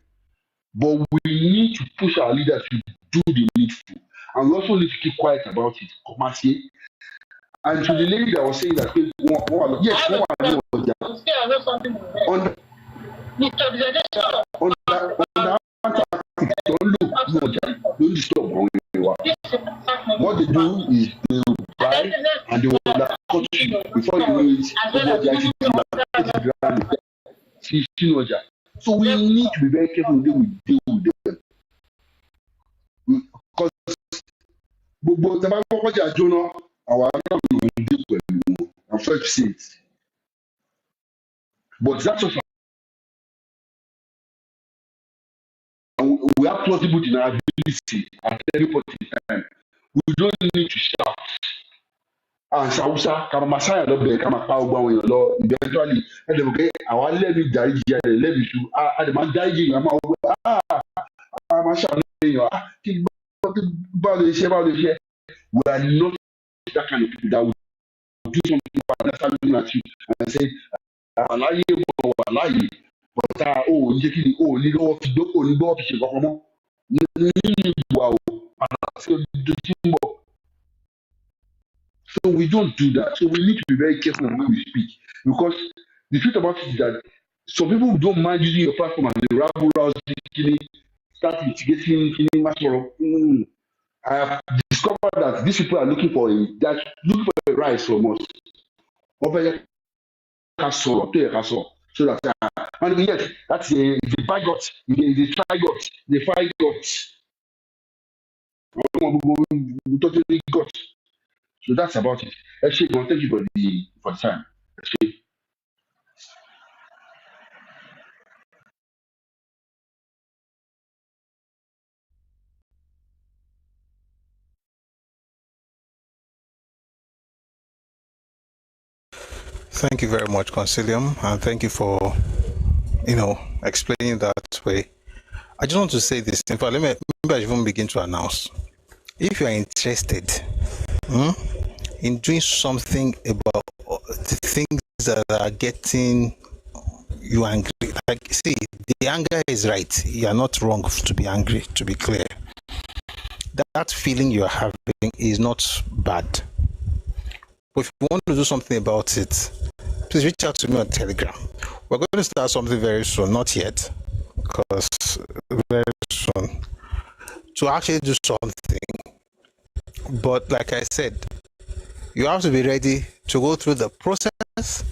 But we need to push our leaders to do the needful. And we also need to keep quiet about it. Commercially. And to the lady that was saying that, yes, don't disturb what they do is they buy and they will cut you before you know it. So we need to be very careful when we deal with them. Because I'm sorry to say it. But that's also we have plausible deniability at any point in time. We don't need to shout. And Sausa, Kamamasaya, law, eventually, and they will get our levy, levy to the man dying. We are not that kind of people that will do something at you and say, so we don't do that. So we need to be very careful when we speak. Because the truth about it is that some people don't mind using your platform as a rabble start mitigating, I have discovered that these people are looking for a rise from us. So that and yet that's the bigot, the trigot, the five gots. Totally got. So that's about it. Actually, thank you for the time. Actually. Thank you very much, Concilium, and thank you for, explaining that way. I just want to say this. In fact, maybe I should even begin to announce. If you are interested in doing something about the things that are getting you angry, like, see, the anger is right. You are not wrong to be angry, to be clear. That feeling you are having is not bad. But if you want to do something about it, please reach out to me on Telegram. We're going to start something very soon, not yet, because very soon, to actually do something. But like I said, you have to be ready to go through the process.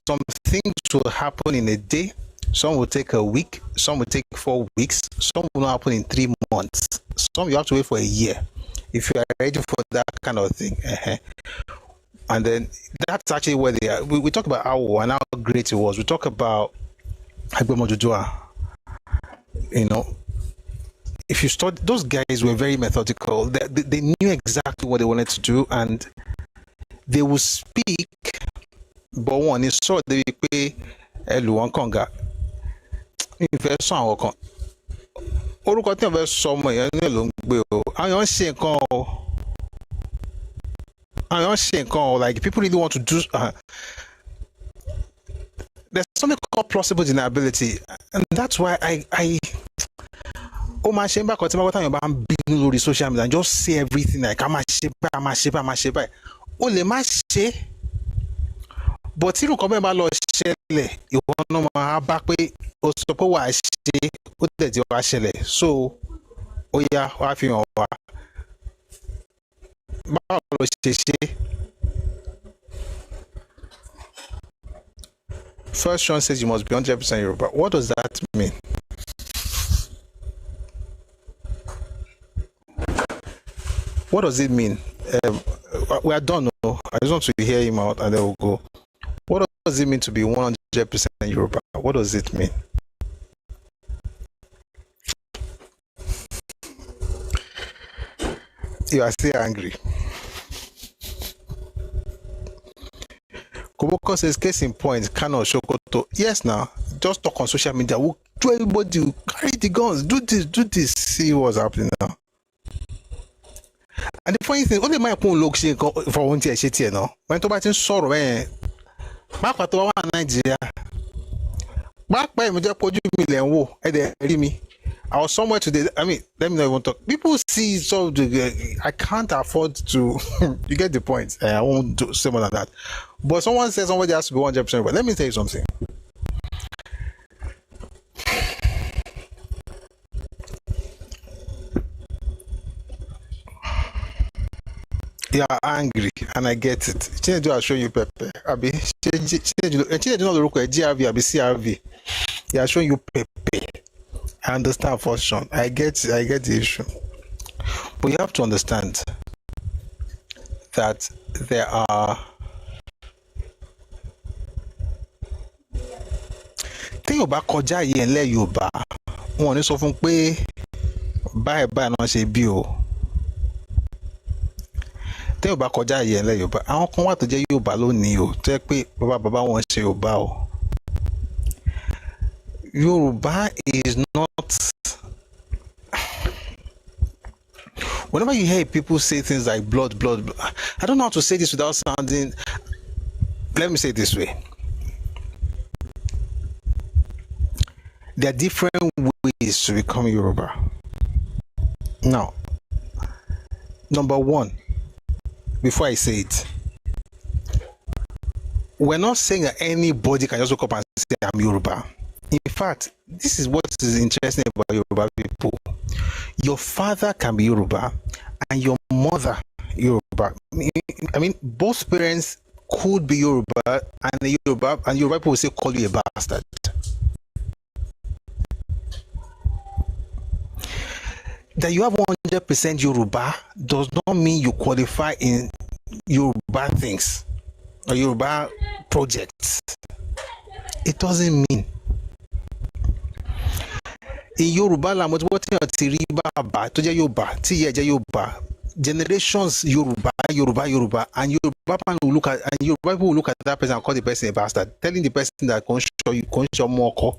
Some things will happen in a day, some will take a week, some will take 4 weeks, some will not happen in 3 months, some you have to wait for a year. If you are ready for that kind of thing. And then that's actually where they are. We talk about how and how great it was. We talk about Agbemojojua. If you study, those guys were very methodical. They knew exactly what they wanted to do, and they would speak. But one is so they pay Eluwan Konga. Invest on our orúkọ tí wọ́n fẹ́ sọ ọmọ yẹn ní ló ń gbé o. Àwọn ṣe nǹkan like people really want to do. There's something called plausible deniability, and that's why I máa ṣe ń bá kọtí máa wọ́n táwọn bá ń bínú lórí social media and just say everything like a máa ṣe báyìí o lè má ṣe, but tí nǹkan bẹ́ẹ̀ bá lọ ṣẹlẹ̀ ìwọ náà máa bá pé o sọ pé wàá ṣe ó dẹ̀ tí wàá ṣẹlẹ̀, so ó yá wàá fi hàn wá báwo ló ṣe ṣe. First one says you must be 100% Yoruba. What does that mean? What does it mean? We are done. I just want to hear him out and then we'll go. What does it mean to be 100% Yoruba? What does it mean? You are still angry. Koboko says, case in point, Kano Shokoto. Yes, now, just talk on social media. We'll do everybody, carry the guns, do this, see what's happening now. And the funny thing, only my phone looks for one tear shit here now. When to batting sorrow, Mark what to Nigeria. Mark by me just put million wo, me. I was somewhere today. I mean, let me know even talk. People see so I can't afford to. You get the point. I won't do say more than that. But someone says somebody has to be 100%. But let me tell you something. You are angry, and I get it. Chinedu, I'll show you Pepe. Abi, Chinedu, not look at GRV, Abi CRV. They are showing you Pepe. I understand for sure. I get the issue. But you have to understand that there are thing about kọjá yìí ńlẹ̀ Yorùbá. Wọ́n ní sọ fún pé báyìí náà ṣe bí o. Thing about kọjá yìí ńlẹ̀ Yorùbá. Àwọn kan wà tó jẹ́ Yorùbá lónìí o. Tó jẹ́ pé bàbá wọn ṣe Yorùbá o. Yoruba is not. Whenever you hear people say things like blood, I don't know how to say this without sounding. Let me say it this way. There are different ways to become Yoruba. Now, number one, before I say it, we're not saying that anybody can just wake up and say I'm Yoruba. In fact, this is what is interesting about Yoruba people. Your father can be Yoruba and your mother Yoruba. I mean, both parents could be Yoruba, and Yoruba people will say call you a bastard. That you have 100% Yoruba does not mean you qualify in Yoruba things or Yoruba projects. It doesn't mean. In Yoruba language, what you ti rí bàbá tó jẹ́ Yoruba, tí ìyá jẹ́ Yoruba, generations Yoruba, and Yoruba people will look at that person and call the person a bastard, telling the person that kò show more ọkọ.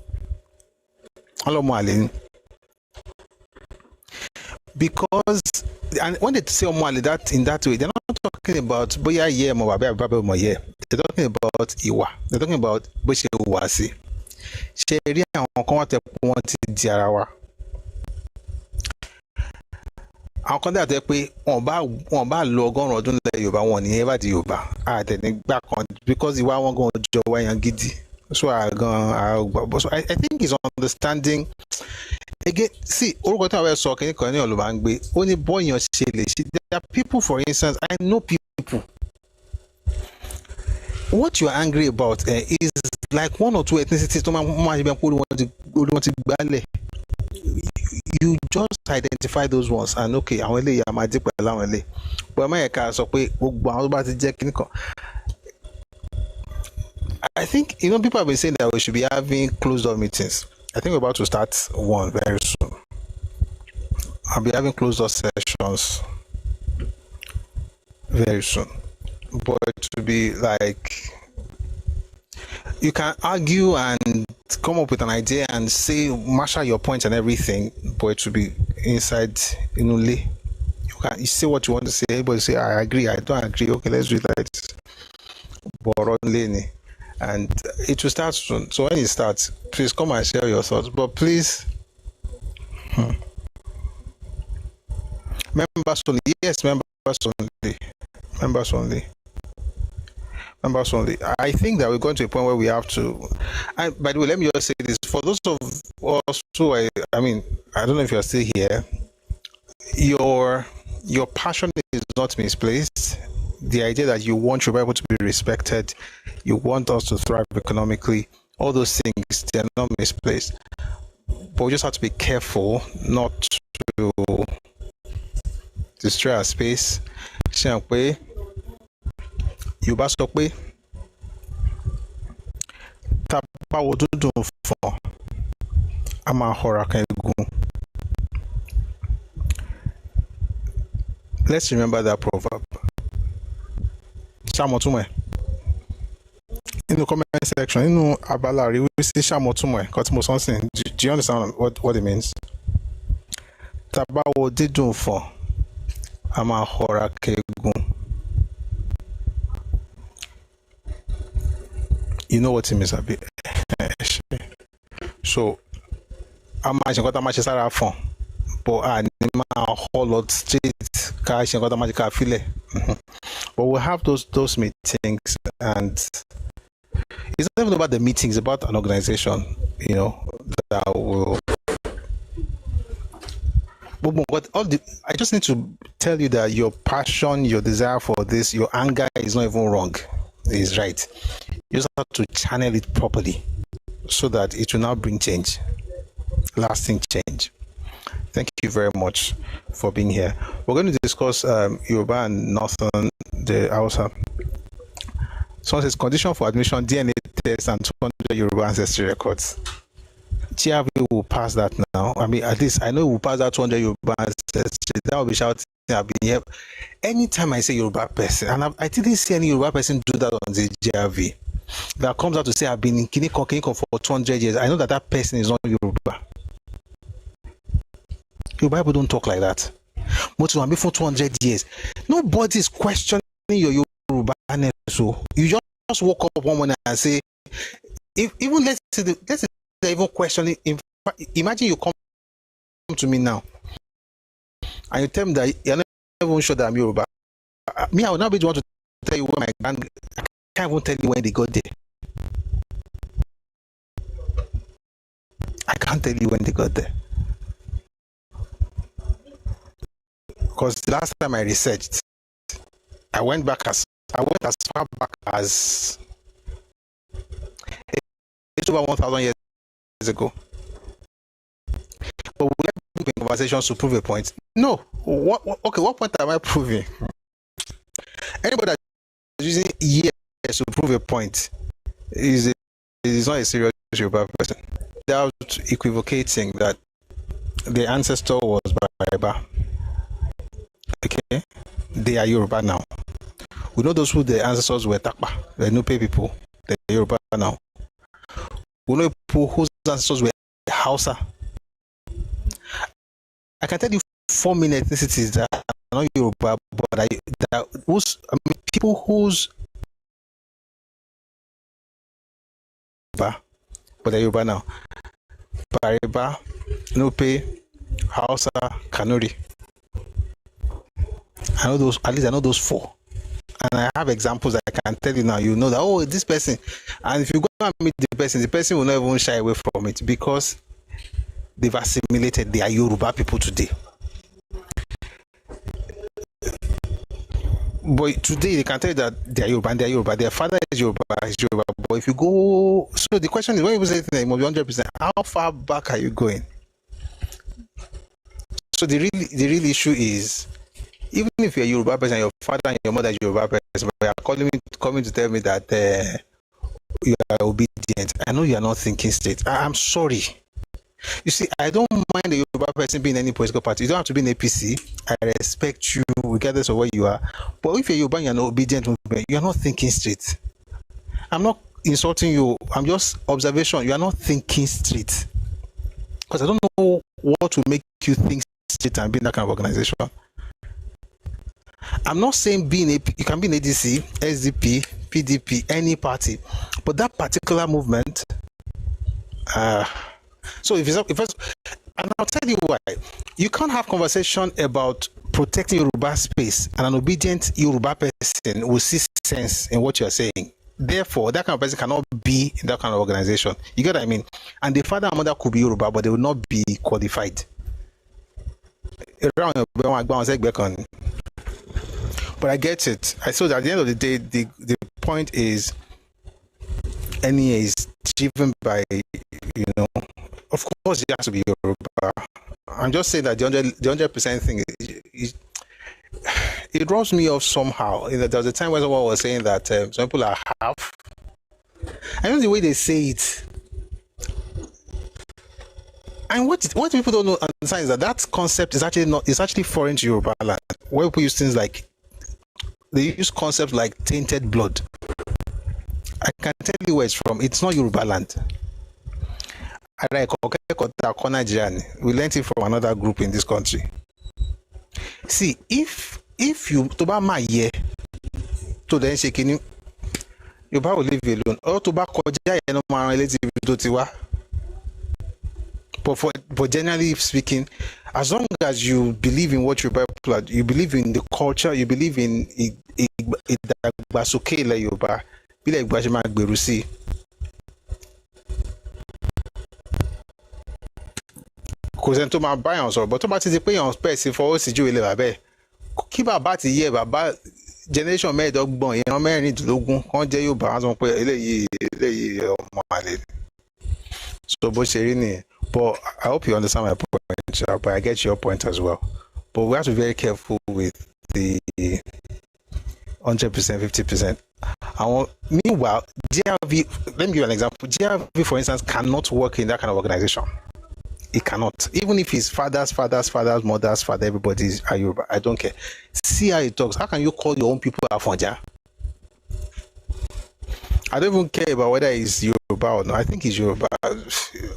Because, and when they say Omwale that in that way, they're not talking about boya ye mo babe mo ye. They're talking about Iwa. They're talking about Boshe Uwasi. Ṣẹ̀rí àwọn kan wà tẹ́ pé wọ́n ti di ara wa. Àwọn kan dàtẹ́ pé wọ́n bá lo ọgọ́rùn-ún ọdún lẹ̀ Yorùbá wọn ní ever di Yorùbá. Àtẹ̀nígbà kan because ìwà wọn gan jọ wáyàn gidi. So I think it's understanding. Again, see, orúkọ tí àwọn sọ kìíní kan ní ọ̀lùbá ń gbé. Ó ní bọ́ọ̀yàn ṣe lè ṣe. There are people, for instance, I know people. What you are angry about is like one or two ethnicities. You just identify those ones and okay, but I think people have been saying that we should be having closed door meetings. I think we're about to start one very soon. I'll be having closed door sessions very soon. But to be like, you can argue and come up with an idea and say, marshal your points and everything, but to be inside, you say what you want to say. Everybody say, I agree, I don't agree. Okay, let's do it like this. And it will start soon. So when it starts, please come and share your thoughts. But please, members only. Yes, members only. Members only. Members only. I think that we're going to a point where we have to. And by the way, let me just say this: for those of us who, I mean, I don't know if you're still here. Your passion is not misplaced. The idea that you want your people to be respected, you want us to thrive economically, all those things, they're not misplaced. But we just have to be careful not to destroy our space. Yorùbá sọ pé tá bá wo dúdùn fún a máa họra kan egun. let's remember that proverb. Shamotume. In the comment section, Abalari, we see Shamotume, something. Do you understand what it means? Tabawo didun for ama hora kegun. You know what it means, Abi? So, I'm got a match Sarah phone, but I need my whole lot street cash and got a magic file. But we'll have those meetings, and it's not even about the meetings, it's about an organization, that will. But I just need to tell you that your passion, your desire for this, your anger is not even wrong. It's right. You just have to channel it properly so that it will now bring change, lasting change. Thank you very much for being here. We're going to discuss Yoruba and Northern, the Hausa. Someone says condition for admission, DNA test, and 200 Yoruba ancestry records. GRV will pass that now. I mean, at least I know we'll pass that 200 Yoruba ancestry. That will be shouting. I've been here. Anytime I say Yoruba person, and I didn't see any Yoruba person do that on the GRV, that comes out to say I've been in Kiniko for 200 years. I know that person is not Yoruba. Yoruba people don't talk like that. But to be for 200 years, nobody is questioning your Yoruba. So you just woke up one morning and say, even let's even question it. Imagine you come to me now and you tell me that you're not even sure that I'm Yoruba. Me, I will not be the one to tell you where my grand. I can't even tell you when they got there. I can't tell you when they got there. Because the last time I researched, I went as far back as it's over 1,000 years ago. But we have conversations to prove a point. No. What point am I proving? Anybody that's using years to prove a point is not a serious Yoruba person. Without equivocating that the ancestor was Bariba. Okay? They are Yoruba now. We know those who the ancestors were Takpa, the Nupe people, they're Yoruba now. We know people whose ancestors were Hausa. I can tell you 4 main ethnicities that are not Yoruba, but people whose but they're Yoruba now. Bariba, Nupe, Hausa, Kanuri. I know those, at least I know those 4. And I have examples that I can tell you now. You know that, this person, and if you go and meet the person will not even shy away from it because they've assimilated. They are Yoruba people today. But today they can tell you that they are Yoruba and they are Yoruba. Their father is Yoruba, But if you go, so the question is, when you say that it must be 100%, how far back are you going? So the real issue is, even if you're a Yoruba person, your father and your mother is Yoruba person, but you are coming to tell me that you are obedient. I know you are not thinking straight. I'm sorry. You see, I don't mind the Yoruba person being in any political party. You don't have to be in APC. I respect you regardless of where you are. But if you're Yoruba and you're not obedient, you're not thinking straight. I'm not insulting you. I'm just observation. You are not thinking straight. Because I don't know what will make you think straight and be in that kind of organization. I'm not saying you can be in ADC, SDP, PDP, any party, but that particular movement. So if and I'll tell you why. You can't have conversation about protecting Yoruba space, and an obedient Yoruba person will see sense in what you are saying. Therefore, that kind of person cannot be in that kind of organization. You get what I mean? And the father and mother could be Yoruba, but they will not be qualified. But I get it. I saw that at the end of the day, the point is, NEA is driven by, of course it has to be Yoruba. I'm just saying that the 100% thing, it rubs me off somehow. There was a time when someone was saying that some people are half. I know the way they say it. And what people don't know understand is that concept is actually foreign to Yoruba land. Where people use things like, they use concepts like tainted blood. I can tell you where it's from. It's not Yoruba land. Nigerian. We learned it from another group in this country. See, if you toba ma ye to then shaking you will leave alone. Or toba koja no ma relative to tiwa. But generally speaking, as long as you believe in what you believe in the culture, you believe in Igbasoke la Yoruba, be like Gbajima Gberusi. Because then to my buy on but to ti pay on space for ó sì ju ilé bàbá ẹ̀. Kí bàbá ti yé bàbá generation mẹ́ẹ̀ẹ́dọ́gbọ̀n ìran mẹ́rìndínlógún kan jẹ́ Yorùbá wọ́n sọ pé eléyìí ọmọ àlè. So bó ṣe rí nìyẹn. But I hope you understand my point, but I get your point as well. But we have to be very careful with the 100%, 50%. Meanwhile, GRV, let me give you an example. GRV, for instance, cannot work in that kind of organization. It cannot. Even if his father's mother's father, everybody's Yoruba, I don't care. See how he talks. How can you call your own people Afonja? I don't even care about whether he's Yoruba or not. I think he's Yoruba.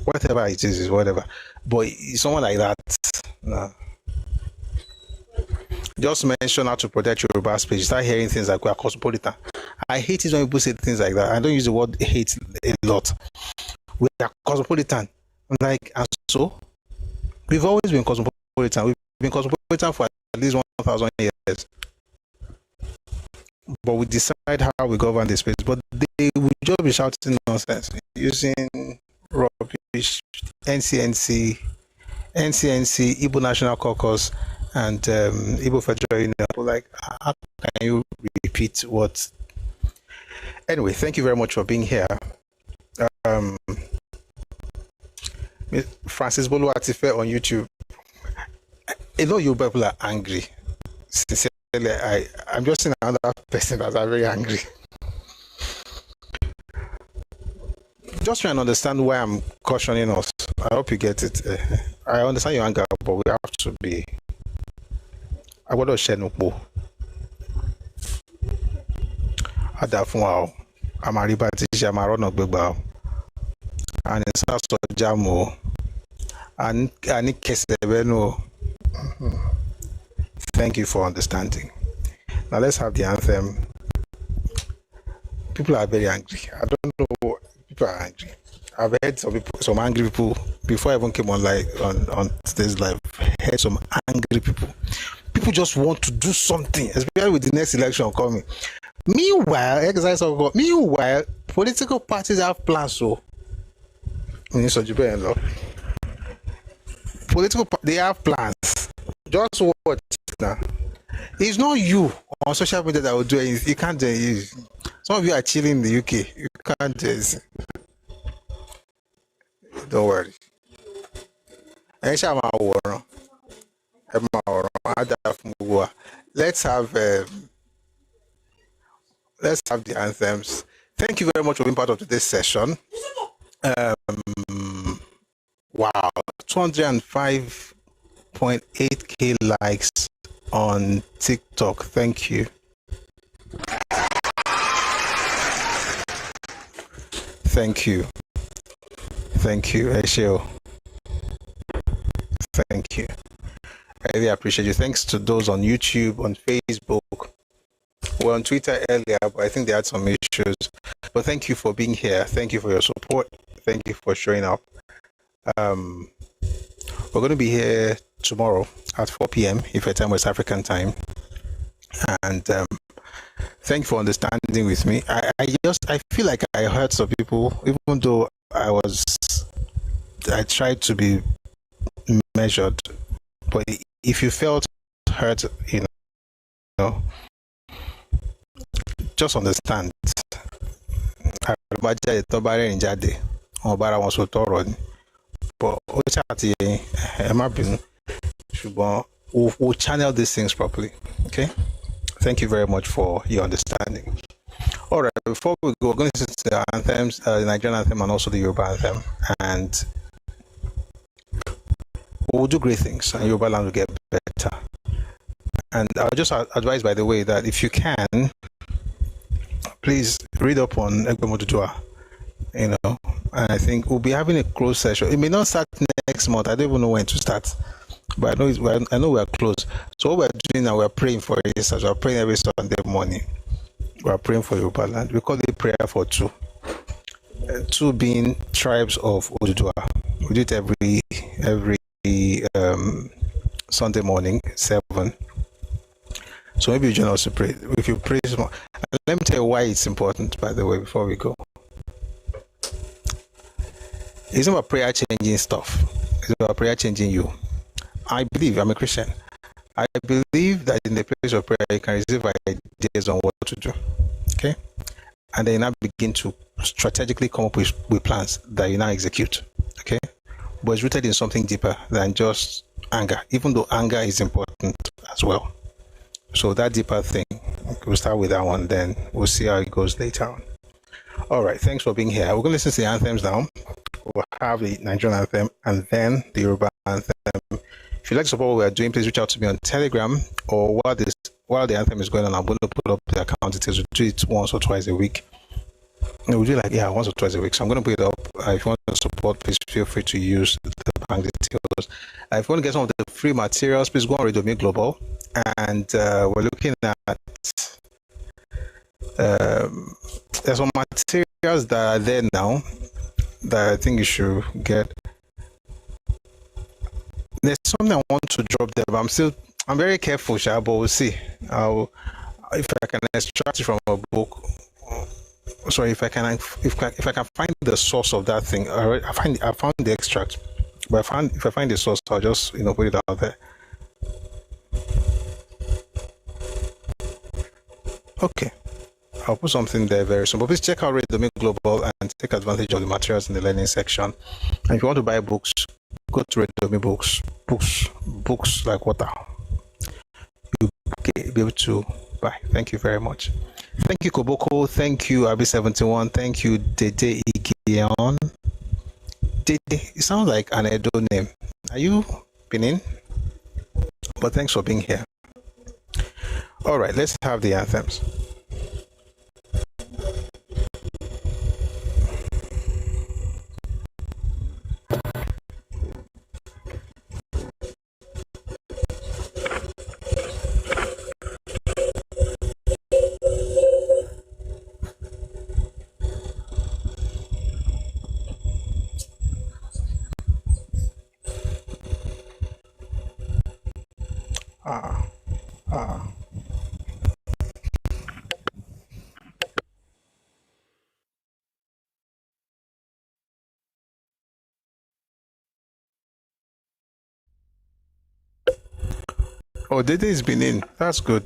Whatever it is whatever. But someone like that, nah. Just mention how to protect Yoruba speech. Start hearing things like we are cosmopolitan. I hate it when people say things like that. I don't use the word hate a lot. We are cosmopolitan. Like, and so we've always been cosmopolitan. We've been cosmopolitan for at least 1,000 years. But we decide how we govern the space. But they will just be shouting nonsense, using rubbish, NCNC, Igbo National Caucus, and Igbo Federal Union. Like, how can you repeat what? Anyway, thank you very much for being here. Francis Bolu Atife on YouTube. A lot of you people are angry. Sincerely, I'm just seeing another person that's very angry. Just trying to understand why I'm cautioning us. I hope you get it. I understand your anger, but we have to be. I want to share no more. Adafun Amariba Tisha Marono Gbegba. And it's also Jamo. And Kesebeno. Thank you for understanding. Now let's have the anthem. People are very angry. I don't know. People are angry. I've heard some angry people before I even came on today's live. I heard some angry people. People just want to do something, especially with the next election coming. Meanwhile, political parties have plans. So, they have plans. Just watch now. It's not you on social media that will do it. You can't do it. Some of you are chilling in the UK. You can't do it. Don't worry. Let's have the anthems. Thank you very much for being part of today's session. Wow, 205.8k likes on TikTok. Thank you. Thank you, Esheo. Thank you. I really appreciate you. Thanks to those on YouTube, on Facebook. We're on Twitter earlier, but I think they had some issues. But thank you for being here. Thank you for your support. Thank you for showing up. We're going to be here tomorrow at 4 p.m. if your time West African time. And thank you for understanding with me. I feel like I hurt some people, even though I tried to be measured. But if you felt hurt, just understand. But we'll channel these things properly. Okay? Thank you very much for your understanding. All right, before we go, we're going to listen to the anthems, the Nigerian anthem and also the Yoruba anthem. And we'll do great things and Yoruba land will get better. And I'll just advise, by the way, that if you can, please read up on Egbemoduduwa, and I think we'll be having a closed session. It may not start next month. I don't even know when to start, but I know we're close. So what we're doing now, we're praying for it. We're praying every Sunday morning. We're praying for Yoruba land. We call it prayer for two. Two being tribes of Oduduwa. We do it every Sunday morning, 7. So maybe you join us to pray. If you pray small, let me tell you why it's important, by the way, before we go. It's not about prayer changing stuff. It's about prayer changing you. I believe, I'm a Christian. I believe that in the place of prayer, you can receive ideas on what to do. Okay? And then you now begin to strategically come up with plans that you now execute. Okay? But it's rooted in something deeper than just anger, even though anger is important as well. So that deeper thing, we'll start with that one, then we'll see how it goes later on. All right, thanks for being here. We're going to listen to the anthems now. We'll have the Nigerian anthem and then the Yoruba anthem. If you'd like to support what we're doing, please reach out to me on Telegram, or while the anthem is going on, I'm going to put up the account details. We'll do it once or twice a week. We'll do once or twice a week. So I'm going to put it up. If you want to support, please feel free to use the bank details. If you want to get some of the free materials, please go on Radio Me Global. And we're looking at there's some materials that are there now that I think you should get. There's something I want to drop there, but I'm very careful, but we'll see. If I can extract it from a book. Sorry, if I can find the source of that thing. I found the extract, but if I find the source, I'll just put it out there. Okay, I'll put something there very soon. But please check out Radio Me Global and take advantage of the materials in the learning section. And if you want to buy books, go to Radio Me Books. Books like water. You'll be able to buy. Thank you very much. Thank you, Koboko. Thank you, Abi71. Thank you, Dede Igion. Dede, it sounds like an Edo name. Are you Benin? But thanks for being here. All right, let's have the anthems. Oh, Dede is Benin. That's good.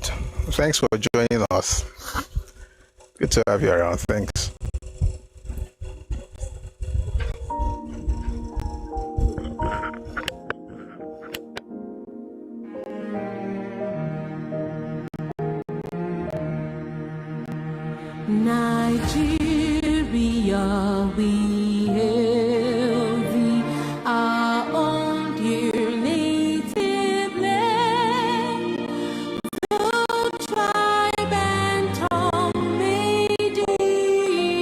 Thanks for joining us. Good to have you around. Thanks. Nigeria, we hail thee, our own dear native land. Though tribe and tongue may differ,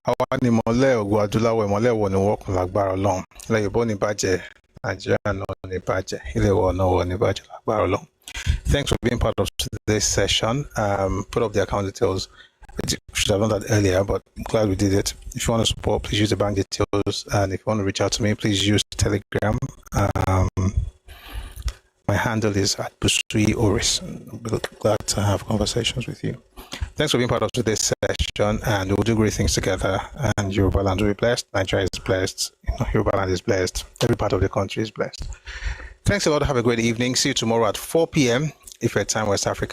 Àwa ni ìmọ́lẹ̀ ògo adúláwọ̀ ìmọ́lẹ̀ wọ̀ ni wọ́kùn lágbára Ọlọ́run. Ilẹ̀ Yorùbá ò ní bàjẹ́, Nàìjíríà náà ò ní bàjẹ́, ilẹ̀ wọ̀ náà ò ní bàjẹ́ lágbára Ọlọ́run. Thanks for being part of today's session. Put up the account details. We should have done that earlier, but I'm glad we did it. If you want to support, please use the bank details. And if you want to reach out to me, please use Telegram. My handle is at Busui Oris. I'll be glad to have conversations with you. Thanks for being part of today's session, and we'll do great things together. And Yoruba land will be blessed. Nigeria is blessed. Yoruba land is blessed. Every part of the country is blessed. Thanks a lot. Have a great evening. See you tomorrow at 4 p.m. if you're at time West Africa.